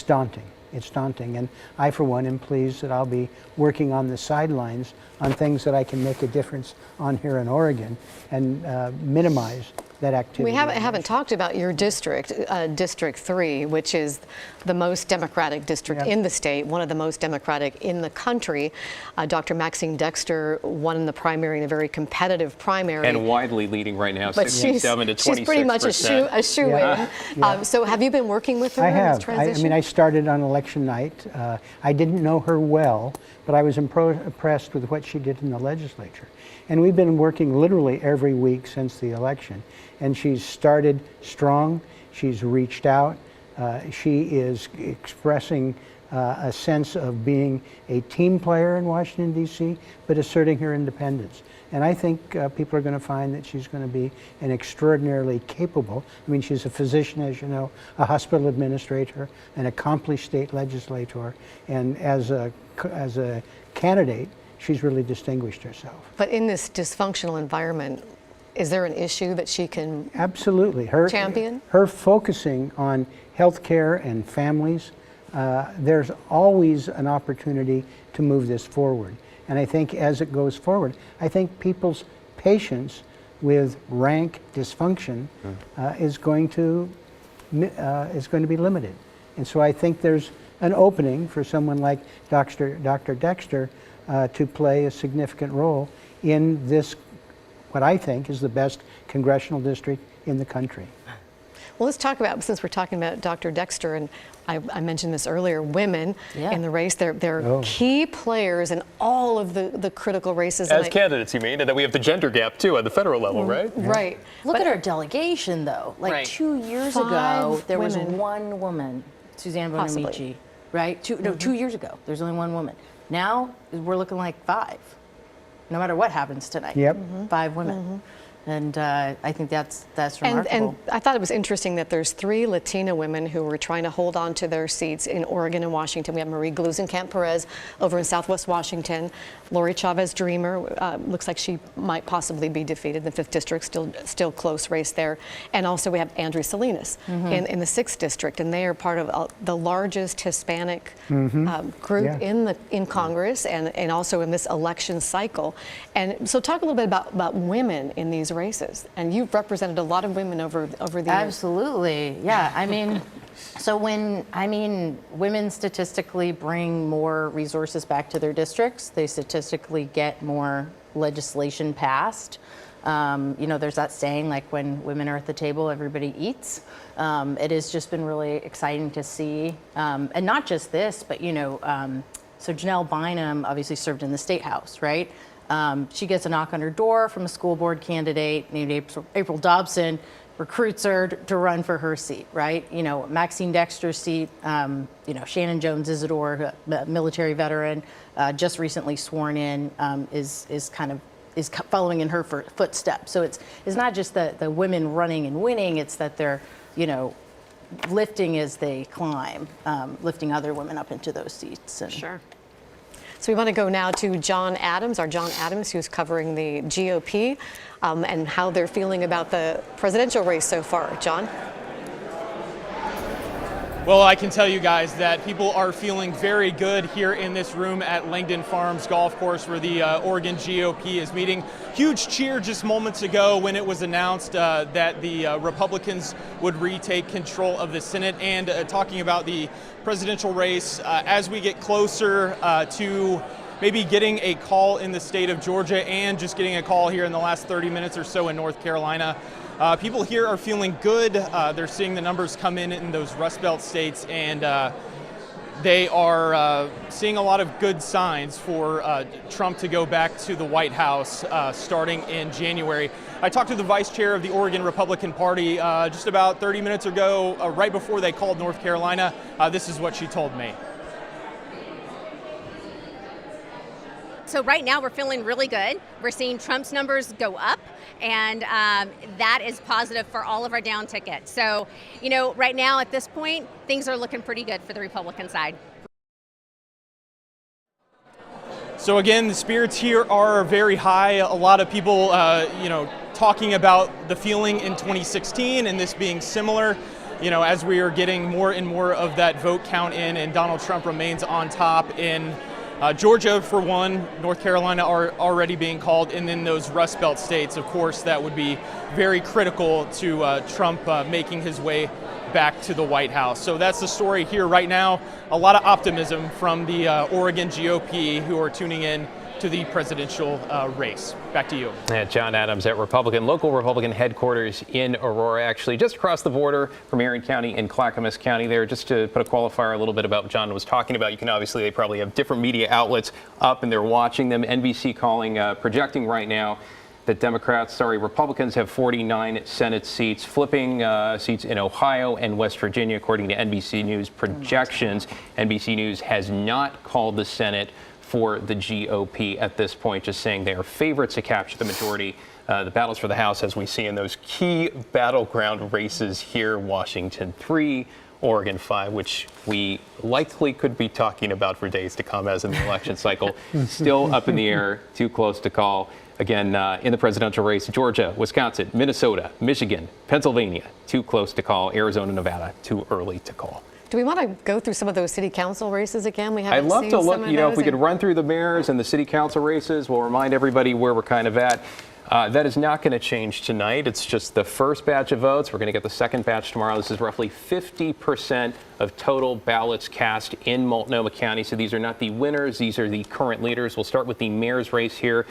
daunting. It's daunting. And I, for one, am pleased that I'll be working on the sidelines on things that I can make a difference on here in Oregon and minimize that activity. We haven't talked about your district, District 3, which is the most Democratic district in the state, one of the most Democratic in the country. Dr. Maxine Dexter won in the primary, in a very competitive primary. And widely leading right now, 67 to 26%. She's pretty much a shoe-in. So have you been working with her I in have. this transition? I mean, I started on election night. I didn't know her well, but I was impressed with what she did in the legislature. And we've been working literally every week since the election. And she's started strong. She's reached out. She is expressing a sense of being a team player in Washington, D.C., but asserting her independence. And I think people are going to find that she's going to be an extraordinarily capable, I mean, she's a physician, as you know, a hospital administrator, an accomplished state legislator, and as a candidate, she's really distinguished herself. But in this dysfunctional environment, is there an issue that she can absolutely champion? Her focusing on health care and families, there's always an opportunity to move this forward. And I think as it goes forward, I think people's patience with rank dysfunction is going to be limited. And so I think there's an opening for someone like Dr. Dexter to play a significant role in this, what I think is the best congressional district in the country. Well, let's talk about, since we're talking about Dr. Dexter, and I mentioned this earlier, women in the race, they're key players in all of the critical races. As candidates, you mean? And then we have the gender gap, too, at the federal level, right? Right. Look at our delegation, though. Like 2 years ago, there was one woman, Suzanne Bonamici, right? 2 years ago, there's only one woman. Now we're looking like 5, no matter what happens tonight. Yep. 5 women. And I think that's remarkable. And I thought it was interesting that there's 3 Latina women who were trying to hold on to their seats in Oregon and Washington. We have Marie Gluesenkamp-Perez over in Southwest Washington. Lori Chavez-Dreamer looks like she might possibly be defeated in the 5th district, still close race there. And also we have Andrew Salinas in the 6th district, and they are part of the largest Hispanic group in Congress and also in this election cycle. And so talk a little bit about women in these races, and you've represented a lot of women over the years. Absolutely, yeah. I mean, women statistically bring more resources back to their districts. They statistically get more legislation passed. There's that saying, like, when women are at the table, everybody eats. It has just been really exciting to see, and not just this, but so Janelle Bynum obviously served in the State House, right? She gets a knock on her door from a school board candidate named April Dobson, recruits her to run for her seat, right? Maxine Dexter's seat, Shannon Jones Isidore, a military veteran, just recently sworn in, is following in her footsteps. So it's not just the women running and winning, it's that they're, lifting as they climb, lifting other women up into those seats. Sure. So we want to go now to John Adams, who's covering the GOP, and how they're feeling about the presidential race so far. John? Well, I can tell you guys that people are feeling very good here in this room at Langdon Farms Golf Course where the Oregon GOP is meeting. Huge cheer just moments ago when it was announced that the Republicans would retake control of the Senate, and talking about the presidential race as we get closer to maybe getting a call in the state of Georgia and just getting a call here in the last 30 minutes or so in North Carolina. People here are feeling good. They're seeing the numbers come in those Rust Belt states, and they are seeing a lot of good signs for Trump to go back to the White House starting in January. I talked to the vice chair of the Oregon Republican Party just about 30 minutes ago, right before they called North Carolina. This is what she told me. So right now we're feeling really good. We're seeing Trump's numbers go up, and that is positive for all of our down tickets. So, right now at this point, things are looking pretty good for the Republican side. So again, the spirits here are very high. A lot of people, talking about the feeling in 2016 and this being similar. As we are getting more and more of that vote count in, and Donald Trump remains on top in Georgia, for one, North Carolina are already being called, and then those Rust Belt states, of course, that would be very critical to Trump making his way back to the White House. So that's the story here right now. A lot of optimism from the Oregon GOP who are tuning in to the presidential race. Back to you. Yeah, John Adams at local Republican headquarters in Aurora, actually just across the border from Erin County and Clackamas County there. Just to put a qualifier a little bit about what John was talking about, you can obviously, they probably have different media outlets up and they're watching them. NBC calling, projecting right now that Republicans have 49 Senate seats, flipping seats in Ohio and West Virginia, according to NBC News projections. NBC News has not called the Senate for the GOP at this point, just saying they are favorites to capture the majority. The battles for the House, as we see in those key battleground races here, Washington 3, Oregon 5, which we likely could be talking about for days to come as in the election cycle. Still up in the air, too close to call. Again, in the presidential race, Georgia, Wisconsin, Minnesota, Michigan, Pennsylvania, too close to call. Arizona, Nevada, too early to call. Do we want to go through some of those city council races again? I'd love to look, if we could run through the mayors and the city council races, we'll remind everybody where we're kind of at. That is not going to change tonight. It's just the first batch of votes. We're going to get the second batch tomorrow. This is roughly 50% of total ballots cast in Multnomah County. So these are not the winners. These are the current leaders. We'll start with the mayor's race here.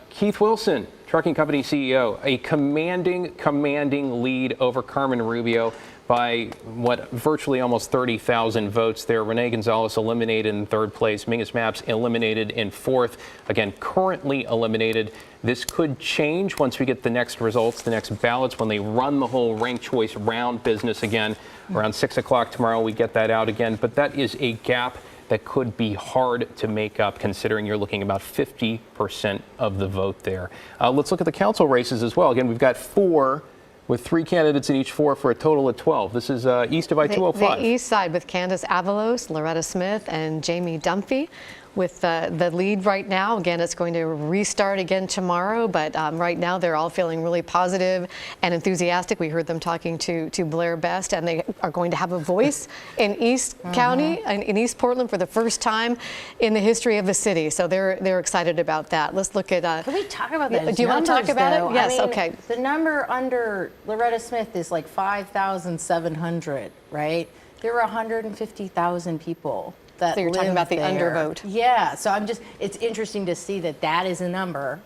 Keith Wilson, trucking company CEO, a commanding lead over Carmen Rubio by virtually almost 30,000 votes there. Renee Gonzalez eliminated in third place. Mingus Mapps eliminated in fourth. Again, currently eliminated. This could change once we get the next results, the next ballots, when they run the whole ranked choice round business again. Around 6 o'clock tomorrow, we get that out again. But that is a gap that could be hard to make up, considering you're looking about 50% of the vote there. Let's look at the council races as well. Again, we've got 4 with 3 candidates in each 4 for a total of 12. This is east of I-205. The east side with Candace Avalos, Loretta Smith, and Jamie Dunphy. With the lead right now. Again, it's going to restart again tomorrow, but right now they're all feeling really positive and enthusiastic. We heard them talking to Blair Best, and they are going to have a voice in East County and in East Portland for the first time in the history of the city. So they're excited about that. Let's look at. Can we talk about that? Do you want to talk about it? Yes. I mean, okay. The number under Loretta Smith is like 5,700, right? There were 150,000 people. So you're talking about the undervote. Yeah, so it's interesting to see that is a number.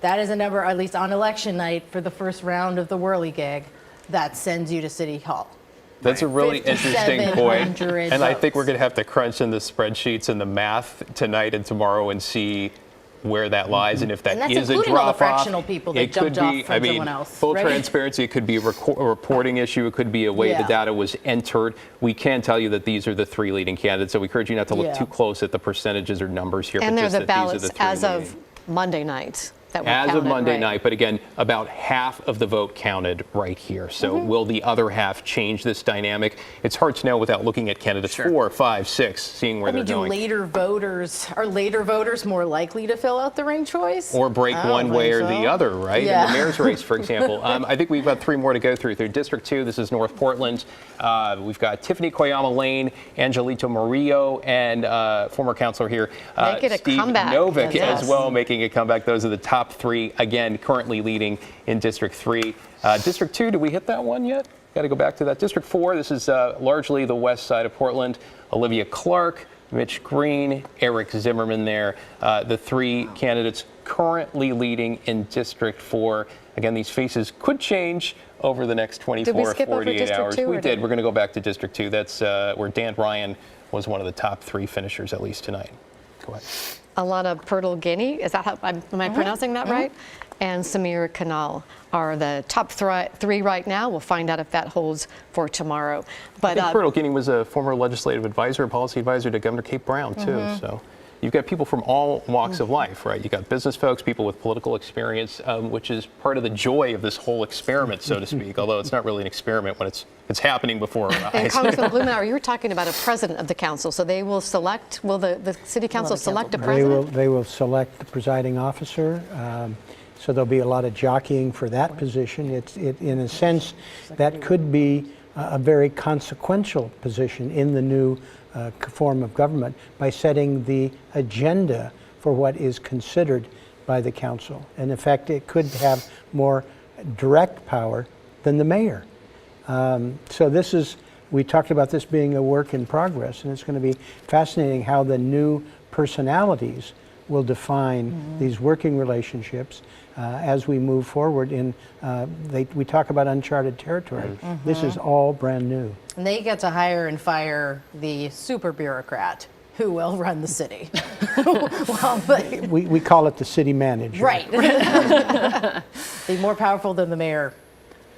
That is a number, at least on election night for the first round of the whirligig, that sends you to City Hall. That's a really interesting point. And I think we're votes. going to have to crunch in the spreadsheets and the math tonight and tomorrow and see where that lies, and if that and is a including all the drop-off. fractional people that It could jumped off be, from I mean, someone else, full right? transparency, it could be a reporting issue, it could be a way the data was entered. We can tell you that these are the 3 leading candidates, so we encourage you not to look too close at the percentages or numbers here, And but they're just the that ballots these are the 3 as leading. of Monday night. That were As of counted, Monday right. night, but again, about half of the vote counted right here. So will the other half change this dynamic? It's hard to know without looking at candidates 4, 5, 6, seeing where they're Do going. later voters more likely to fill out the ranked choice? Or break one way or the other, right? Yeah. In the mayor's race, for example. I think we've got 3 more to go through. Through District 2, this is North Portland. We've got Tiffany Koyama Lane, Angelito Murillo, and former councilor here, Make it a Steve comeback. Novick Yes. as well, making a comeback. Those are the top 3, again, currently leading in District 3. District 2, did we hit that one yet? Got to go back to that. District 4, this is largely the west side of Portland. Olivia Clark, Mitch Green, Eric Zimmerman there. The 3 candidates currently leading in District 4. Again, these faces could change over the next 24 or 48 hours. We did. We're going to go back to District 2. That's where Dan Ryan was one of the top 3 finishers, at least tonight. Go ahead. Alana Purtle-Guinea, is that how, am I pronouncing that right? And Samir Kanal are the top 3 right now. We'll find out if that holds for tomorrow. But I think Purtle-Guinea was a former legislative advisor, policy advisor to Governor Kate Brown, too. So you've got people from all walks of life, right? You've got business folks, people with political experience, which is part of the joy of this whole experiment, so to speak, although it's not really an experiment when it's happening before our eyes. And Congressman Blumenauer, you were talking about a president of the council, so they will select, will the city council select a president? They will select the presiding officer. So there'll be a lot of jockeying for that position. In a sense, that could be a very consequential position in the new form of government by setting the agenda for what is considered by the council. And in fact, it could have more direct power than the mayor. So this is, we talked about this being a work in progress, and it's going to be fascinating how the new personalities will define these working relationships as we move forward. We talk about uncharted territory. This is all brand new. And they get to hire and fire the super bureaucrat who will run the city. We call it the city manager. Right. Be more powerful than the mayor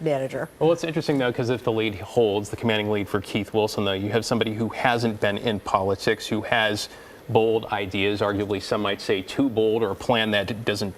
manager. Well, it's interesting, though, because if the lead holds, the commanding lead for Keith Wilson, though, you have somebody who hasn't been in politics, who has bold ideas, arguably some might say too bold, or a plan that doesn't,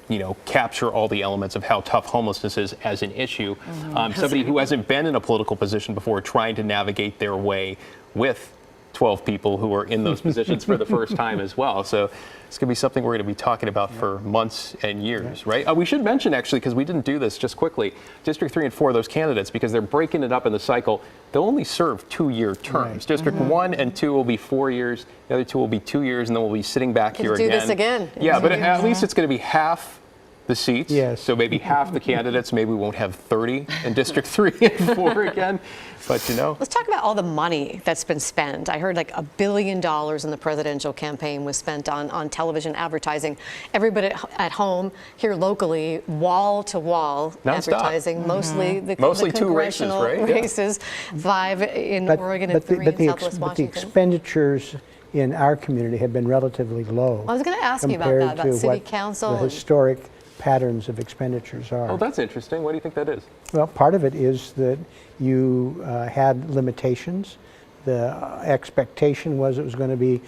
capture all the elements of how tough homelessness is as an issue. Somebody who hasn't been in a political position before, trying to navigate their way with 12 people who are in those positions for the first time as well. So it's going to be something we're going to be talking about for months and years, right? We should mention, actually, because we didn't do this, just quickly, District 3 and 4, those candidates, because they're breaking it up in the cycle, they'll only serve 2-year terms. District 1 and 2 will be 4 years, the other 2 will be 2 years, and then we'll be sitting back here again. Do this again. Yeah, but at least it's going to be half the seats. Yes. So maybe half the candidates. Maybe we won't have 30 in District 3 and 4 again. But Let's talk about all the money that's been spent. I heard like $1 billion in the presidential campaign was spent on television advertising. Everybody at home here locally, wall to wall advertising, mostly the congressional 2 races, right? races, 5 in Oregon and 3 in Southwest Washington. But the expenditures in our community have been relatively low. I was going to ask you about that, about city council. The historic patterns of expenditures are. Oh, that's interesting. What do you think that is? Well, part of it is that you had limitations The expectation was it was going to be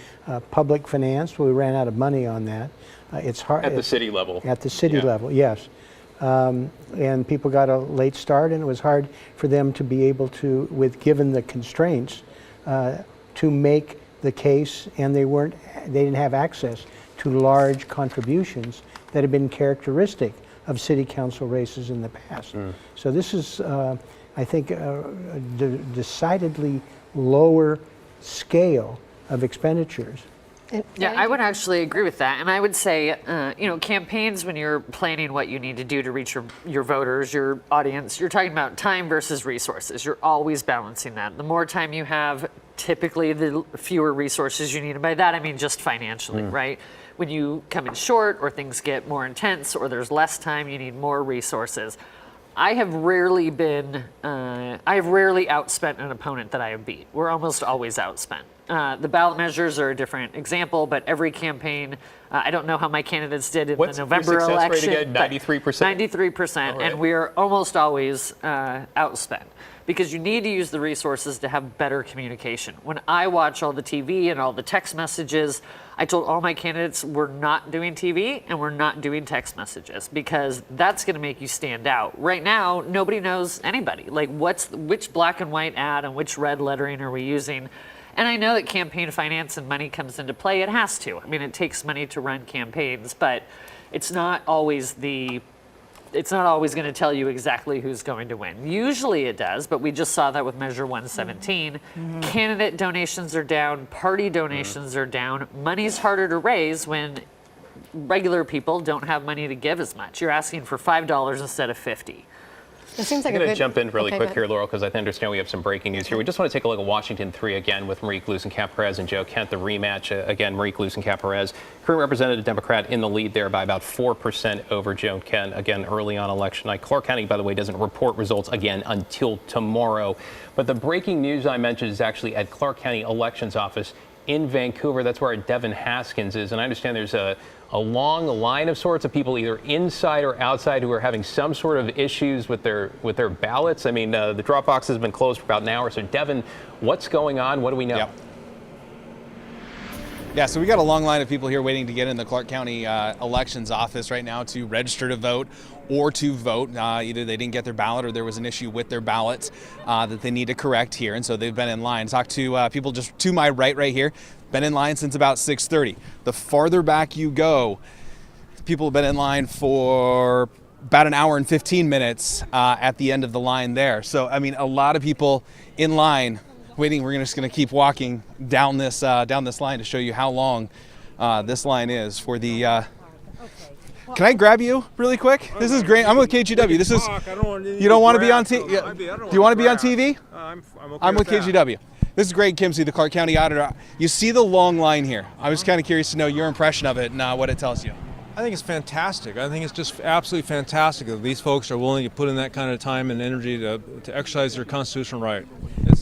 public financed. We ran out of money on that. It's hard at the city level. At the city level, yes. And people got a late start, and it was hard for them to be able to, given the constraints, to make the case, and they didn't have access to large contributions that have been characteristic of city council races in the past. So this is, I think, a decidedly lower scale of expenditures. Yeah, I would actually agree with that. And I would say, campaigns, when you're planning what you need to do to reach your voters, your audience, you're talking about time versus resources. You're always balancing that. The more time you have, typically the fewer resources you need. And by that, I mean just financially, right? When you come in short or things get more intense or there's less time, you need more resources. I have rarely outspent an opponent that I have beat. We're almost always outspent. The ballot measures are a different example, but every campaign, I don't know how my candidates did in the November election. What's your success rate again? 93%? 93%, and we are almost always outspent because you need to use the resources to have better communication. When I watch all the TV and all the text messages, I told all my candidates we're not doing TV and we're not doing text messages because that's going to make you stand out. Right now, nobody knows anybody. Like, which black and white ad and which red lettering are we using? And I know that campaign finance and money comes into play. It has to. I mean, it takes money to run campaigns, but it's not always going to tell you exactly who's going to win. Usually it does, but we just saw that with Measure 117. Candidate donations are down, party donations are down. Money's harder to raise when regular people don't have money to give as much. You're asking for $5 instead of $50. It seems like I'm going to jump in really quick here, Laurel, because I understand we have some breaking news here. We just want to take a look at Washington 3 again with Marie Gluesenkamp-Perez and Joe Kent, the rematch. Again, Marie Gluesenkamp-Perez, current representative Democrat, in the lead there by about 4% over Joe Kent, again, early on election night. Clark County, by the way, doesn't report results again until tomorrow. But the breaking news I mentioned is actually at Clark County Elections Office in Vancouver. That's where Devin Haskins is. And I understand there's a long line of sorts of people either inside or outside who are having some sort of issues with their ballots. I mean, the drop box has been closed for about an hour. So, Devin, what's going on? What do we know? Yeah, so we got a long line of people here waiting to get in the Clark County Elections Office right now to register to vote or to vote. Either they didn't get their ballot or there was an issue with their ballots that they need to correct here, and so they've been in line. Talked to people just to my right here. Been in line since about 6:30. The farther back you go, people have been in line for about an hour and 15 minutes at the end of the line there. So, I mean, a lot of people in line waiting. We're just going to keep walking down this line to show you how long this line is for the. Can I grab you really quick? This is great. I'm with KGW. This is. You don't want to be on TV? Do you want to be on TV? I'm with KGW. This is Greg Kimsey, the Clark County Auditor. You see the long line here. I was kind of curious to know your impression of it and what it tells you. I think it's fantastic. I think it's just absolutely fantastic that these folks are willing to put in that kind of time and energy to exercise their constitutional right.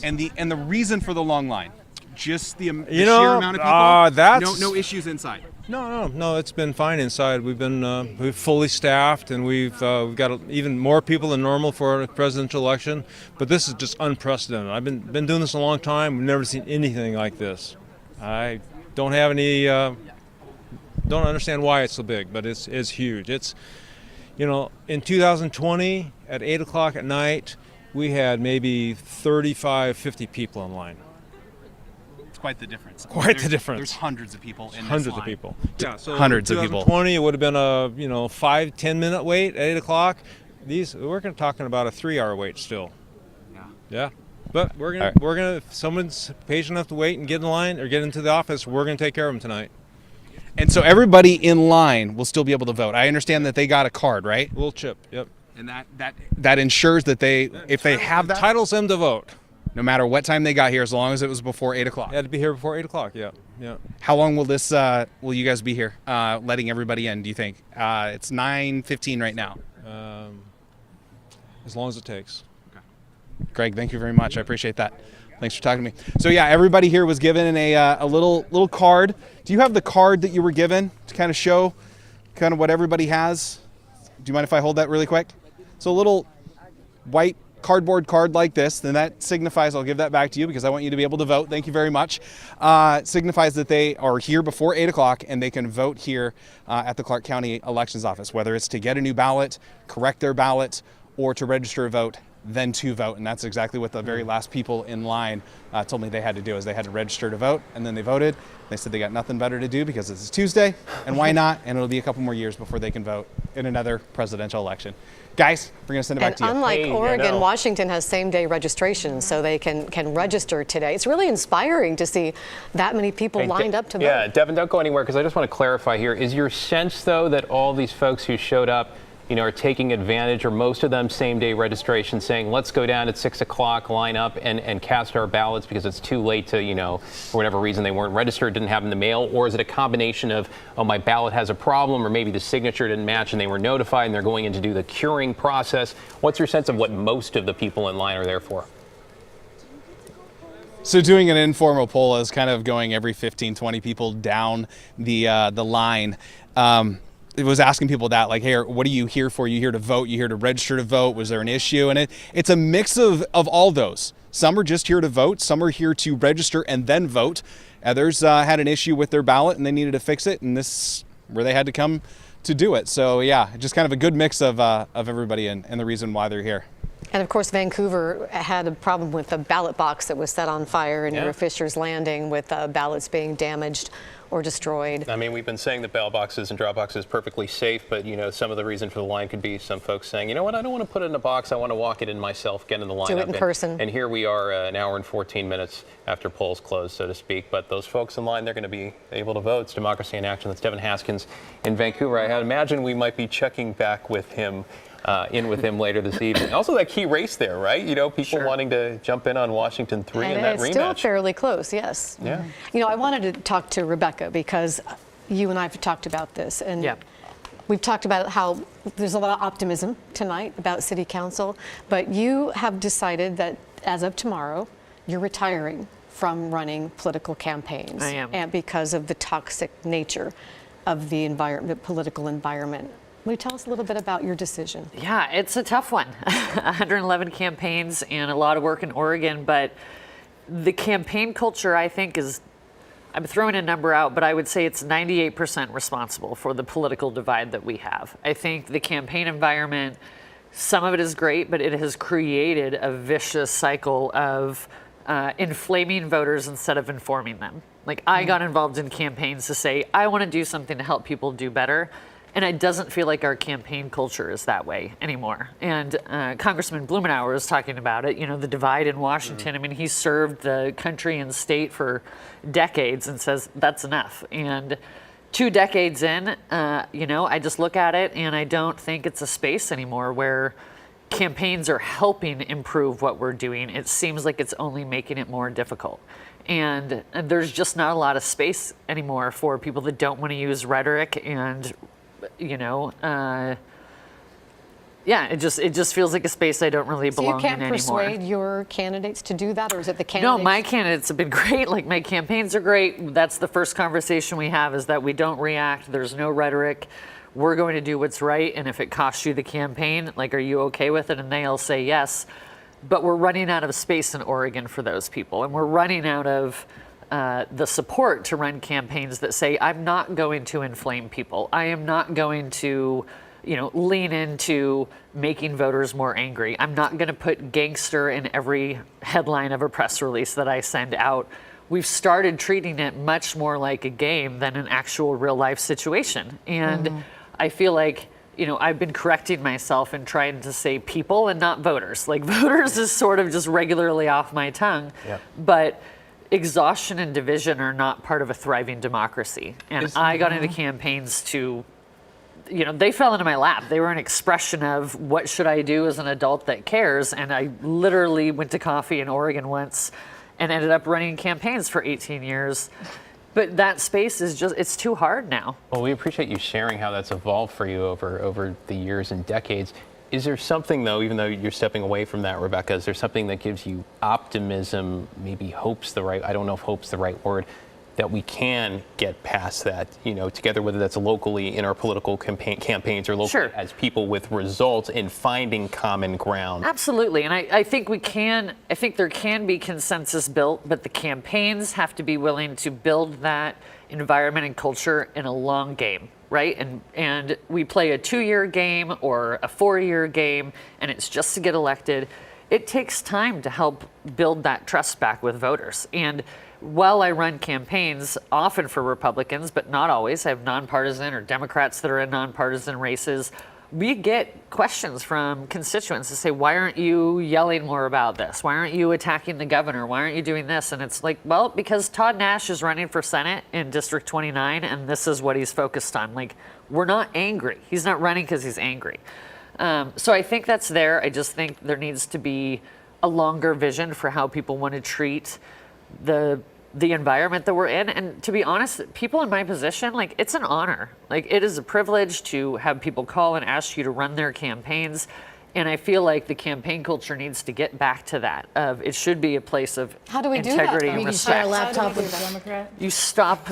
And the reason for the long line, just the sheer amount of people. That's no issues inside. No. It's been fine inside. We've fully staffed, and we've got even more people than normal for a presidential election. But this is just unprecedented. I've been doing this a long time. We've never seen anything like this. I don't have any. Don't understand why it's so big, but it's huge. It's, in 2020 at 8 o'clock at night, we had maybe 35, 50 people in line. It's quite the difference. There's hundreds of people in this line. Hundreds of people. Yeah, so hundreds of people. 2020, it would have been a 5-10 minute wait at 8 o'clock. We're talking about a 3-hour wait still. Yeah. But we're gonna. If someone's patient enough to wait and get in line or get into the office, we're gonna take care of them tonight. And so everybody in line will still be able to vote. I understand that they got a card, right? A little chip, yep. And that ensures that if they have that, entitles them to vote, no matter what time they got here, as long as it was before 8 o'clock. They had to be here before 8 o'clock. Yeah. How long will will you guys be here, letting everybody in? Do you think? It's 9:15 right now. As long as it takes. Okay. Greg, thank you very much. I appreciate that. Thanks for talking to me. So yeah, everybody here was given a little card. Do you have the card that you were given to kind of show what everybody has? Do you mind if I hold that really quick? It's a little white cardboard card like this, then that signifies, I'll give that back to you because I want you to be able to vote. Thank you very much. Signifies that they are here before 8 o'clock and they can vote here at the Clark County Elections Office, whether it's to get a new ballot, correct their ballot, or to register a vote, then to vote. And that's exactly what the very last people in line told me they had to do, is they had to register to vote, and then they voted. They said they got nothing better to do because it's Tuesday, and why not? And it'll be a couple more years before they can vote in another presidential election. Guys, we're going to send it back to you. Unlike Oregon, Washington has same-day registration, so they can register today. It's really inspiring to see that many people lined up to vote. Yeah, Devin, don't go anywhere, because I just want to clarify here. Is your sense, though, that all these folks who showed up, are taking advantage, or most of them same-day registration, saying, let's go down at 6 o'clock, line up and cast our ballots because it's too late to, for whatever reason they weren't registered, didn't have in the mail? Or is it a combination of, oh, my ballot has a problem, or maybe the signature didn't match and they were notified and they're going in to do the curing process? What's your sense of what most of the people in line are there for? So doing an informal poll is kind of going every 15, 20 people down the line. It was asking people that, like, hey, what are you here for? You here to vote? You here to register to vote? Was there an issue? And it's a mix of all those. Some are just here to vote. Some are here to register and then vote. Others had an issue with their ballot and they needed to fix it, and this is where they had to come to do it. So yeah, just kind of a good mix of everybody and the reason why they're here. And of course, Vancouver had a problem with a ballot box that was set on fire near Fisher's Landing, with ballots being damaged or destroyed. I mean, we've been saying that ballot boxes and drop boxes are perfectly safe, but some of the reason for the line could be some folks saying, you know what, I don't want to put it in a box, I want to walk it in myself, get in the line. Do it in person. And here we are an hour and 14 minutes after polls close, so to speak. But those folks in line, they're going to be able to vote. It's Democracy in Action. That's Devin Haskins in Vancouver. I imagine we might be checking back with him. With him later this evening. Also, that key race there, right? People wanting to jump in on Washington 3 in that rematch. It's still fairly close, yes. Yeah. I wanted to talk to Rebecca because you and I have talked about this, and we've talked about how there's a lot of optimism tonight about City Council, but you have decided that as of tomorrow, you're retiring from running political campaigns. I am. And because of the toxic nature of the political environment. Will you tell us a little bit about your decision? Yeah, it's a tough one. 111 campaigns and a lot of work in Oregon, but the campaign culture, I think, I'm throwing a number out, but I would say it's 98% responsible for the political divide that we have. I think the campaign environment, some of it is great, but it has created a vicious cycle of inflaming voters instead of informing them. Like, I got involved in campaigns to say, I want to do something to help people do better. And it doesn't feel like our campaign culture is that way anymore. And Congressman Blumenauer was talking about it, the divide in Washington. I mean, he served the country and state for decades and says that's enough. And 2 decades in, I just look at it and I don't think it's a space anymore where campaigns are helping improve what we're doing. It seems like it's only making it more difficult. And there's just not a lot of space anymore for people that don't want to use rhetoric and it just feels like a space I don't really belong in anymore. So you can't persuade your candidates to do that, or is it the candidates? No, my candidates have been great. Like, my campaigns are great. That's the first conversation we have, is that we don't react. There's no rhetoric. We're going to do what's right, and if it costs you the campaign, are you okay with it? And they'll say yes. But we're running out of space in Oregon for those people, and we're running out of the support to run campaigns that say, I'm not going to inflame people. I am not going to, lean into making voters more angry. I'm not going to put gangster in every headline of a press release that I send out. We've started treating it much more like a game than an actual real life situation. And I feel like, I've been correcting myself and trying to say people and not voters. Like, voters is sort of just regularly off my tongue. Yep. But exhaustion and division are not part of a thriving democracy. And I got into campaigns to, they fell into my lap. They were an expression of what should I do as an adult that cares. And I literally went to coffee in Oregon once and ended up running campaigns for 18 years. But that space is it's too hard now. Well, we appreciate you sharing how that's evolved for you over the years and decades. Is there something, though, even though you're stepping away from that, Rebecca, is there something that gives you optimism, maybe I don't know if hope's the right word, that we can get past that, together, whether that's locally in our political campaigns or locally as people with results, in finding common ground. Absolutely. And I think I think there can be consensus built, but the campaigns have to be willing to build that environment and culture in a long game, right? And we play a 2-year game or a 4-year game, and it's just to get elected. It takes time to help build that trust back with voters. And while I run campaigns often for Republicans, but not always, I have nonpartisan or Democrats that are in nonpartisan races, we get questions from constituents to say, why aren't you yelling more about this? Why aren't you attacking the governor? Why aren't you doing this? And it's like, well, because Todd Nash is running for Senate in District 29, and this is what he's focused on. Like, we're not angry. He's not running because he's angry. So I think that's there. I just think there needs to be a longer vision for how people want to treat the environment that we're in. And to be honest, people in my position, like, it's an honor. Like, it is a privilege to have people call and ask you to run their campaigns. And I feel like the campaign culture needs to get back to that. It should be a place of How do we do integrity that? and You respect. share a laptop with a Democrat? You stop.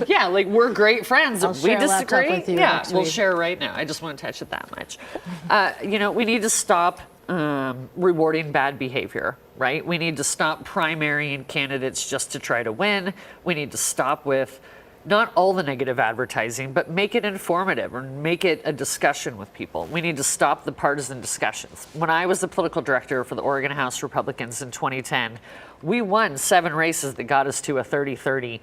Yeah, like, we're great friends. I'll We share a laptop disagree. with you Yeah, next we'll week. share right now. I just want to touch it that much. We need to stop rewarding bad behavior, right? We need to stop primarying candidates just to try to win. We need to stop with not all the negative advertising, but make it informative or make it a discussion with people. We need to stop the partisan discussions. When I was the political director for the Oregon House Republicans in 2010, we won 7 races that got us to a 30-30.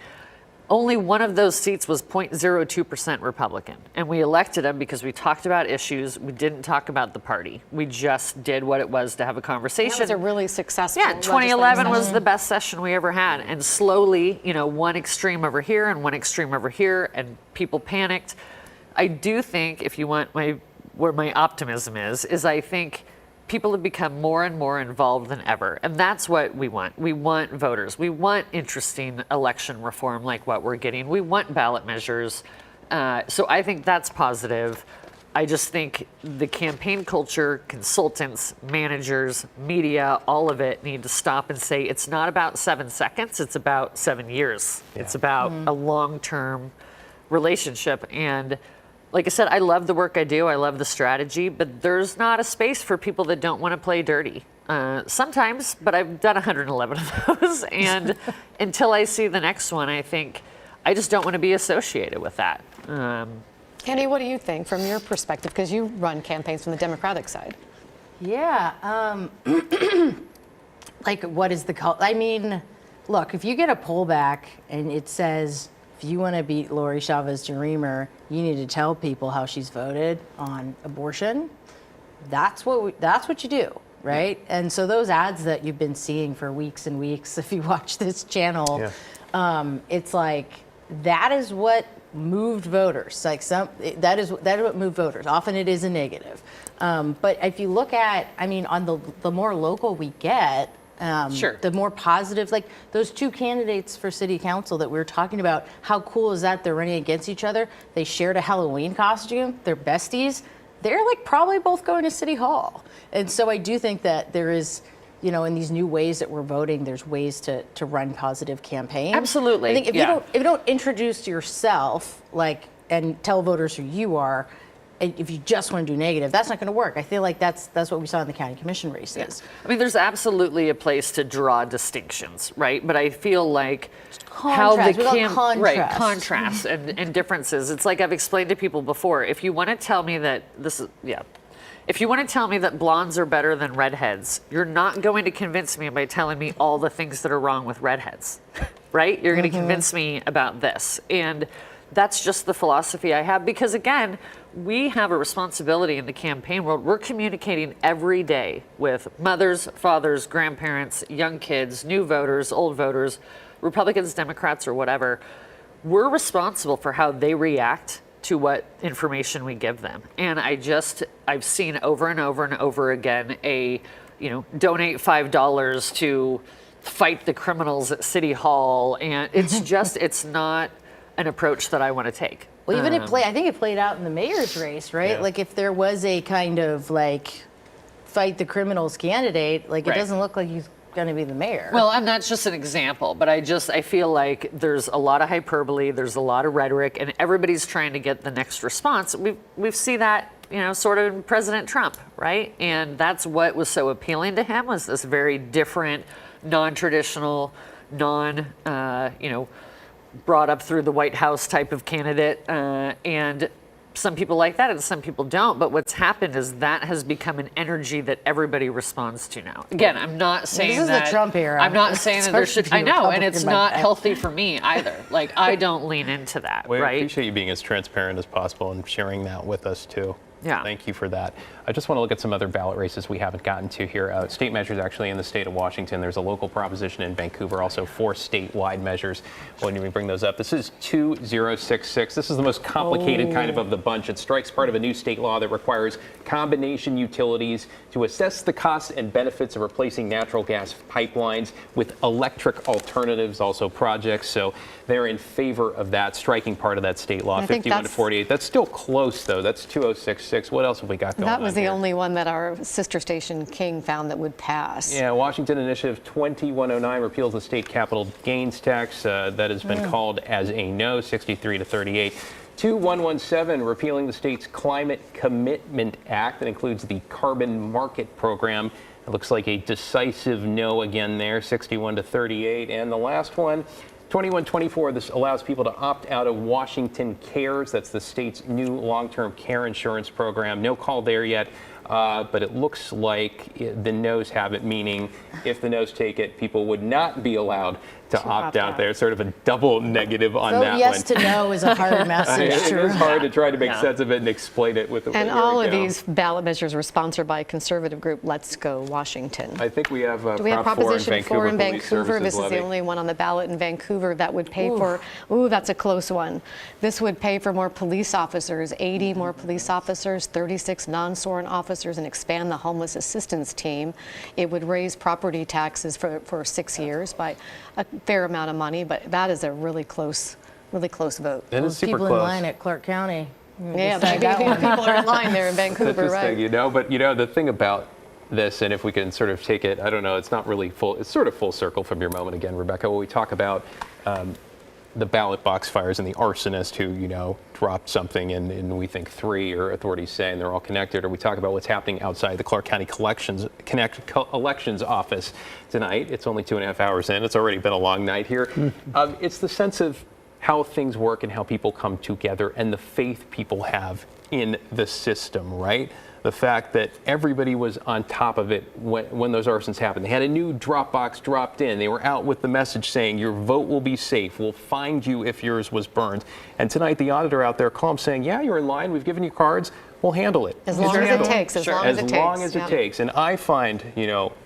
Only one of those seats was 0.02% Republican. And we elected him because we talked about issues. We didn't talk about the party. We just did what it was to have a conversation. That was a really successful. Yeah, 2011 was the best session we ever had. And slowly, one extreme over here and one extreme over here, and people panicked. I do think, if you want where my optimism is I think people have become more and more involved than ever. And that's what we want. We want voters. We want interesting election reform like what we're getting. We want ballot measures. So I think that's positive. I just think the campaign culture, consultants, managers, media, all of it need to stop and say, it's not about 7 seconds, it's about 7 years. Yeah. It's about a long-term relationship. And like I said, I love the work I do. I love the strategy, but there's not a space for people that don't want to play dirty. Sometimes, but I've done 111 of those. And until I see the next one, I think I just don't want to be associated with that. Kenny, what do you think from your perspective? Because you run campaigns from the Democratic side. Yeah. Like, what is I mean, look, if you get a poll back and it says, if you want to beat Lori Chavez-DeRemer, you need to tell people how she's voted on abortion. That's what you do, right? And so those ads that you've been seeing for weeks and weeks, if you watch this channel, it's like that is what moved voters. Like that is what moved voters. Often it is a negative, but if you look at, I mean, on the more local we get. The more positive, like those 2 candidates for city council that we were talking about, how cool is that? They're running against each other. They shared a Halloween costume. They're besties. They're like probably both going to City Hall. And so I do think that there is, in these new ways that we're voting, there's ways to run positive campaigns. Absolutely. I think if you don't introduce yourself, and tell voters who you are, if you just want to do negative, that's not going to work. I feel like that's what we saw in the county commission races. Yeah. I mean, there's absolutely a place to draw distinctions, right? But I feel like contrast and differences. It's like I've explained to people before. If you want to tell me that if you want to tell me that blondes are better than redheads, you're not going to convince me by telling me all the things that are wrong with redheads, right? You're going to convince me about this. And that's just the philosophy I have, because again, we have a responsibility in the campaign world. We're communicating every day with mothers, fathers, grandparents, young kids, new voters, old voters, Republicans, Democrats, or whatever. We're responsible for how they react to what information we give them. And I've seen over and over and over again donate $5 to fight the criminals at City Hall. And it's not an approach that I want to take. Well, even I think it played out in the mayor's race, right? Yeah. Like if there was a kind of fight the criminals candidate, it doesn't look like he's going to be the mayor. Well, and that's just an example, but I feel like there's a lot of hyperbole, there's a lot of rhetoric, and everybody's trying to get the next response. We've seen that, sort of in President Trump, right? And that's what was so appealing to him, was this very different, non-traditional, brought up through the White House type of candidate, and some people like that and some people don't. But what's happened is that has become an energy that everybody responds to now. Again, I'm not saying this is the Trump era. I'm not saying that there should. I know, and it's Republican not by healthy for me either. Like, I don't lean into that, We right? appreciate you being as transparent as possible and sharing that with us too. Yeah. Thank you for that. I just want to look at some other ballot races we haven't gotten to here. State measures actually in the state of Washington. There's a local proposition in Vancouver, also 4 statewide measures. When we bring those up, this is 2066. This is the most complicated kind of the bunch. It strikes part of a new state law that requires combination utilities to assess the costs and benefits of replacing natural gas pipelines with electric alternatives, also projects. So they're in favor of that, striking part of that state law, 51 to 48. That's still close, though. That's 2066. What else have we got going on? That was the only one that our sister station King found that would pass. Yeah, Washington Initiative 2109 repeals the state capital gains tax. That has been called as a no, 63 to 38. 2117 repealing the state's Climate Commitment Act that includes the carbon market program. It looks like a decisive no again there, 61 to 38. And the last one, 2124, this allows people to opt out of Washington Cares. That's the state's new long-term care insurance program. No call there yet, but it looks like the no's have it, meaning if the no's take it, people would not be allowed to opt out there. Sort of a double negative on that yes one. to no is a hard message. It is hard to try to make sense of it and explain it with the And all of these ballot measures were sponsored by a conservative group, Let's Go Washington. I think we have Do we have Proposition 4 in Police Vancouver? Services This is levy. the only one on the ballot in Vancouver that would pay for, that's a close one. This would pay for more police officers, 80 more police officers, 36 non-sworn officers, and expand the homeless assistance team. It would raise property taxes for 6 years by a fair amount of money, but that is a really close vote. And it's super people close. in line at Clark County. Yeah, people are in line there in Vancouver, right? But the thing about this, and if we can sort of take it, I don't know, it's not really full, it's sort of full circle from your moment again, Rebecca, when we talk about the ballot box fires and the arsonist who, dropped something and we think 3, or authorities say, and they're all connected, or we talk about what's happening outside the Clark County Elections Office tonight. It's only 2.5 hours in. It's already been a long night here. It's the sense of how things work and how people come together and the faith people have in the system, right? The fact that everybody was on top of it when those arsons happened. They had a new drop box dropped in. They were out with the message saying your vote will be safe. We'll find you if yours was burned. And tonight the auditor out there calm saying, yeah, you're in line. We've given you cards. We'll handle it. As long as it takes. As long as it takes. And I find,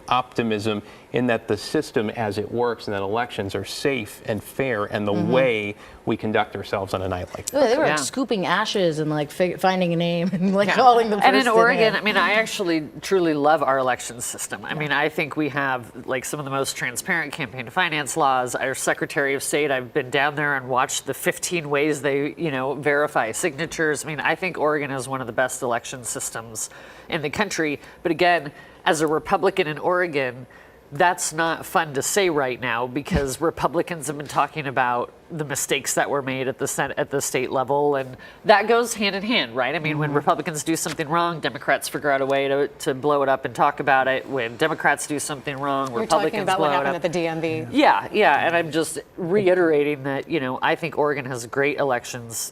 optimism in that the system as it works and that elections are safe and fair and the way we conduct ourselves on a night like this. They were scooping ashes and finding a name and calling the person. And in Oregon, I actually truly love our election system. I think we have some of the most transparent campaign finance laws. Our Secretary of State, I've been down there and watched the 15 ways they, verify signatures. I think Oregon is one of the best election systems in the country. But again, as a Republican in Oregon, that's not fun to say right now because Republicans have been talking about the mistakes that were made at the state level, and that goes hand in hand, right? When Republicans do something wrong, Democrats figure out a way to blow it up and talk about it. When Democrats do something wrong, You're Republicans talking about blow what it happened up. at the DMV. Yeah, and I'm just reiterating that, I think Oregon has a great elections,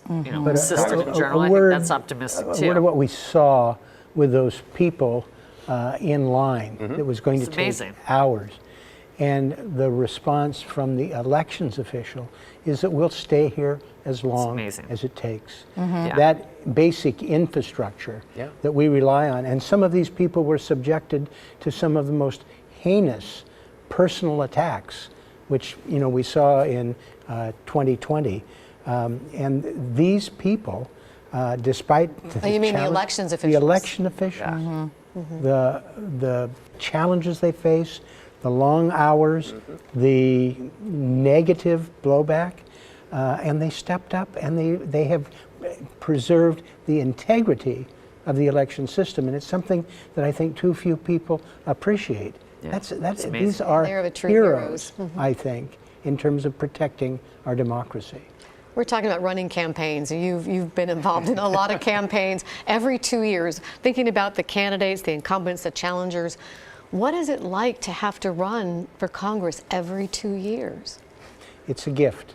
system in general. I think that's optimistic too. Word of what we saw with those people in line that was going to take hours. And the response from the elections official is that we'll stay here as long as it takes. That basic infrastructure that we rely on. And some of these people were subjected to some of the most heinous personal attacks, which we saw in 2020. And these people, despite the You mean the elections officials? The election officials. The challenges they face, the long hours, the negative blowback, and they stepped up and they have preserved the integrity of the election system. And it's something that I think too few people appreciate. These are They're the true heroes, heroes. I think, in terms of protecting our democracy. We're talking about running campaigns. You've been involved in a lot of campaigns every 2 years, thinking about the candidates, the incumbents, the challengers. What is it like to have to run for Congress every 2 years? It's a gift.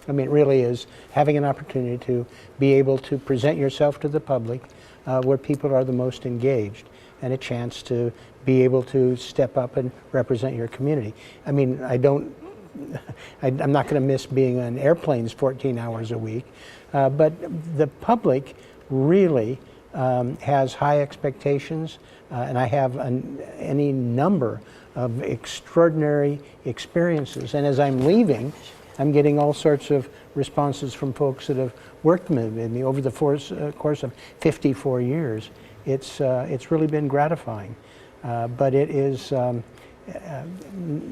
I mean, it really is, having an opportunity to be able to present yourself to the public where people are the most engaged, and a chance to be able to step up and represent your community. I mean, I'm not going to miss being on airplanes 14 hours a week, but the public really has high expectations, and I have any number of extraordinary experiences. And as I'm leaving, I'm getting all sorts of responses from folks that have worked with me over the course of 54 years. It's really been gratifying, but it is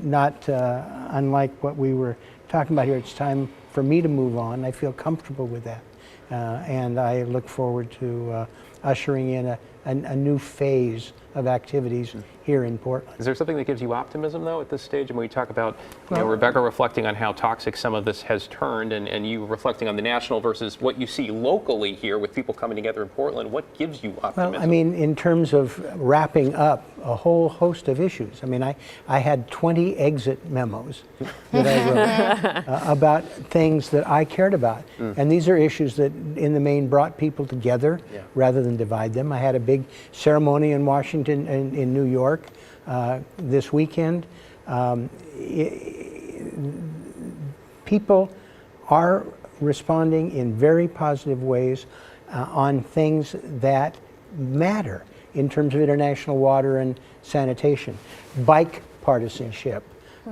not unlike what we were talking about here. It's time for me to move on. I feel comfortable with that, and I look forward to ushering in a new phase of activities here in Portland. Is there something that gives you optimism, though, at this stage? And when we talk about, Rebecca reflecting on how toxic some of this has turned, and you reflecting on the national versus what you see locally here with people coming together in Portland, what gives you optimism? Well, I mean, in terms of wrapping up a whole host of issues, I mean, I had 20 exit memos that I wrote about things that I cared about. And these are issues that, in the main, brought people together rather than divide them. I had a big ceremony in Washington and in New York this weekend. People are responding in very positive ways on things that matter in terms of international water and sanitation, bike partisanship.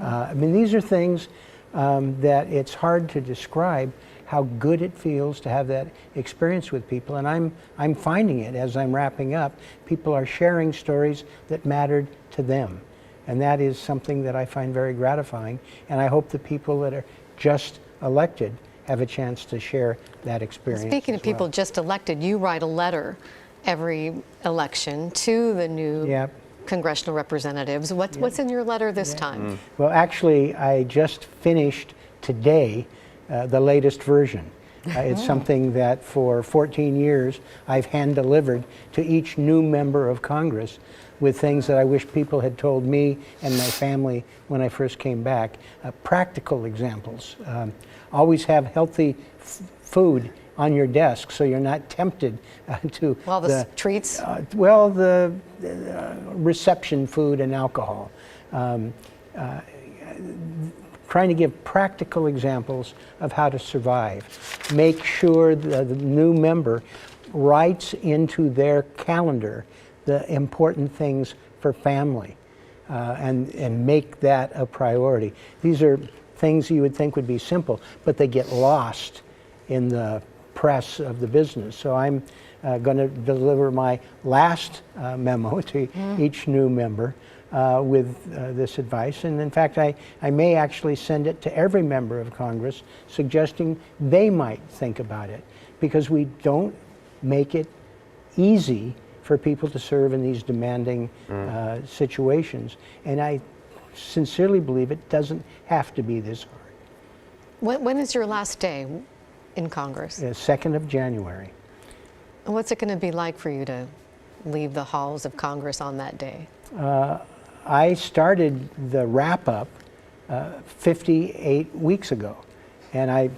I mean, these are things that it's hard to describe how good it feels to have that experience with people, and I'm finding it as I'm wrapping up. People are sharing stories that mattered to them, and that is something that I find very gratifying, and I hope the people that are just elected have a chance to share that experience. Speaking of people just elected, you write a letter every election to the new congressional representatives. What's in your letter this time? Well, actually, I just finished today the latest version. It's something that for 14 years I've hand-delivered to each new member of Congress with things that I wish people had told me and my family when I first came back. Practical examples. Always have healthy food on your desk so you're not tempted to the treats? The reception food and alcohol. Trying to give practical examples of how to survive. Make sure the new member writes into their calendar the important things for family and make that a priority. These are things you would think would be simple, but they get lost in the press of the business. So I'm going to deliver my last memo to each new member with this advice. And in fact, I may actually send it to every member of Congress, suggesting they might think about it, because we don't make it easy for people to serve in these demanding situations. And I sincerely believe it doesn't have to be this hard. When is your last day in Congress? 2nd of January. And what's it going to be like for you to leave the halls of Congress on that day? I started the wrap-up 58 weeks ago, and I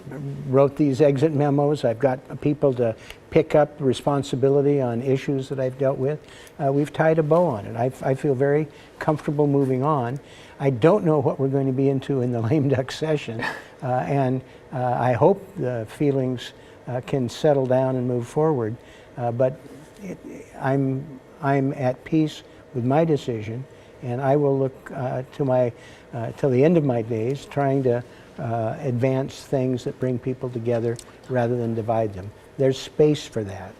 wrote these exit memos. I've got people to pick up responsibility on issues that I've dealt with. We've tied a bow on it. I feel very comfortable moving on. I don't know what we're going to be into in the lame duck session, and I hope the feelings can settle down and move forward. But I'm at peace with my decision, and I will look till the end of my days, trying to advance things that bring people together rather than divide them. There's space for that.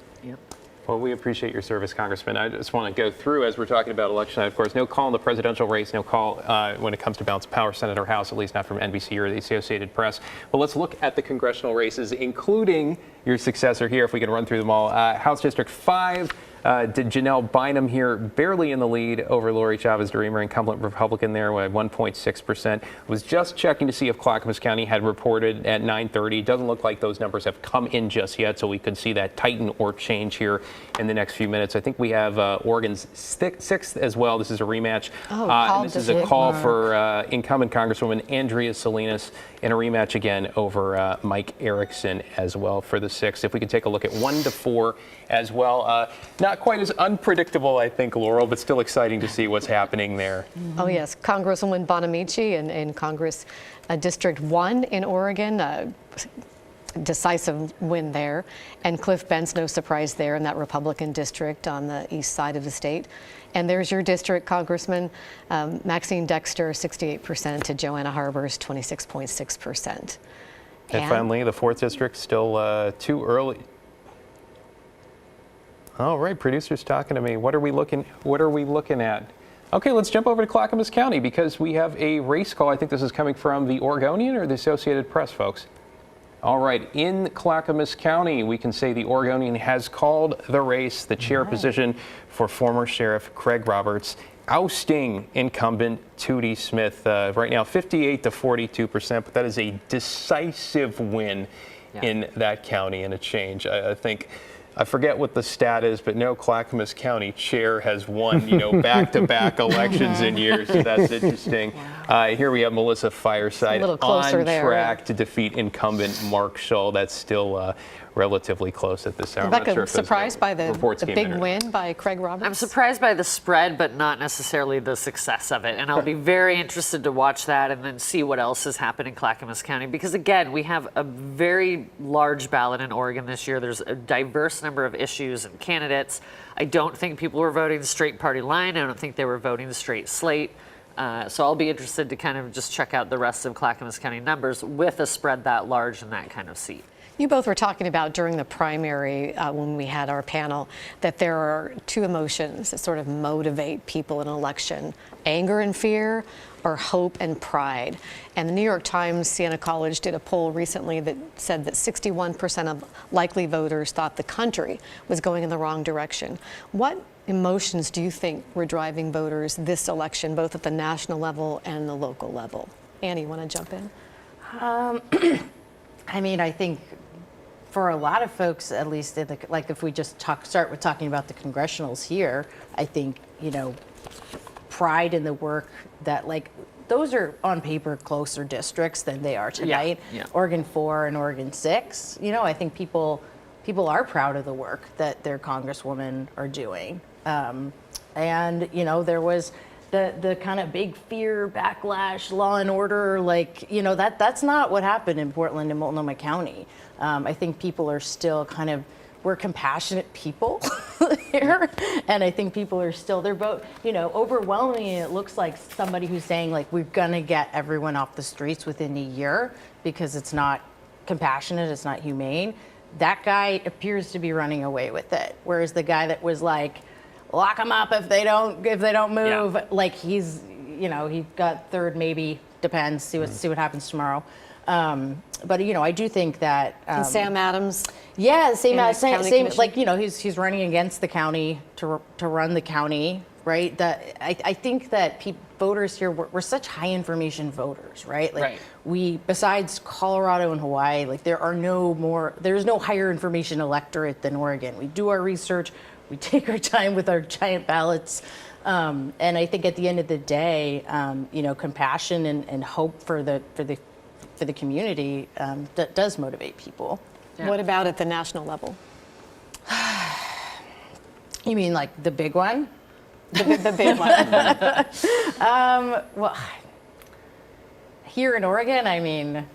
Well, we appreciate your service, Congressman. I just want to go through, as we're talking about election night, of course, no call in the presidential race, no call when it comes to balance of power, Senate or House, at least not from NBC or the Associated Press. But let's look at the congressional races, including your successor here, if we can run through them all. House District 5, Janelle Bynum here, barely in the lead over Lori Chavez-DeRemer, incumbent Republican there at 1.6%. Was just checking to see if Clackamas County had reported at 9:30. Doesn't look like those numbers have come in just yet, so we could see that tighten or change here in the next few minutes. I think we have Oregon's 6th as well. This is a rematch. And this is a call for incumbent Congresswoman Andrea Salinas in a rematch again over Mike Erickson as well for the 6th. If we could take a look at 1 to 4 as well. Not quite as unpredictable, I think, Laurel, but still exciting to see what's happening there. Oh, yes. Congresswoman Bonamici in Congress District 1 in Oregon. Decisive win there. And Cliff Bentz, no surprise there in that Republican district on the east side of the state. And there's your district, Congressman. Maxine Dexter, 68% to Joanna Harbor's 26.6%. And finally, the 4th district, still too early. All right, producer's talking to me. What are we looking at? Okay, let's jump over to Clackamas County because we have a race call. I think this is coming from the Oregonian or the Associated Press, folks. All right, in Clackamas County, we can say the Oregonian has called the race, the chair position for former Sheriff Craig Roberts, ousting incumbent Tootie Smith. Right now, 58 to 42%, but that is a decisive win in that county and a change. I think. I forget what the stat is, but no Clackamas County chair has won, back-to-back elections in years. So that's interesting. Here we have Melissa Fireside on track to defeat incumbent Mark Shull. That's still relatively close at this hour. Rebecca, surprised by the big win by Craig Roberts? I'm surprised by the spread, but not necessarily the success of it. And I'll be very interested to watch that and then see what else has happened in Clackamas County. Because again, we have a very large ballot in Oregon this year. There's a diverse number of issues and candidates. I don't think people were voting the straight party line. I don't think they were voting the straight slate. So I'll be interested to kind of just check out the rest of Clackamas County numbers with a spread that large in that kind of seat. You both were talking about during the primary when we had our panel that there are two emotions that sort of motivate people in an election: anger and fear, or hope and pride. And the New York Times Siena College did a poll recently that said that 61% of likely voters thought the country was going in the wrong direction. What emotions do you think were driving voters this election, both at the national level and the local level? Annie, you want to jump in? I mean, I think for a lot of folks, at least, if we just start with talking about the congressionals here, I think, pride in the work that, those are on paper closer districts than they are tonight. Yeah. Oregon 4 and Oregon 6. I think people are proud of the work that their congresswomen are doing. And, there was the kind of big fear, backlash, law and order, that's not what happened in Portland and Multnomah County. I think people are still we're compassionate people here, and I think people are still, their vote, overwhelmingly, it looks like somebody who's saying, we're gonna get everyone off the streets within a year because it's not compassionate, it's not humane. That guy appears to be running away with it, whereas the guy that was lock them up if they don't move, he's, he got third, maybe, depends, see what happens tomorrow. But I do think that and Sam Adams. Yeah, same. He's running against the county to run the county, right? That I think that voters here we're such high information voters, right? We, besides Colorado and Hawaii, there's no higher information electorate than Oregon. We do our research, we take our time with our giant ballots. And I think at the end of the day, compassion and hope for the community that does motivate people. Yeah. What about at the national level? You mean the big one? The big one. Well, here in Oregon, I mean,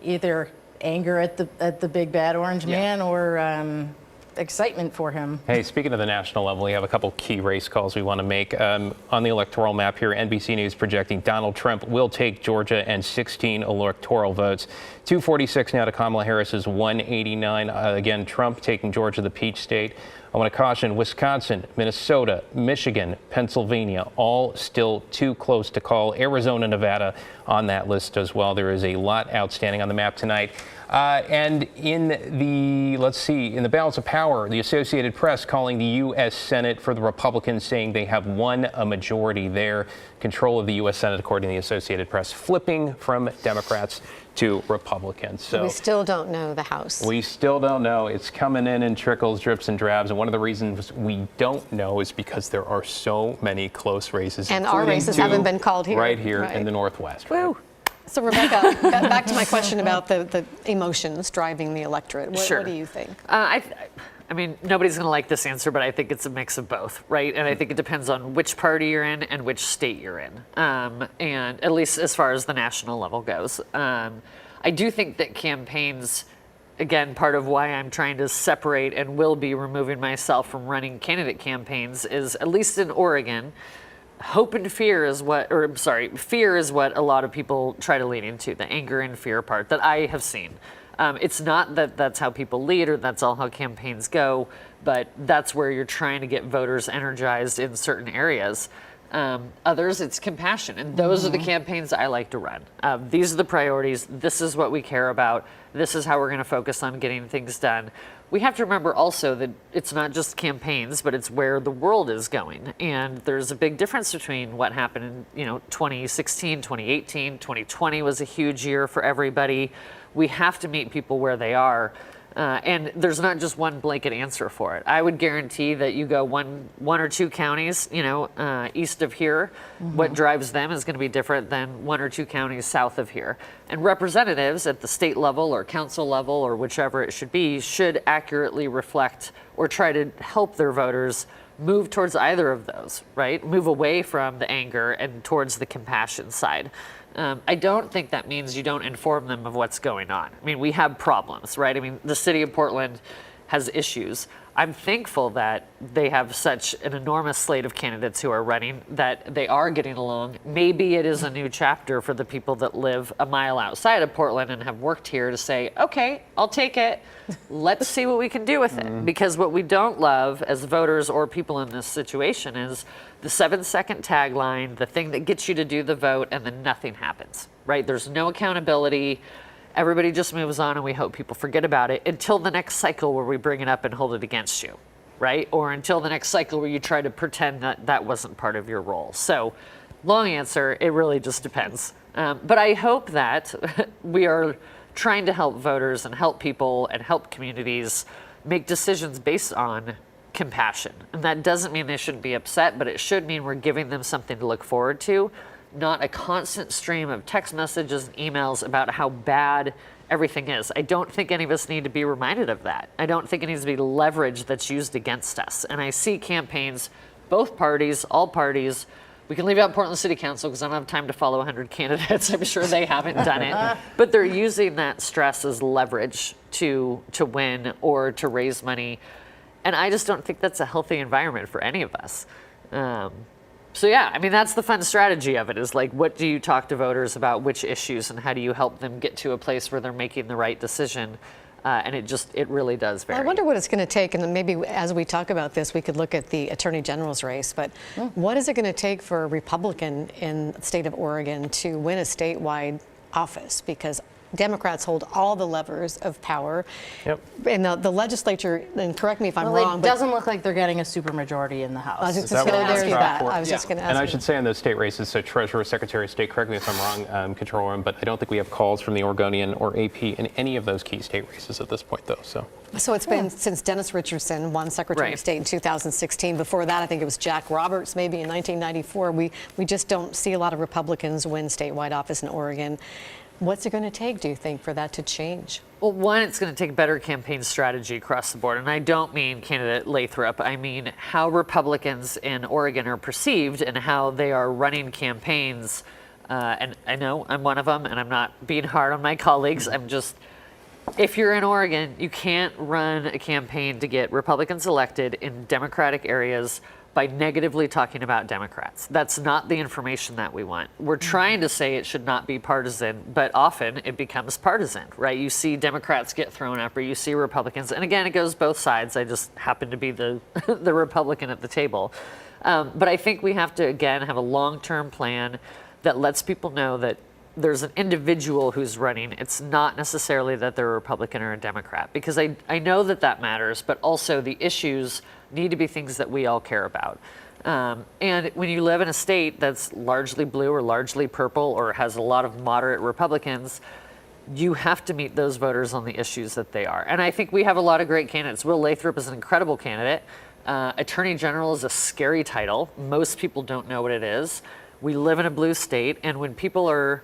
either anger at the big bad orange man or excitement for him. Hey, speaking of the national level, we have a couple key race calls we want to make. On the electoral map here, NBC News projecting Donald Trump will take Georgia and 16 electoral votes. 246 now to Kamala Harris's 189. Again, Trump taking Georgia, the Peach State. I want to caution Wisconsin, Minnesota, Michigan, Pennsylvania, all still too close to call. Arizona, Nevada on that list as well. There is a lot outstanding on the map tonight. And in the balance of power, the Associated Press calling the U.S. Senate for the Republicans, saying they have won a majority there. Control of the U.S. Senate, according to the Associated Press, flipping from Democrats to Republicans. So we still don't know the House. We still don't know. It's coming in trickles, drips, and drabs. And one of the reasons we don't know is because there are so many close races. And our races haven't been called here. Right here in the Northwest. Woo. So, Rebecca, back to my question about the emotions driving the electorate. What do you think? I mean, nobody's going to like this answer, but I think it's a mix of both, right? And I think it depends on which party you're in and which state you're in, and at least as far as the national level goes. I do think that campaigns, again, part of why I'm trying to separate and will be removing myself from running candidate campaigns is, at least in Oregon, fear is what a lot of people try to lean into, the anger and fear part that I have seen. It's not that that's how people lead or that's all how campaigns go, but that's where you're trying to get voters energized in certain areas. Others, it's compassion, and those are the campaigns I like to run. These are the priorities. This is what we care about. This is how we're going to focus on getting things done. We have to remember also that it's not just campaigns, but it's where the world is going. And there's a big difference between what happened in 2016, 2018, 2020 was a huge year for everybody. We have to meet people where they are. And there's not just one blanket answer for it. I would guarantee that you go one or two counties, east of here, what drives them is going to be different than one or two counties south of here. And representatives at the state level or council level or whichever it should be should accurately reflect or try to help their voters move towards either of those, right? Move away from the anger and towards the compassion side. I don't think that means you don't inform them of what's going on. I mean, we have problems, right? I mean, the city of Portland has issues. I'm thankful that they have such an enormous slate of candidates who are running, that they are getting along. Maybe it is a new chapter for the people that live a mile outside of Portland and have worked here to say, okay, I'll take it. Let's see what we can do with it. Because what we don't love as voters or people in this situation is the 7-second tagline, the thing that gets you to do the vote, and then nothing happens, right? There's no accountability. Everybody just moves on and we hope people forget about it until the next cycle where we bring it up and hold it against you, right? Or until the next cycle where you try to pretend that that wasn't part of your role. So, long answer, it really just depends. But I hope that we are trying to help voters and help people and help communities make decisions based on compassion. And that doesn't mean they shouldn't be upset, but it should mean we're giving them something to look forward to. Not a constant stream of text messages and emails about how bad everything is. I don't think any of us need to be reminded of that. I don't think it needs to be leverage that's used against us. And I see campaigns, both parties, all parties. We can leave out Portland City Council because I don't have time to follow 100 candidates. I'm sure they haven't done it. But they're using that stress as leverage to win or to raise money. And I just don't think that's a healthy environment for any of us. So yeah, I mean, that's the fun strategy of it, is like, what do you talk to voters about, which issues, and how do you help them get to a place where they're making the right decision? And it really does vary. I wonder what it's going to take, and maybe as we talk about this, we could look at the Attorney General's race, but what is it going to take for a Republican in the state of Oregon to win a statewide office? Because Democrats hold all the levers of power. Yep. And the legislature, and correct me if I'm wrong, it doesn't look like they're getting a supermajority in the House. I was just going to ask you that. I was just going to ask And I you. should say on those state races, so Treasurer, Secretary of State, correct me if I'm wrong, Control Room, but I don't think we have calls from the Oregonian or AP in any of those key state races at this point, though. So it's been since Dennis Richardson won Secretary of State in 2016. Before that, I think it was Jack Roberts, maybe in 1994. We just don't see a lot of Republicans win statewide office in Oregon. What's it going to take, do you think, for that to change? Well, one, it's going to take better campaign strategy across the board. And I don't mean candidate Lathrop. I mean how Republicans in Oregon are perceived and how they are running campaigns. And I know I'm one of them, and I'm not being hard on my colleagues. I'm just, if you're in Oregon, you can't run a campaign to get Republicans elected in Democratic areas by negatively talking about Democrats. That's not the information that we want. We're trying to say it should not be partisan, but often it becomes partisan, right? You see Democrats get thrown up, or you see Republicans, and again, it goes both sides. I just happen to be the the Republican at the table. But I think we have to, again, have a long-term plan that lets people know that there's an individual who's running. It's not necessarily that they're a Republican or a Democrat, because I know that that matters, but also the issues need to be things that we all care about. And when you live in a state that's largely blue or largely purple or has a lot of moderate Republicans, you have to meet those voters on the issues that they are. And I think we have a lot of great candidates. Will Lathrop is an incredible candidate. Attorney General is a scary title. Most people don't know what it is. We live in a blue state, and when people are,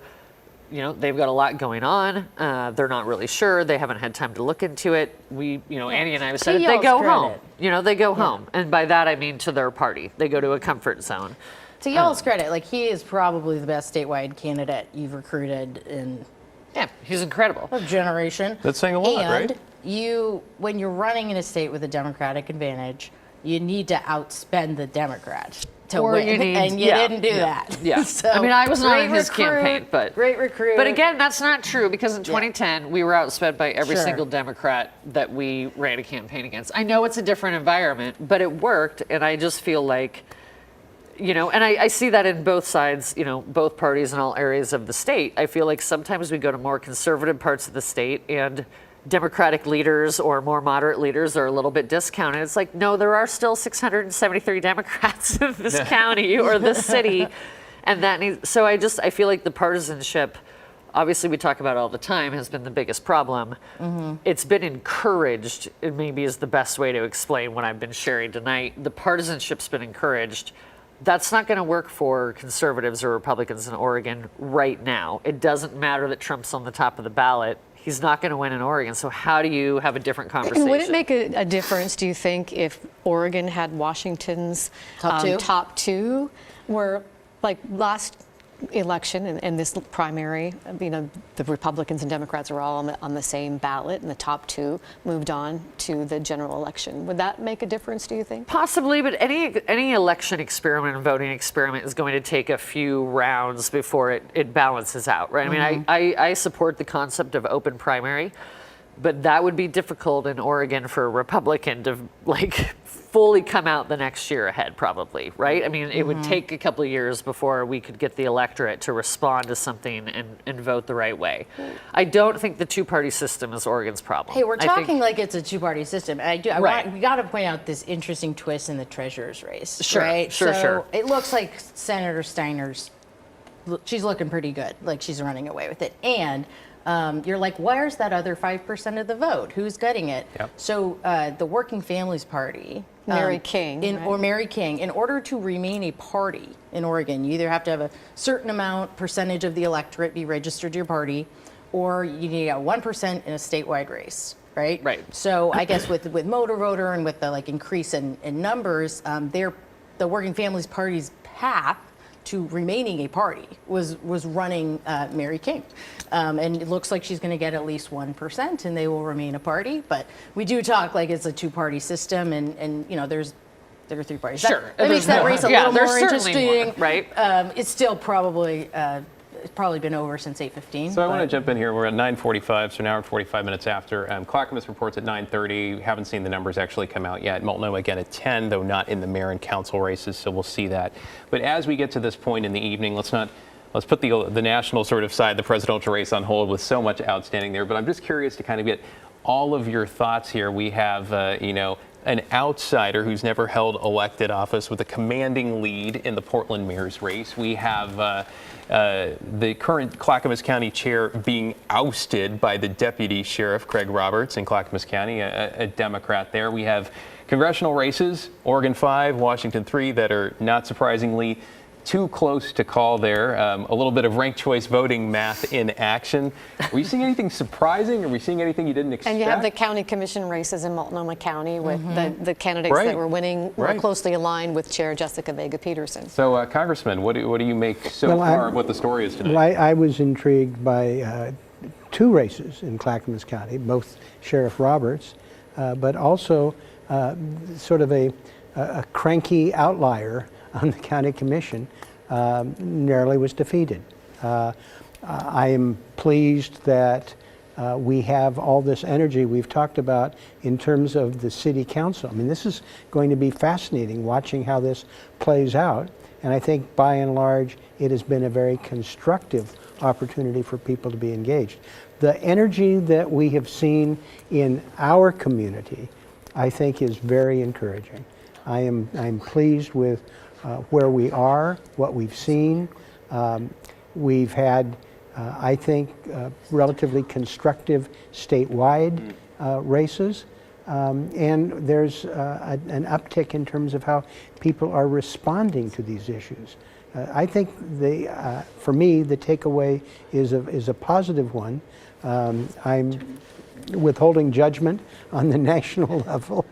they've got a lot going on. They're not really sure. They haven't had time to look into it. Annie and I have said it, they go home. They go home. And by that, I mean to their party. They go to a comfort zone. To y'all's credit, he is probably the best statewide candidate you've recruited in. Yeah, he's incredible. A generation. That's saying a lot, right? And when you're running in a state with a Democratic advantage, you need to outspend the Democrat to win. And you didn't do that. Yeah. So, I mean, I was not in his campaign, but great recruit. But again, that's not true, because in 2010 we were outspent by every single Democrat that we ran a campaign against. I know it's a different environment, but it worked, and I just feel like, and I see that in both sides, both parties in all areas of the state. I feel like sometimes we go to more conservative parts of the state, and Democratic leaders or more moderate leaders are a little bit discounted. It's like, no, there are still 673 Democrats in this county or this city. And I feel like the partisanship, obviously we talk about it all the time, has been the biggest problem. Mm-hmm. It's been encouraged, it maybe is the best way to explain what I've been sharing tonight. The partisanship's been encouraged. That's not going to work for conservatives or Republicans in Oregon right now. It doesn't matter that Trump's on the top of the ballot. He's not going to win in Oregon. So how do you have a different conversation? Would it make a difference, do you think, if Oregon had Washington's top two, where last election and this primary, the Republicans and Democrats are all on the same ballot, and the top two moved on to the general election. Would that make a difference, do you think? Possibly, but any election experiment and voting experiment is going to take a few rounds before it balances out, right? Mm-hmm. I mean, I support the concept of open primary, but that would be difficult in Oregon for a Republican to fully come out the next year ahead, probably, right? I mean, it would take a couple of years before we could get the electorate to respond to something and vote the right way. I don't think the two-party system is Oregon's problem. Hey, we're talking like it's a two-party system. We got to point out this interesting twist in the treasurer's race, right? Sure. It looks like Senator Steiner's, she's looking pretty good, like she's running away with it. And you're like, where's that other 5% of the vote? Who's getting it? Yep. So the Working Families Party, Mary King, or Mary King, in order to remain a party in Oregon, you either have to have a certain percentage of the electorate be registered to your party, or you need 1% in a statewide race. Right. So I guess with motor voter and with the increase in numbers, the Working Families Party's path to remaining a party was running Mary King. And it looks like she's going to get at least 1%, and they will remain a party. But we do talk like it's a two-party system, and there are three parties. Sure. That makes that race a little more interesting. More, right? It's still probably been over since 8:15. So I want to jump in here. We're at 9:45, so now we're 45 minutes after. Clackamas reports at 9:30. Haven't seen the numbers actually come out yet. Multnomah again at 10, though not in the mayor and council races, so we'll see that. But as we get to this point in the evening, let's put the national sort of side, the presidential race, on hold with so much outstanding there. But I'm just curious to kind of get all of your thoughts here. We have, an outsider who's never held elected office with a commanding lead in the Portland mayor's race. We have the current Clackamas County chair being ousted by the deputy sheriff, Craig Roberts, in Clackamas County, a Democrat there. We have congressional races, Oregon 5, Washington 3, that are not surprisingly too close to call there. A little bit of ranked choice voting math in action. Are you seeing anything surprising? Are we seeing anything you didn't expect? And you have the county commission races in Multnomah County with the candidates that were winning more closely aligned with Chair Jessica Vega-Peterson. So, Congressman, what do you make far of what the story is tonight? Well, I was intrigued by two races in Clackamas County, both Sheriff Roberts, but also sort of a a cranky outlier on the county commission narrowly was defeated. I am pleased that we have all this energy we've talked about in terms of the city council. I mean, this is going to be fascinating watching how this plays out. And I think by and large, it has been a very constructive opportunity for people to be engaged. The energy that we have seen in our community, I think, is very encouraging. I'm pleased with where we are, what we've seen. We've had, I think, relatively constructive statewide races. And there's an uptick in terms of how people are responding to these issues. I think for me, the takeaway is a positive one. I'm withholding judgment on the national level,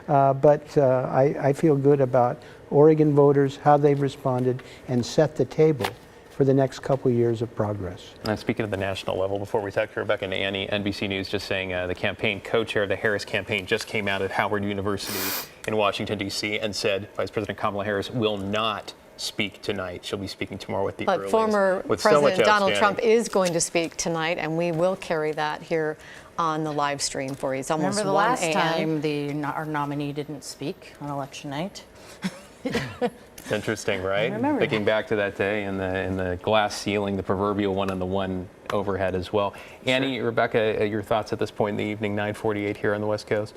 but I feel good about Oregon voters, how they've responded, and set the table for the next couple of years of progress. And speaking of the national level, before we talk to Rebecca and Annie, NBC News just saying the campaign co-chair of the Harris campaign just came out at Howard University in Washington, D.C. and said Vice President Kamala Harris will not speak tonight. She'll be speaking tomorrow at the earliest. But former with President so Donald Trump is going to speak tonight, and we will carry that here on the live stream for you. It's almost Remember the 1 last a.m. time our nominee didn't speak on election night? It's interesting, right? remember Thinking back to that day in the glass ceiling, the proverbial one on the one overhead as well. Annie, Rebecca, your thoughts at this point in the evening, 9:48 here on the West Coast?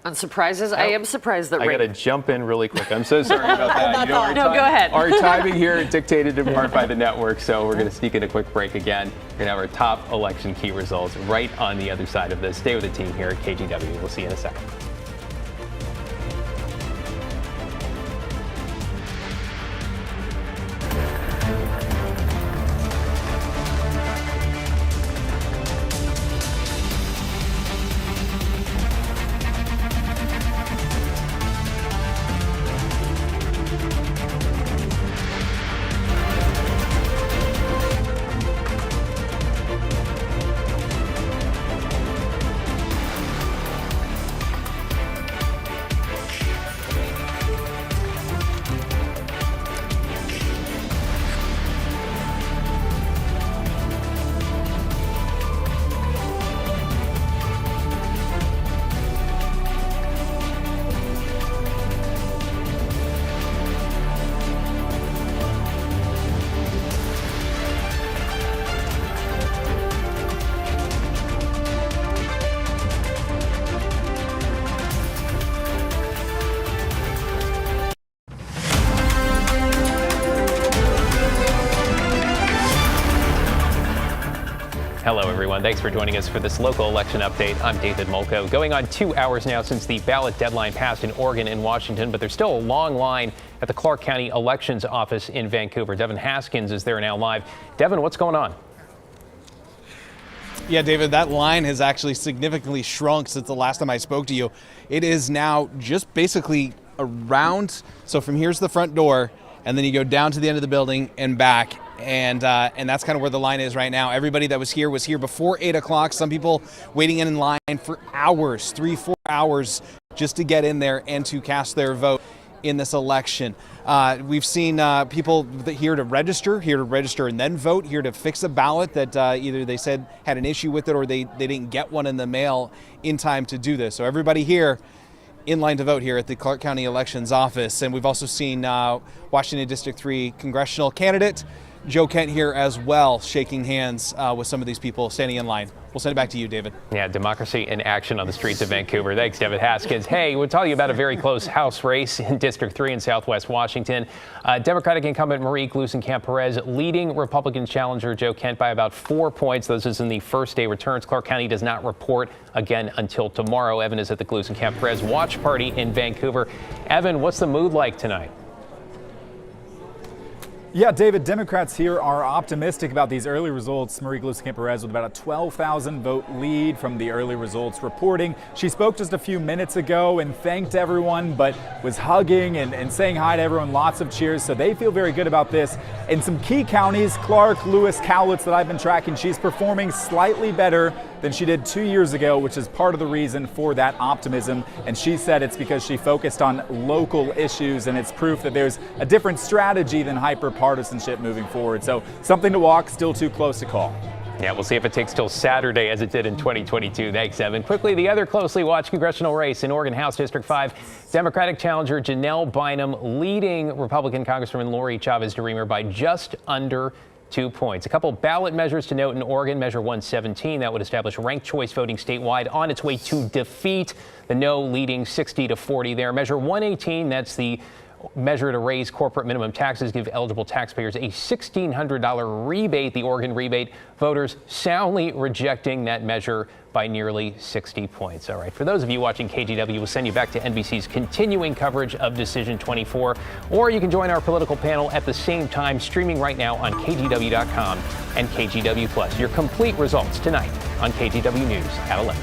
On surprises, I am surprised that I got to jump in really quick. I'm so sorry about that. No, go ahead. Our timing here dictated in part by the network, so we're going to sneak in a quick break again. We're going to have our top election key results right on the other side of this. Stay with the team here at KGW. We'll see you in a second. Hello, everyone. Thanks for joining us for this local election update. I'm David Molko. Going on 2 hours now since the ballot deadline passed in Oregon and Washington, but there's still a long line at the Clark County Elections Office in Vancouver. Devin Haskins is there now live. Devin, what's going on? Yeah, David, that line has actually significantly shrunk since the last time I spoke to you. It is now just basically around. So from here's the front door, and then you go down to the end of the building and back. And that's kind of where the line is right now. Everybody that was here before 8 o'clock. Some people waiting in line for hours, 3-4 hours, just to get in there and to cast their vote in this election. We've seen people here to register and then vote, here to fix a ballot that either they said had an issue with it or they didn't get one in the mail in time to do this. So everybody here in line to vote here at the Clark County Elections Office. And we've also seen Washington District 3 congressional candidate Joe Kent here as well, shaking hands with some of these people standing in line. We'll send it back to you, David. Yeah, democracy in action on the streets of Vancouver. Thanks, Devin Haskins. Hey, we'll tell you about a very close House race in District 3 in Southwest Washington. Democratic incumbent Marie Gluesenkamp-Perez leading Republican challenger Joe Kent by about 4 points. This is in the first day returns. Clark County does not report again until tomorrow. Evan is at the Gluesenkamp-Perez watch party in Vancouver. Evan, what's the mood like tonight? Yeah, David, Democrats here are optimistic about these early results. Marie Gluesenkamp-Perez with about a 12,000 vote lead from the early results reporting. She spoke just a few minutes ago and thanked everyone, but was hugging and saying hi to everyone. Lots of cheers, so they feel very good about this. In some key counties, Clark, Lewis, Cowlitz that I've been tracking, she's performing slightly better than she did 2 years ago, which is part of the reason for that optimism. And she said it's because she focused on local issues, and it's proof that there's a different strategy than hyper-partisanship moving forward. So something to walk, still too close to call. Yeah, we'll see if it takes till Saturday as it did in 2022. Thanks, Evan. Quickly, the other closely watched congressional race in Oregon House District 5. Democratic challenger Janelle Bynum leading Republican Congresswoman Lori Chavez-DeRemer by just under 2 points. A couple ballot measures to note in Oregon. Measure 117, that would establish ranked choice voting statewide on its way to defeat the no leading 60-40 there. Measure 118, that's the measure to raise corporate minimum taxes, give eligible taxpayers a $1,600 rebate. The Oregon rebate, voters soundly rejecting that measure by nearly 60 points. All right, for those of you watching KGW, we'll send you back to NBC's continuing coverage of Decision 24, or you can join our political panel at the same time, streaming right now on KGW.com and KGW Plus. Your complete results tonight on KGW News at 11.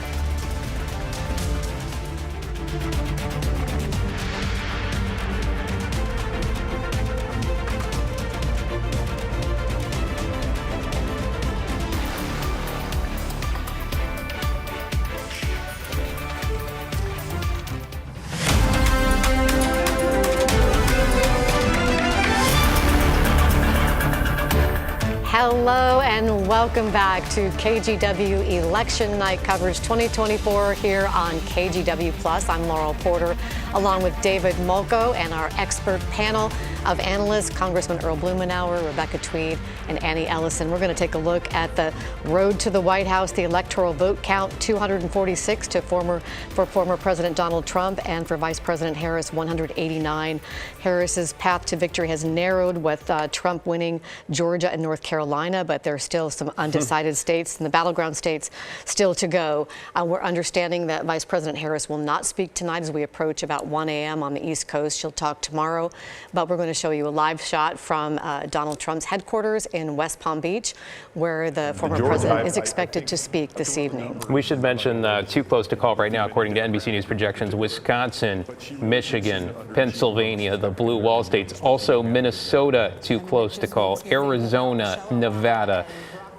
Hello and welcome back to KGW Election Night coverage 2024 here on KGW Plus. I'm Laurel Porter, along with David Mulco and our expert panel of analysts, Congressman Earl Blumenauer, Rebecca Tweed, and Annie Ellison. We're going to take a look at the road to the White House, the electoral vote count, 246 for former President Donald Trump, and for Vice President Harris, 189. Harris's path to victory has narrowed with Trump winning Georgia and North Carolina, but there are still some undecided states and the battleground states still to go. We're understanding that Vice President Harris will not speak tonight as we approach about 1 a.m. on the East Coast. She'll talk tomorrow, but we're going to show you a live shot from Donald Trump's headquarters in West Palm Beach, where the former president is expected to speak this evening. We should mention too close to call right now, according to NBC News projections, Wisconsin, Michigan, Pennsylvania, the blue wall states, also Minnesota too close to call, Arizona, Nevada.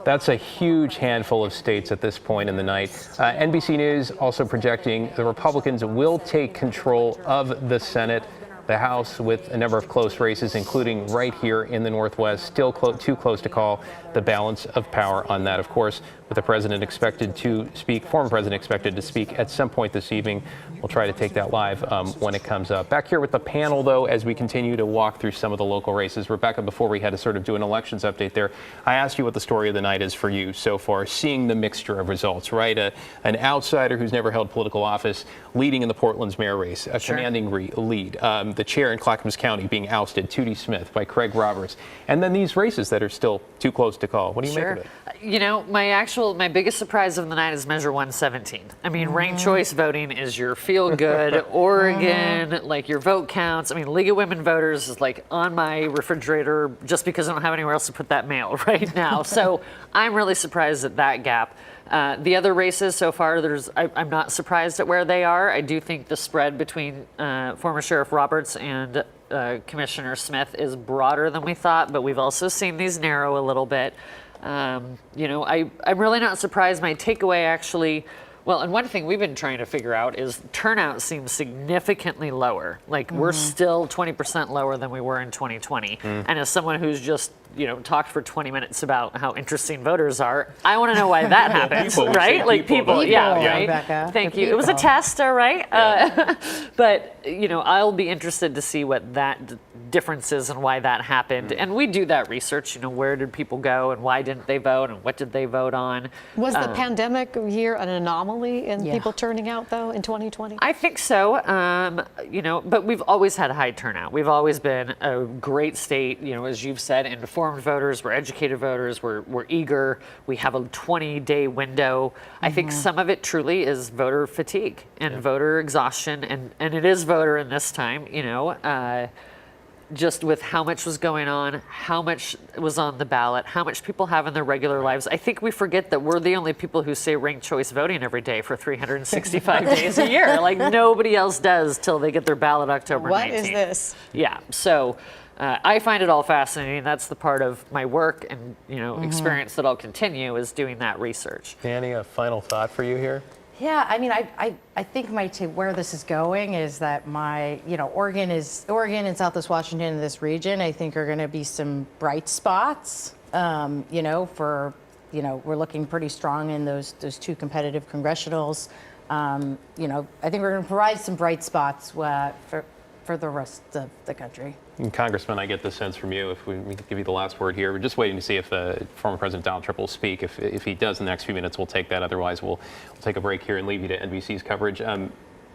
That's a huge handful of states at this point in the night. NBC News also projecting the Republicans will take control of the Senate, the House, with a number of close races, including right here in the Northwest. Still too close to call the balance of power on that. Of course, with the president expected to speak, former president expected to speak at some point this evening. We'll try to take that live when it comes up. Back here with the panel, though, as we continue to walk through some of the local races. Rebecca, before we had to sort of do an elections update there, I asked you what the story of the night is for you so far, seeing the mixture of results, right? An outsider who's never held political office leading in the Portland's mayor race, a commanding lead. The chair in Clackamas County being ousted, Tootie Smith, by Craig Roberts. And then these races that are still too close to call. What do you make of it? You know, my biggest surprise of the night is Measure 117. I mean, ranked choice voting is your feel-good Oregon, like your vote counts. I mean, League of Women Voters is like on my refrigerator just because I don't have anywhere else to put that mail right now. So I'm really surprised at that gap. The other races so far, I'm not surprised at where they are. I do think the spread between former Sheriff Roberts and Commissioner Smith is broader than we thought, but we've also seen these narrow a little bit. You know, I'm really not surprised. My takeaway actually, well, and one thing we've been trying to figure out is turnout seems significantly lower. Like we're still 20% lower than we were in 2020. And as someone who's just, you know, talked for 20 minutes about how interesting voters are, I want to know why that happens, right? Like people, yeah, right? Rebecca, Thank you. It was a test, all right? Yeah. But, you know, I'll be interested to see what that difference is and why that happened. And we do that research, you know, where did people go and why didn't they vote and what did they vote on? Was the pandemic year an anomaly in people turning out, though, in 2020? I think so. You know, but we've always had a high turnout. We've always been a great state, you know, as you've said, informed voters, we're educated voters, we're eager, we have a 20-day window. I think some of it truly is voter fatigue and voter exhaustion, and it is voter in this time, you know, just with how much was going on, how much was on the ballot, how much people have in their regular lives. I think we forget that we're the only people who say ranked choice voting every day for 365 days a year. Like nobody else does till they get their ballot October 19th. What is this? Yeah, so I find it all fascinating. That's the part of my work and experience that I'll continue is doing that research. Danny, a final thought for you here? Yeah, I mean, I think where this is going is that Oregon and Southwest Washington and this region, I think are going to be some bright spots. We're looking pretty strong in those two competitive congressionals. I think we're going to provide some bright spots for the rest of the country. And Congressman, I get the sense from you, if we could give you the last word here, we're just waiting to see if former President Donald Trump will speak. If he does in the next few minutes, we'll take that. Otherwise, we'll take a break here and leave you to NBC's coverage.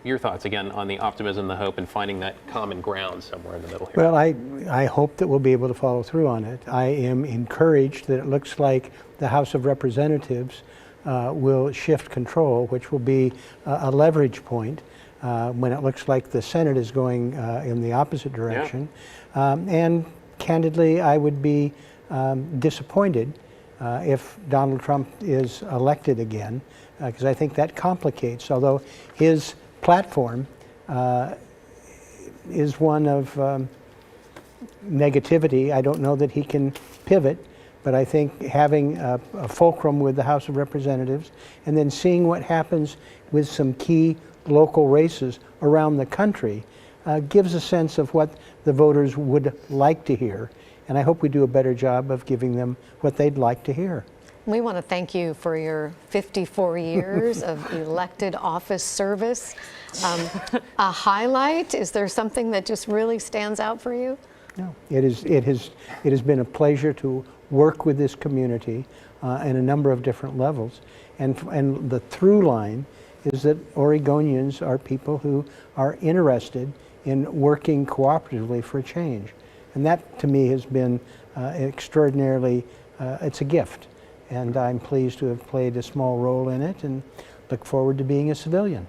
Your thoughts, again, on the optimism, the hope, and finding that common ground somewhere in the middle here? Well, I hope that we'll be able to follow through on it. I am encouraged that it looks like the House of Representatives will shift control, which will be a leverage point. When it looks like the Senate is going in the opposite direction. Yeah. And candidly, I would be disappointed if Donald Trump is elected again, because I think that complicates, although his platform is one of negativity. I don't know that he can pivot, but I think having a fulcrum with the House of Representatives and then seeing what happens with some key local races around the country gives a sense of what the voters would like to hear. And I hope we do a better job of giving them what they'd like to hear. We want to thank you for your 54 years of elected office service. A highlight? Is there something that just really stands out for you? No, it has been a pleasure to work with this community in a number of different levels. And the through line is that Oregonians are people who are interested in working cooperatively for change. And that, to me, has been extraordinarily, it's a gift. And I'm pleased to have played a small role in it and look forward to being a civilian.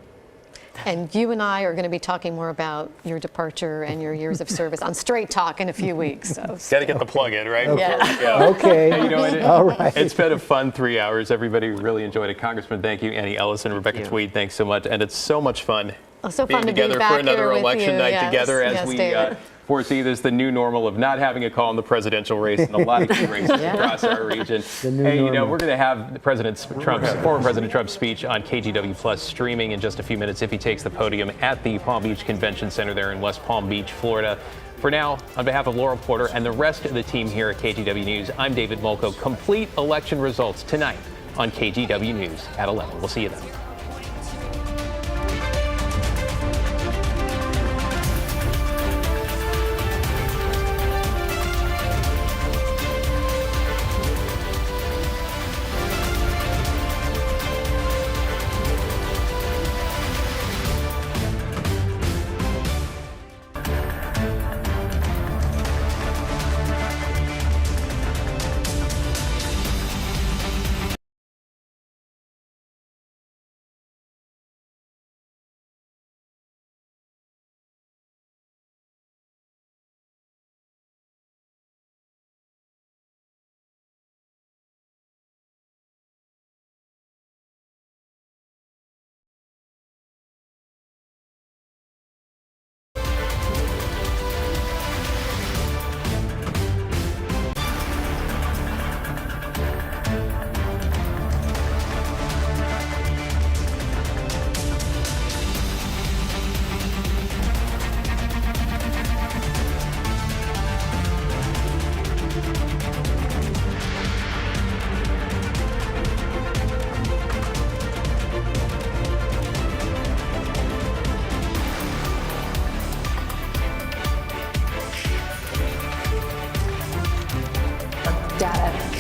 And you and I are going to be talking more about your departure and your years of service on Straight Talk in a few weeks. So. Got to get the plug in, right? Okay. Yeah. Okay. All right. It's been a fun 3 hours. Everybody really enjoyed it. Congressman, thank you. Annie Ellison, Rebecca Tweed, thanks so much. And it's so much fun. So being fun to together be back for another here election with you. night together as we foresee this the new normal of not having a call in the presidential race and a lot of key races across our region. Hey, we're going to have former President Trump's speech on KGW Plus streaming in just a few minutes if he takes the podium at the Palm Beach Convention Center there in West Palm Beach, Florida. For now, on behalf of Laurel Porter and the rest of the team here at KGW News, I'm David Molko. Complete election results tonight on KGW News at 11. We'll see you then.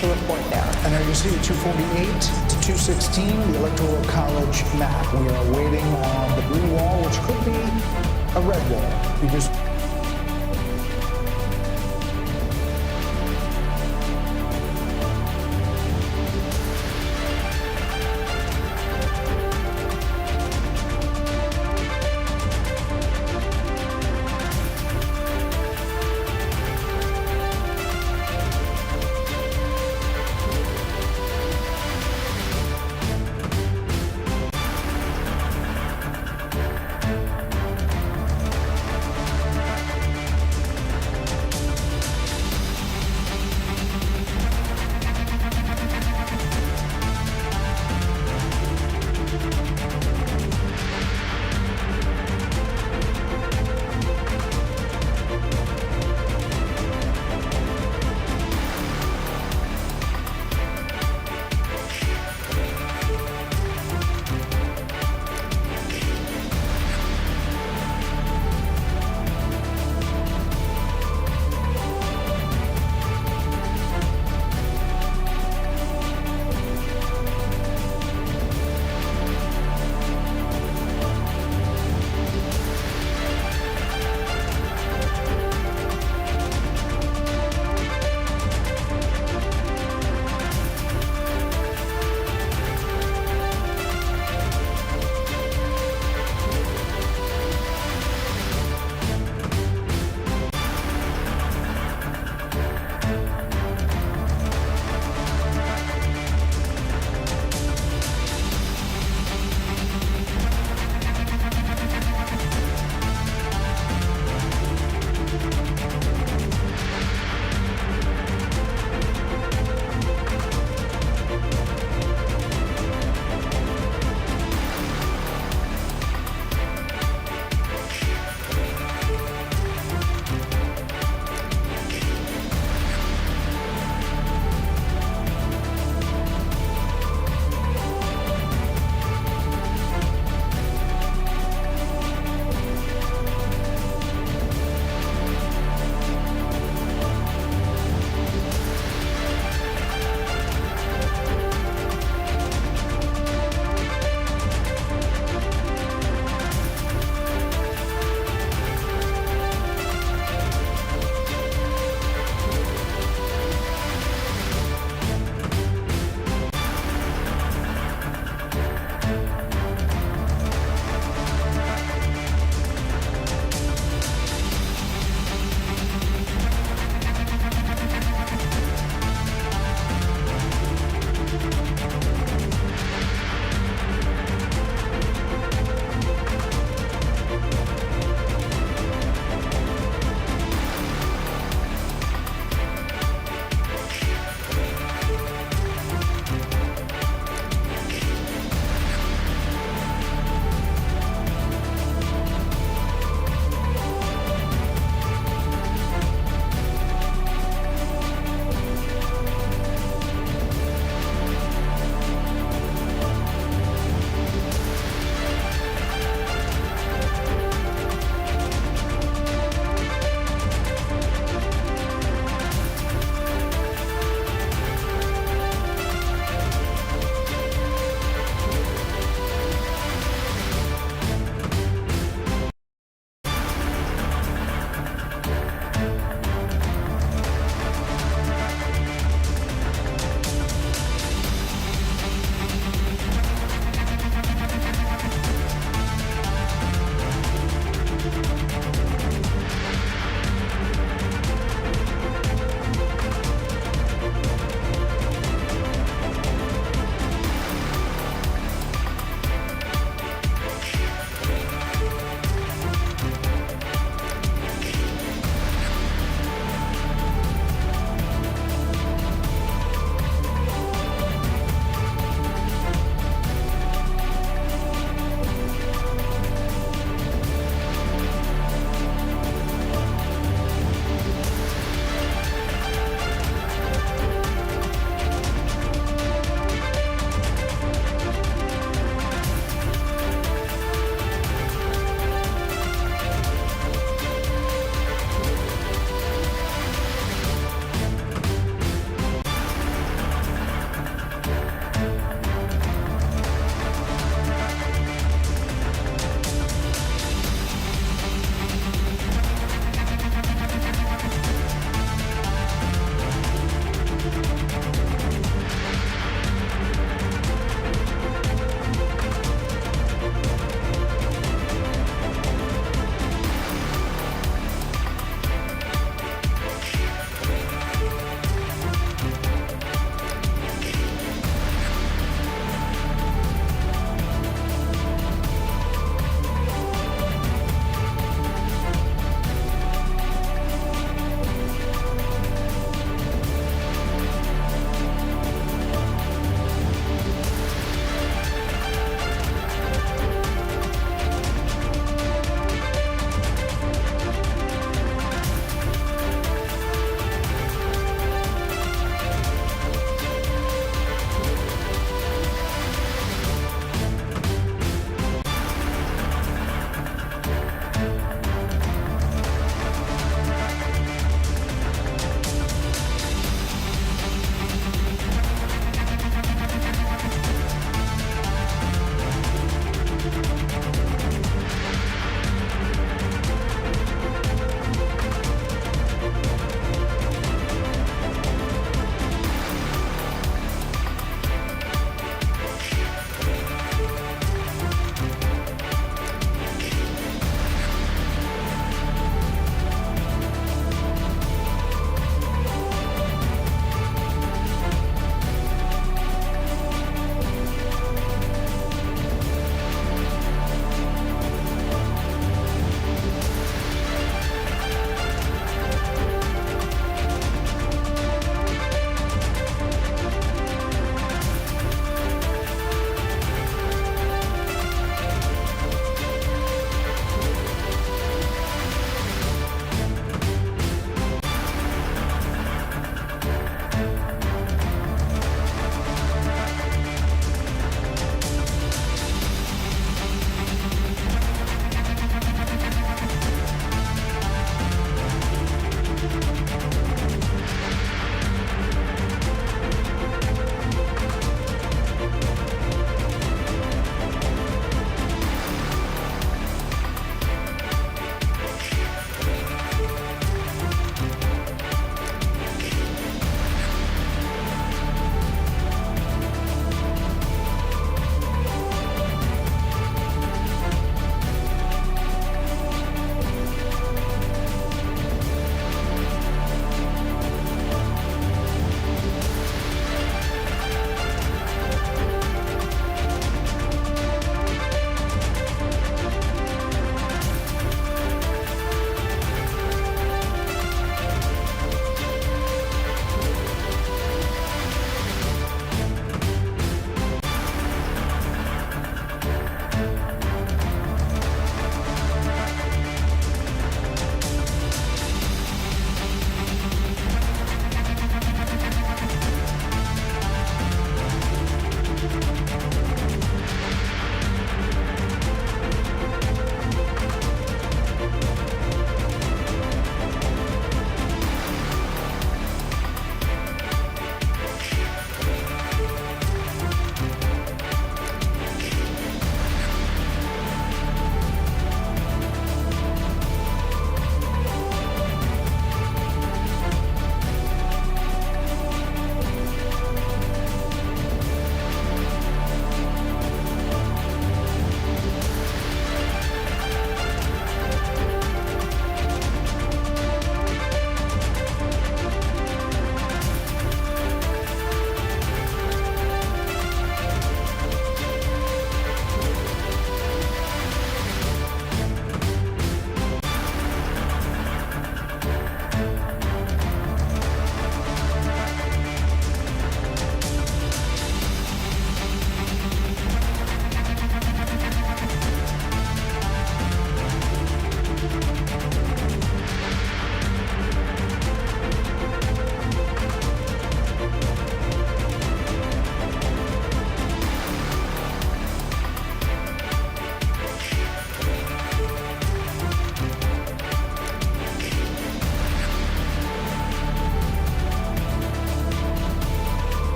To report there. And as you see, 248 to 216, the Electoral College map. We are waiting on the blue wall, which could be a red wall. We just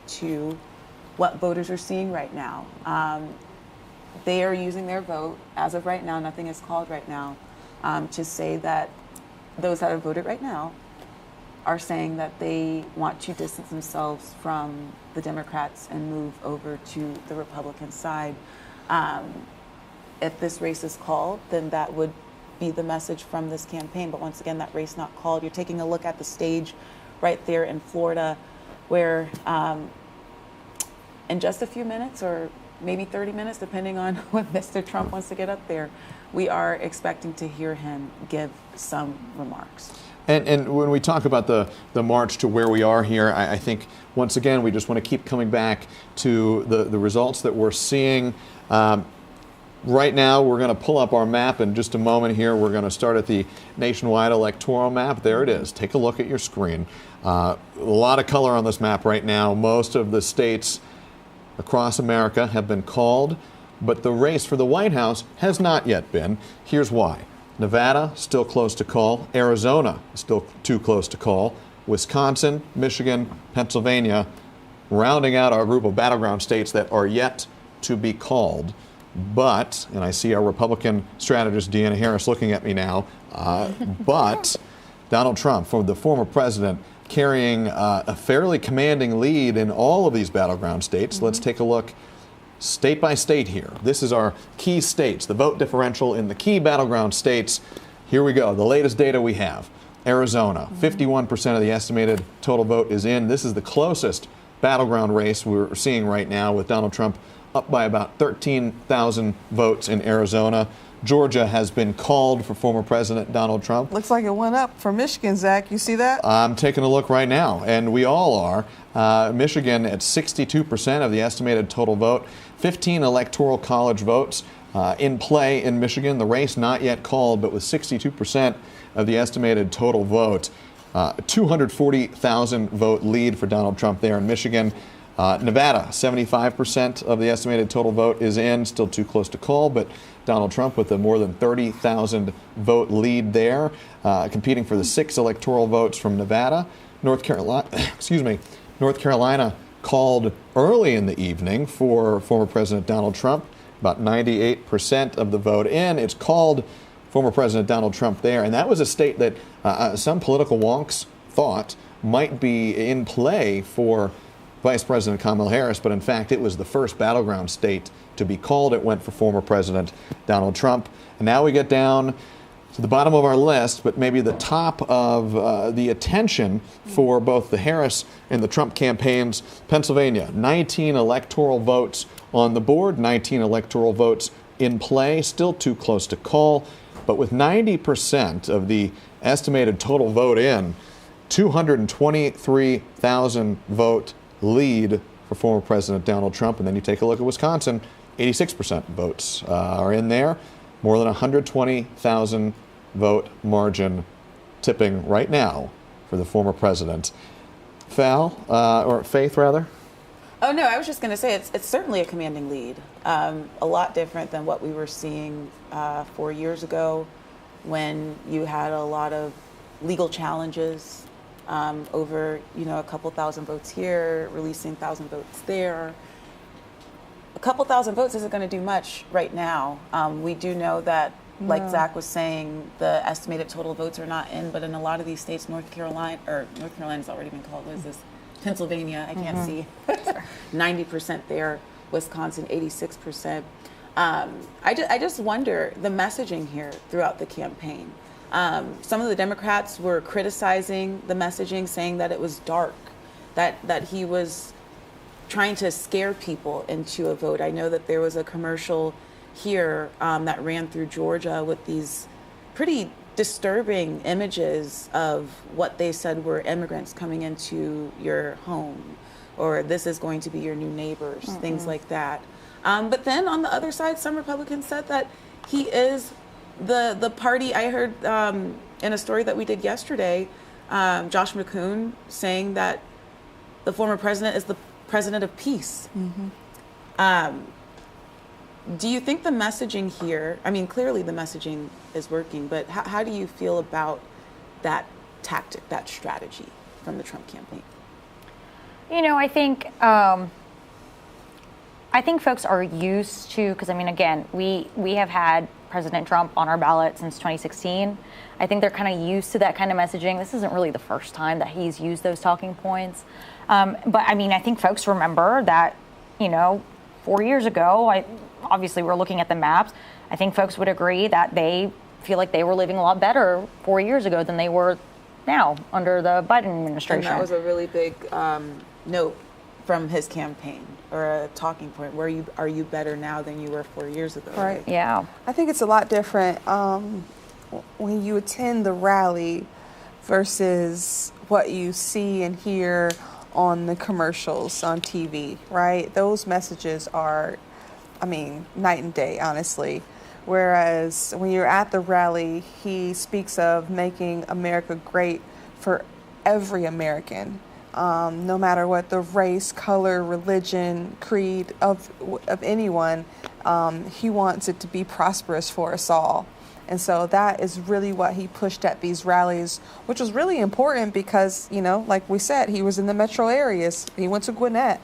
to what voters are seeing right now. They are using their vote as of right now, nothing is called right now, to say that those that have voted right now are saying that they want to distance themselves from the Democrats and move over to the Republican side. If this race is called, then that would be the message from this campaign. But once again, that race not called. You're taking a look at the stage right there in Florida, where in just a few minutes, or maybe 30 minutes, depending on when Mr. Trump wants to get up there, we are expecting to hear him give some remarks. And when we talk about the march to where we are here, I think, once again, we just want to keep coming back to the results that we're seeing. Right now, we're going to pull up our map in just a moment here. We're going to start at the nationwide electoral map. There it is. Take a look at your screen. A lot of color on this map right now. Most of the states across America have been called, but the race for the White House has not yet been. Here's why. Nevada, still close to call. Arizona, still too close to call. Wisconsin, Michigan, Pennsylvania, rounding out our group of battleground states that are yet to be called. But, and I see our Republican strategist, Deanna Harris, looking at me now, but Donald Trump, the former president, carrying a fairly commanding lead in all of these battleground states. Let's take a look state by state here. This is our key states, the vote differential in the key battleground states. Here we go, the latest data we have. Arizona, 51% of the estimated total vote is in. This is the closest battleground race we're seeing right now, with Donald Trump up by about 13,000 votes in Arizona. Georgia has been called for former President Donald Trump. Looks like it went up for Michigan, Zach. You see that? I'm taking a look right now, and we all are. Michigan at 62% of the estimated total vote. 15 electoral college votes in play in Michigan. The race not yet called, but with 62% of the estimated total vote. 240,000 vote lead for Donald Trump there in Michigan. Nevada, 75% of the estimated total vote is in, still too close to call, but Donald Trump with a more than 30,000 vote lead there, competing for the 6 electoral votes from Nevada. North Carolina called early in the evening for former President Donald Trump, about 98% of the vote in. It's called former President Donald Trump there, and that was a state that some political wonks thought might be in play for Vice President Kamala Harris, but in fact it was the first battleground state to be called. It went for former President Donald Trump. And now we get down to the bottom of our list, but maybe the top of the attention for both the Harris and the Trump campaigns. Pennsylvania, 19 electoral votes on the board, 19 electoral votes in play, still too close to call, but with 90% of the estimated total vote in, 223,000 vote lead for former President Donald Trump. And then you take a look at Wisconsin, 86% votes are in there, more than 120,000 vote margin tipping right now for the former president. Faith rather? Oh no, I was just going to say it's certainly a commanding lead. A lot different than what we were seeing 4 years ago, when you had a lot of legal challenges over, a couple thousand votes here, releasing 1,000 votes there. A couple thousand votes isn't going to do much right now. We do know that, like Zach was saying, the estimated total votes are not in, but in a lot of these states, North Carolina's already been called. What is this? Pennsylvania, I can't see. 90% there. Wisconsin, 86%. I just wonder the messaging here throughout the campaign. Some of the Democrats were criticizing the messaging, saying that it was dark, that he was trying to scare people into a vote. I know that there was a commercial here that ran through Georgia with these pretty disturbing images of what they said were immigrants coming into your home, or this is going to be your new neighbors, things like that. But then on the other side, some Republicans said that he is the party. I heard in a story that we did yesterday, Josh McCoon saying that the former president is the president of peace. Do you think the messaging here, clearly the messaging is working, but how do you feel about that tactic, that strategy from the Trump campaign? I think folks are used to, because I mean, again, we have had President Trump on our ballot since 2016. I think they're kind of used to that kind of messaging. This isn't really the first time that he's used those talking points. But I mean, I think folks remember that, 4 years ago, obviously we're looking at the maps. I think folks would agree that they feel like they were living a lot better 4 years ago than they were now under the Biden administration. And that was a really big note from his campaign, or a talking point. Are you better now than you were 4 years ago? Right. Yeah. I think it's a lot different when you attend the rally versus what you see and hear on the commercials on TV, right? Those messages are, night and day, honestly. Whereas when you're at the rally, he speaks of making America great for every American. No matter what the race, color, religion, creed of anyone, he wants it to be prosperous for us all. And so that is really what he pushed at these rallies, which was really important because, like we said, he was in the metro areas. He went to Gwinnett.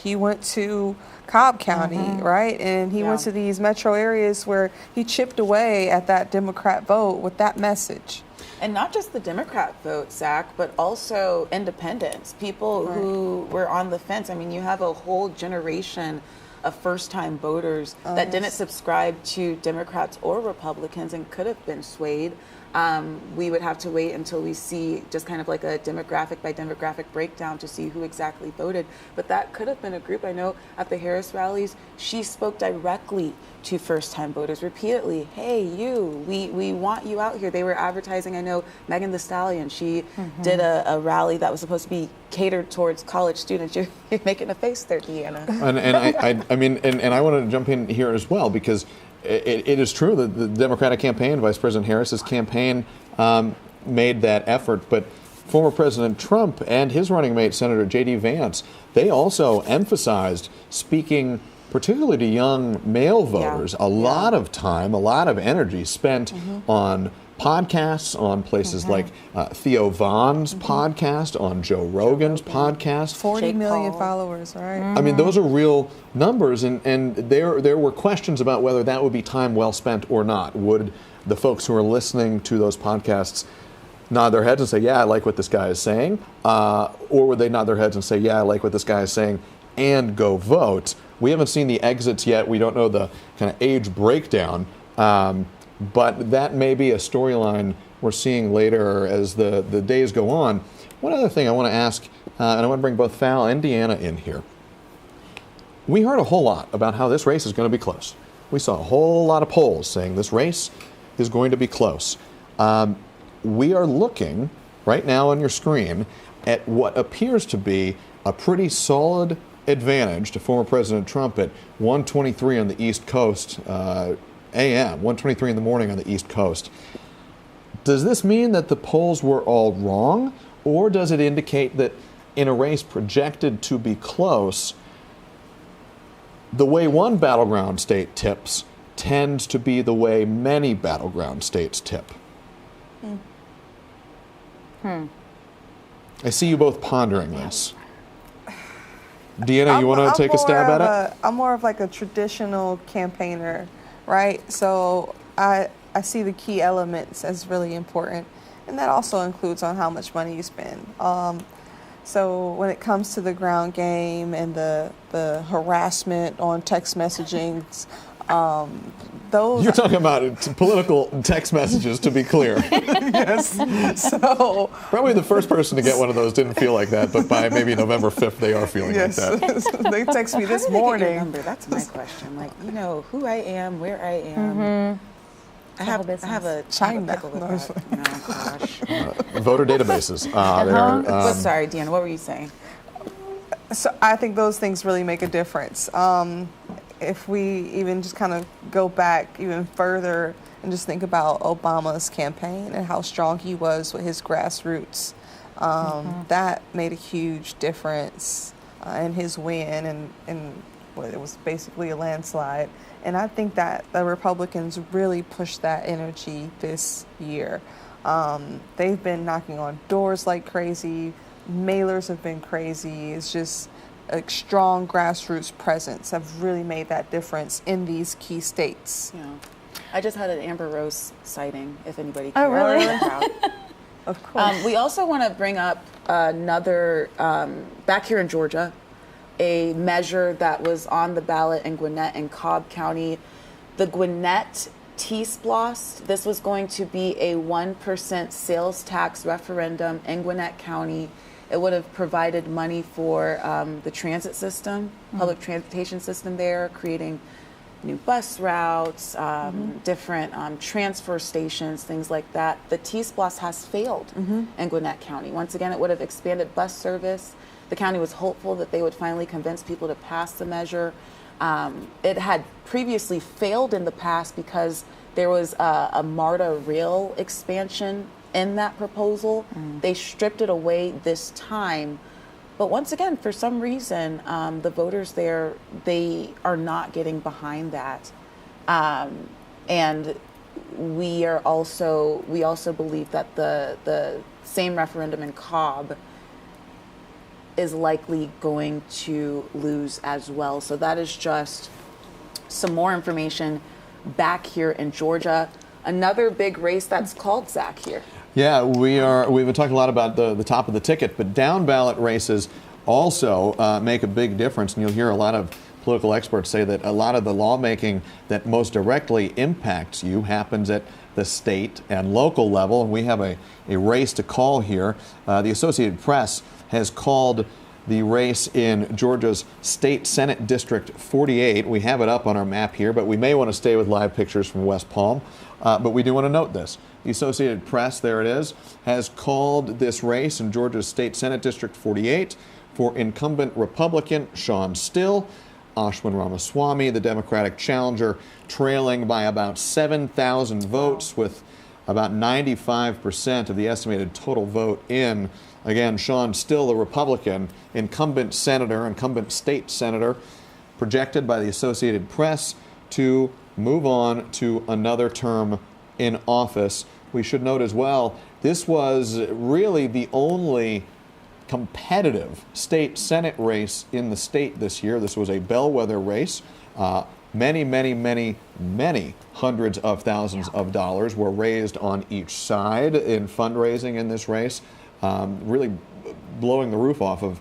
He went to Cobb County, right? And he went to these metro areas where he chipped away at that Democrat vote with that message. And not just the Democrat vote, Zach, but also independents, people who were on the fence. I mean, you have a whole generation of first-time voters that didn't subscribe to Democrats or Republicans and could have been swayed. We would have to wait until we see just kind of like a demographic by demographic breakdown to see who exactly voted. But that could have been a group. I know at the Harris rallies, she spoke directly to first-time voters repeatedly. Hey, you, we want you out here. They were advertising. I know Megan Thee Stallion, she did a rally that was supposed to be catered towards college students. You're making a face there, Deanna. And I want to jump in here as well, because it is true that the Democratic campaign, Vice President Harris's campaign, made that effort. But former President Trump and his running mate, Senator J.D. Vance, they also emphasized speaking particularly to young male voters, a lot of time, a lot of energy spent on podcasts, on places like Theo Vaughn's podcast, on Joe Rogan's podcast. 40 million followers, right? I mean, those are real numbers, and there were questions about whether that would be time well spent or not. Would the folks who are listening to those podcasts nod their heads and say, yeah, I like what this guy is saying? Or would they nod their heads and say, yeah, I like what this guy is saying, and go vote? We haven't seen the exits yet. We don't know the kind of age breakdown. But that may be a storyline we're seeing later as the days go on. One other thing I want to ask, and I want to bring both Val and Deanna in here. We heard a whole lot about how this race is going to be close. We saw a whole lot of polls saying this race is going to be close. We are looking right now on your screen at what appears to be a pretty solid advantage to former President Trump at 1:23 on the East Coast, a.m., 1:23 in the morning on the East Coast. Does this mean that the polls were all wrong, or does it indicate that in a race projected to be close, the way one battleground state tips tends to be the way many battleground states tip? I see you both pondering this. Deanna, you want to take a stab at it? I'm more of like a traditional campaigner, right? So I see the key elements as really important, and that also includes on how much money you spend. So when it comes to the ground game and the harassment on text messaging, those... You're talking about political text messages, to be clear. Yes. So probably the first person to get one of those didn't feel like that, but by maybe November 5th, they are feeling like that. They text me this morning. Number? That's my question. Like, who I am, where I am. I have a China. Voter databases. Sorry, Deanna, what were you saying? So I think those things really make a difference. If we even just kind of go back even further and just think about Obama's campaign and how strong he was with his grassroots, that made a huge difference in his win, and it was basically a landslide. And I think that the Republicans really pushed that energy this year. They've been knocking on doors like crazy, mailers have been crazy. It's just a strong grassroots presence have really made that difference in these key states. Yeah. I just had an Amber Rose sighting, if anybody Oh, cares. really? Of course. We also want to bring up another, back here in Georgia, a measure that was on the ballot in Gwinnett and Cobb County. The Gwinnett T-Splost, this was going to be a 1% sales tax referendum in Gwinnett County. It would have provided money for the transit system, public transportation system there, creating new bus routes, different transfer stations, things like that. The T-Splost has failed in Gwinnett County. Once again, it would have expanded bus service. The county was hopeful that they would finally convince people to pass the measure. It had previously failed in the past because there was a MARTA rail expansion in that proposal. They stripped it away this time. But once again, for some reason, the voters there, they are not getting behind that. And we also believe that the same referendum in Cobb is likely going to lose as well. So that is just some more information back here in Georgia. Another big race that's called, Zach, here. Yeah, we've been talking a lot about the top of the ticket, but down ballot races also make a big difference. And you'll hear a lot of political experts say that a lot of the lawmaking that most directly impacts you happens at the state and local level. And we have a race to call here. The Associated Press has called the race in Georgia's State Senate District 48. We have it up on our map here, but we may want to stay with live pictures from West Palm. But we do want to note this. The Associated Press, there it is, has called this race in Georgia's State Senate District 48 for incumbent Republican Sean Still. Ashwin Ramaswamy, the Democratic challenger, trailing by about 7,000 votes with about 95% of the estimated total vote in. Again, Sean Still, the Republican incumbent state senator, projected by the Associated Press to move on to another term in office. We should note as well, this was really the only competitive state Senate race in the state this year. This was a bellwether race. Many hundreds of thousands of dollars were raised on each side in fundraising in this race, really blowing the roof off of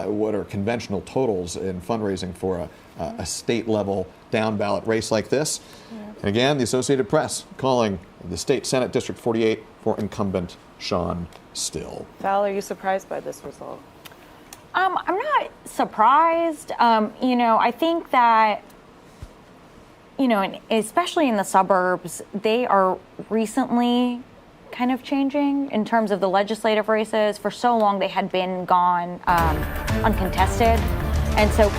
what are conventional totals in fundraising for a state-level down-ballot race like this. And again, the Associated Press calling the State Senate District 48 for incumbent Sean Still. Val, are you surprised by this result? I'm not surprised. I think that, especially in the suburbs, they are recently kind of changing in terms of the legislative races. For so long, they had been gone uncontested. And so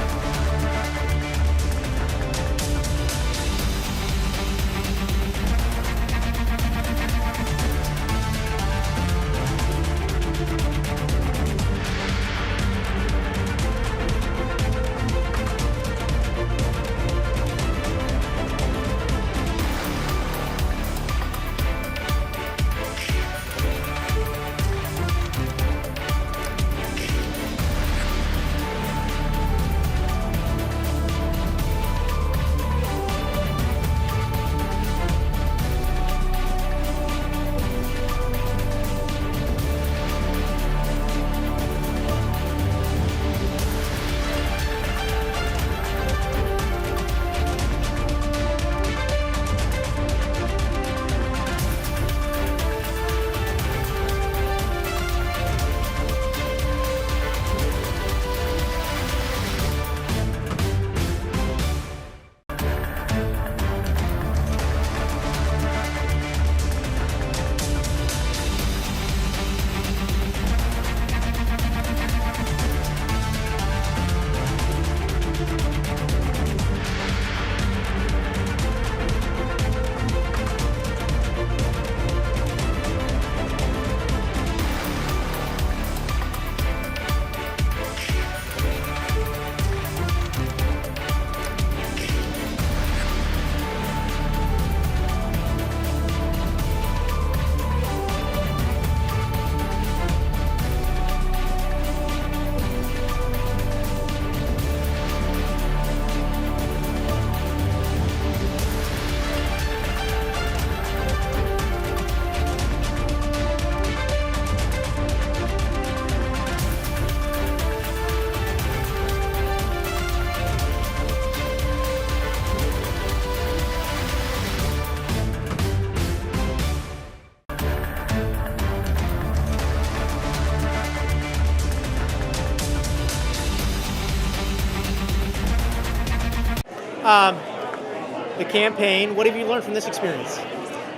The campaign, what have you learned from this experience?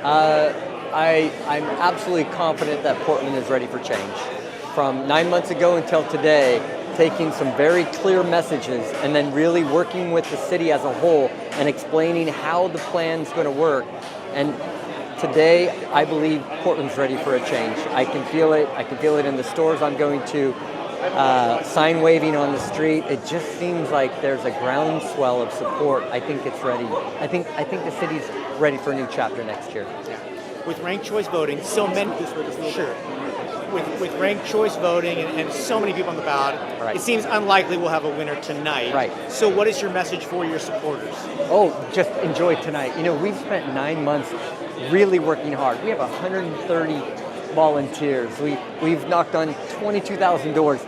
I'm absolutely confident that Portland is ready for change. From 9 months ago until today, taking some very clear messages and then really working with the city as a whole and explaining how the plan's going to work. And today, I believe Portland's ready for a change. I can feel it. I can feel it in the stores I'm going to. Sign waving on the street. It just seems like there's a groundswell of support. I think it's ready. I think the city's ready for a new chapter next year. With ranked choice voting, so many. Sure. With ranked choice voting and so many people on the ballot, right. It seems unlikely we'll have a winner tonight. Right. So what is your message for your supporters? Oh, just enjoy tonight. You know, we've spent 9 months really working hard. We have 130 volunteers. We've knocked on 22,000 doors.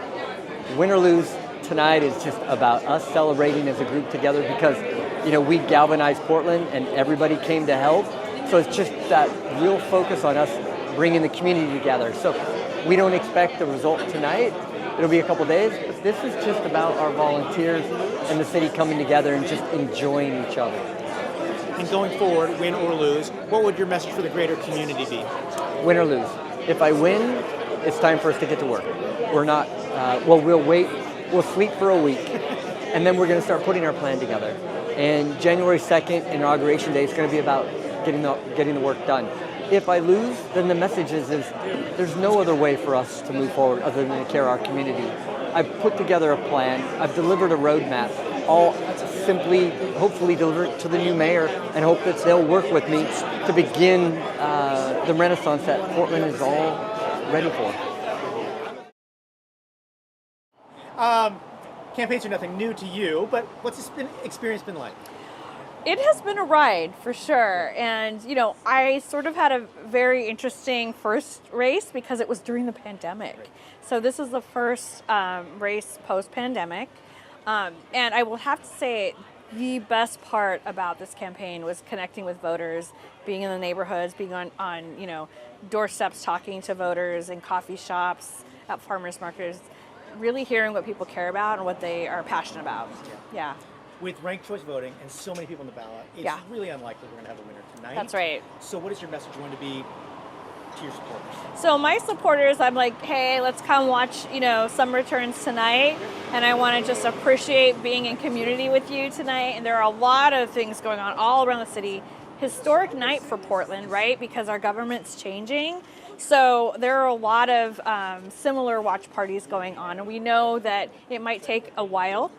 Win or lose, tonight is just about us celebrating as a group together because, you know, we galvanized Portland and everybody came to help. So it's just that real focus on us bringing the community together. So we don't expect the result tonight. It'll be a couple days, but this is just about our volunteers and the city coming together and just enjoying each other. And going forward, win or lose, what would your message for the greater community be? Win or lose. If I win, it's time for us to get to work. We're not, we'll wait, we'll sleep for a week, and then we're going to start putting our plan together. And January 2nd, Inauguration Day, is going to be about getting the work done. If I lose, then the message is there's no other way for us to move forward other than to care our community. I've put together a plan. I've delivered a roadmap. I'll simply, hopefully, deliver it to the new mayor and hope that they'll work with me to begin the renaissance that Portland is all ready for. Campaigns are nothing new to you, but what's this experience been like? It has been a ride, for sure. And, you know, I sort of had a very interesting first race because it was during the pandemic. Right. So this is the first race post-pandemic. And I will have to say the best part about this campaign was connecting with voters, being in the neighborhoods, being on you know, doorsteps, talking to voters in coffee shops, at farmers markets, really hearing what people care about and what they are passionate about. Yeah. With ranked choice voting and so many people on the ballot, it's really unlikely we're going to have a winner tonight. That's right. So what is your message going to be to your supporters? So my supporters, I'm like, hey, let's come watch, you know, some returns tonight. And I want to just appreciate being in community with you tonight. And there are a lot of things going on all around the city. Historic night for Portland, right? Because our government's changing. So there are a lot of similar watch parties going on. And we know that it might take a while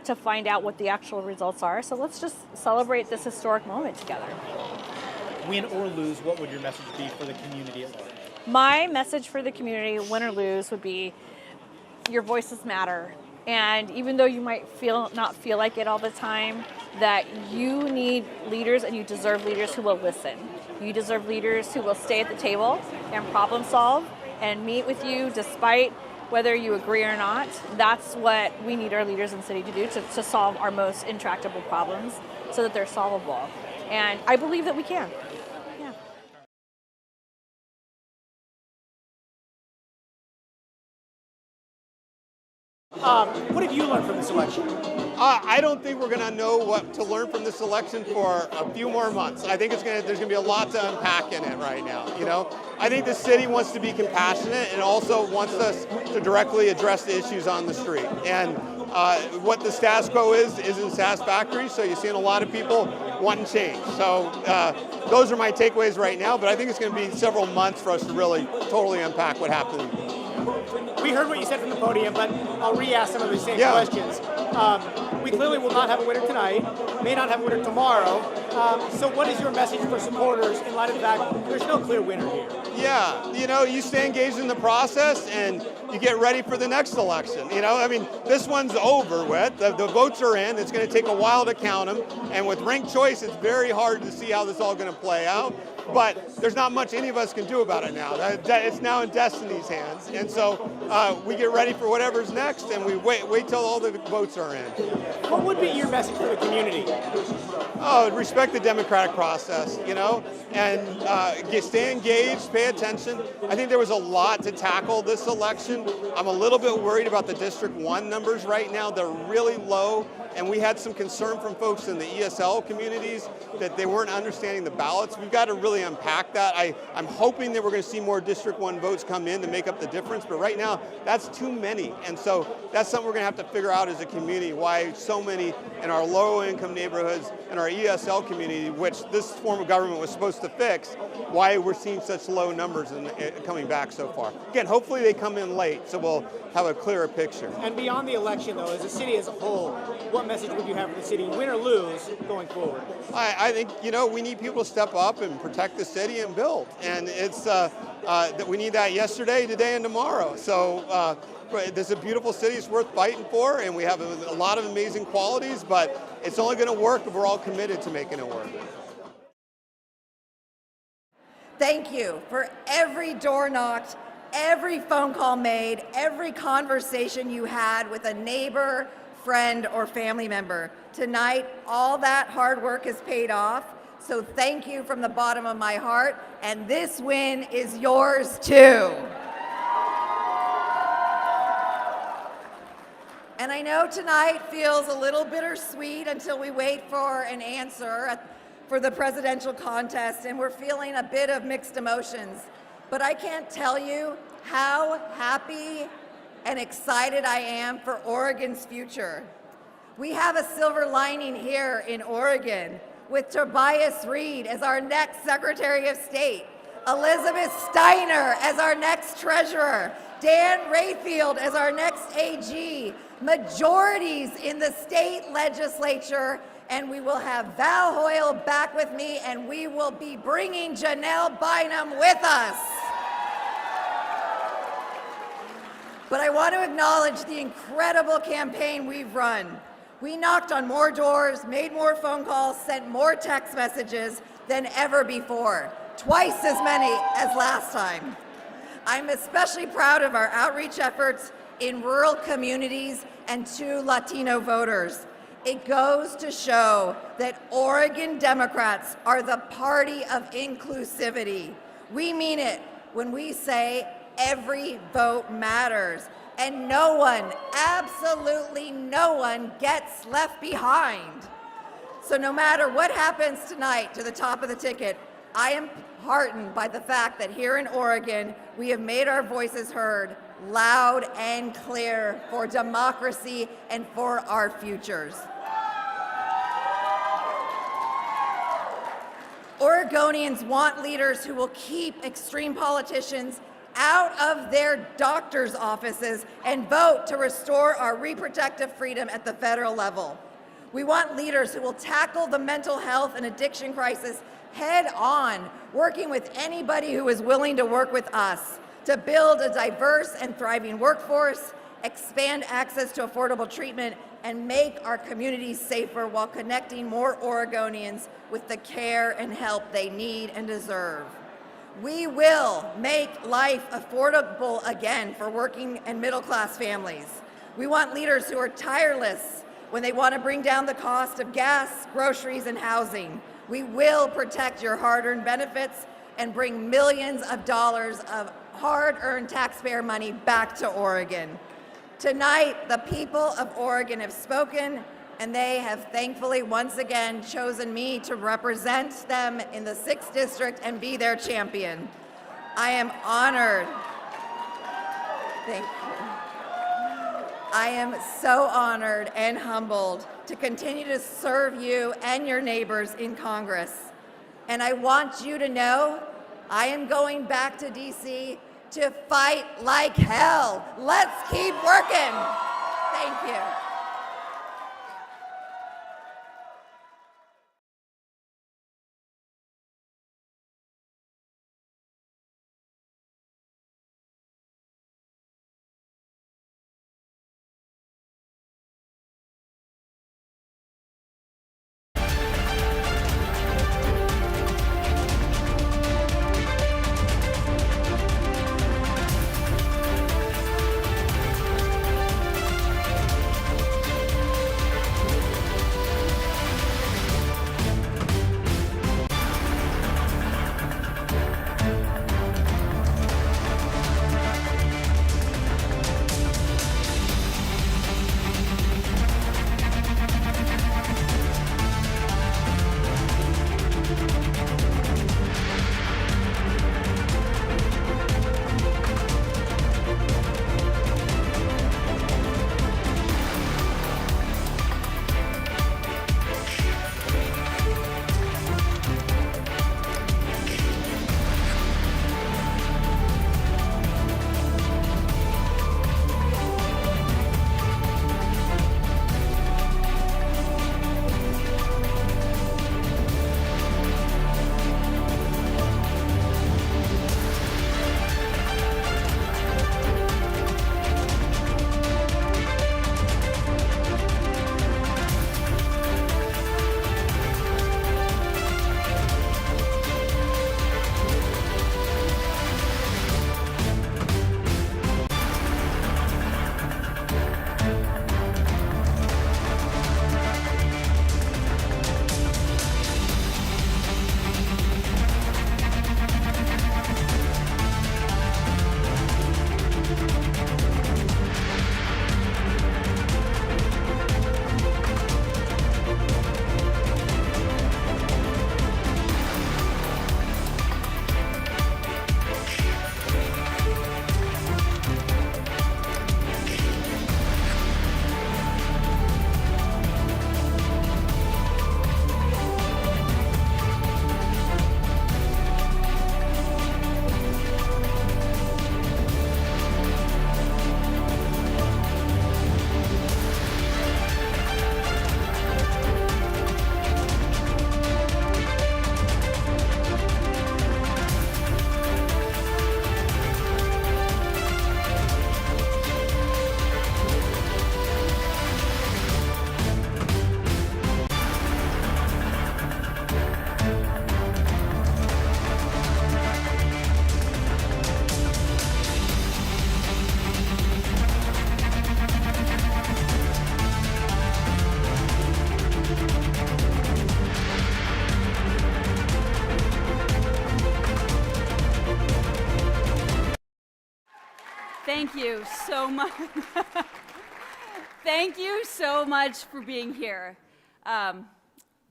to find out what the actual results are. So let's just celebrate this historic moment together. Win or lose, what would your message be for the community at large? My message for the community, win or lose, would be your voices matter. And even though you might not feel like it all the time, that you need leaders and you deserve leaders who will listen. You deserve leaders who will stay at the table and problem solve and meet with you despite whether you agree or not. That's what we need our leaders in the city to do, to solve our most intractable problems so that they're solvable. And I believe that we can. Yeah. What have you learned from this election? I don't think we're going to know what to learn from this election for a few more months. I think there's going to be a lot to unpack in it right now. You know, I think the city wants to be compassionate and also wants us to directly address the issues on the street. And what the status quo isn't satisfactory. So you're seeing a lot of people wanting change. So those are my takeaways right now. But I think it's going to be several months for us to really totally unpack what happened. We heard what you said from the podium, but I'll re-ask some of the same questions. We clearly will not have a winner tonight, may not have a winner tomorrow. So what is your message for supporters in light of the fact there's no clear winner here? Yeah, you know, you stay engaged in the process and you get ready for the next election. You know, I mean, this one's over with. The votes are in. It's going to take a while to count them. And with ranked choice, it's very hard to see how this is all going to play out. but there's not much any of us can do about it now. It's now in Destiny's hands. And so we get ready for whatever's next, and we wait till all the votes are in. What would be your message for the community? Oh, respect the democratic process, and stay engaged, pay attention. I think there was a lot to tackle this election. I'm a little bit worried about the District 1 numbers right now. They're really low, and we had some concern from folks in the ESL communities that they weren't understanding the ballots. We've got to really unpack that. I'm hoping that we're going to see more District 1 votes come in to make up the difference, but right now, that's too many. And so that's something we're going to have to figure out as a community, why so many in our low-income neighborhoods and our ESL community, which this form of government was supposed to fix, why we're seeing such low numbers and coming back so far. Again, hopefully they come in late, so we'll have a clearer picture. And beyond the election, though, as a city as a whole, what message would you have for the city, win or lose, going forward? I think, we need people to step up and protect the city and build. And it's that we need that yesterday, today, and tomorrow. So this is a beautiful city. It's worth fighting for, and we have a lot of amazing qualities, but it's only going to work if we're all committed to making it work. Thank you for every door knocked, every phone call made, every conversation you had with a neighbor, friend, or family member. Tonight, all that hard work has paid off, so thank you from the bottom of my heart, and this win is yours too. And I know tonight feels a little bittersweet until we wait for an answer for the presidential contest, and we're feeling a bit of mixed emotions. But I can't tell you how happy and excited I am for Oregon's future. We have a silver lining here in Oregon with Tobias Reed as our next Secretary of State, Elizabeth Steiner as our next Treasurer, Dan Rayfield as our next AG, majorities in the state legislature, and we will have Val Hoyle back with me, and we will be bringing Janelle Bynum with us. But I want to acknowledge the incredible campaign we've run. We knocked on more doors, made more phone calls, sent more text messages than ever before, twice as many as last time. I'm especially proud of our outreach efforts in rural communities and to Latino voters. It goes to show that Oregon Democrats are the party of inclusivity. We mean it when we say every vote matters, and no one, absolutely no one, gets left behind. So no matter what happens tonight to the top of the ticket, I am heartened by the fact that here in Oregon, we have made our voices heard loud and clear for democracy and for our futures. Oregonians want leaders who will keep extreme politicians out of their doctor's offices and vote to restore our reproductive freedom at the federal level. We want leaders who will tackle the mental health and addiction crisis head on, working with anybody who is willing to work with us to build a diverse and thriving workforce, expand access to affordable treatment, and make our communities safer while connecting more Oregonians with the care and help they need and deserve. We will make life affordable again for working and middle-class families. We want leaders who are tireless when they want to bring down the cost of gas, groceries, and housing. We will protect your hard-earned benefits and bring millions of dollars of hard-earned taxpayer money back to Oregon. Tonight, the people of Oregon have spoken, and they have thankfully once again chosen me to represent them in the 6th District and be their champion. I am honored. Thank you. I am so honored and humbled to continue to serve you and your neighbors in Congress. And I want you to know I am going back to DC to fight like hell. Let's keep working. Thank you. Thank you so much. Thank you so much for being here.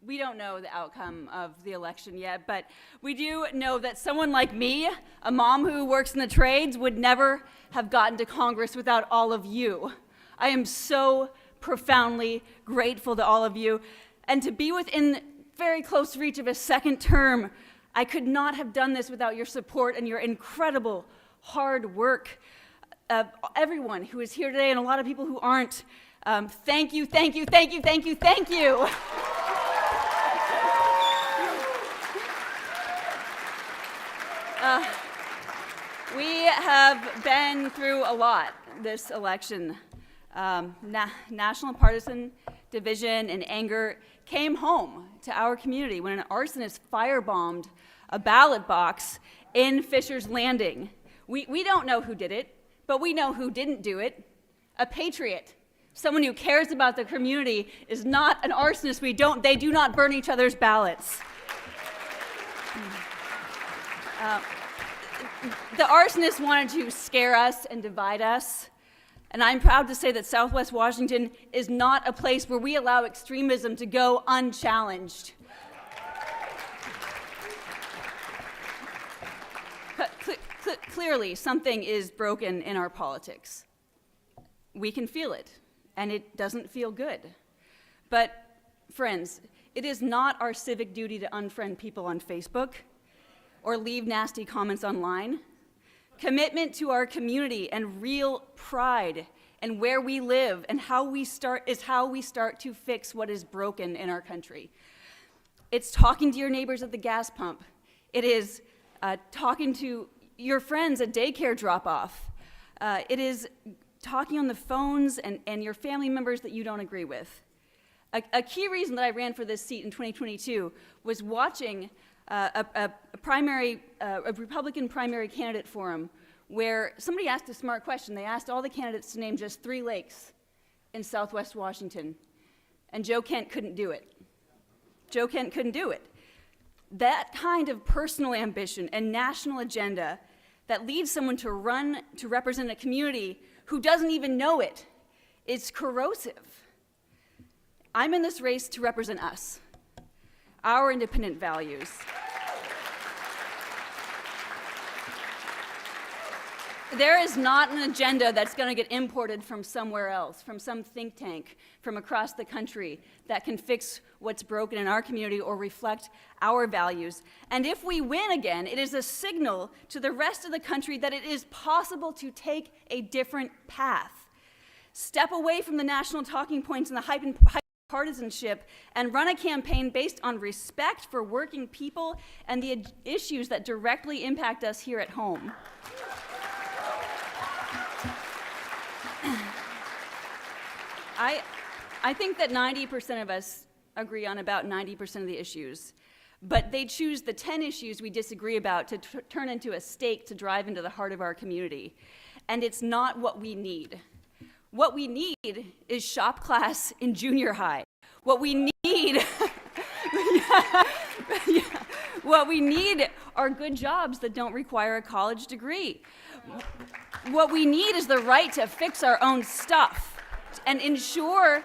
We don't know the outcome of the election yet, but we do know that someone like me, a mom who works in the trades, would never have gotten to Congress without all of you. I am so profoundly grateful to all of you. And to be within very close reach of a second term, I could not have done this without your support and your incredible hard work. Everyone who is here today and a lot of people who aren't, thank you, thank you, thank you, thank you, thank you. We have been through a lot this election. National partisan division and anger came home to our community when an arsonist firebombed a ballot box in Fisher's Landing. We don't know who did it, but we know who didn't do it. A patriot, someone who cares about the community, is not an arsonist. They do not burn each other's ballots. The arsonist wanted to scare us and divide us. And I'm proud to say that Southwest Washington is not a place where we allow extremism to go unchallenged. Clearly, something is broken in our politics. We can feel it, and it doesn't feel good. But, friends, it is not our civic duty to unfriend people on Facebook or leave nasty comments online. Commitment to our community and real pride and where we live and how we start to fix what is broken in our country. It's talking to your neighbors at the gas pump. It is talking to your friends at daycare drop-off. It is talking on the phones and your family members that you don't agree with. A key reason that I ran for this seat in 2022 was watching a Republican primary candidate forum where somebody asked a smart question. They asked all the candidates to name just 3 lakes in Southwest Washington, and Joe Kent couldn't do it. Joe Kent couldn't do it. That kind of personal ambition and national agenda that leads someone to run to represent a community who doesn't even know it is corrosive. I'm in this race to represent us, our independent values. There is not an agenda that's going to get imported from somewhere else, from some think tank, from across the country, that can fix what's broken in our community or reflect our values. And if we win again, it is a signal to the rest of the country that it is possible to take a different path. Step away from the national talking points and the hype and partisanship and run a campaign based on respect for working people and the issues that directly impact us here at home. I think that 90% of us agree on about 90% of the issues, but they choose the 10 issues we disagree about to turn into a stake to drive into the heart of our community. And it's not what we need. What we need is shop class in junior high. What we need, what we need are good jobs that don't require a college degree. What we need is the right to fix our own stuff and ensure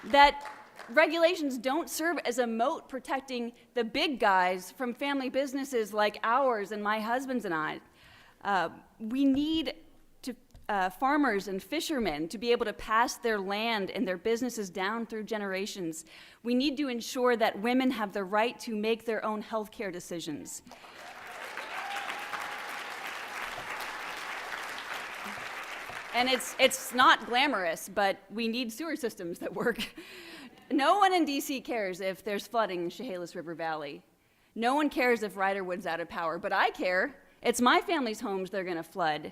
that regulations don't serve as a moat protecting the big guys from family businesses like ours and my husband's and I. We need farmers and fishermen to be able to pass their land and their businesses down through generations. We need to ensure that women have the right to make their own healthcare decisions. And it's not glamorous, but we need sewer systems that work. No one in DC cares if there's flooding in Chehalis River Valley. No one cares if Riderwood's out of power, but I care. It's my family's homes they're gonna flood.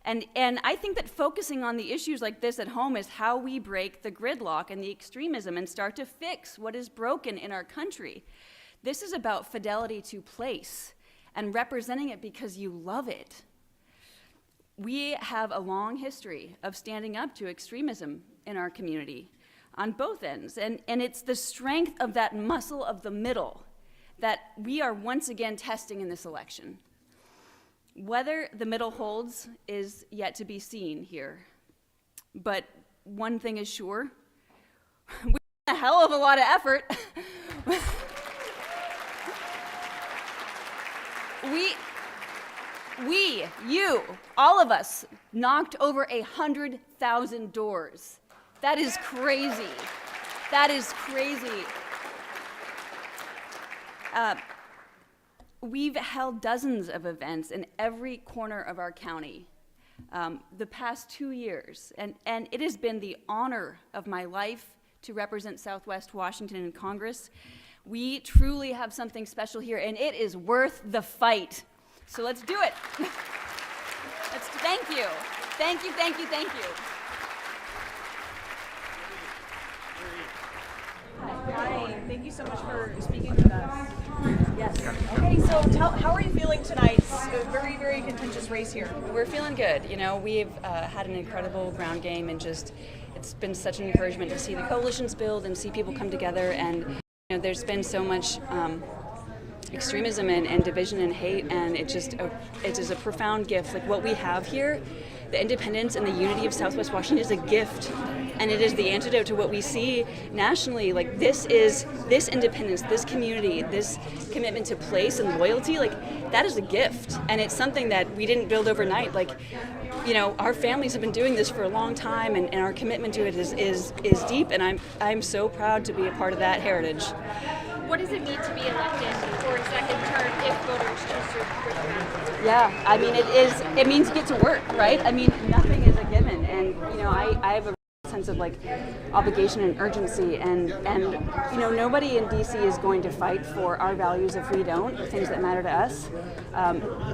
And I think that focusing on the issues like this at home is how we break the gridlock and the extremism and start to fix what is broken in our country. This is about fidelity to place and representing it because you love it. We have a long history of standing up to extremism in our community on both ends, and it's the strength of that muscle of the middle that we are once again testing in this election. Whether the middle holds is yet to be seen here. But one thing is sure, we put a hell of a lot of effort. You, all of us, knocked over 100,000 doors. That is crazy. That is crazy. We've held dozens of events in every corner of our county the past 2 years, and it has been the honor of my life to represent Southwest Washington in Congress. We truly have something special here, and it is worth the fight. So let's do it. Thank you. Thank you, thank you, thank you. Hi, thank you so much for speaking with us. Yes. Okay, so how are you feeling tonight? It's a very, very contentious race here. We're feeling good. You know, we've had an incredible ground game, and just it's been such an encouragement to see the coalitions build and see people come together. And you know, there's been so much extremism and division and hate, and it is a profound gift. Like what we have here, the independence and the unity of Southwest Washington is a gift, and it is the antidote to what we see nationally. Like this independence, this community, this commitment to place and loyalty, like that is a gift, and it's something that we didn't build overnight. Like, you know, our families have been doing this for a long time, and our commitment to it is deep, and I'm so proud to be a part of that heritage. What does it mean to be elected for a second term if voters choose to return? Yeah, I mean, it means you get to work, right? I mean, nothing is a given, and you know, I have a sense of like obligation and urgency, and you know, nobody in DC is going to fight for our values if we don't, the things that matter to us.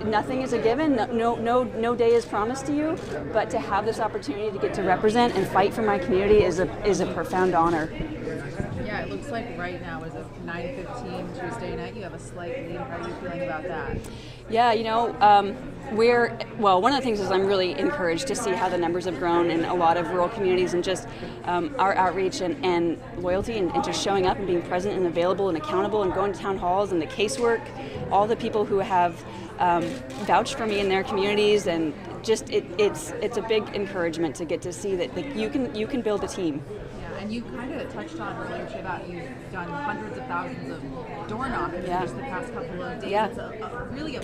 Nothing is a given, no day is promised to you, but to have this opportunity to get to represent and fight for my community is a profound honor. Yeah, it looks like right now is 9:15 Tuesday night. You have a slight lead. How are you feeling about that? Yeah, you know, one of the things is I'm really encouraged to see how the numbers have grown in a lot of rural communities, and just our outreach and loyalty and just showing up and being present and available and accountable and going to town halls and the casework, all the people who have vouched for me in their communities, and just it's a big encouragement to get to see that like, you can build a team. And you kind of touched on earlier today that you've done hundreds of thousands of door knocking in just the past couple of days. Yeah. It's really a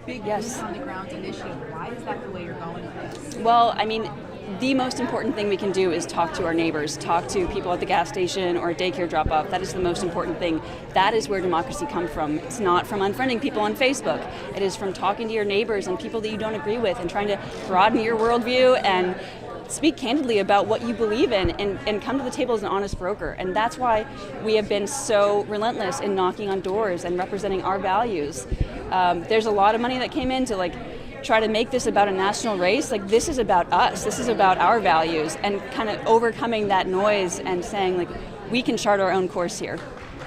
big boots on the ground initiative. Why is that the way you're going with this? Well, I mean, the most important thing we can do is talk to our neighbors, talk to people at the gas station or a daycare drop-off. That is the most important thing. That is where democracy comes from. It's not from unfriending people on Facebook. It is from talking to your neighbors and people that you don't agree with and trying to broaden your worldview and speak candidly about what you believe in, and come to the table as an honest broker. And that's why we have been so relentless in knocking on doors and representing our values. There's a lot of money that came in to like try to make this about a national race. Like this is about us, this is about our values, and kind of overcoming that noise and saying like we can chart our own course here.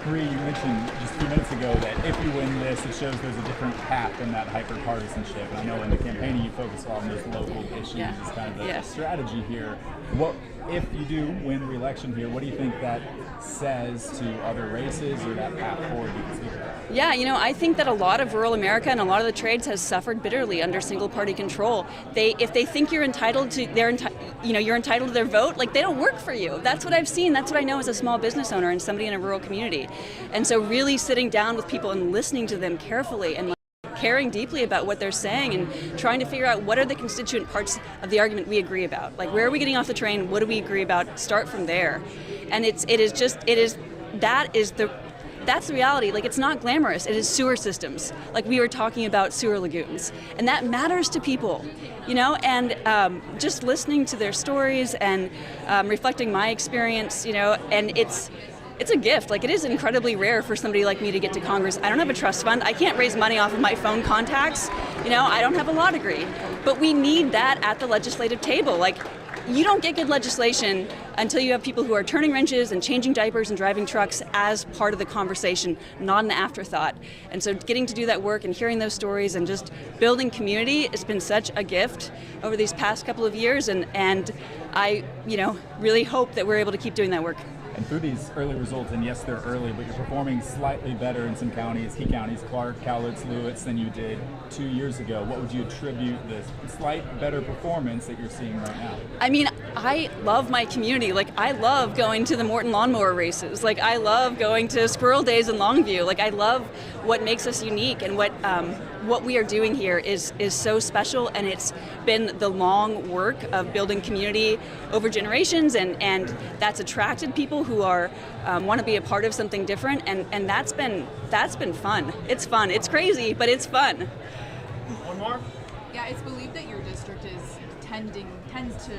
Bree, you mentioned just a few minutes ago that if you win this, it shows there's a different path than that hyper-partisanship. And I know in the campaigning you focus on those local issues as kind of the strategy here. What if you do win re-election here, what do you think that says to other races or that path forward you can speak about? Yeah, you know, I think that a lot of rural America and a lot of the trades has suffered bitterly under single-party control. If they think you're entitled to you're entitled to their vote, like they don't work for you. That's what I've seen. That's what I know as a small business owner and somebody in a rural community. And so really sitting down with people and listening to them carefully and caring deeply about what they're saying and trying to figure out what are the constituent parts of the argument we agree about. Like where are we getting off the train? What do we agree about? Start from there. And that's the reality. Like it's not glamorous. It is sewer systems. Like we were talking about sewer lagoons, and that matters to people, you know. And just listening to their stories and reflecting my experience, you know. And it's a gift. Like it is incredibly rare for somebody like me to get to Congress. I don't have a trust fund. I can't raise money off of my phone contacts. You know, I don't have a law degree. But we need that at the legislative table. Like you don't get good legislation until you have people who are turning wrenches and changing diapers and driving trucks as part of the conversation, not an afterthought. And so getting to do that work and hearing those stories and just building community has been such a gift over these past couple of years. And I, you know, really hope that we're able to keep doing that work. And through these early results, and yes, they're early, but you're performing slightly better in some counties, key counties, Clark, Cowlitz, Lewis, than you did 2 years ago. What would you attribute this slight better performance that you're seeing right now? I mean, I love my community. Like, I love going to the Morton lawnmower races. Like, I love going to Squirrel Days in Longview. Like, I love what makes us unique, and what we are doing here is so special, and it's been the long work of building community over generations, and that's attracted people who are want to be a part of something different, and that's been fun. It's fun. It's crazy, but it's fun. One more? Yeah, it's believed that your district tends to be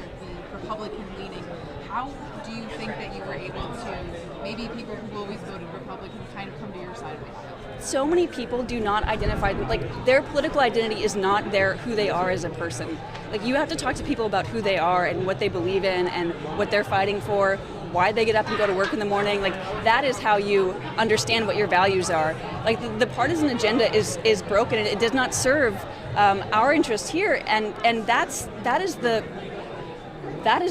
Republican leaning. How do you think that you were able to, maybe people who always voted Republican, kind of come to your side with it? So many people do not identify, like, their political identity is not who they are as a person. Like, you have to talk to people about who they are and what they believe in and what they're fighting for, why they get up and go to work in the morning. Like, that is how you understand what your values are. Like, the partisan agenda is broken, and it does not serve our interest here, and that is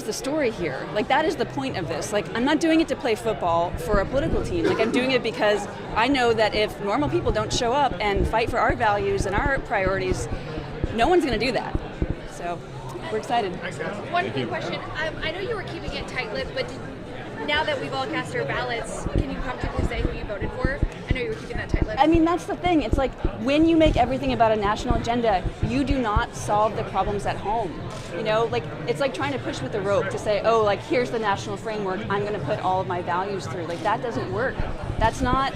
the story here. Like, that is the point of this. Like, I'm not doing it to play football for a political team. Like, I'm doing it because I know that if normal people don't show up and fight for our values and our priorities, no one's going to do that. So we're excited. One quick question. I know you were keeping it tight-lipped, but now that we've all cast our ballots, can you comfortably say who you voted for? I know you were keeping that tight-lipped. I mean, that's the thing. It's like, when you make everything about a national agenda, you do not solve the problems at home. You know, like, it's like trying to push with a rope to say, oh, like, here's the national framework, I'm going to put all of my values through. Like, that doesn't work. That's not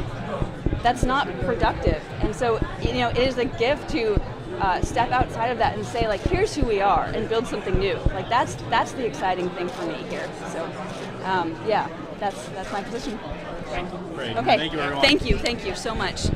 productive. And so, you know, it is a gift to step outside of that and say, like, here's who we are, and build something new. Like, that's the exciting thing for me here. So, yeah, that's my position. Great. Okay. Thank you, everyone. Thank you so much.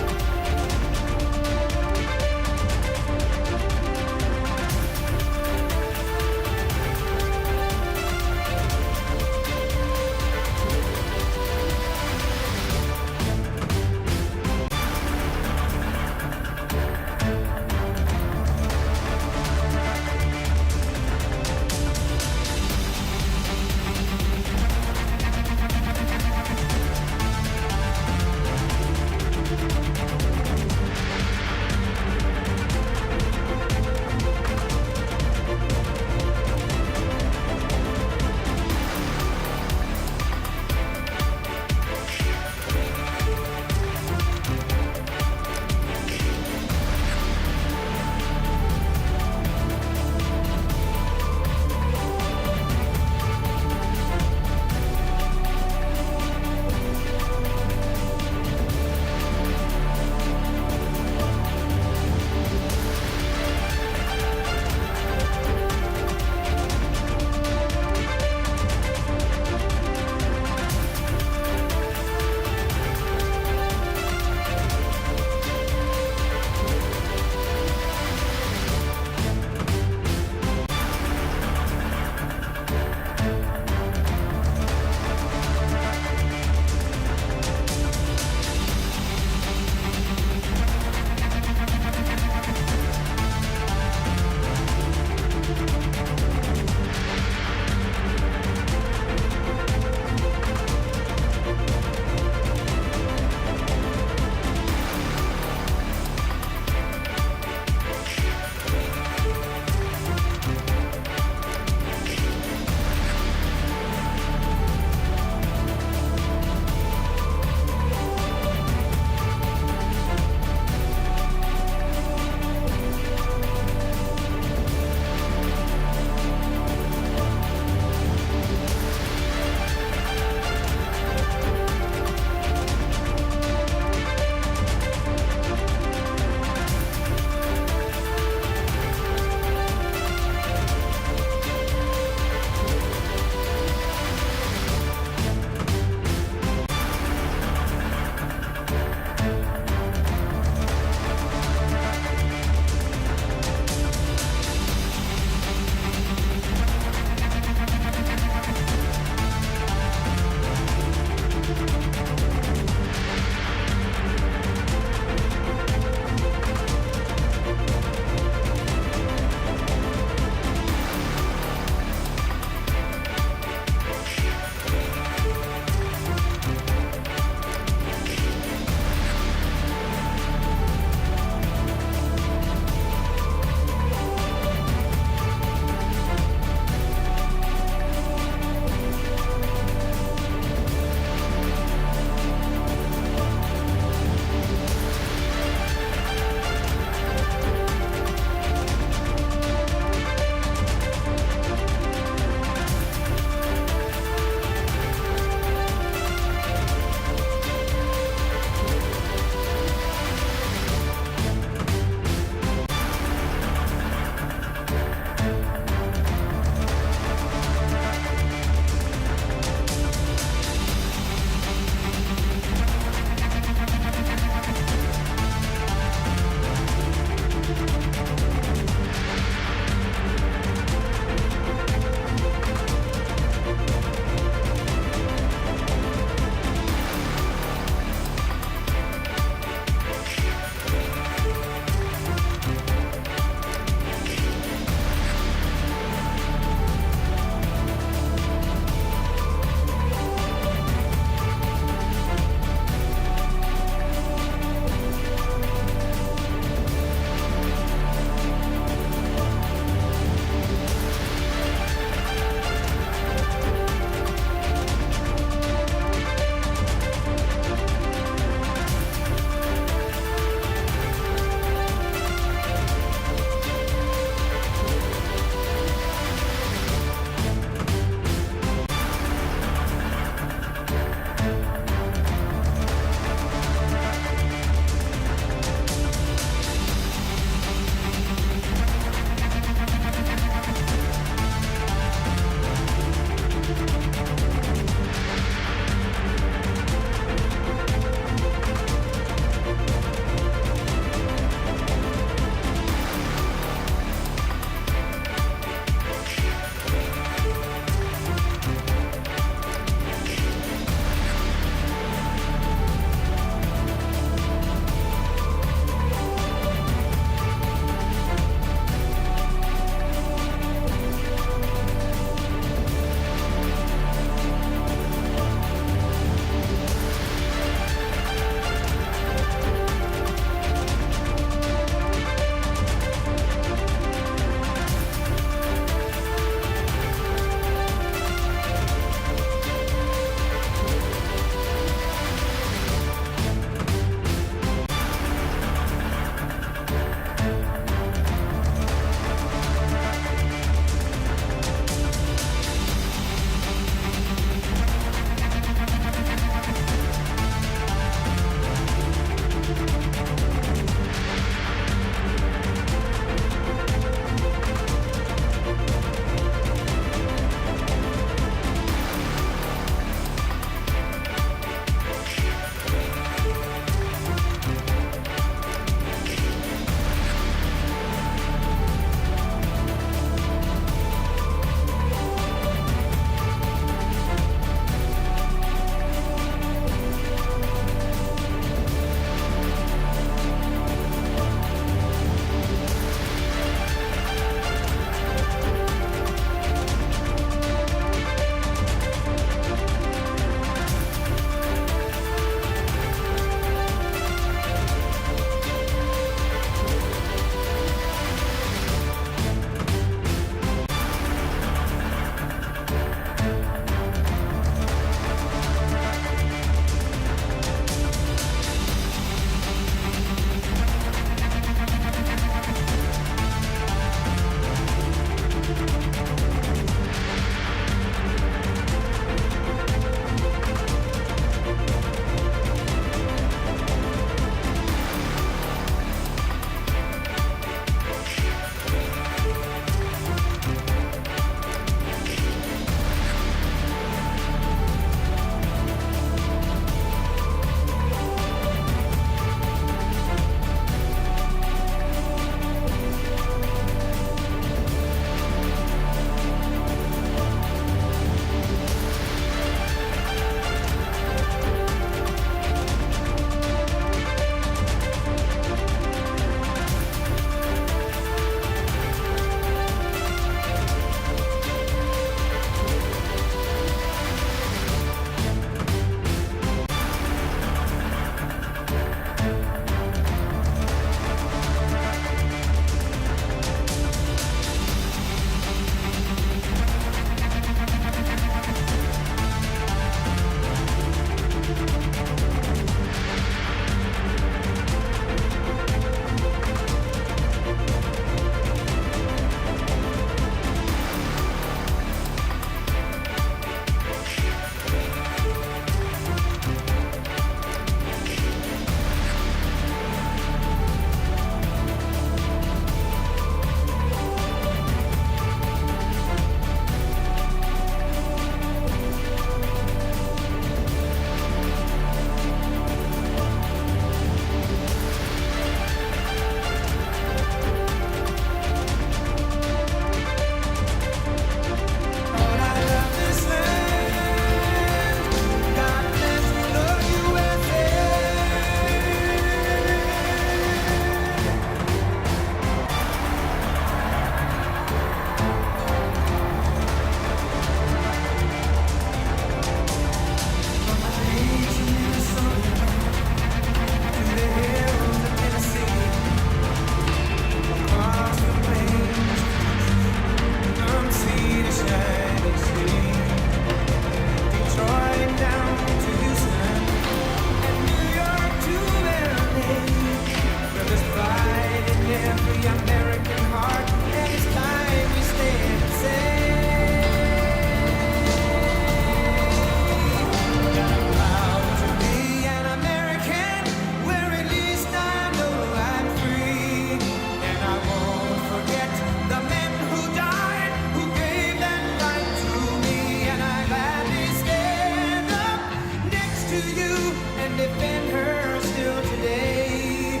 to you and defend her still today.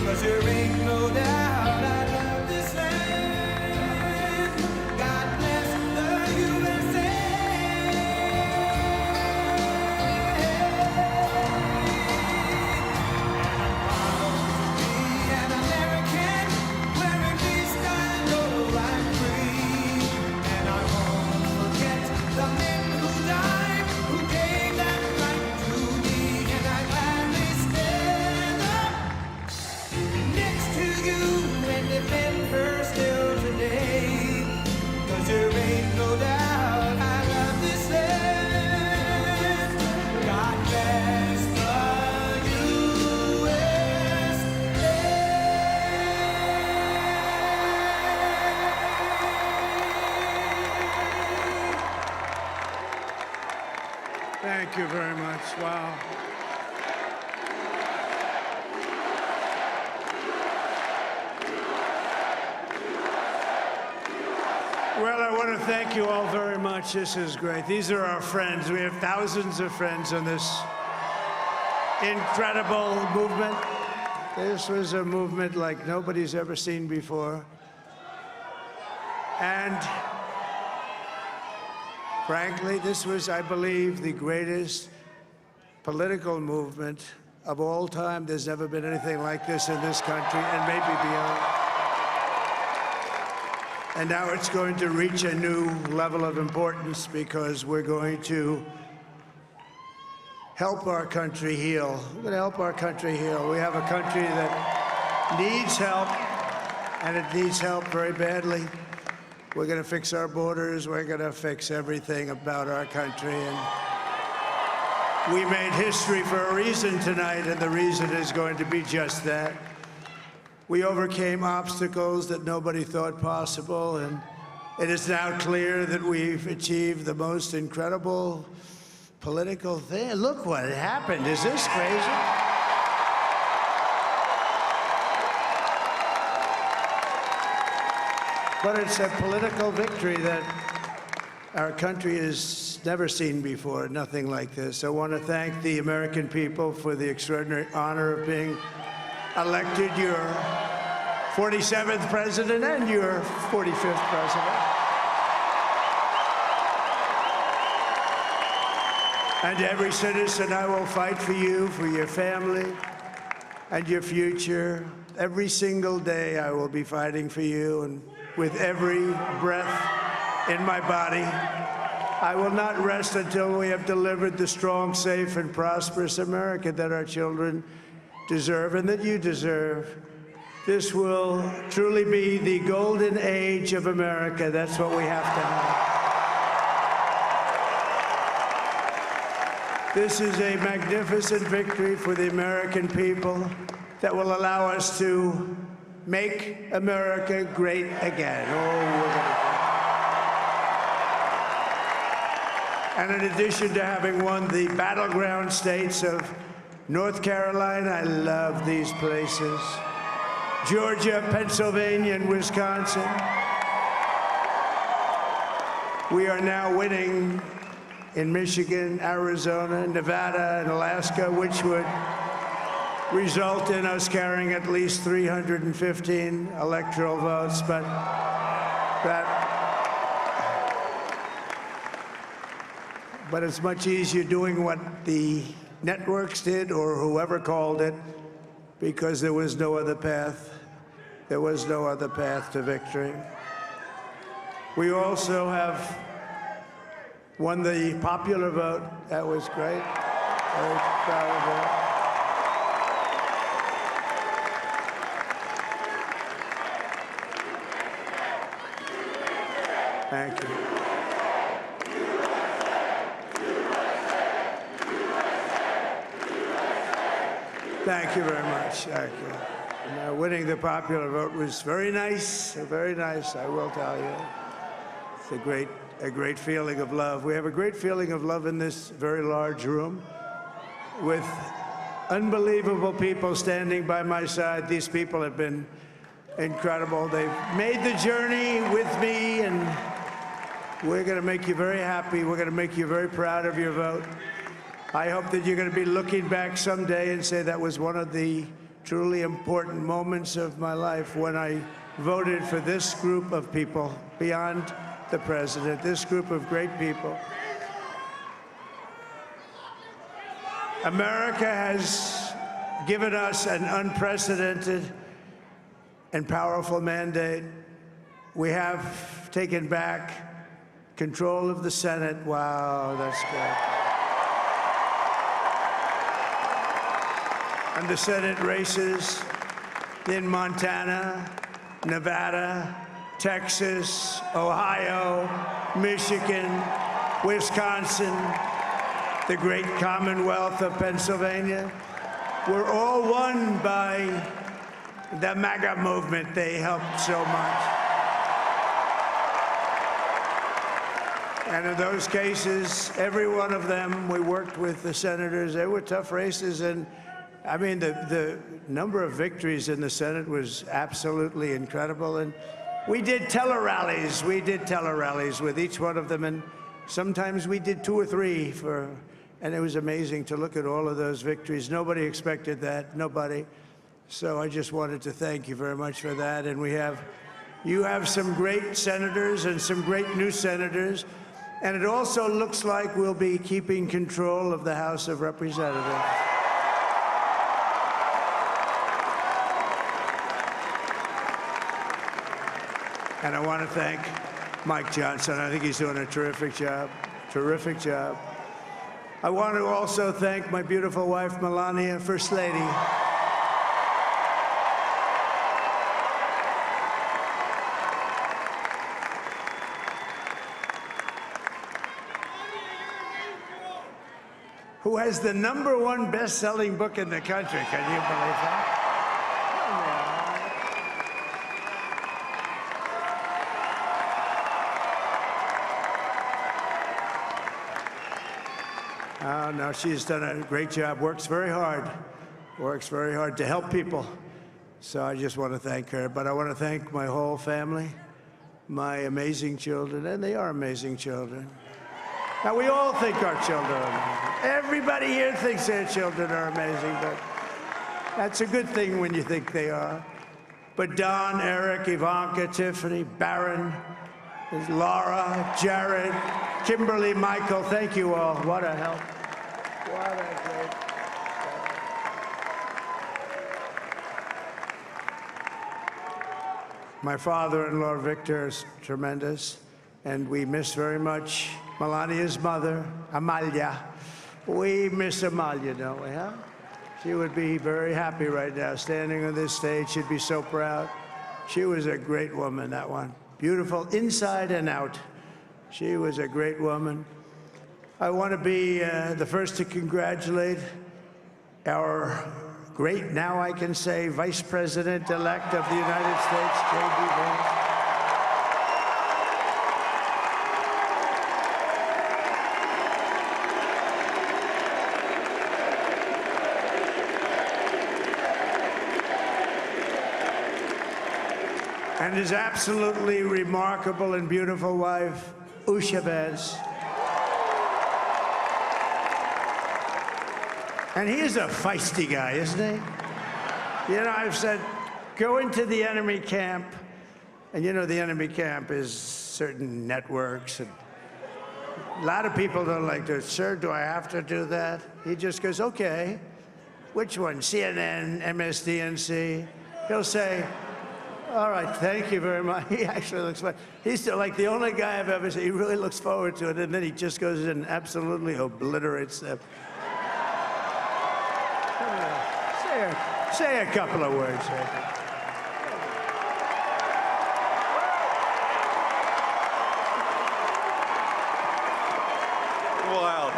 'Cause there ain't no doubt I love this land. God bless the USA. An American wearing these styles, oh, I'm free. And I won't forget the men who died, who gave that right to me. And I gladly stand up next to you and defend her still today. 'Cause there ain't no doubt I love this land. God bless the Thank you very much. Wow. Well, I want to thank you all very much. This is great. These are our friends. We have thousands of friends in this incredible movement. This was a movement like nobody's ever seen before. And frankly, this was, I believe, the greatest political movement of all time. There's never been anything like this in this country, and maybe beyond. And now it's going to reach a new level of importance because we're going to help our country heal. We're going to help our country heal. We have a country that needs help, and it needs help very badly. We're going to fix our borders. We're going to fix everything about our country. And we made history for a reason tonight, and the reason is going to be just that. We overcame obstacles that nobody thought possible, and it is now clear that we've achieved the most incredible political thing. Look what happened. Is this crazy? But it's a political victory that our country has never seen before, nothing like this. I want to thank the American people for the extraordinary honor of being elected your 47th president and your 45th president. And every citizen, I will fight for you, for your family, and your future. Every single day, I will be fighting for you, and with every breath in my body, I will not rest until we have delivered the strong, safe, and prosperous America that our children deserve and that you deserve. This will truly be the golden age of America. That's what we have to have. This is a magnificent victory for the American people that will allow us to make America great again. And in addition to having won the battleground states of North Carolina, I love these places, Georgia, Pennsylvania, and Wisconsin, we are now winning in Michigan, Arizona, Nevada, and Alaska, which would result in us carrying at least 315 electoral votes, but it's much easier doing what the networks did or whoever called it, because there was no other path. There was no other path to victory. We also have won the popular vote. That was great. Very proud of that. Thank you. Thank you very much. Thank you. And, winning the popular vote was very nice, I will tell you. It's a great feeling of love. We have a great feeling of love in this very large room with unbelievable people standing by my side. These people have been incredible. They've made the journey with me, and we're going to make you very happy. We're going to make you very proud of your vote. I hope that you're going to be looking back someday and say that was one of the truly important moments of my life when I voted for this group of people beyond the president, this group of great people. America has given us an unprecedented and powerful mandate. We have taken back control of the Senate. Wow, that's good. And the Senate races in Montana, Nevada, Texas, Ohio, Michigan, Wisconsin, the great Commonwealth of Pennsylvania, were all won by the MAGA movement. They helped so much. And in those cases, every one of them, we worked with the senators. They were tough races, and I mean, the number of victories in the Senate was absolutely incredible. And we did tele-rallies. We did tele-rallies with each one of them. And sometimes we did 2 or 3 and it was amazing to look at all of those victories. Nobody expected that, nobody. So I just wanted to thank you very much for that. And you have some great senators and some great new senators. And it also looks like we'll be keeping control of the House of Representatives. And I want to thank Mike Johnson. I think he's doing a terrific job. Terrific job. I want to also thank my beautiful wife, Melania, First Lady. Who has the #1 best-selling book in the country. Can you believe that? Oh, no, she's done a great job, works very hard to help people. So I just want to thank her. But I want to thank my whole family, my amazing children, and they are amazing children. Now, we all think our children are amazing. Everybody here thinks their children are amazing, but that's a good thing when you think they are. But Don, Eric, Ivanka, Tiffany, Barron, Laura, Jared, Kimberly, Michael, thank you all. What a help. What a great help. My father-in-law, Victor, is tremendous, and we miss very much Melania's mother, Amalia. We miss Amalia, don't we, huh? She would be very happy right now, standing on this stage. She'd be so proud. She was a great woman, that one. Beautiful inside and out. She was a great woman. I want to be the first to congratulate our great, now I can say, Vice President-elect of the United States, J.D. Vance. And his absolutely remarkable and beautiful wife, Usha Vance. And he is a feisty guy, isn't he? You know, I've said, go into the enemy camp, and you know the enemy camp is certain networks, and a lot of people don't like to, sir, do I have to do that? He just goes, okay, which one, CNN, MSDNC? He'll say, all right, thank you very much. He actually looks fun. He's like the only guy I've ever seen. He really looks forward to it, and then he just goes in and absolutely obliterates them. Say a couple of words. Wow.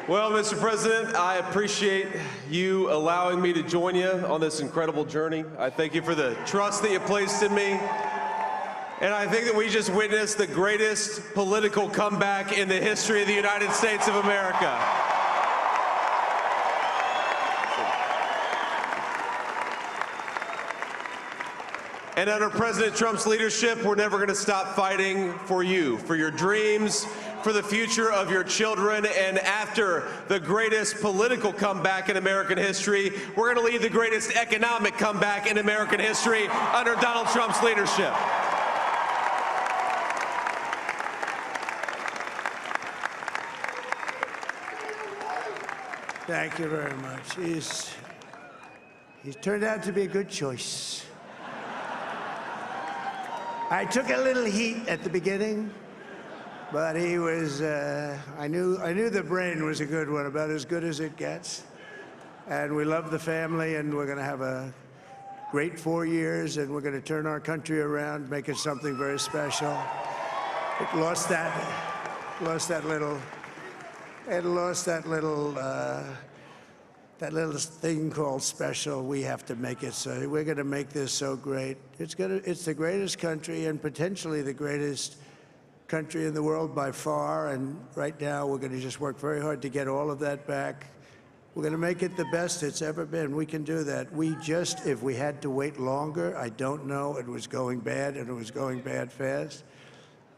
Well, Mr. President, I appreciate you allowing me to join you on this incredible journey. I thank you for the trust that you placed in me. And I think that we just witnessed the greatest political comeback in the history of the United States of America. And under President Trump's leadership, we're never going to stop fighting for you, for your dreams, for the future of your children. And after the greatest political comeback in American history, we're going to lead the greatest economic comeback in American history under Donald Trump's leadership. Thank you very much. He's turned out to be a good choice. I took a little heat at the beginning, but he was, I knew the brain was a good one, about as good as it gets. And we love the family, and we're going to have a great 4 years, and we're going to turn our country around, make it something very special. It lost that little thing called special. We have to make it so. We're going to make this so great. It's the greatest country, and potentially the greatest country in the world by far. And right now, we're going to just work very hard to get all of that back. We're going to make it the best it's ever been. We can do that. If we had to wait longer, I don't know. It was going bad, and it was going bad fast.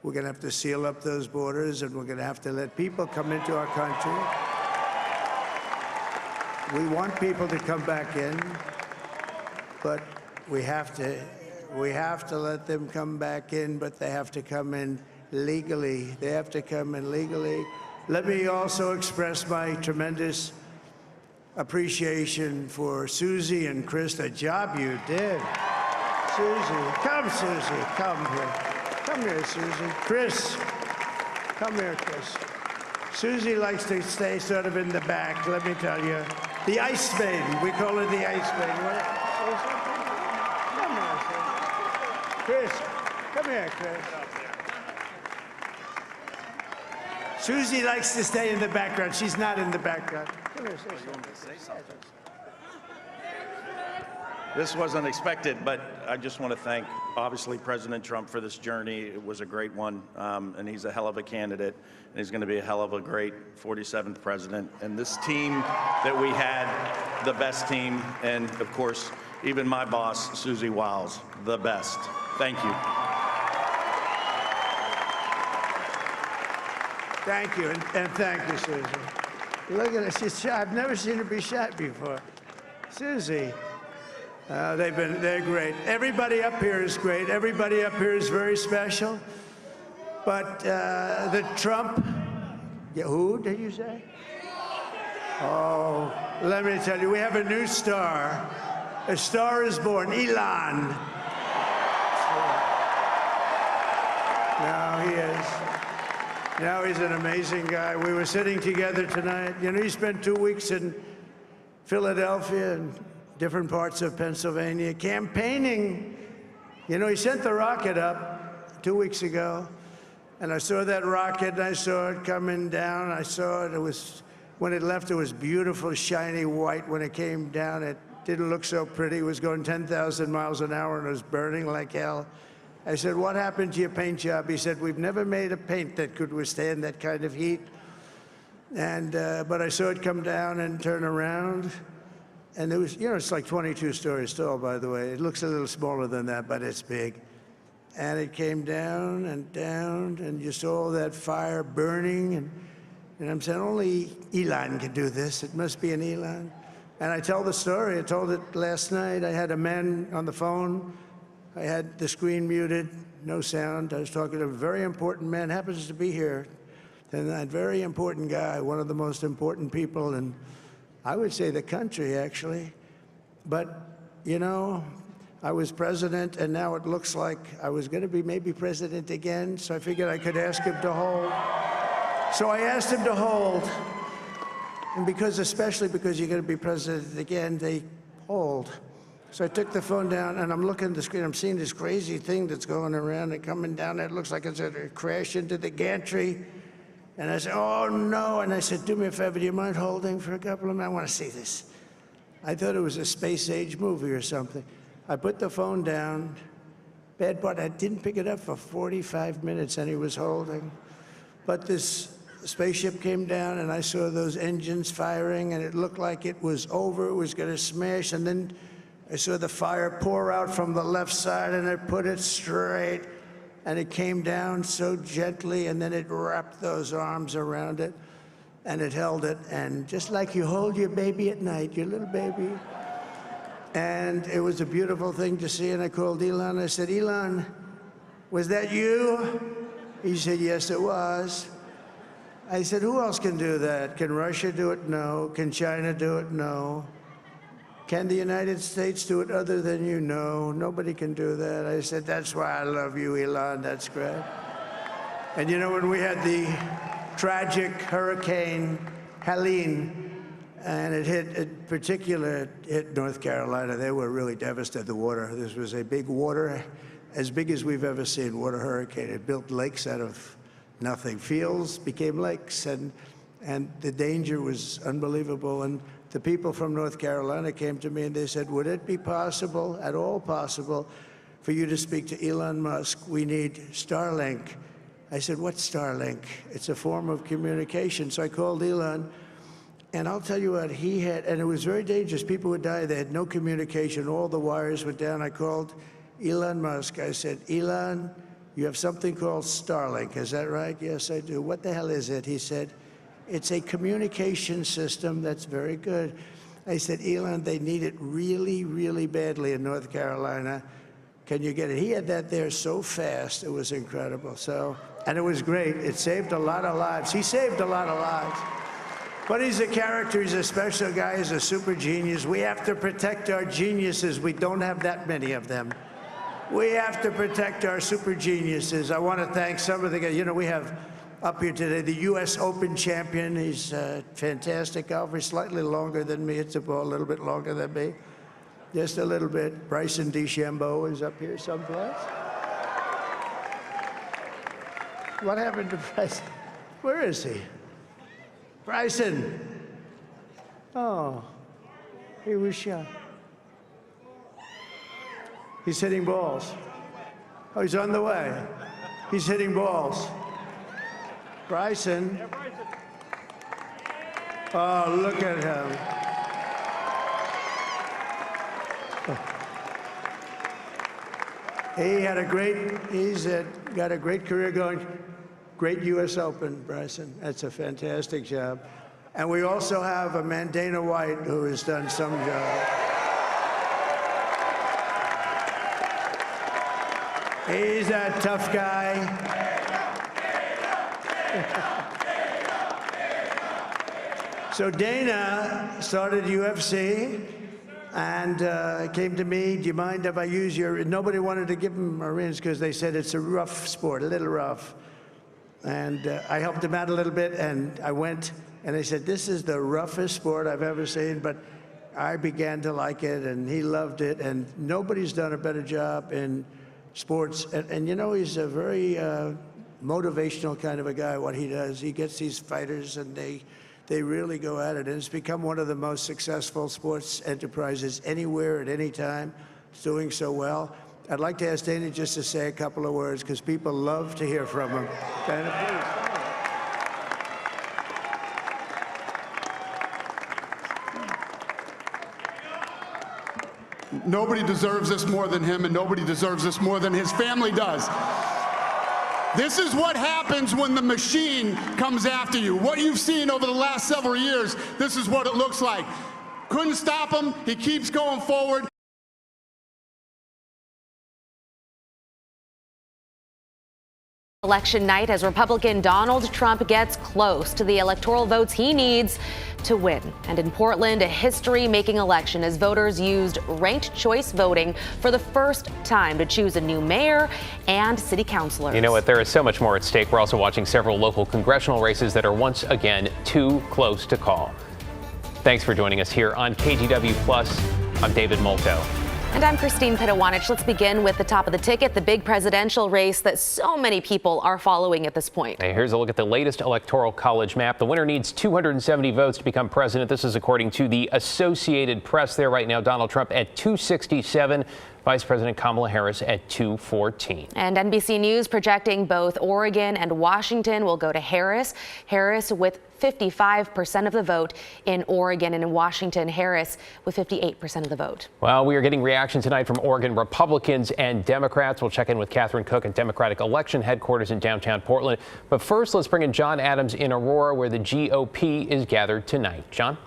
We're going to have to seal up those borders, and we're going to have to let people come into our country. We want people to come back in, but we have to let them come back in, but they have to come in legally. They have to come in legally. Let me also express my tremendous appreciation for Susie and Chris, the job you did. Susie, come here. Come here, Susie. Chris, come here, Chris. Susie likes to stay sort of in the back, let me tell you. The Ice Maiden, we call her the Ice Maiden. Come here, Chris. Come here, Chris. Susie likes to stay in the background. She's not in the background. Come here, Susie. This wasn't expected, but I just want to thank, obviously, President Trump for this journey. It was a great one, and he's a hell of a candidate, and he's going to be a hell of a great 47th president. And this team that we had, the best team, and, of course, even my boss, Susie Wiles, the best. Thank you. Thank you, and thank you, Susie. Look at her, she's shy. I've never seen her be shy before. Susie. They're great. Everybody up here is great. Everybody up here is very special. But the Trump, who did you say? Oh, let me tell you, we have a new star. A star is born, Elon. Now he is. Now he's an amazing guy. We were sitting together tonight. You know, he spent 2 weeks in Philadelphia and different parts of Pennsylvania, campaigning. You know, he sent the rocket up 2 weeks ago, and I saw that rocket, and I saw it coming down. I saw it. It was, when it left, it was beautiful, shiny white. When it came down, it didn't look so pretty. It was going 10,000 miles an hour, and it was burning like hell. I said, what happened to your paint job? He said, we've never made a paint that could withstand that kind of heat. And, but I saw it come down and turn around. And it was, you know, it's like 22 stories tall, by the way. It looks a little smaller than that, but it's big. And it came down, and you saw all that fire burning. And I'm saying, only Elon can do this. It must be an Elon. And I tell the story. I told it last night. I had a man on the phone. I had the screen muted, no sound. I was talking to a very important man, happens to be here. And that very important guy, one of the most important people in, I would say, the country, actually. But, you know, I was president, and now it looks like I was going to be maybe president again, so I figured I could ask him to hold. So I asked him to hold. And especially because you're going to be president again, they hold. So I took the phone down, and I'm looking at the screen. I'm seeing this crazy thing that's going around and coming down. It looks like it's going to crash into the gantry. And I said, oh, no. And I said, do me a favor, do you mind holding for a couple of minutes? I want to see this. I thought it was a space-age movie or something. I put the phone down. Bad part, I didn't pick it up for 45 minutes, and he was holding. But this spaceship came down, and I saw those engines firing, and it looked like it was over. It was going to smash. And then I saw the fire pour out from the left side, and it put it straight, and it came down so gently, and then it wrapped those arms around it, and it held it, and just like you hold your baby at night, your little baby. And it was a beautiful thing to see, and I called Elon. I said, Elon, was that you? He said, yes, it was. I said, who else can do that? Can Russia do it? No. Can China do it? No. Can the United States do it other than you? No. Nobody can do that. I said, that's why I love you, Elon. That's great. And you know, when we had the tragic Hurricane Helene, and it hit North Carolina, they were really devastated, the water. This was a big water, as big as we've ever seen, water hurricane. It built lakes out of nothing. Fields became lakes, and the danger was unbelievable. And the people from North Carolina came to me and they said, would it be possible, at all possible, for you to speak to Elon Musk? We need Starlink. I said, what's Starlink? It's a form of communication. So I called Elon, and I'll tell you what, he had, and it was very dangerous. People would die. They had no communication. All the wires went down. I called Elon Musk. I said, Elon, you have something called Starlink. Is that right? Yes, I do. What the hell is it? He said, it's a communication system that's very good. I said, Elon, they need it really, really badly in North Carolina. Can you get it? He had that there so fast. It was incredible. So, and it was great. It saved a lot of lives. He saved a lot of lives. But he's a character. He's a special guy. He's a super genius. We have to protect our geniuses. We don't have that many of them. We have to protect our super geniuses. I want to thank some of the guys. You know, we have up here today the U.S. Open champion. He's a fantastic golfer. He's slightly longer than me. Hits the ball a little bit longer than me. Just a little bit. Bryson DeChambeau is up here someplace. What happened to Bryson? Where is he? Bryson. Oh, he was shot. He's hitting balls. Oh, he's on the way. He's hitting balls. Bryson. Oh, look at him. He's got a great career going. Great U.S. Open, Bryson. That's a fantastic job. And we also have a man, Dana White, who has done some job. He's a tough guy. So Dana started UFC and came to me, do you mind if I use your, nobody wanted to give him Marines because they said it's a rough sport, a little rough. And I helped him out a little bit, and I went, and they said, this is the roughest sport I've ever seen, but I began to like it, and he loved it, and nobody's done a better job in sports. And you know, he's a very motivational kind of a guy, what he does. He gets these fighters, and they really go at it, and it's become one of the most successful sports enterprises anywhere at any time. It's doing so well. I'd like to ask Dana just to say a couple of words, because people love to hear from him. Dana, please. Nobody deserves this more than him, and nobody deserves this more than his family does. This is what happens when the machine comes after you. What you've seen over the last several years, this is what it looks like. Couldn't stop him. He keeps going forward. Election night as Republican Donald Trump gets close to the electoral votes he needs to win. And in Portland, a history-making election as voters used ranked choice voting for the first time to choose a new mayor and city councilors. You know what? There is so much more at stake. We're also watching several local congressional races that are once again too close to call. Thanks for joining us here on KGW Plus. I'm David Molko. And I'm Christine Pitawanich. Let's begin with the top of the ticket, the big presidential race that so many people are following at this point. Hey, here's a look at the latest electoral college map. The winner needs 270 votes to become president. This is according to the Associated Press. There right now, Donald Trump at 267. Vice President Kamala Harris at 214. And NBC News projecting both Oregon and Washington will go to Harris. Harris with 55% of the vote in Oregon, and in Washington, Harris with 58% of the vote. Well, we are getting reaction tonight from Oregon Republicans and Democrats. We'll check in with Catherine Cook at Democratic Election Headquarters in downtown Portland. But first, let's bring in John Adams in Aurora, where the GOP is gathered tonight. John?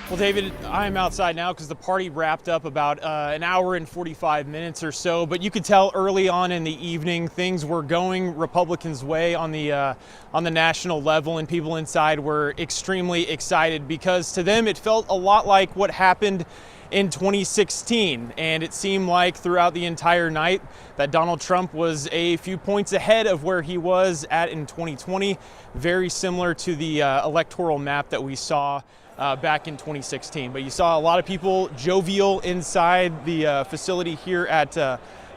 Well, David, I'm outside now because the party wrapped up about an hour and 45 minutes or so. But you could tell early on in the evening things were going Republicans' way on the national level, and people inside were extremely excited because to them it felt a lot like what happened in 2016, and it seemed like throughout the entire night that Donald Trump was a few points ahead of where he was at in 2020, very similar to the electoral map that we saw back in 2016. But you saw a lot of people jovial inside the facility here at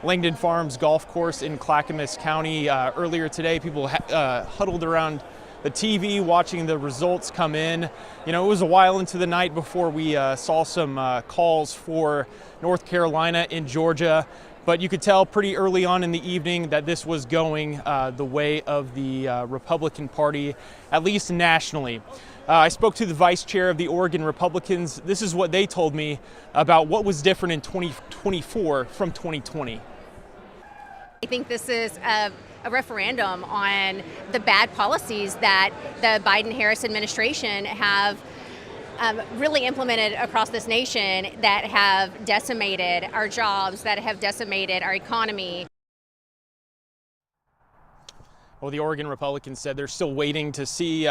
Langdon Farms Golf Course in Clackamas County. Earlier today, people huddled around the TV watching the results come in. You know, it was a while into the night before we saw some calls for North Carolina and Georgia, but you could tell pretty early on in the evening that this was going the way of the Republican Party, at least nationally. I spoke to the vice chair of the Oregon Republicans. This is what they told me about what was different in 2024 from 2020. I think this is a referendum on the bad policies that the Biden-Harris administration have really implemented across this nation that have decimated our jobs, that have decimated our economy. Well, the Oregon Republicans said they're still waiting to see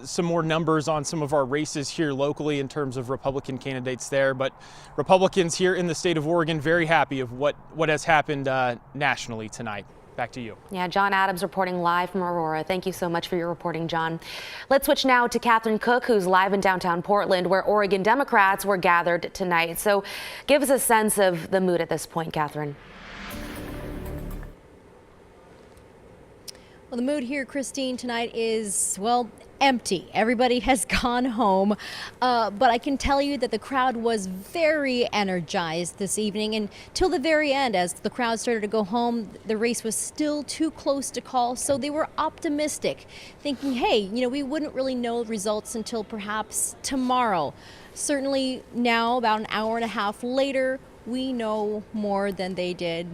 some more numbers on some of our races here locally in terms of Republican candidates there. But Republicans here in the state of Oregon very happy of what has happened nationally tonight. Back to you. Yeah, John Adams reporting live from Aurora. Thank you so much for your reporting, John. Let's switch now to Catherine Cook, who's live in downtown Portland, where Oregon Democrats were gathered tonight. So give us a sense of the mood at this point, Catherine. Well, the mood here, Christine, tonight is, well, empty. Everybody has gone home, but I can tell you that the crowd was very energized this evening, and till the very end, as the crowd started to go home, the race was still too close to call, so they were optimistic, thinking, hey, you know, we wouldn't really know results until perhaps tomorrow. Certainly now, about an hour and a half later, we know more than they did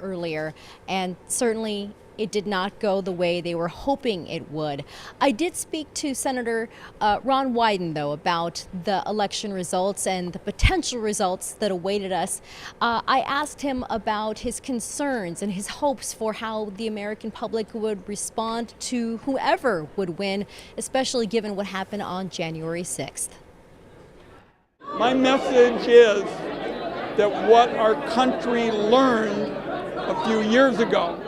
earlier, and certainly it did not go the way they were hoping it would. I did speak to Senator Ron Wyden, though, about the election results and the potential results that awaited us. I asked him about his concerns and his hopes for how the American public would respond to whoever would win, especially given what happened on January 6th. My message is that what our country learned a few years ago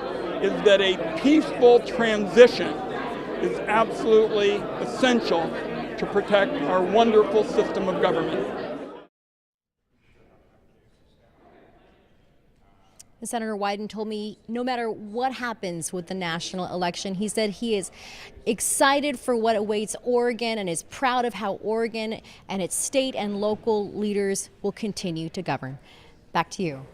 is that a peaceful transition is absolutely essential to protect our wonderful system of government. Senator Wyden told me no matter what happens with the national election, he said he is excited for what awaits Oregon and is proud of how Oregon and its state and local leaders will continue to govern. Back to you.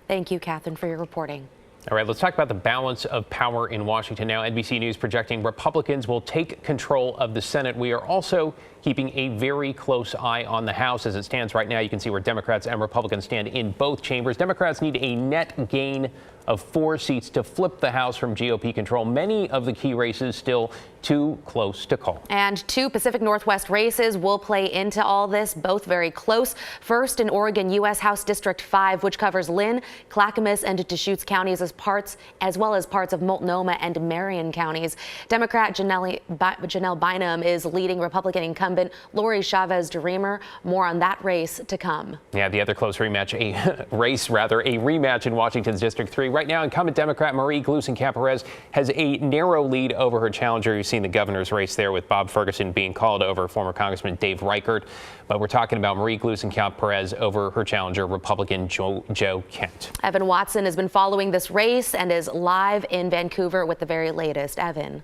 Thank you, Catherine, for your reporting. All right, let's talk about the balance of power in Washington now. NBC News projecting Republicans will take control of the Senate. We are also keeping a very close eye on the House. As it stands right now, you can see where Democrats and Republicans stand in both chambers. Democrats need a net gain of 4 seats to flip the House from GOP control. Many of the key races still too close to call. And 2 Pacific Northwest races will play into all this, both very close. First, in Oregon, U.S. House District 5, which covers Lynn, Clackamas, and Deschutes counties as well as parts of Multnomah and Marion counties. Democrat Janelle Bynum is leading Republican incumbent Lori Chavez-DeRemer. More on that race to come. Yeah, the other close rematch, a rematch in Washington's District 3. Right now, incumbent Democrat Marie Gluesenkamp-Perez has a narrow lead over her challenger. You've seen the governor's race there with Bob Ferguson being called over former Congressman Dave Reichert. But we're talking about Marie Gluesenkamp-Perez over her challenger, Republican Joe Kent. Evan Watson has been following this race and is live in Vancouver with the very latest. Evan.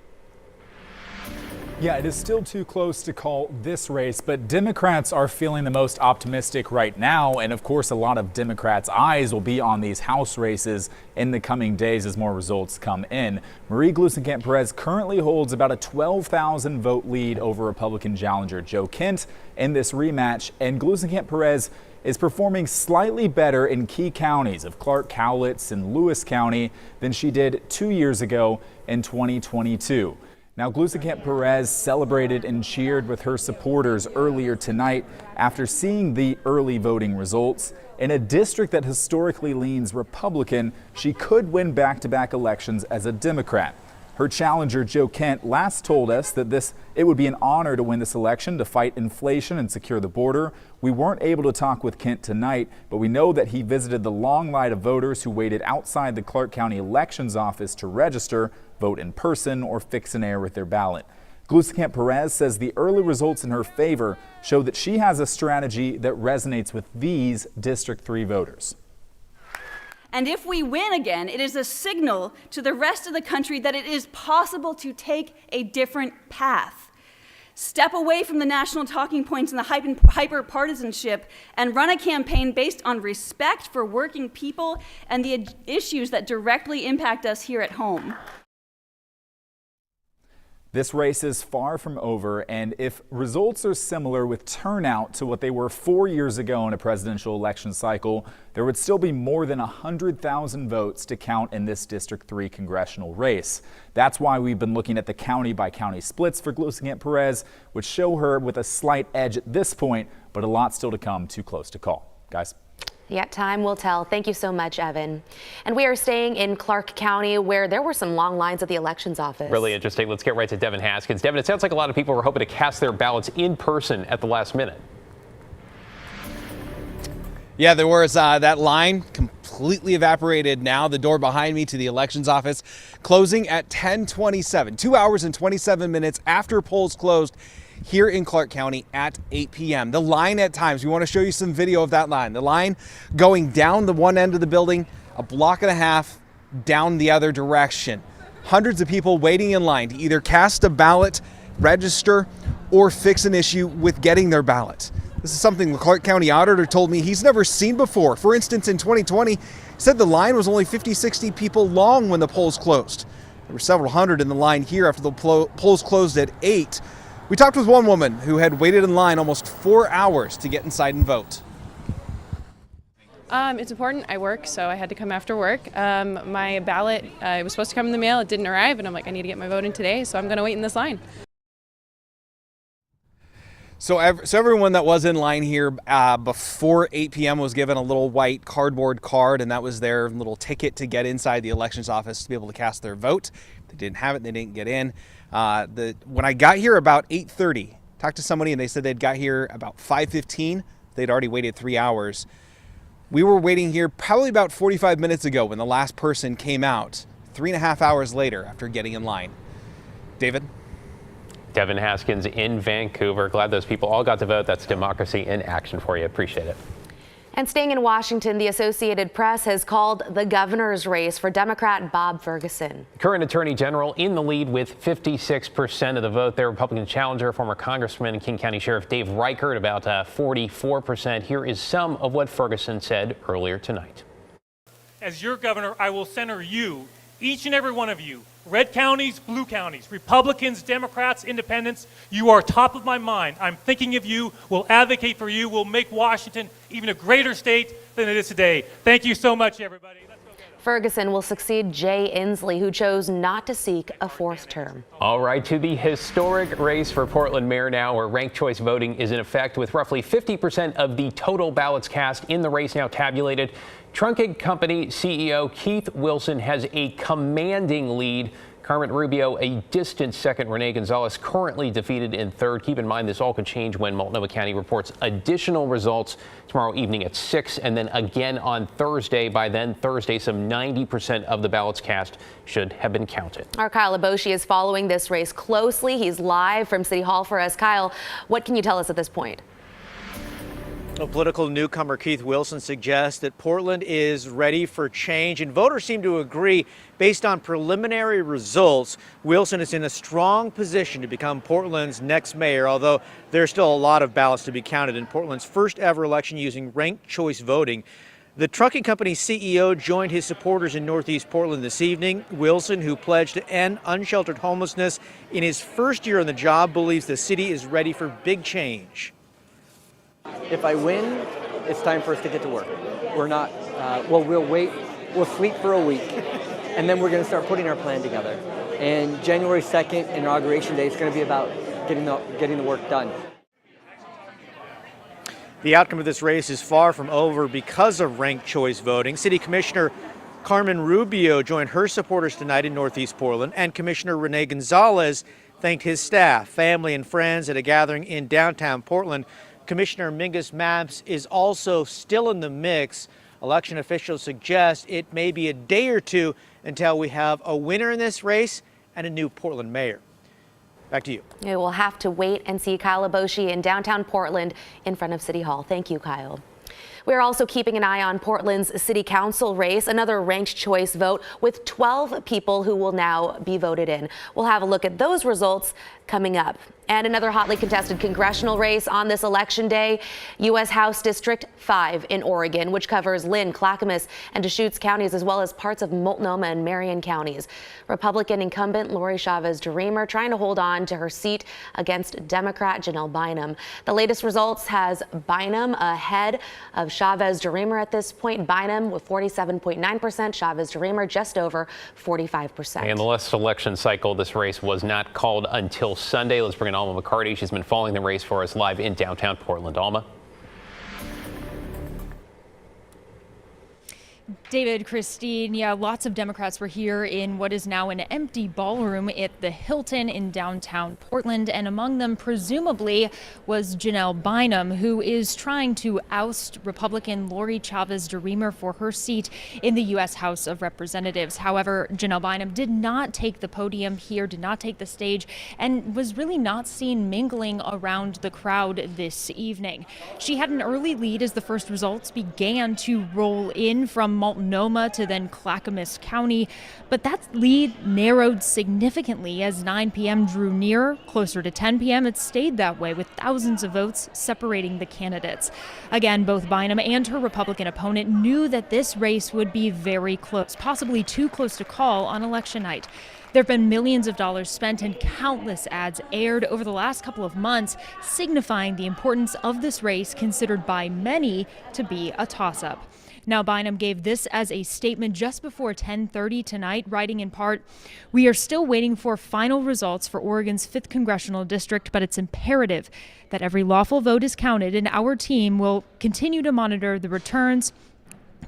Yeah, it is still too close to call this race, but Democrats are feeling the most optimistic right now. And of course, a lot of Democrats' eyes will be on these House races in the coming days as more results come in. Marie Gluesenkamp-Perez currently holds about a 12,000 vote lead over Republican challenger Joe Kent in this rematch. And Gluesenkamp-Perez is performing slightly better in key counties of Clark, Cowlitz, and Lewis County than she did 2 years ago in 2022. Now, Gluesenkamp-Perez celebrated and cheered with her supporters earlier tonight after seeing the early voting results. In a district that historically leans Republican, she could win back-to-back elections as a Democrat. Her challenger, Joe Kent, last told us that it would be an honor to win this election to fight inflation and secure the border. We weren't able to talk with Kent tonight, but we know that he visited the long line of voters who waited outside the Clark County Elections Office to register, vote in person, or fix an error with their ballot. Gluesenkamp-Perez says the early results in her favor show that she has a strategy that resonates with these District 3 voters. And if we win again, it is a signal to the rest of the country that it is possible to take a different path. Step away from the national talking points and the hyper-partisanship and run a campaign based on respect for working people and the issues that directly impact us here at home. This race is far from over, and if results are similar with turnout to what they were 4 years ago in a presidential election cycle, there would still be more than 100,000 votes to count in this District 3 congressional race. That's why we've been looking at the county-by-county splits for Gluesenkamp-Perez, which show her with a slight edge at this point, but a lot still to come, too close to call. Guys? Yeah, time will tell. Thank you so much, Evan. And we are staying in Clark County, where there were some long lines at the elections office. Really interesting. Let's get right to Devin Haskins. Devin, it sounds like a lot of people were hoping to cast their ballots in person at the last minute. Yeah, there was that line completely evaporated now. The door behind me to the elections office closing at 10:27, 2 hours and 27 minutes after polls closed here in Clark County at 8 p.m. The line at times, we want to show you some video of that line. The line going down the one end of the building, a block and a half down the other direction. Hundreds of people waiting in line to either cast a ballot, register, or fix an issue with getting their ballot. This is something the Clark County auditor told me he's never seen before. For instance, in 2020, he said the line was only 50, 60 people long when the polls closed. There were several hundred in the line here after the polls closed at 8. We talked with one woman who had waited in line almost 4 hours to get inside and vote. It's important. I work, so I had to come after work. My ballot, it was supposed to come in the mail. It didn't arrive, and I'm like, I need to get my vote in today, so I'm going to wait in this line. So everyone that was in line here before 8 p.m. was given a little white cardboard card, and that was their little ticket to get inside the elections office to be able to cast their vote. If they didn't have it, they didn't get in. When I got here about 8:30, talked to somebody and they said they'd got here about 5:15. They'd already waited 3 hours. We were waiting here probably about 45 minutes ago when the last person came out, 3.5 hours later after getting in line. David? Devin Haskins in Vancouver. Glad those people all got to vote. That's democracy in action for you. Appreciate it. And staying in Washington, the Associated Press has called the governor's race for Democrat Bob Ferguson. Current Attorney General in the lead with 56% of the vote. Their Republican challenger, former Congressman and King County Sheriff Dave Reichert, about 44%. Here is some of what Ferguson said earlier tonight. As your governor, I will center you, each and every one of you, red counties, blue counties, Republicans, Democrats, independents, you are top of my mind. I'm thinking of you, will advocate for you, will make Washington even a greater state than it is today. Thank you so much, everybody. Ferguson will succeed Jay Inslee, who chose not to seek a fourth term. All right, to the historic race for Portland mayor now, where ranked choice voting is in effect, with roughly 50% of the total ballots cast in the race now tabulated. Trunking Company CEO Keith Wilson has a commanding lead. Carmen Rubio a distant second. Renee Gonzalez currently defeated in third. Keep in mind this all could change when Multnomah County reports additional results tomorrow evening at 6 and then again on Thursday. By then, Thursday, some 90% of the ballots cast should have been counted. Our Kyle Aboshi is following this race closely. He's live from City Hall for us. Kyle, what can you tell us at this point? Well, political newcomer Keith Wilson suggests that Portland is ready for change, and voters seem to agree. Based on preliminary results, Wilson is in a strong position to become Portland's next mayor, although there's still a lot of ballots to be counted in Portland's first ever election using ranked choice voting. The trucking company's CEO joined his supporters in Northeast Portland this evening. Wilson, who pledged to end unsheltered homelessness in his first year on the job, believes the city is ready for big change. If I win, it's time for us to get to work. We're not, we'll wait, we'll sleep for a week, and then we're going to start putting our plan together. And January 2nd, Inauguration Day, is going to be about getting the work done. The outcome of this race is far from over because of ranked choice voting. City Commissioner Carmen Rubio joined her supporters tonight in Northeast Portland, and Commissioner Rene Gonzalez thanked his staff, family, and friends at a gathering in downtown Portland. Commissioner Mingus Mapps is also still in the mix. Election officials suggest it may be a day or two until we have a winner in this race and a new Portland mayor. Back to you. Yeah, we'll have to wait and see. Kyle Aboshi in downtown Portland in front of City Hall. Thank you, Kyle. We're also keeping an eye on Portland's city council race, another ranked choice vote with 12 people who will now be voted in. We'll have a look at those results coming up. And another hotly contested congressional race on this election day, U.S. House District 5 in Oregon, which covers Lynn, Clackamas, and Deschutes counties, as well as parts of Multnomah and Marion counties. Republican incumbent Lori Chavez-DeRemer trying to hold on to her seat against Democrat Janelle Bynum. The latest results has Bynum ahead of Chavez-DeRemer at this point. Bynum with 47.9%, Chavez-DeRemer just over 45%. And the last election cycle, this race was not called until Sunday. Let's bring in Alma McCarty. She's been following the race for us live in downtown Portland. Alma. David, Christine, yeah, lots of Democrats were here in what is now an empty ballroom at the Hilton in downtown Portland, and among them presumably was Janelle Bynum, who is trying to oust Republican Lori Chavez-DeRemer for her seat in the U.S. House of Representatives. However, Janelle Bynum did not take the podium here, did not take the stage, and was really not seen mingling around the crowd this evening. She had an early lead as the first results began to roll in from Multnomah to then Clackamas County, but that lead narrowed significantly as 9 p.m. drew near. Closer to 10 p.m. it stayed that way, with thousands of votes separating the candidates. Again, both Bynum and her Republican opponent knew that this race would be very close, possibly too close to call on election night. There have been millions of dollars spent and countless ads aired over the last couple of months, signifying the importance of this race, considered by many to be a toss-up. Now, Bynum gave this as a statement just before 10:30 tonight, writing in part, "We are still waiting for final results for Oregon's 5th congressional district, but it's imperative that every lawful vote is counted, and our team will continue to monitor the returns.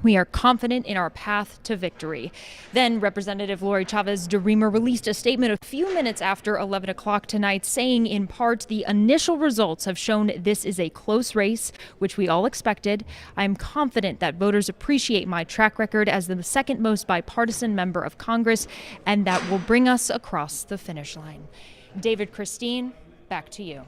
We are confident in our path to victory." Then Representative Lori Chavez-DeRemer released a statement a few minutes after 11 o'clock tonight, saying in part, "The initial results have shown this is a close race, which we all expected. I am confident that voters appreciate my track record as the second most bipartisan member of Congress, and that will bring us across the finish line." David, Christine, back to you.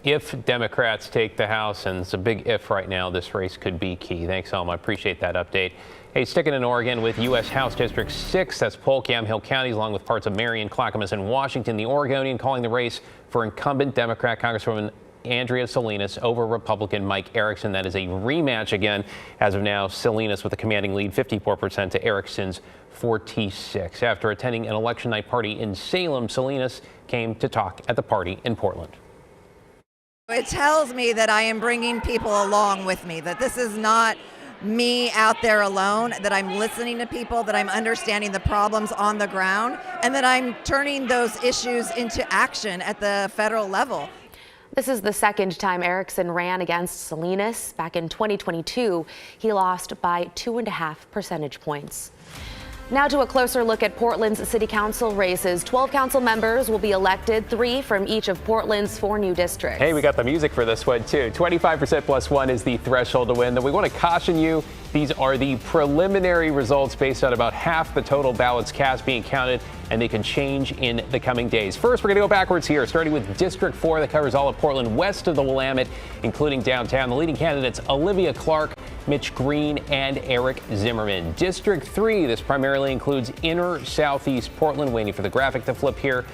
If Democrats take the House, and it's a big if right now, this race could be key. Thanks, Alma. I appreciate that update. Hey, sticking in Oregon with U.S. House District 6, that's Polk, Yamhill counties, along with parts of Marion, Clackamas, and Washington. The Oregonian calling the race for incumbent Democrat Congresswoman Andrea Salinas over Republican Mike Erickson. That is a rematch again. As of now, Salinas with a commanding lead, 54% to Erickson's 46%. After attending an election night party in Salem, Salinas came to talk at the party in Portland. It tells me that I am bringing people along with me, that this is not me out there alone, that I'm listening to people, that I'm understanding the problems on the ground, and that I'm turning those issues into action at the federal level. This is the second time Erickson ran against Salinas. Back in 2022, he lost by 2.5 percentage points. Now to a closer look at Portland's city council races. 12 council members will be elected, 3 from each of Portland's 4 new districts. Hey, we got the music for this one, too. 25% plus 1 is the threshold to win. Though we want to caution you, these are the preliminary results based on about half the total ballots cast being counted, and they can change in the coming days. First, we're going to go backwards here, starting with District 4 that covers all of Portland west of the Willamette, including downtown. The leading candidates, Olivia Clark, Mitch Green, and Eric Zimmerman. District 3, this primarily includes inner southeast Portland. Waiting for the graphic to flip here.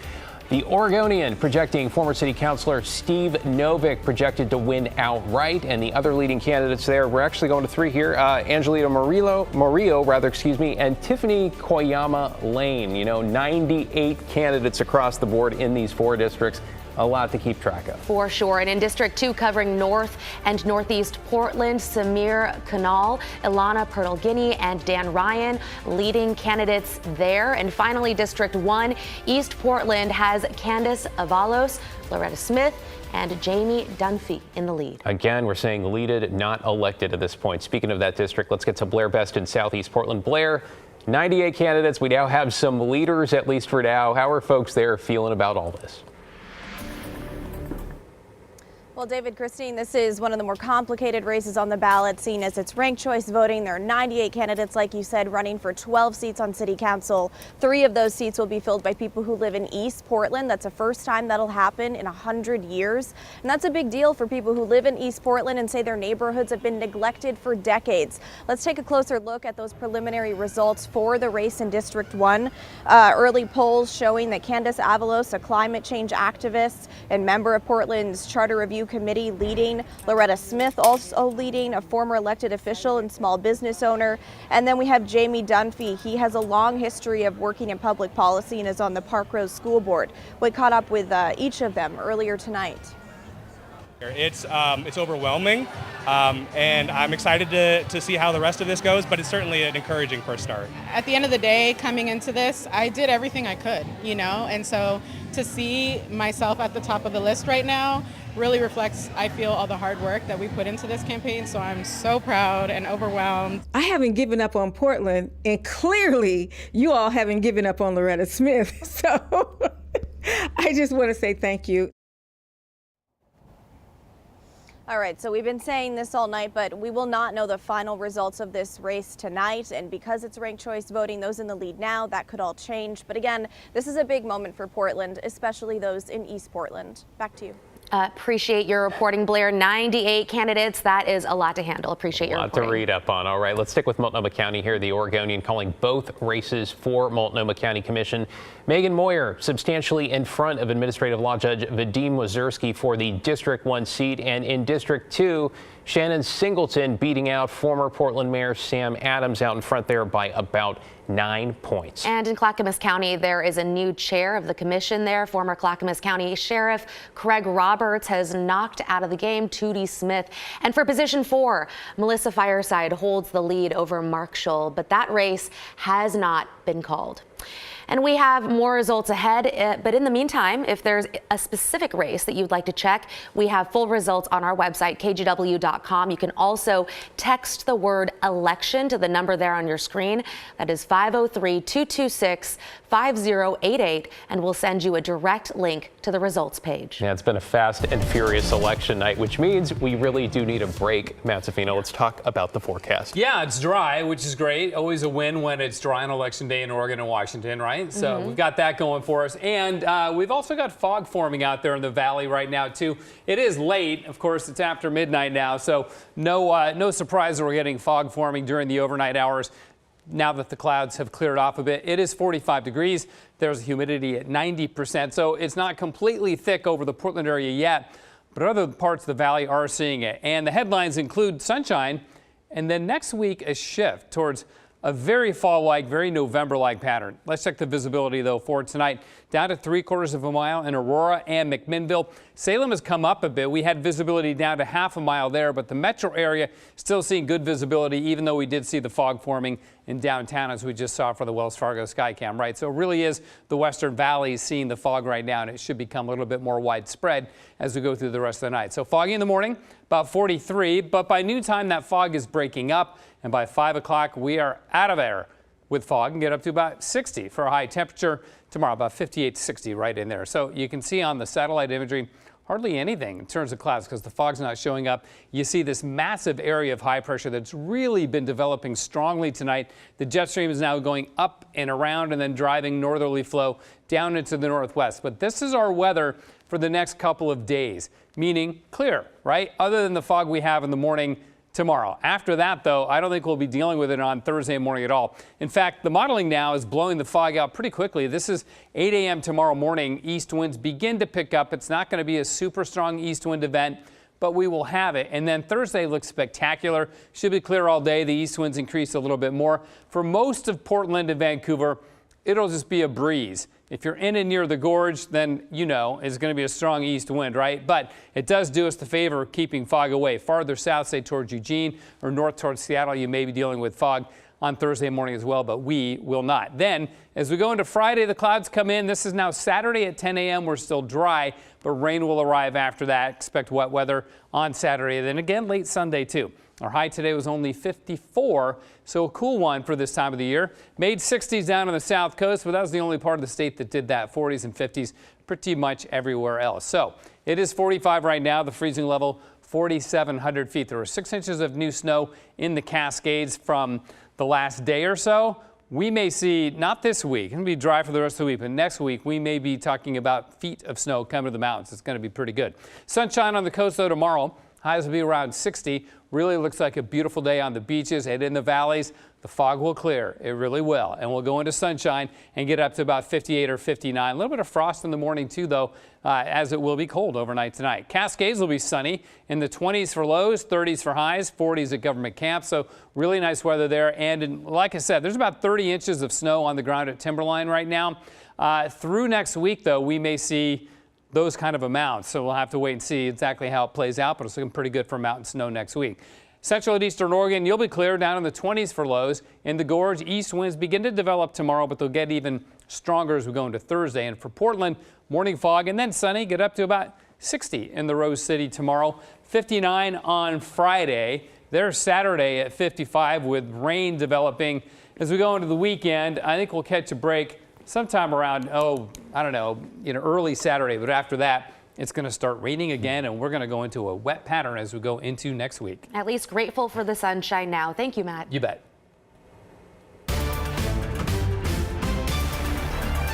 The Oregonian projecting former city councilor Steve Novick projected to win outright, and the other leading candidates there, we're actually going to 3 here, Angelita Murillo, and Tiffany Koyama Lane. 98 candidates across the board in these 4 districts. A lot to keep track of. For sure. And in District 2, covering north and northeast Portland, Samir Kanal, Ilana Pertolgini, and Dan Ryan, leading candidates there. And finally, District 1, East Portland has Candace Avalos, Loretta Smith, and Jamie Dunphy in the lead. Again, we're saying leaded, not elected at this point. Speaking of that district, let's get to Blair Best in southeast Portland. Blair, 98 candidates. We now have some leaders, at least for now. How are folks there feeling about all this? Well, David, Christine, this is one of the more complicated races on the ballot, seen as it's ranked choice voting. There are 98 candidates, like you said, running for 12 seats on city council. 3 of those seats will be filled by people who live in East Portland. That's the first time that'll happen in 100 years. And that's a big deal for people who live in East Portland and say their neighborhoods have been neglected for decades. Let's take a closer look at those preliminary results for the race in District 1. Early polls showing that Candace Avalos, a climate change activist and member of Portland's Charter Review Committee, leading. Loretta Smith also leading, a former elected official and small business owner. And then we have Jamie Dunphy. He has a long history of working in public policy and is on the Park Rose School Board. We caught up with each of them earlier tonight. It's overwhelming, and I'm excited to see how the rest of this goes, but it's certainly an encouraging first start. At the end of the day, coming into this, I did everything I could, and so to see myself at the top of the list right now really reflects, I feel, all the hard work that we put into this campaign, so I'm so proud and overwhelmed. I haven't given up on Portland, and clearly you all haven't given up on Loretta Smith, so I just want to say thank you. All right, so we've been saying this all night, but we will not know the final results of this race tonight. And because it's ranked choice voting, those in the lead now, that could all change. But again, this is a big moment for Portland, especially those in East Portland. Back to you. Appreciate your reporting, Blair. 98 candidates. That is a lot to handle. Appreciate your reporting. A lot to read up on. All right, let's stick with Multnomah County here. The Oregonian calling both races for Multnomah County Commission. Megan Moyer substantially in front of Administrative Law Judge Vadim Wazirski for the District 1 seat. And in District 2, Shannon Singleton beating out former Portland Mayor Sam Adams out in front there by about 9 points. And in Clackamas County, there is a new chair of the commission there. Former Clackamas County Sheriff Craig Roberts has knocked out of the game Tootie Smith. And for position 4, Melissa Fireside holds the lead over Mark Schull, but that race has not been called. And we have more results ahead, but in the meantime, if there's a specific race that you'd like to check, we have full results on our website, kgw.com. You can also text the word election to the number there on your screen. That is 503-226-5088, and we'll send you a direct link to the results page. Yeah, it's been a fast and furious election night, which means we really do need a break. Matt Zafino, let's talk about the forecast. Yeah, it's dry, which is great. Always a win when it's dry on Election Day in Oregon and Washington, right? So we've got that going for us. And we've also got fog forming out there in the valley right now, too. It is late. Of course, it's after midnight now, so no surprise that we're getting fog forming during the overnight hours. Now that the clouds have cleared off a bit, it is 45 degrees. There's humidity at 90%, so it's not completely thick over the Portland area yet, but other parts of the valley are seeing it. And the headlines include sunshine, and then next week a shift towards a very fall-like, very November-like pattern. Let's check the visibility, though, for tonight. Down to 3/4 of a mile in Aurora and McMinnville. Salem has come up a bit. We had visibility down to 1/2 a mile there, but the metro area still seeing good visibility, even though we did see the fog forming in downtown, as we just saw for the Wells Fargo Skycam, right? So it really is the Western Valley seeing the fog right now, and it should become a little bit more widespread as we go through the rest of the night. So foggy in the morning, about 43, but by noontime that fog is breaking up, and by 5 o'clock we are out of there. with fog and get up to about 60 for a high temperature tomorrow, about 58 to 60 right in there. So you can see on the satellite imagery hardly anything in terms of clouds because the fog's not showing up. You see this massive area of high pressure that's really been developing strongly tonight. The jet stream is now going up and around and then driving northerly flow down into the northwest. But this is our weather for the next couple of days, meaning clear, right? Other than the fog we have in the morning tomorrow. After that, though, I don't think we'll be dealing with it on Thursday morning at all. In fact, the modeling now is blowing the fog out pretty quickly. This is 8 a.m. tomorrow morning. East winds begin to pick up. It's not going to be a super strong east wind event, but we will have it. And then Thursday looks spectacular. Should be clear all day. The east winds increase a little bit more. For most of Portland and Vancouver, it'll just be a breeze. If you're in and near the gorge, then you know it's going to be a strong east wind, right? But it does do us the favor of keeping fog away. Farther south, say towards Eugene or north towards Seattle, you may be dealing with fog on Thursday morning as well, but we will not. Then, as we go into Friday, the clouds come in. This is now Saturday at 10 a.m. We're still dry, but rain will arrive after that. Expect wet weather on Saturday, then again late Sunday too. Our high today was only 54, so a cool one for this time of the year. Made 60s down on the south coast, but that was the only part of the state that did that. 40s and 50s pretty much everywhere else. So it is 45 right now, the freezing level 4,700 feet. There were 6 inches of new snow in the Cascades from the last day or so. We may see, not this week, it's going to be dry for the rest of the week, but next week we may be talking about feet of snow coming to the mountains. It's going to be pretty good. Sunshine on the coast, though, tomorrow. Highs will be around 60. Really looks like a beautiful day on the beaches and in the valleys. The fog will clear. It really will. And we'll go into sunshine and get up to about 58 or 59. A little bit of frost in the morning, too, though, as it will be cold overnight tonight. Cascades will be sunny in the 20s for lows, 30s for highs, 40s at government camp. So really nice weather there. And like I said, there's about 30 inches of snow on the ground at Timberline right now. Through next week, though, we may see those kind of amounts. So we'll have to wait and see exactly how it plays out, but it's looking pretty good for mountain snow next week. Central and eastern Oregon, you'll be clear down in the 20s for lows. In the gorge, east winds begin to develop tomorrow, but they'll get even stronger as we go into Thursday. And for Portland, morning fog and then sunny, get up to about 60 in the Rose City tomorrow. 59 on Friday. There's Saturday at 55 with rain developing. As we go into the weekend, I think we'll catch a break sometime around, early Saturday. But after that, it's going to start raining again, and we're going to go into a wet pattern as we go into next week. At least grateful for the sunshine now. Thank you, Matt. You bet.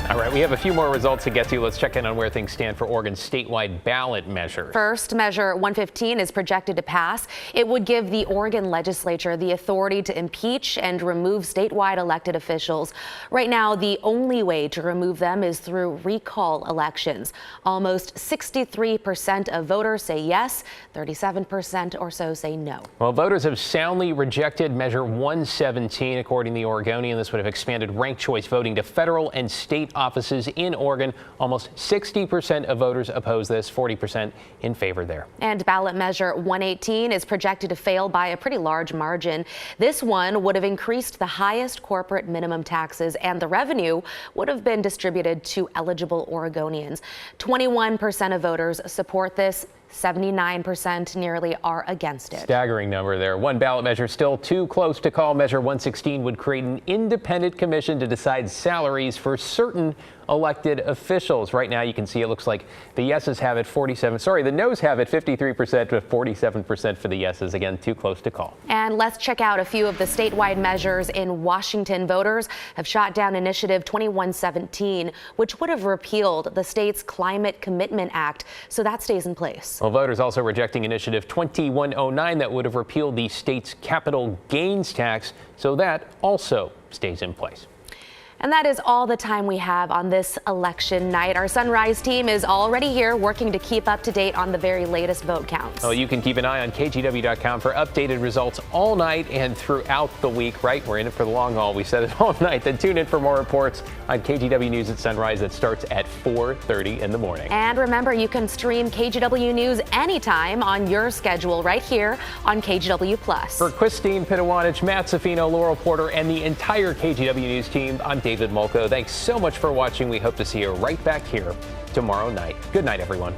All right, we have a few more results to get to. Let's check in on where things stand for Oregon's statewide ballot measure. First, Measure 115 is projected to pass. It would give the Oregon legislature the authority to impeach and remove statewide elected officials. Right now, the only way to remove them is through recall elections. Almost 63% of voters say yes, 37% or so say no. Well, voters have soundly rejected Measure 117, according to the Oregonian. This would have expanded ranked choice voting to federal and state offices in Oregon. Almost 60% of voters oppose this, 40% in favor there. And ballot measure 118 is projected to fail by a pretty large margin. This one would have increased the highest corporate minimum taxes, and the revenue would have been distributed to eligible Oregonians. 21% of voters support this. 79% nearly are against it. Staggering number there. One ballot measure still too close to call. Measure 116 would create an independent commission to decide salaries for certain elected officials. Right now, you can see it looks like the yeses have it the noes have it 53% to 47% for the yeses. Again, too close to call. And let's check out a few of the statewide measures in Washington. Voters have shot down Initiative 2117, which would have repealed the state's Climate Commitment Act. So that stays in place. Well, voters also rejecting Initiative 2109 that would have repealed the state's capital gains tax. So that also stays in place. And that is all the time we have on this election night. Our Sunrise team is already here working to keep up to date on the very latest vote counts. Oh, you can keep an eye on KGW.com for updated results all night and throughout the week, right? We're in it for the long haul. We said it all night. Then tune in for more reports on KGW News at Sunrise that starts at 4:30 in the morning. And remember, you can stream KGW News anytime on your schedule right here on KGW Plus. For Christine Pitawanich, Matt Safino, Laurel Porter, and the entire KGW News team, I'm David Molko. Thanks so much for watching. We hope to see you right back here tomorrow night. Good night, everyone.